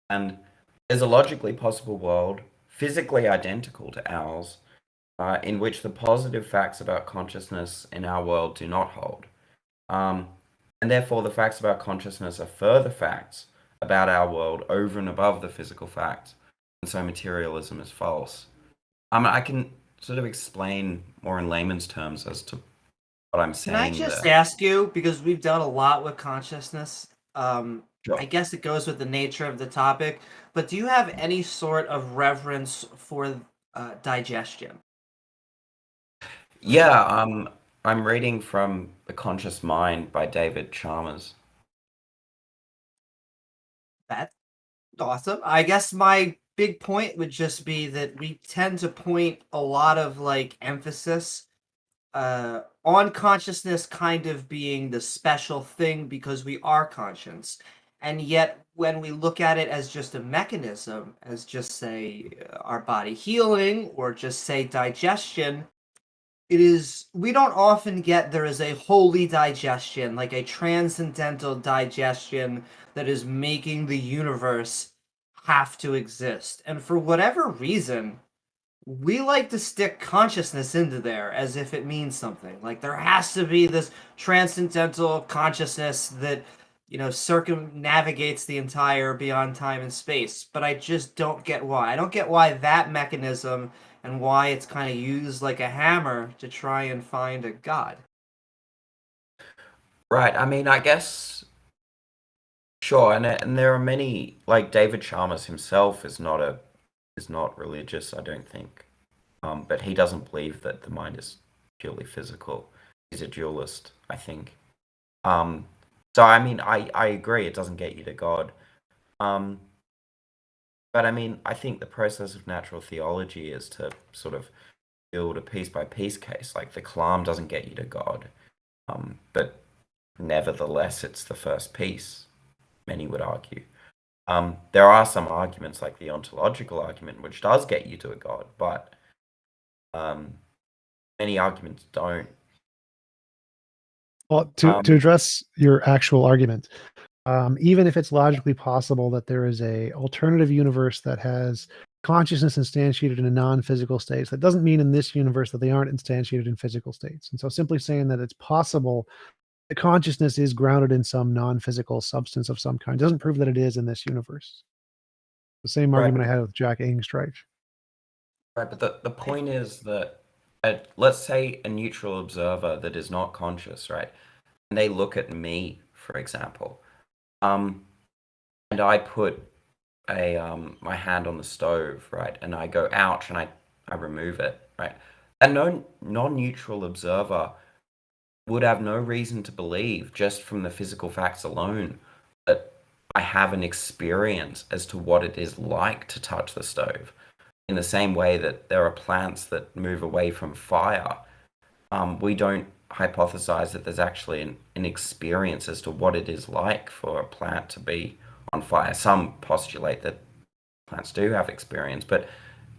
and there's a logically possible world, physically identical to ours, in which the positive facts about consciousness in our world do not hold. And therefore the facts about consciousness are further facts about our world over and above the physical facts, and so materialism is false. I can sort of explain more in layman's terms as to what I'm saying. Can I just ask you, because we've done a lot with consciousness, Sure. I guess it goes with the nature of the topic, but do you have any sort of reverence for digestion? Yeah, I'm reading from The Conscious Mind by David Chalmers. That's awesome. I guess my big point would just be that we tend to point a lot of like emphasis on consciousness kind of being the special thing because we are conscious. And yet when we look at it as just a mechanism, as just say our body healing or just say digestion, we don't often get there is a holy digestion, like a transcendental digestion that is making the universe have to exist. And for whatever reason, we like to stick consciousness into there as if it means something. Like there has to be this transcendental consciousness that, circumnavigates the entire beyond time and space. But I just don't get why. I don't get why that mechanism and why it's kind of used like a hammer to try and find a god. Right. I mean, I guess, sure, and there are many, like David Chalmers himself is not religious, I don't think, but he doesn't believe that the mind is purely physical. He's a dualist, I think. So I mean, I agree, it doesn't get you to God. But I mean, I think the process of natural theology is to sort of build a piece by piece case. Like the Kalam doesn't get you to God, but nevertheless, it's the first piece, many would argue. There are some arguments like the ontological argument, which does get you to a God, but many arguments don't. Well, to address your actual argument, even if it's logically possible that there is a alternative universe that has consciousness instantiated in a non-physical state, that doesn't mean in this universe that they aren't instantiated in physical states. And so simply saying that it's possible that consciousness is grounded in some non-physical substance of some kind doesn't prove that it is in this universe. The same argument I had with Jack Engstrike. Right, but the point is that let's say a neutral observer that is not conscious, right? And they look at me, for example, and I put my hand on the stove, right? And I go, ouch, and I remove it, right? And no non-neutral observer would have no reason to believe, just from the physical facts alone, that I have an experience as to what it is like to touch the stove. In the same way that there are plants that move away from fire, we don't hypothesize that there's actually an experience as to what it is like for a plant to be on fire. Some postulate that plants do have experience, but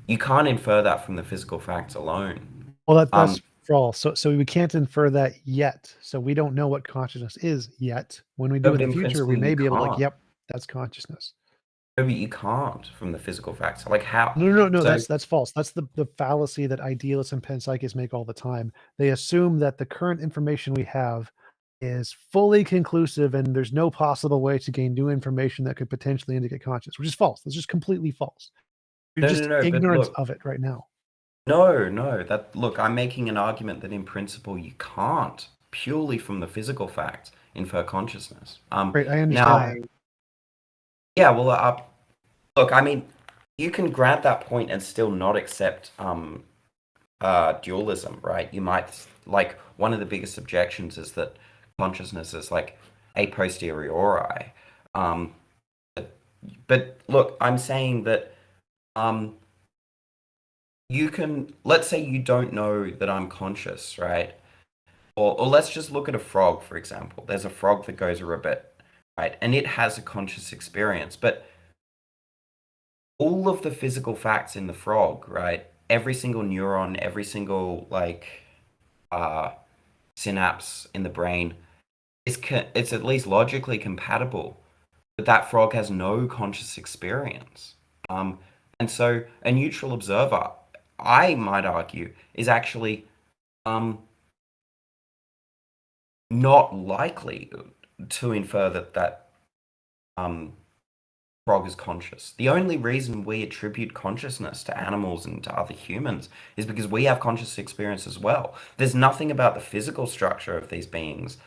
you can't infer that from the physical facts alone. Well, that's false. So we can't infer that yet. So we don't know what consciousness is yet. When we do in the future, we may be able to like, yep, that's consciousness. No, but you can't from the physical facts. Like how? No. So, That's false. That's the fallacy that idealists and panpsychists make all the time. They assume that the current information we have is fully conclusive and there's no possible way to gain new information that could potentially indicate consciousness, which is false. That's just completely false. You're just ignorant of it right now. No. Look, I'm making an argument that in principle you can't, purely from the physical facts, infer consciousness. Right, I understand Now, that. yeah, well, look, I mean, you can grant that point and still not accept dualism, right? You might, like, one of the biggest objections is that consciousness is like a posteriori. But look, I'm saying that you can, let's say you don't know that I'm conscious, right? Or let's just look at a frog, for example. There's a frog that goes a ribbit, right? And it has a conscious experience, but all of the physical facts in the frog, right? Every single neuron, every single synapse in the brain it's at least logically compatible, but that frog has no conscious experience. And so a neutral observer, I might argue, is actually not likely to infer that frog is conscious. The only reason we attribute consciousness to animals and to other humans is because we have conscious experience as well. There's nothing about the physical structure of these beings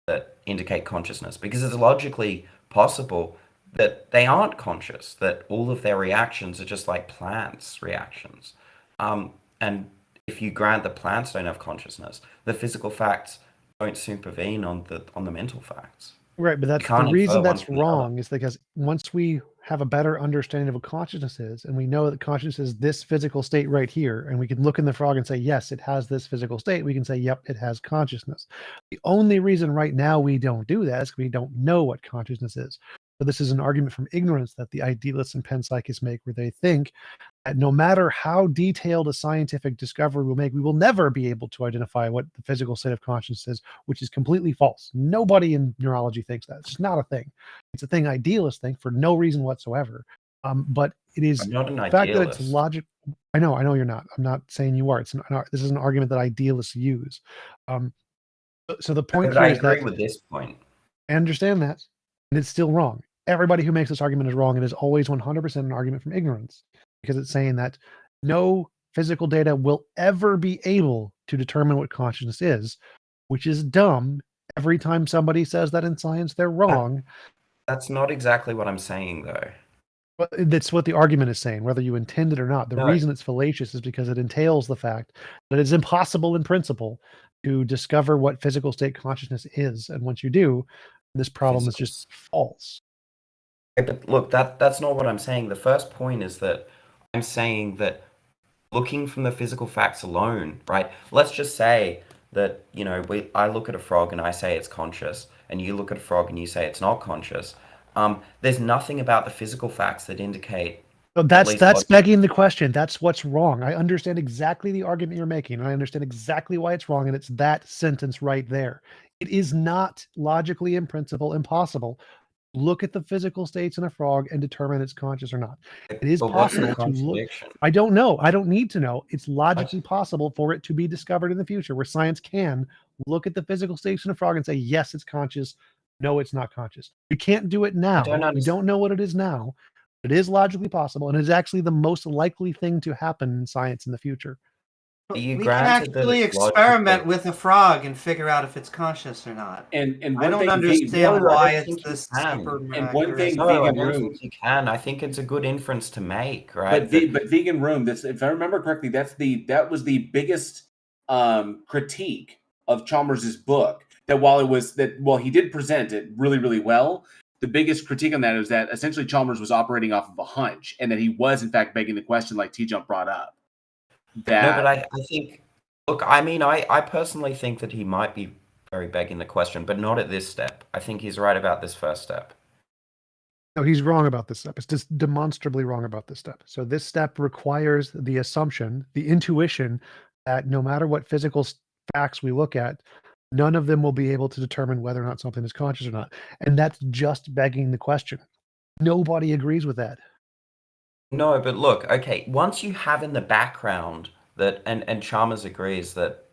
that indicate consciousness, because it's logically possible that they aren't conscious, that all of their reactions are just like plants' reactions. And if you grant that plants don't have consciousness, the physical facts don't supervene on the mental facts. Right, but that's the reason that's wrong is because once we have a better understanding of what consciousness is, and we know that consciousness is this physical state right here, and we can look in the frog and say, yes, it has this physical state, we can say, yep, it has consciousness. The only reason right now we don't do that is we don't know what consciousness is. So this is an argument from ignorance that the idealists and panpsychists make, where they think that no matter how detailed a scientific discovery we'll make, we will never be able to identify what the physical state of consciousness is, which is completely false. Nobody in neurology thinks that. It's just not a thing. It's a thing idealists think for no reason whatsoever. But it is I'm not an the fact that idealist. it's logic. I know you're not. I'm not saying you are. This is an argument that idealists use. So the point But here I is that agree with this point. I understand that, and it's still wrong. Everybody who makes this argument is wrong. It is always 100% an argument from ignorance, because it's saying that no physical data will ever be able to determine what consciousness is, which is dumb. Every time somebody says that in science, they're wrong. That's not exactly what I'm saying, though. But that's what the argument is saying, whether you intend it or not. The No. reason it's fallacious is because it entails the fact that it's impossible in principle to discover what physical state consciousness is. And once you do, this problem is just false. But look, that's not what I'm saying. The first point is that I'm saying that looking from the physical facts alone, right? Let's just say that, I look at a frog and I say it's conscious, and you look at a frog and you say it's not conscious. There's nothing about the physical facts that indicate. So that's begging the question. That's what's wrong. I understand exactly the argument you're making, and I understand exactly why it's wrong, and it's that sentence right there. It is not logically in principle impossible. Look at the physical states in a frog and determine it's conscious or not. It is possible to look. I don't know. I don't need to know. It's logically possible for it to be discovered in the future, where science can look at the physical states in a frog and say, yes, it's conscious. No, it's not conscious. We can't do it now. We don't know what it is now. It is logically possible, and it is actually the most likely thing to happen in science in the future. We can actually experiment with a frog and figure out if it's conscious or not. And I don't understand why it's this super. And one thing, No, vegan I don't room. think you can. I think it's a good inference to make, right? But vegan room. That's, if I remember correctly, that was the biggest critique of Chalmers's book. While he did present it really, really well, the biggest critique on that is that essentially Chalmers was operating off of a hunch, and that he was in fact begging the question, like T-Jump brought up. No, but I think, look, I mean, I personally think that he might be very begging the question, but not at this step. I think he's right about this first step. No, he's wrong about this step. It's just demonstrably wrong about this step. So this step requires the assumption, the intuition, that no matter what physical facts we look at, none of them will be able to determine whether or not something is conscious or not. And that's just begging the question. Nobody agrees with that. No, but look, okay, once you have in the background that, and Chalmers agrees that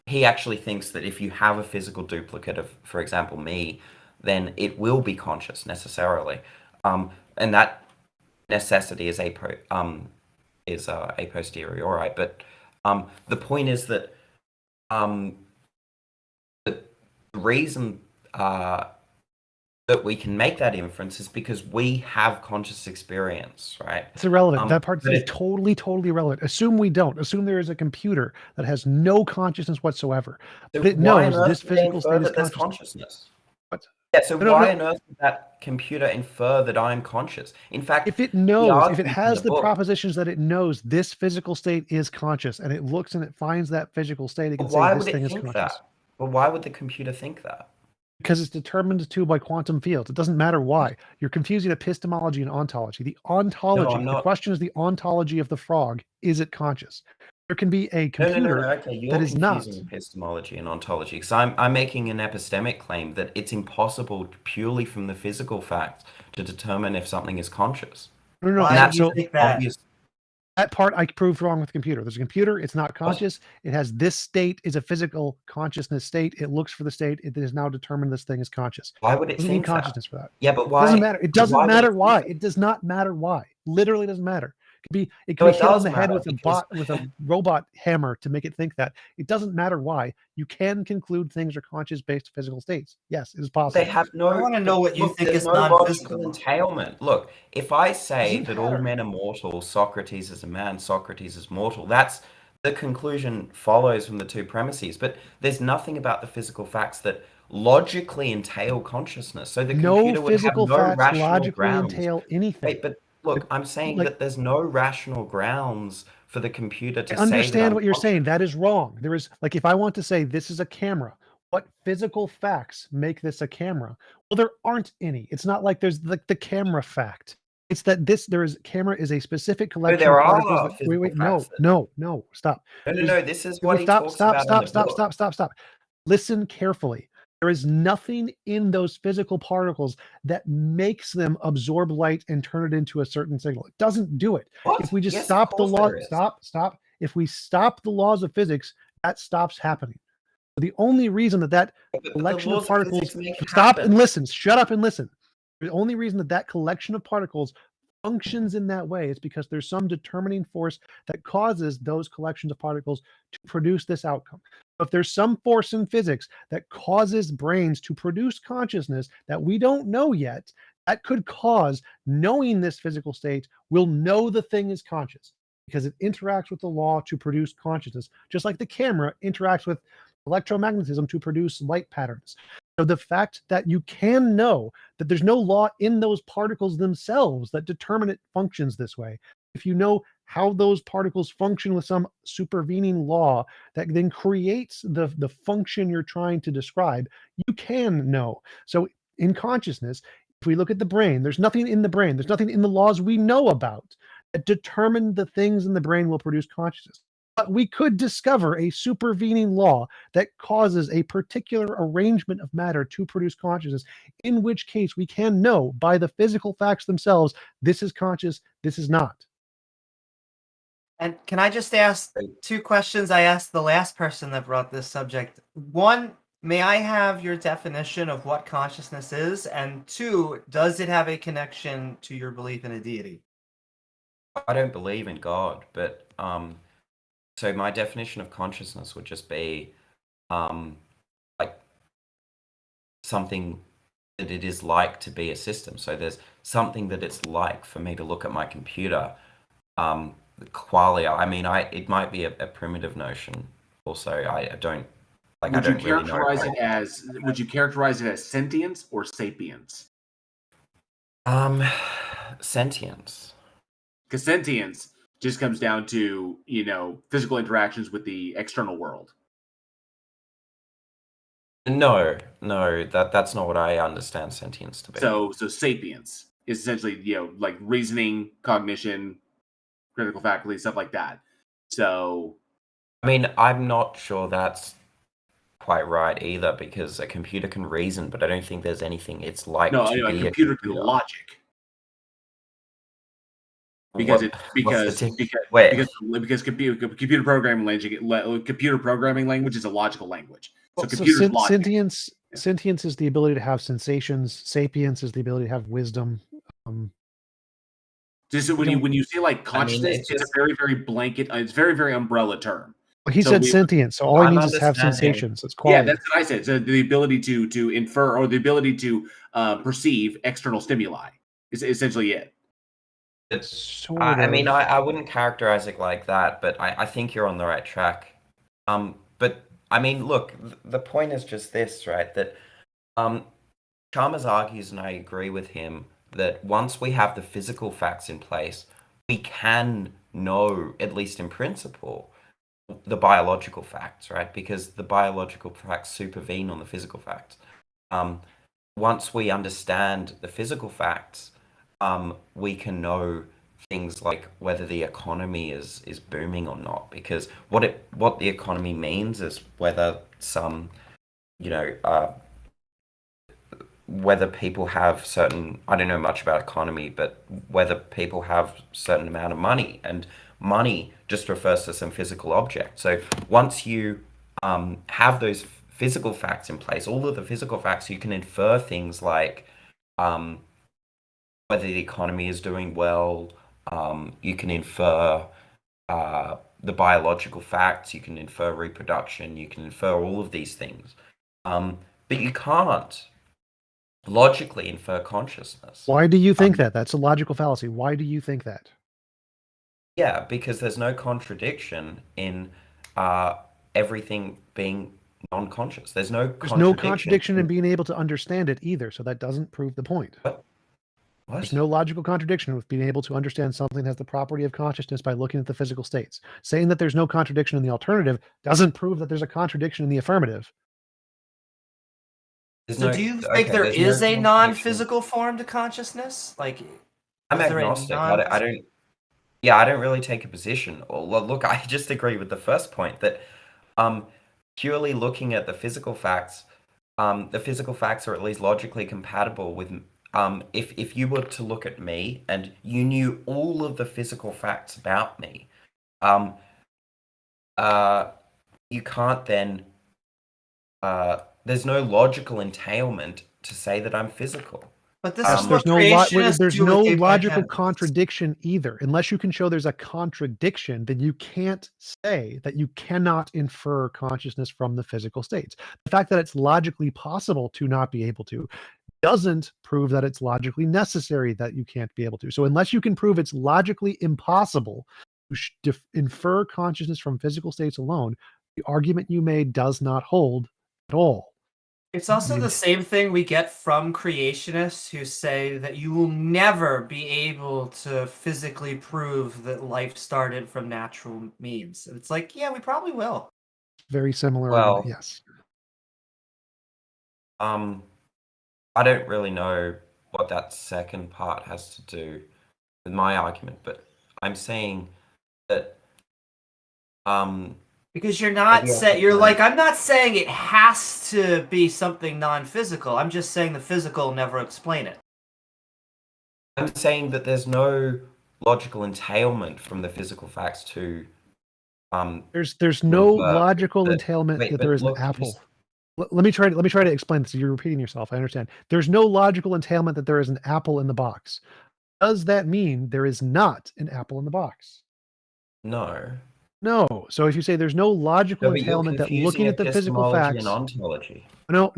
he actually thinks that if you have a physical duplicate of, for example, me, then it will be conscious necessarily. And that necessity is is a posteriori. But the point is that the reason that we can make that inference is because we have conscious experience, right? It's irrelevant. That part but is totally, totally irrelevant. Assume we don't. Assume there is a computer that has no consciousness whatsoever, but it why on knows earth this would they physical infer state is that there's consciousness. consciousness? What? Yeah, so No, why no. on earth would that computer infer that I'm conscious? In fact, If it knows, if it argument in has the book- propositions that it knows this physical state is conscious, and it looks and it finds that physical state, it can But say why this would thing it is think conscious. that? But why would the computer think that? Because it's determined to by quantum fields. It doesn't matter why. You're confusing epistemology and ontology. The ontology, I'm the not. question is the ontology of the frog. Is it conscious? There can be a computer No. Okay, you're that is not. confusing epistemology and ontology. Because I'm making an epistemic claim that it's impossible purely from the physical fact to determine if something is conscious. No. And So that's obvious. that part I proved wrong with the computer. There's a computer, it's not conscious. It has this state is a physical consciousness state. It looks for the state. It is now determined this thing is conscious. Why would it doesn't need think consciousness that? for that? Yeah, but why? It doesn't matter. It doesn't why would matter it think why. that? It does not matter why. Literally doesn't matter. It No, could be it hit on does the head matter with a because- with a robot hammer to make it think that. It doesn't matter why. You can conclude things are conscious based physical states. Yes, it is possible. They have no. I wanna know what you think there's is no non-physical. logical entailment. Look, if I say Doesn't that all matter. men are mortal, Socrates is a man, Socrates is mortal, that's the conclusion follows from the two premises. But there's nothing about the physical facts that logically entail consciousness. So the No computer would have physical no facts rational logically grounds. entail anything. Wait, but look, I'm saying like- that there's no rational grounds for the computer to I say that understand I'm what you're saying. That is wrong. There is like if I want to say this is a camera, what physical facts make this a camera? Well, there aren't any. It's not like there's like the camera fact. It's that camera is a specific collection there of particles. are Wait, physical no, facts that- no, stop. No. This is what he talks about in the book. Stop. Listen carefully. There is nothing in those physical particles that makes them absorb light and turn it into a certain signal. It doesn't do it. What? If we just Yes, stop of the course law, there is. stop. If we stop the laws of physics, that stops happening. The only reason that collection laws of of particles physics make it stop happen. and listen, shut up and listen. The only reason that collection of particles functions in that way is because there's some determining force that causes those collections of particles to produce this outcome. If there's some force in physics that causes brains to produce consciousness that we don't know yet, that could cause knowing this physical state, we'll know the thing is conscious because it interacts with the law to produce consciousness, just like the camera interacts with electromagnetism to produce light patterns. So the fact that you can know that there's no law in those particles themselves that determine it functions this way. If you know how those particles function with some supervening law that then creates the function you're trying to describe, you can know. So in consciousness, if we look at the brain, there's nothing in the brain, there's nothing in the laws we know about that determine the things in the brain will produce consciousness. But we could discover a supervening law that causes a particular arrangement of matter to produce consciousness, in which case we can know by the physical facts themselves, this is conscious, this is not. And can I just ask two questions I asked the last person that brought this subject? One, may I have your definition of what consciousness is? And two, does it have a connection to your belief in a deity? I don't believe in God, but so my definition of consciousness would just be like something that it is like to be a system. So there's something that it's like for me to look at my computer. Qualia. I mean, it might be a primitive notion. Also, I don't like. Would I don't you really know. characterize it as? Would you characterize it as sentience or sapience? Sentience. Because sentience just comes down to physical interactions with the external world. No, that's not what I understand sentience to be. So sapience is essentially like reasoning, cognition, critical faculty, stuff like that. So, I mean, I'm not sure that's quite right either, because a computer can reason, but I don't think there's anything it's like no, to be a computer can logic. Because computer programming language is a logical language. So computers logic. Sentience is the ability to have sensations. Sapience is the ability to have wisdom. Just when you say like consciousness, it's a very, very blanket. It's very, very umbrella term. Well, he said sentient, so all he means is have sensations. It's quality. Yeah, that's what I said. So the ability to infer or the ability to perceive external stimuli is essentially it. It's. I mean, I wouldn't characterize it like that, but I think you're on the right track. But I mean, look, the point is just this, right? That Chalmers argues, and I agree with him, that once we have the physical facts in place, we can know, at least in principle, the biological facts, right? Because the biological facts supervene on the physical facts. Once we understand the physical facts, we can know things like whether the economy is booming or not. Because what the economy means is whether some, whether people have certain, I don't know much about economy, but whether people have certain amount of money, and money just refers to some physical object. So once you have those physical facts in place, all of the physical facts, you can infer things like whether the economy is doing well, you can infer the biological facts, you can infer reproduction, you can infer all of these things. But you can't logically infer consciousness. Why do you think that? That's a logical fallacy. Why do you think that? Yeah, because there's no contradiction in everything being non-conscious. There's no contradiction in being able to understand it either, so that doesn't prove the point. What? There's no logical contradiction with being able to understand something has the property of consciousness by looking at the physical states. Saying that there's no contradiction in the alternative doesn't prove that there's a contradiction in the affirmative. So do you think there is a non-physical form to consciousness? Like, I'm agnostic. I don't. Yeah, I don't really take a position. Or look, I just agree with the first point that purely looking at the physical facts are at least logically compatible with. If you were to look at me and you knew all of the physical facts about me, you can't then. There's no logical entailment to say that I'm physical. But this is there's no logical contradiction either. Unless you can show there's a contradiction, then you can't say that you cannot infer consciousness from the physical states. The fact that it's logically possible to not be able to doesn't prove that it's logically necessary that you can't be able to. So unless you can prove it's logically impossible to infer consciousness from physical states alone, the argument you made does not hold at all. It's also the same thing we get from creationists who say that you will never be able to physically prove that life started from natural means. And it's like, yeah, we probably will. Very similar, well, yes. I don't really know what that second part has to do with my argument, but I'm saying that because you're not I'm not saying it has to be something non-physical. I'm just saying the physical never explain it. I'm saying that there's no logical entailment from the physical facts to there's no logical entailment that there is an apple. Let me try to explain this. You're repeating yourself. I understand. There's no logical entailment that there is an apple in the box. Does that mean there is not an apple in the box? No. No. So if you say there's no logical entailment that looking at the physical facts and ontology. No,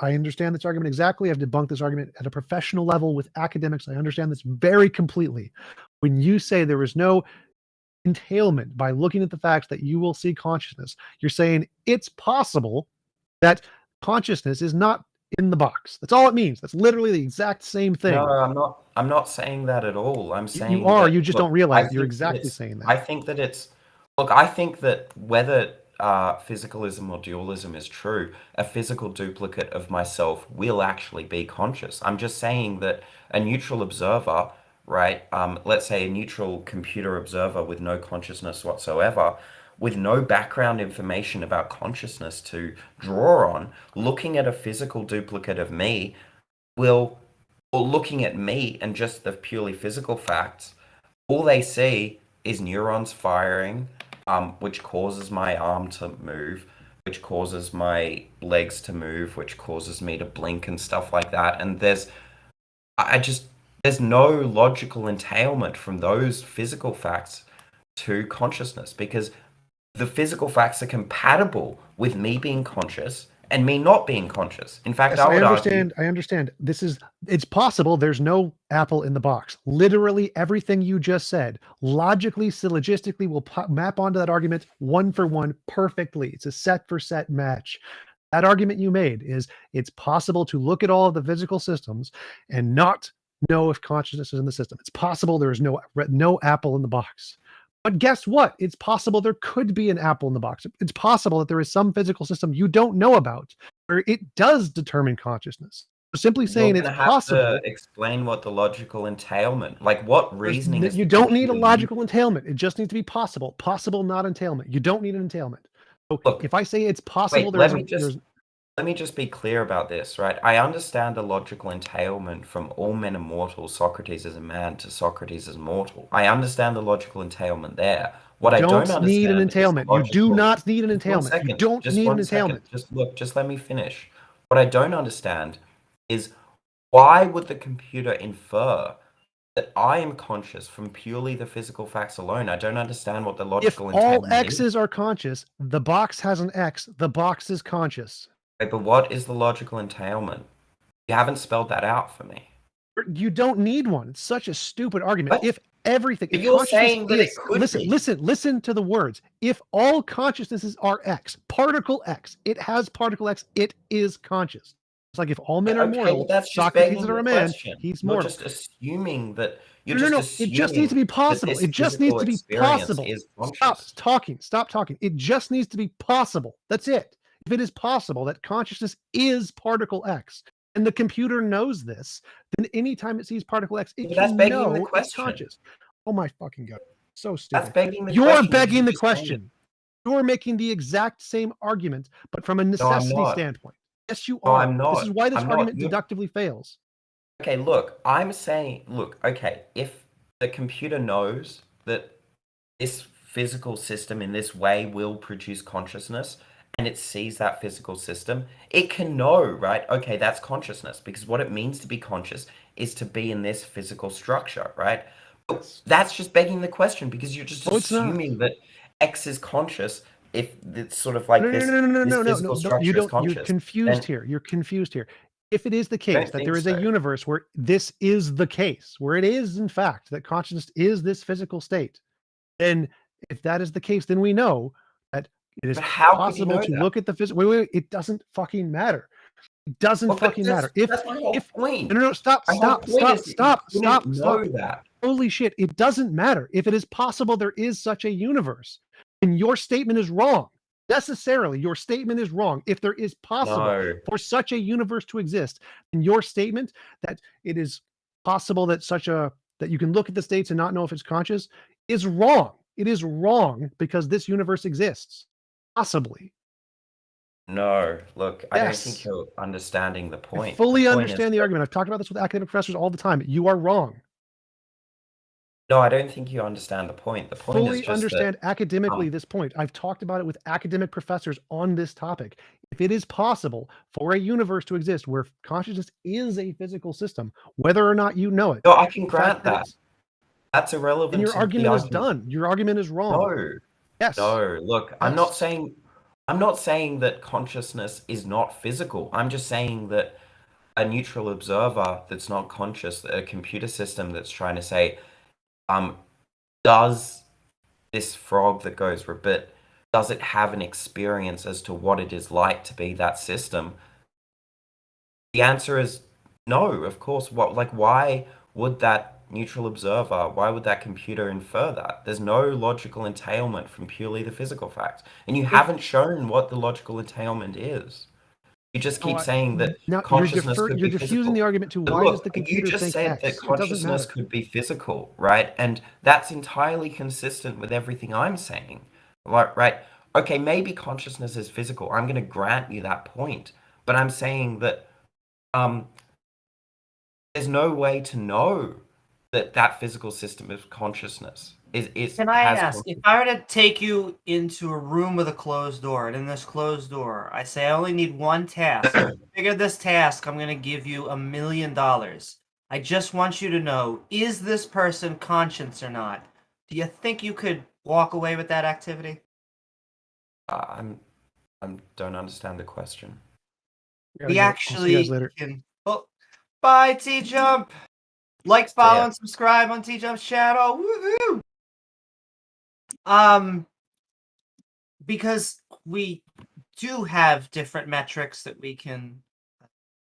I understand this argument exactly. I've debunked this argument at a professional level with academics. I understand this very completely. When you say there is no entailment by looking at the facts that you will see consciousness, you're saying it's possible that consciousness is not in the box. That's all it means. That's literally the exact same thing. No, I'm not saying that at all. I'm saying you are. You just don't realize it. You're exactly saying that. I think that it's I think that whether physicalism or dualism is true, a physical duplicate of myself will actually be conscious. I'm just saying that a neutral observer, right? Let's say a neutral computer observer with no consciousness whatsoever, with no background information about consciousness to draw on, looking at a physical duplicate of me or looking at me and just the purely physical facts, all they see is neurons firing, which causes my arm to move, which causes my legs to move, which causes me to blink and stuff like that. And there's no logical entailment from those physical facts to consciousness, because the physical facts are compatible with me being conscious and me not being conscious. In fact, Yes, I would understand. argue. I understand. It's possible there's no apple in the box. Literally everything you just said, logically, syllogistically, will map onto that argument one for one perfectly. It's a set for set match. That argument you made is it's possible to look at all of the physical systems and not know if consciousness is in the system. It's possible there is no apple in the box. But guess what? It's possible there could be an apple in the box. It's possible that there is some physical system you don't know about where it does determine consciousness. Simply saying You're it's gonna have possible. to explain what the logical entailment, like what reasoning is. You don't need a logical entailment. It just needs to be possible. Possible, not entailment. You don't need an entailment. So Look, if I say it's possible, wait, let me just be clear about this, right? I understand the logical entailment from all men are mortal, Socrates is a man, to Socrates is mortal. I understand the logical entailment there. What I don't understand need an entailment. You do not need an Just one entailment. You second, don't just need one an second. entailment. Just let me finish. What I don't understand is why would the computer infer that I am conscious from purely the physical facts alone? I don't understand what the If logical all entailment is. X's are conscious, the box has an X. The box is conscious. Okay, but what is the logical entailment? You haven't spelled that out for me. You don't need one. It's such a stupid argument. What? If everything, But if you're consciousness saying that it could listen to the words. If all consciousnesses are X, particle X, it has particle X, it is conscious. It's like if all men are Okay, mortal, but that's just Socrates begging is the a man, question. he's You're mortal. just assuming that No. It just needs to be possible. this It just needs physical to be experience possible. is Stop talking. Stop talking. It just needs to be possible. That's it. If it is possible that consciousness is particle X, and the computer knows this, then anytime it sees particle X, it But that's can begging the know it's question. conscious. Oh my fucking god. So stupid. That's begging the You're question. begging the You're saying- question. You're making the exact same argument, but from a I'm necessity not. standpoint. Yes, you No, are. I'm not. This is why this I'm not. argument You're- deductively fails. Okay, look, I'm saying, look, okay, if the computer knows that this physical system in this way will produce consciousness, and it sees that physical system, it can know, right? Okay, that's consciousness, because what it means to be conscious is to be in this physical structure, right? But that's just begging the question, because you're just assuming that X is conscious if it's sort of like this physical structure is conscious. You're confused here. You're confused here. If it is the case that there is a universe where this is the case, where it is in fact that consciousness is this physical state, then if that is the case, then we know that it is possible to look at the physical. Wait, it doesn't fucking matter. It doesn't fucking matter. That's my whole point. No, stop. That. Holy shit, it doesn't matter. If it is possible there is such a universe, then your statement is wrong. Necessarily, your statement is wrong. If there is possible for such a universe to exist, then your statement that it is possible that that you can look at the states and not know if it's conscious is wrong. It is wrong because this universe exists. Possibly. No, look, I don't think you're understanding the point. I fully understand the argument. I've talked about this with academic professors all the time. You are wrong. No, I don't think you understand the point. The point Fully is just understand academically this point. I've talked about it with academic professors on this topic. If it is possible for a universe to exist where consciousness is a physical system, whether or not you know it. No, I can grant that. That's irrelevant. And your argument is done. Your argument is wrong. No. Yes. No, look, I'm not saying that consciousness is not physical. I'm just saying that a neutral observer that's not conscious, a computer system that's trying to say, does this frog that goes ribbit, does it have an experience as to what it is like to be that system? The answer is no, of course. Why would that neutral observer, why would that computer infer that? There's no logical entailment from purely the physical facts. And you haven't shown what the logical entailment is. You just keep saying that consciousness could be physical. You're diffusing the argument to why does the computer think X? You just said that consciousness could be physical, right? And that's entirely consistent with everything I'm saying. Right? Okay, maybe consciousness is physical. I'm going to grant you that point. But I'm saying that there's no way to know that physical system of consciousness Can I ask, if I were to take you into a room with a closed door, and in this closed door, I say I only need one task. If you figure this task, I'm going to give you $1 million. I just want you to know, is this person conscious or not? Do you think you could walk away with that activity? I don't understand the question. We I'll see you guys actually later. can. Oh, bye, T-Jump. Like, follow, and subscribe on T-Jump's channel. Woohoo! Because we do have different metrics that we can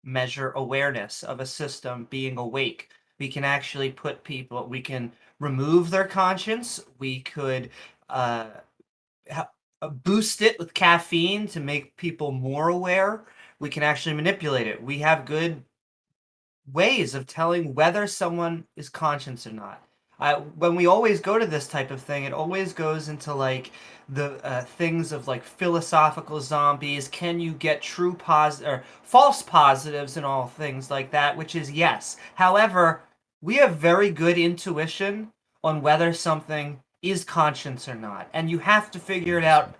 measure awareness of a system being awake. We can actually put people, we can remove their conscience. We could boost it with caffeine to make people more aware. We can actually manipulate it. We have good ways of telling whether someone is conscious or not. When we always go to this type of thing, it always goes into like the things of like philosophical zombies. Can you get true or false positives and all things like that? Which is yes. However, we have very good intuition on whether something is conscious or not, and you have to figure it out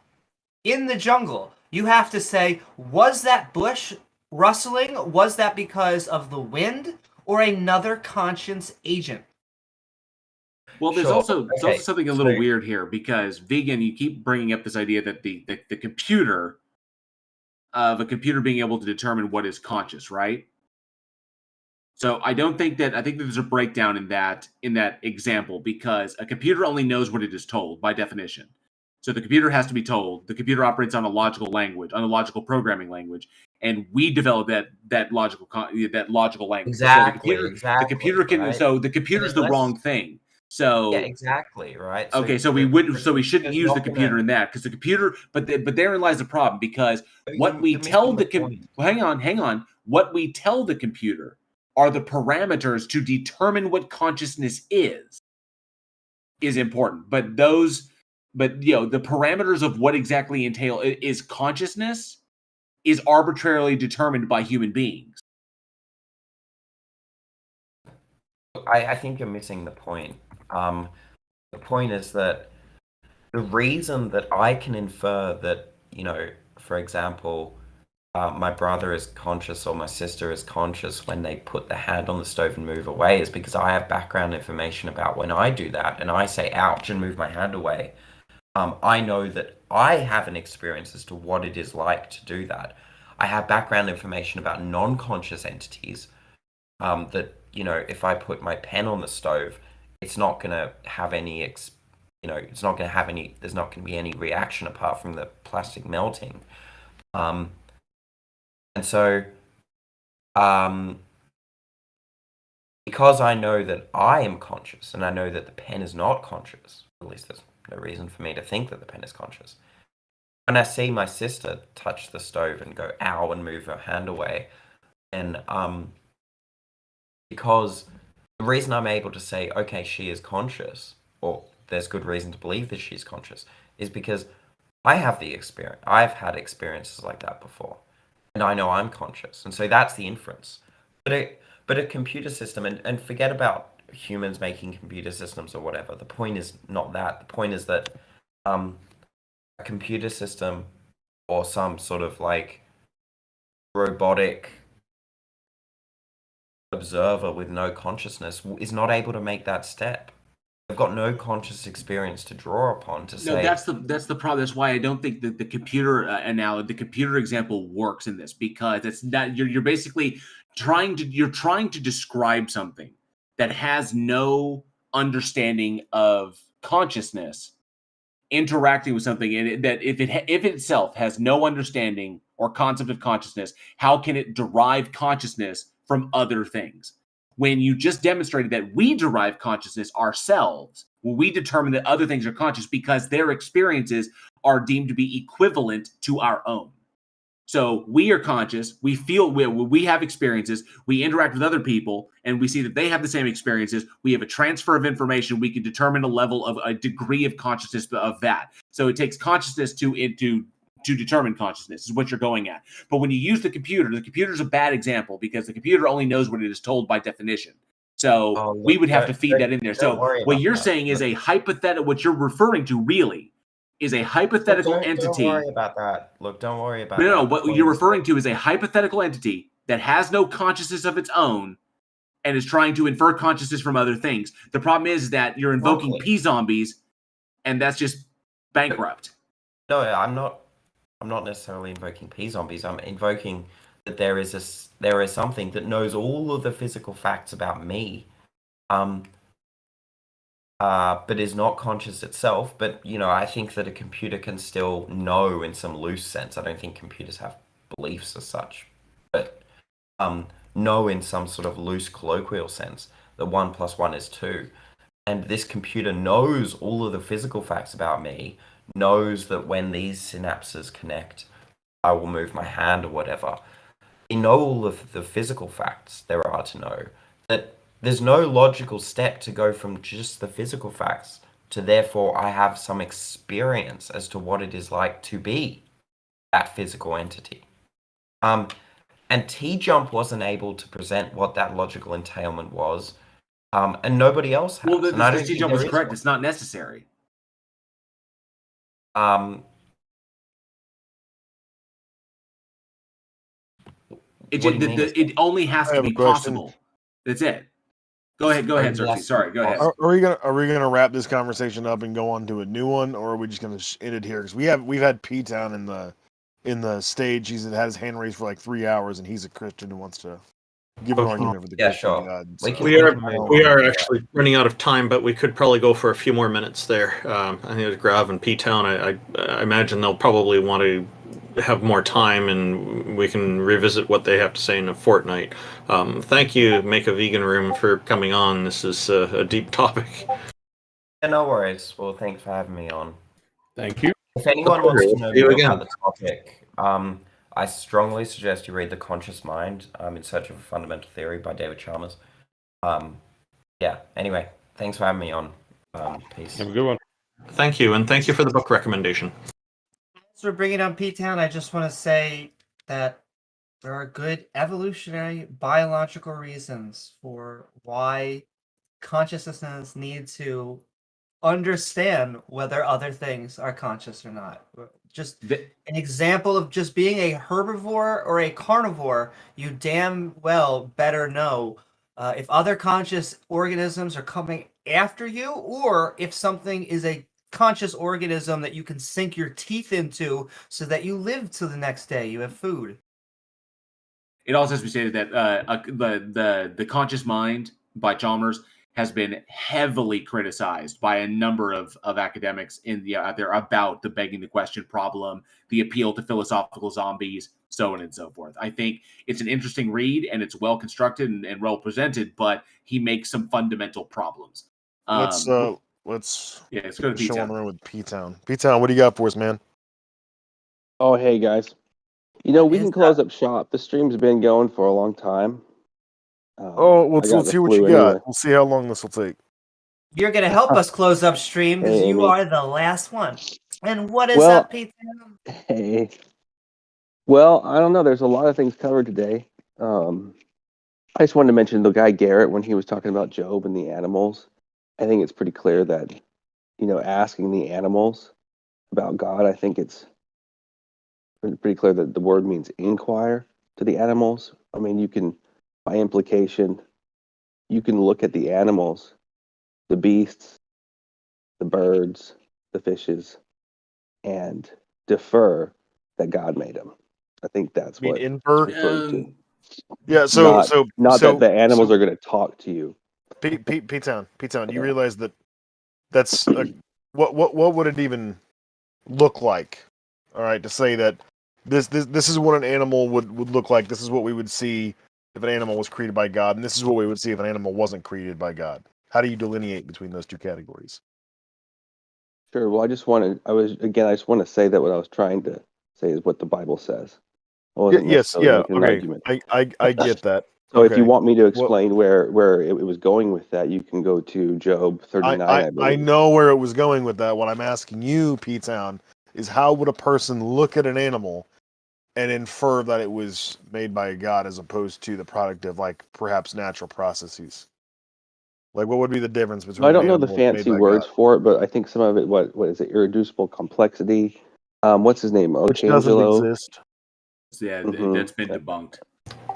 in the jungle. You have to say, was that bush rustling? Was that because of the wind or another conscious agent? Well, there's also something a little weird here because vegan, you keep bringing up this idea that the computer of a computer being able to determine what is conscious, right? So I think that there's a breakdown in that example because a computer only knows what it is told by definition. So the computer has to be told. The computer operates on a logical language, on a logical programming language, and we develop that logical language. Exactly. So the computer can. Right? So the computer's the wrong thing. So yeah, exactly, right. Okay, so we shouldn't use the computer in that because the computer. But therein lies the problem because what we tell the hang on. What we tell the computer are the parameters to determine what consciousness is important. But the parameters of what exactly entail is consciousness is arbitrarily determined by human beings. I think you're missing the point. The point is that the reason that I can infer that, for example, my brother is conscious or my sister is conscious when they put their hand on the stove and move away is because I have background information about when I do that and I say ouch and move my hand away. I know that I have an experience as to what it is like to do that. I have background information about non-conscious entities that, if I put my pen on the stove, it's not going to have any, there's not going to be any reaction apart from the plastic melting. And so, because I know that I am conscious and I know that the pen is not conscious, at least there's no reason for me to think that the pen is conscious. When I see my sister touch the stove and go ow and move her hand away, and because the reason I'm able to say, okay, she is conscious, or there's good reason to believe that she's conscious, is because I have the experience. I've had experiences like that before, and I know I'm conscious, and so that's the inference. But a computer system, and forget about humans making computer systems or whatever. The point is not that. The point is that a computer system or some sort of like robotic observer with no consciousness is not able to make that step. They've got no conscious experience to draw upon to say. No, that's the problem. That's why I don't think that the computer analogy, the computer example works in this because it's not. You're basically trying to describe something that has no understanding of consciousness interacting with something, and that if it itself has no understanding or concept of consciousness, how can it derive consciousness from other things? When you just demonstrated that we derive consciousness ourselves, when we determine that other things are conscious because their experiences are deemed to be equivalent to our own. So we are conscious, we feel, we have experiences, we interact with other people, and we see that they have the same experiences. We have a transfer of information. We can determine a degree of consciousness of that. So it takes consciousness to determine consciousness is what you're going at. But when you use the computer is a bad example because the computer only knows what it is told by definition. So we would have to feed that in there. So what you're saying is a hypothetical, what you're referring to really is a hypothetical entity. Don't worry about that. Look, don't worry about that. No, what you're referring to is a hypothetical entity that has no consciousness of its own and is trying to infer consciousness from other things. The problem is that you're invoking pea zombies, and that's just bankrupt. No, I'm not necessarily invoking pea zombies. I'm invoking that there is something that knows all of the physical facts about me, but is not conscious itself. But I think that a computer can still know in some loose sense. I don't think computers have beliefs as such, but know in some sort of loose colloquial sense that 1 + 1 is 2. And this computer knows all of the physical facts about me, knows that when these synapses connect, I will move my hand or whatever. We know all of the physical facts there are to know. That there's no logical step to go from just the physical facts to therefore I have some experience as to what it is like to be that physical entity. And T-Jump wasn't able to present what that logical entailment was, and nobody else has. Well, the T-Jump was correct. It's not necessary. It only has to be possible. That's it. Go ahead, Xerxes. Sorry, go ahead. Are we gonna wrap this conversation up and go on to a new one, or are we just gonna end it here? Because we've had PTOWN in the stage. He's had his hand raised for like 3 hours, and he's a Christian who wants to give an argument for the Christian God. So. We are actually running out of time, but we could probably go for a few more minutes there. I think it was Grav and PTOWN. I imagine they'll probably want to have more time, and we can revisit what they have to say in a fortnight. Thank you, Make a Vegan Room, for coming on. This is a deep topic. Yeah, no worries. Well, thanks for having me on. Thank you. If anyone wants to know more about the topic, I strongly suggest you read The Conscious Mind, In Search of a Fundamental Theory by David Chalmers. Yeah, anyway, thanks for having me on. Peace. Have a good one. Thank you, and thank you for the book recommendation. As we're bringing on PTOWN, I just want to say that there are good evolutionary biological reasons for why consciousness needs to understand whether other things are conscious or not. Just an example of just being a herbivore or a carnivore, you damn well better know if other conscious organisms are coming after you, or if something is a conscious organism that you can sink your teeth into so that you live to the next day, you have food. It also has to be stated that the Conscious Mind by Chalmers has been heavily criticized by a number of academics out there about the begging the question problem, the appeal to philosophical zombies, so on and so forth. I think it's an interesting read, and it's well constructed and well presented, but he makes some fundamental problems. Let's go to show on the room with PTOWN. PTOWN, what do you got for us, man? Oh, hey guys. We can close up shop. The stream's been going for a long time. Let's see what you got. We'll see how long this will take. You're going to help us close up stream because you are the last one. And what is up, PTOWN? Hey. Well, I don't know. There's a lot of things covered today. I just wanted to mention the guy Garrett when he was talking about Job and the animals. I think it's pretty clear that, asking the animals about God, I think it's pretty clear that the word means inquire to the animals. I mean, you can, by implication, you can look at the animals, the beasts, the birds, the fishes, and defer that God made them. I think that's what infer. To. Yeah, not that the animals are going to talk to you. PTOWN, you realize that's what would it even look like? All right, to say that this is what an animal would look like. This is what we would see if an animal was created by God, and this is what we would see if an animal wasn't created by God. How do you delineate between those two categories? Sure. Well, I just want to say that what I was trying to say is what the Bible says. Okay. I get that. So if you want me to explain where it was going with that, you can go to Job 39. I believe. I know where it was going with that. What I'm asking you, PTOWN, is how would a person look at an animal and infer that it was made by God as opposed to the product of perhaps natural processes? What would be the difference between? I don't know the fancy words for it, but I think some of it, what is it? Irreducible complexity. What's his name? Which doesn't Otangelo. exist. Yeah, that's been debunked.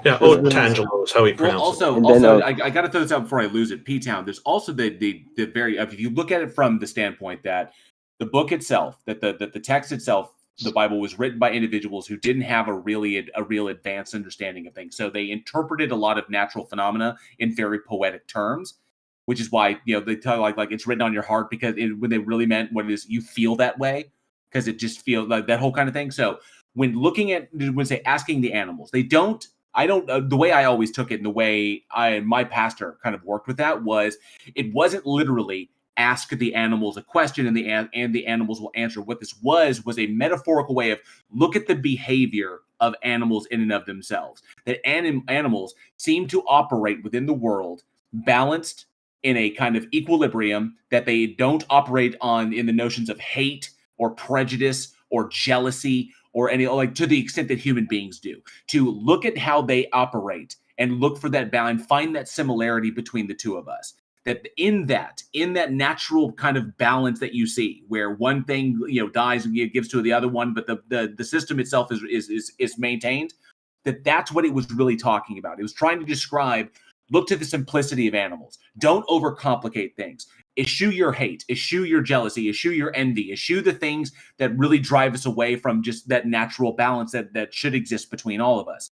Yeah, Otangelo is how he pronounces it. Also, I got to throw this out before I lose it. PTOWN. There's also the very if you look at it from the standpoint that the book itself, that the text itself, the Bible was written by individuals who didn't have a real advanced understanding of things, so they interpreted a lot of natural phenomena in very poetic terms, which is why they tell like it's written on your heart because when they really meant what it is you feel that way because it just feels like that whole kind of thing. So when looking at asking the animals, the way I always took it and the way my pastor kind of worked with that was it wasn't literally ask the animals a question and the animals will answer. What this was a metaphorical way of look at the behavior of animals in and of themselves. That animals seem to operate within the world balanced in a kind of equilibrium, that they don't operate in the notions of hate or prejudice or jealousy or any to the extent that human beings do. To look at how they operate and look for that balance, find that similarity between the two of us. That in that natural kind of balance that you see, where one thing dies and gives to the other one, but the system itself is maintained. That's what it was really talking about. It was trying to describe. Look to the simplicity of animals. Don't overcomplicate things. Eschew your hate, eschew your jealousy, eschew your envy, eschew the things that really drive us away from just that natural balance that should exist between all of us.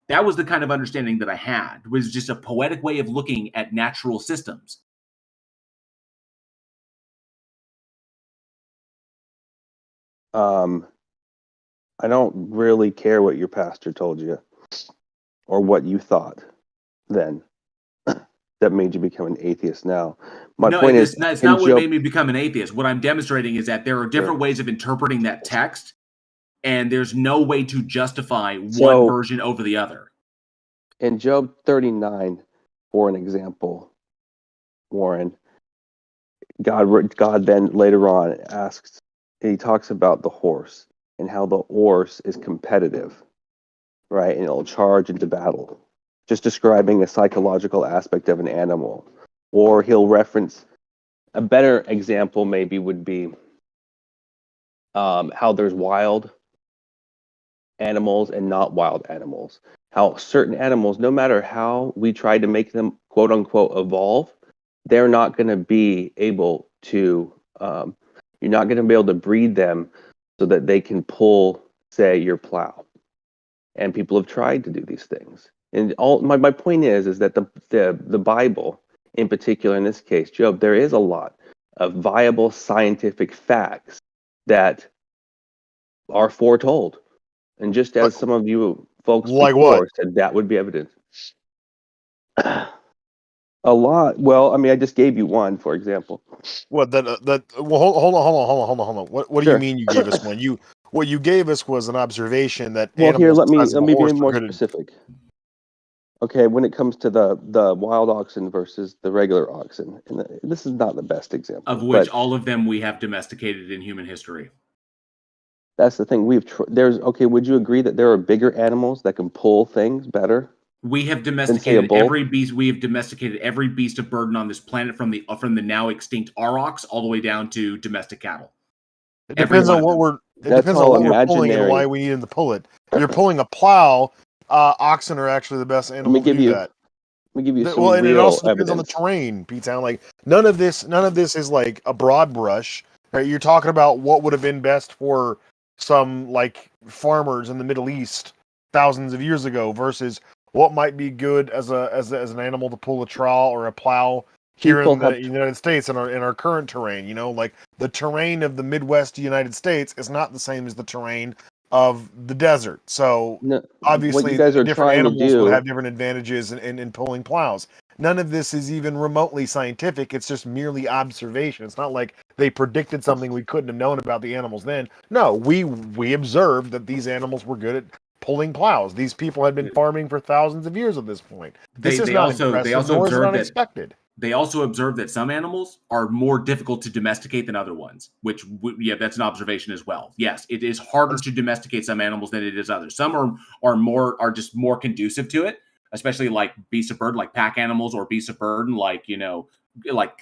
That was the kind of understanding that I had, was just a poetic way of looking at natural systems. I don't really care what your pastor told you or what you thought then. That made you become an atheist now. My point is, it's not what made me become an atheist. What I'm demonstrating is that there are different ways of interpreting that text, and there's no way to justify one version over the other. In Job 39, for an example, Warren, God then later on he talks about the horse and how the horse is competitive, right? And it'll charge into battle. Just describing a psychological aspect of an animal. Or he'll reference, a better example maybe would be how there's wild animals and not wild animals. How certain animals, no matter how we try to make them quote unquote evolve, they're not going to be able to, you're not going to be able to breed them so that they can pull, say, your plow. And people have tried to do these things. And my point is that the Bible, in particular in this case, Job, there is a lot of viable scientific facts that are foretold. And just as some of you folks before said, that would be evidence. A lot. Well, I mean, I just gave you one, for example. What hold on. What do you mean you gave us one? What you gave us was an observation that animals. Let me be more specific. Okay, when it comes to the wild oxen versus the regular oxen, and this is not the best example. Of which all of them we have domesticated in human history. That's the thing. Would you agree that there are bigger animals that can pull things better? We have domesticated every beast. We have domesticated every beast of burden on this planet, from the now extinct aurochs all the way down to domestic cattle. It depends on what we're pulling and why we need them to pull it. You're pulling a plow. Oxen are actually the best animal to do that. Let me give you some and real it also evidence. depends on the terrain, P-Town. Like none of this is like a broad brush. Right? You're talking about what would have been best for some like farmers in the Middle East thousands of years ago versus what might be good as an animal to pull a trowel or a plow here in the United States in our current terrain. Like the terrain of the Midwest United States is not the same as the terrain of the desert. So obviously different animals would have different advantages in pulling plows. None of this is even remotely scientific. It's just merely observation. It's not like they predicted something we couldn't have known about the animals then. No, we observed that these animals were good at pulling plows. These people had been farming for thousands of years at this point. This is not impressive, nor is it unexpected. They also observed that some animals are more difficult to domesticate than other ones, which, that's an observation as well. Yes, it is harder to domesticate some animals than it is others. Some are just more conducive to it, especially like beasts of burden, like pack animals, or beasts of burden, like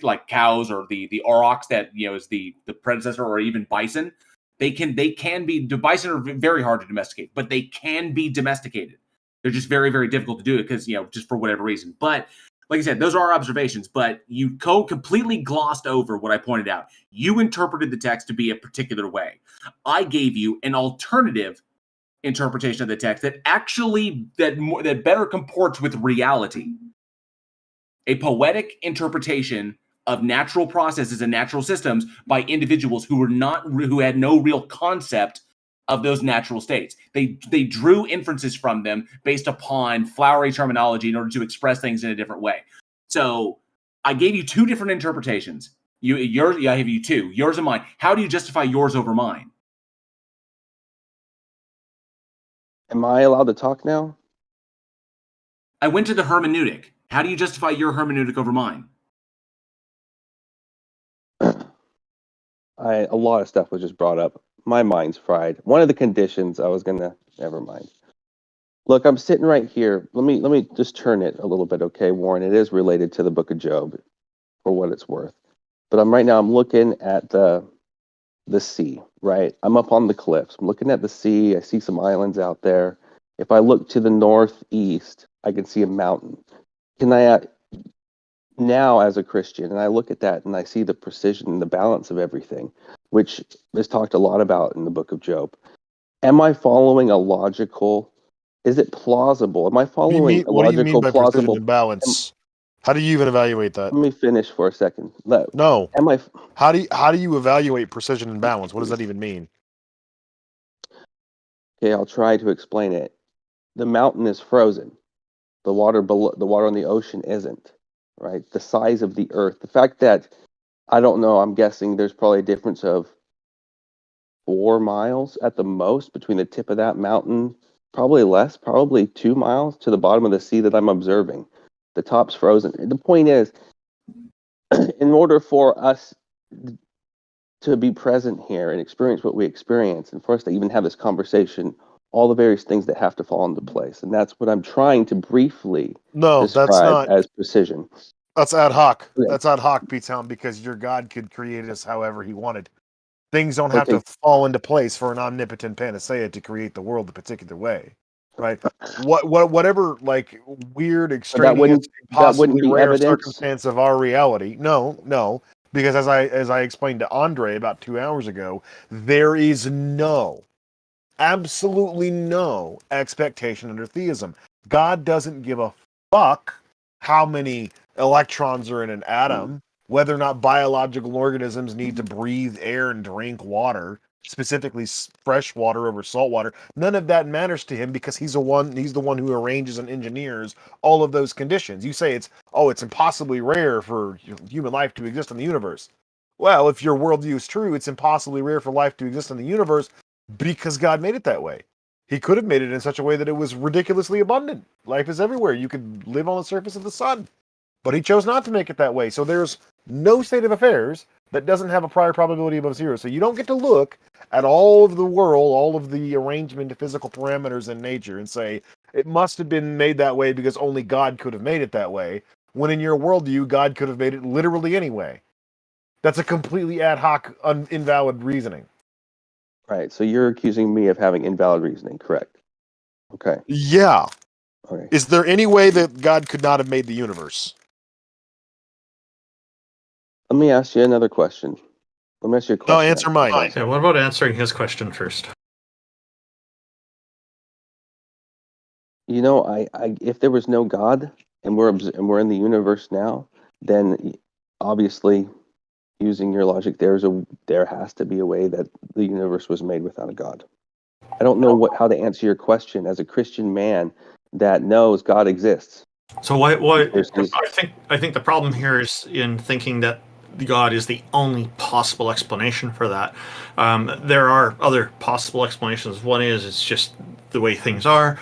like cows, or the aurochs that is the predecessor, or even bison. The bison are very hard to domesticate, but they can be domesticated. They're just very, very difficult to do it because, just for whatever reason. But like I said, those are observations, but you completely glossed over what I pointed out. You interpreted the text to be a particular way. I gave you an alternative interpretation of the text that actually that better comports with reality. A poetic interpretation of natural processes and natural systems by individuals who had no real concept of those natural states. They drew inferences from them based upon flowery terminology in order to express things in a different way. So I gave you two different interpretations. I have you two, yours and mine. How do you justify yours over mine? Am I allowed to talk now? I went to the hermeneutic. How do you justify your hermeneutic over mine? A lot of stuff was just brought up. My mind's fried. One of the conditions never mind. Look, I'm sitting right here. Let me just turn it a little bit, okay, Warren? It is related to the book of Job, for what it's worth. But I'm looking at the sea, right? I'm up on the cliffs. I'm looking at the sea. I see some islands out there. If I look to the northeast, I can see a mountain. Can I now, as a Christian, and I look at that and I see the precision and the balance of everything, which is talked a lot about in the book of Job. Am I following a logical? Is it plausible? Am I following a logical, what do you mean by plausible precision and balance? How do you even evaluate that? Let me finish for a second. No. Am I? How do you evaluate precision and balance? What does that even mean? Okay, I'll try to explain it. The mountain is frozen. The water on the ocean isn't. Right? The size of the earth. The fact that, I don't know, I'm guessing there's probably a difference of 4 miles at the most between the tip of that mountain, probably less, probably 2 miles to the bottom of the sea that I'm observing. The top's frozen. The point is, in order for us to be present here and experience what we experience, and for us to even have this conversation, all the various things that have to fall into place. And that's what I'm trying to briefly describe as precision. That's ad hoc. Okay. That's ad hoc, PTOWN, because your God could create us however he wanted. Things don't have to fall into place for an omnipotent panacea to create the world a particular way. Right? Whatever like weird, extraneous, possibly rare circumstance of our reality. No. Because as I explained to Andre about 2 hours ago, there is absolutely no expectation under theism. God doesn't give a fuck how many electrons are in an atom, whether or not biological organisms need to breathe air and drink water, specifically fresh water over salt water. None of that matters to him because he's the one who arranges and engineers all of those conditions. You say it's impossibly rare for human life to exist in the universe. Well, if your worldview is true, it's impossibly rare for life to exist in the universe because God made it that way. He could have made it in such a way that it was ridiculously abundant. Life is everywhere. You could live on the surface of the sun. But he chose not to make it that way. So there's no state of affairs that doesn't have a prior probability above zero. So you don't get to look at all of the world, all of the arrangement of physical parameters in nature and say, it must have been made that way because only God could have made it that way. When in your worldview, God could have made it literally anyway. That's a completely ad hoc, invalid reasoning. Right. So you're accusing me of having invalid reasoning, correct? Okay. Yeah. Okay. Is there any way that God could not have made the universe? Let me ask you another question. Let me ask you a question. No, answer mine. Yeah, what about answering his question first? You know, I if there was no God and we're in the universe now, then obviously, using your logic, there has to be a way that the universe was made without a God. I don't know how to answer your question as a Christian man that knows God exists. So why I think the problem here is in thinking that God is the only possible explanation for that. There are other possible explanations. One is it's just the way things are,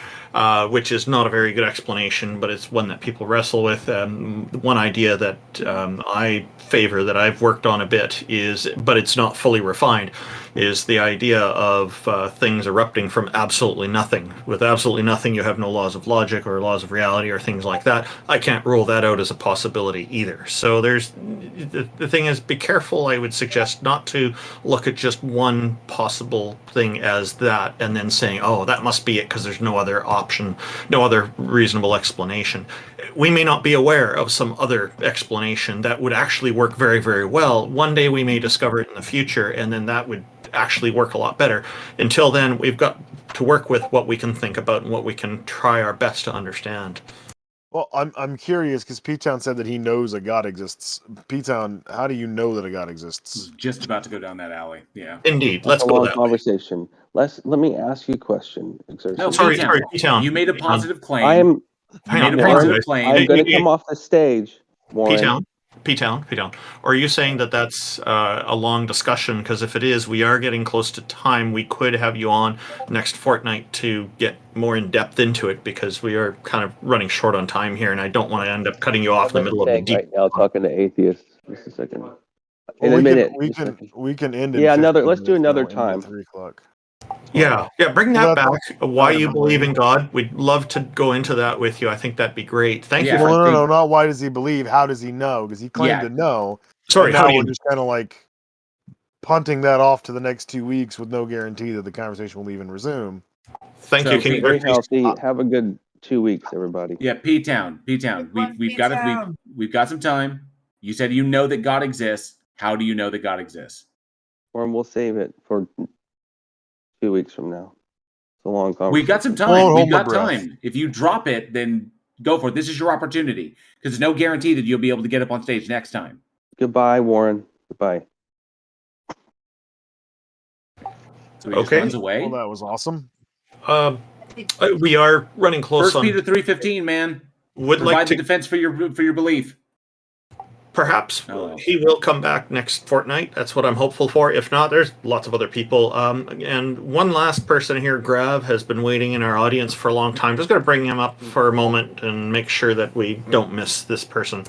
which is not a very good explanation, but it's one that people wrestle with. One idea that I favor, that I've worked on a bit, but it's not fully refined, is the idea of things erupting from absolutely nothing. With absolutely nothing, you have no laws of logic or laws of reality or things like that. I can't rule that out as a possibility either. So there's the thing is, be careful. I would suggest not to look at just one possible thing as that and then saying, oh, that must be it because there's no other option, no other reasonable explanation. We may not be aware of some other explanation that would actually work very, very well. One day we may discover it in the future, and then that would actually work a lot better. Until then, we've got to work with what we can think about and what we can try our best to understand. Well, I'm curious because PTOWN said that he knows a God exists. PTOWN, how do you know that a God exists? Just about to go down that alley. Yeah. Indeed. Let's go that conversation. Let me ask you a question, Xerxes. No, sorry, PTOWN. You made a positive claim. I'm Hang going to come off the stage. Warren. P-Town. Or are you saying that that's a long discussion? Because if it is, we are getting close to time. We could have you on next fortnight to get more in depth into it, because we are kind of running short on time here, and I don't want to end up cutting you off in the middle of the deep. Right now, talking to atheists. Just a second. In Well, a minute. We can end it. Yeah, let's do another time. 3 o'clock. Yeah, bring that back. Why you believe in God? We'd love to go into that with you. I think that'd be great. Thank you. Well, no, not why does he believe? How does he know? Because he claimed to know. Sorry, now how do we're you? just kind of like punting that off to the next 2 weeks with no guarantee that the conversation will even resume. Thank you, King Very healthy. Have a good 2 weeks, everybody. Yeah, P-Town. We've got some time. You said you know that God exists. How do you know that God exists? Or we'll save it for 2 weeks from now. It's a long conversation. We've got some time. We've got time. If you drop it, then go for it. This is your opportunity, because there's no guarantee that you'll be able to get up on stage next time. Goodbye, Warren. Goodbye. So he just runs away. Well, that was awesome. We are running close. First Peter 3:15, man. Would provide like to the defense for your belief. Perhaps he will come back next fortnight. That's what I'm hopeful for. If not, there's lots of other people. And one last person here, Grav, has been waiting in our audience for a long time. Just going to bring him up for a moment and make sure that we don't miss this person.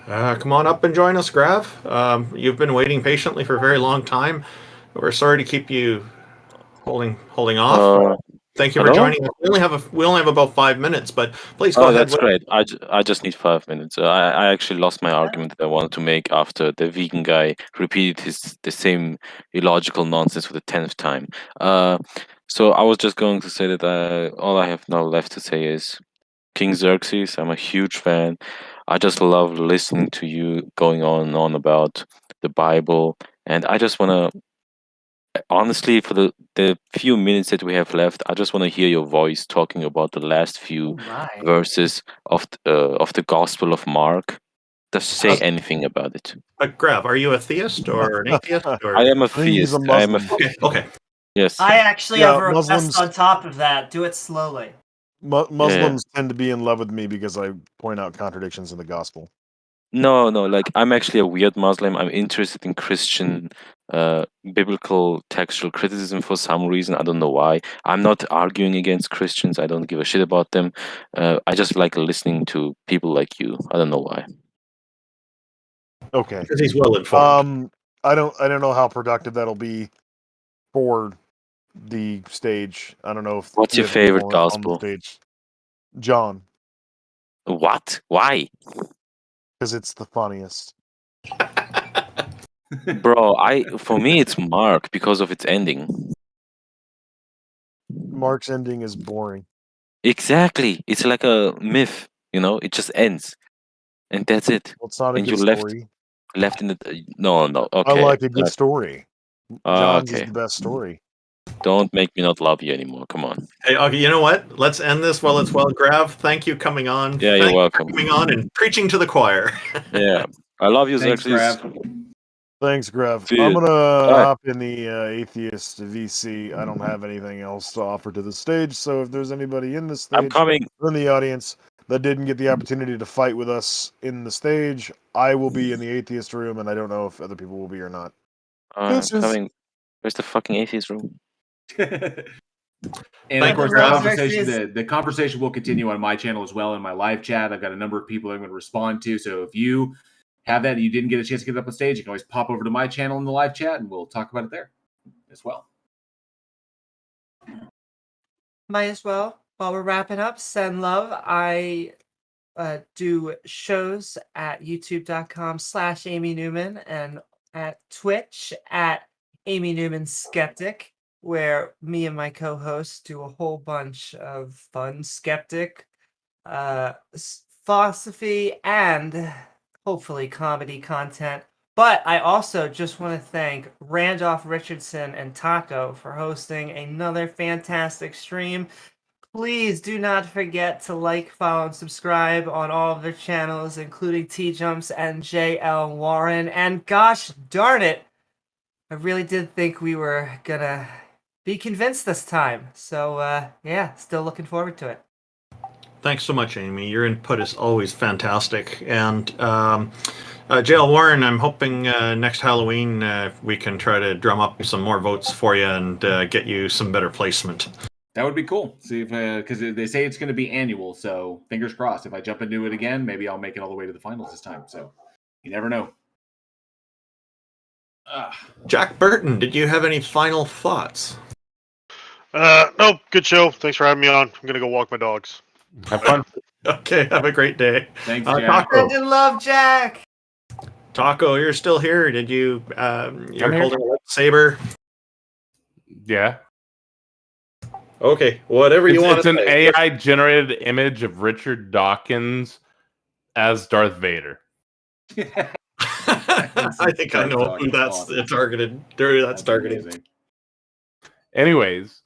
Come on up and join us, Grav. You've been waiting patiently for a very long time. We're sorry to keep you holding off. Thank you for joining us. We only have about 5 minutes, but please go ahead. That's great. I just need 5 minutes. I actually lost my argument that I wanted to make after the vegan guy repeated the same illogical nonsense for the 10th time. So I was just going to say that all I have now left to say is King Xerxes. I'm a huge fan. I just love listening to you going on and on about the Bible, and I just want to. Honestly, for the few minutes that we have left, I just want to hear your voice talking about the last few verses of the Gospel of Mark. Just say anything about it. Grav, are you a theist or an atheist? Or? I am a theist. I am a okay. Yes. I actually have a request on top of that. Do it slowly. Muslims tend to be in love with me because I point out contradictions in the gospel. No, like I'm actually a weird Muslim. I'm interested in Christian biblical textual criticism for some reason. I don't know why. I'm not arguing against Christians. I don't give a shit about them. I just like listening to people like you. I don't know why. Okay. Because he's well informed. I don't know how productive that'll be for the stage. I don't know if what's your favorite gospel? On the stage. John. What? Why? Because it's the funniest. Bro, for me it's Mark because of its ending. Mark's ending is boring. Exactly. It's like a myth, it just ends. And that's it. Well, it's not a and good you story. Left in the no, okay. I like a good story. John's okay. is the best story. Don't make me not love you anymore. Come on. Hey, okay, you know what? Let's end this while it's well. Grav, thank you coming on. Yeah, you're welcome. Coming on and preaching to the choir. Yeah, I love you, Thanks, Xerxes. Grav. Thanks, Grav. See you. I'm gonna hop in the atheist VC. I don't have anything else to offer to the stage, so if there's anybody in the stage, I'm coming. or in the audience that didn't get the opportunity to fight with us in the stage, I will be in the atheist room, and I don't know if other people will be or not. I'm coming. Where's the fucking atheist room? And of course, the conversation will continue on my channel as well in my live chat. I've got a number of people I'm going to respond to. So if you have that and you didn't get a chance to get up on stage, you can always pop over to my channel in the live chat and we'll talk about it there as well. Might as well, while we're wrapping up, send love. I do shows at youtube.com/Amy Newman and at Twitch at Amy Newman Skeptic, where me and my co-hosts do a whole bunch of fun skeptic, philosophy, and hopefully comedy content. But I also just want to thank Randolph, Richardson, and Taco for hosting another fantastic stream. Please do not forget to like, follow, and subscribe on all of their channels, including T-Jumps and JL Warren. And gosh darn it, I really did think we were gonna be convinced this time. So yeah, still looking forward to it. Thanks so much, Amy. Your input is always fantastic. And JL Warren, I'm hoping next Halloween we can try to drum up some more votes for you and get you some better placement. That would be cool. See if because they say it's going to be annual, so fingers crossed. If I jump into it again, maybe I'll make it all the way to the finals this time. So you never know. Jack Burton, did you have any final thoughts? Nope. Good show. Thanks for having me on. I'm gonna go walk my dogs. Have fun. Okay. Have a great day. Thanks, Jack. Taco. Send in love, Jack. Taco, you're still here. Did you? You're here. holding a lightsaber. Yeah. Okay, whatever you want. It's an AI generated image of Richard Dawkins as Darth Vader. I think I know who that's targeted. That's targeted. Anyways,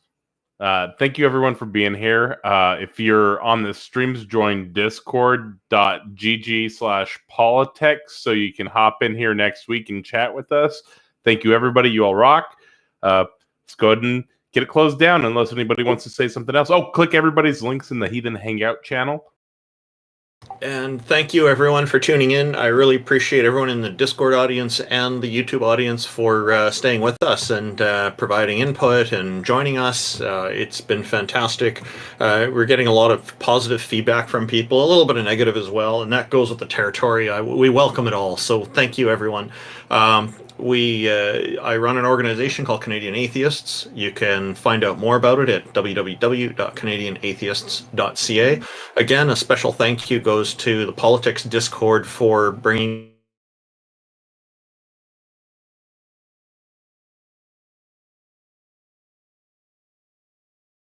thank you everyone for being here. If you're on the streams, join discord.gg/politics so you can hop in here next week and chat with us. Thank you, everybody. You all rock. Let's go ahead and get it closed down unless anybody wants to say something else. Oh, click everybody's links in the Heathen Hangout channel. And thank you, everyone, for tuning in. I really appreciate everyone in the Discord audience and the YouTube audience for staying with us and providing input and joining us. It's been fantastic. We're getting a lot of positive feedback from people, a little bit of negative as well, and that goes with the territory. We welcome it all. So thank you, everyone. I run an organization called Canadian Atheists. You can find out more about it at www.canadianatheists.ca. Again, a special thank you goes to the Politics Discord for bringing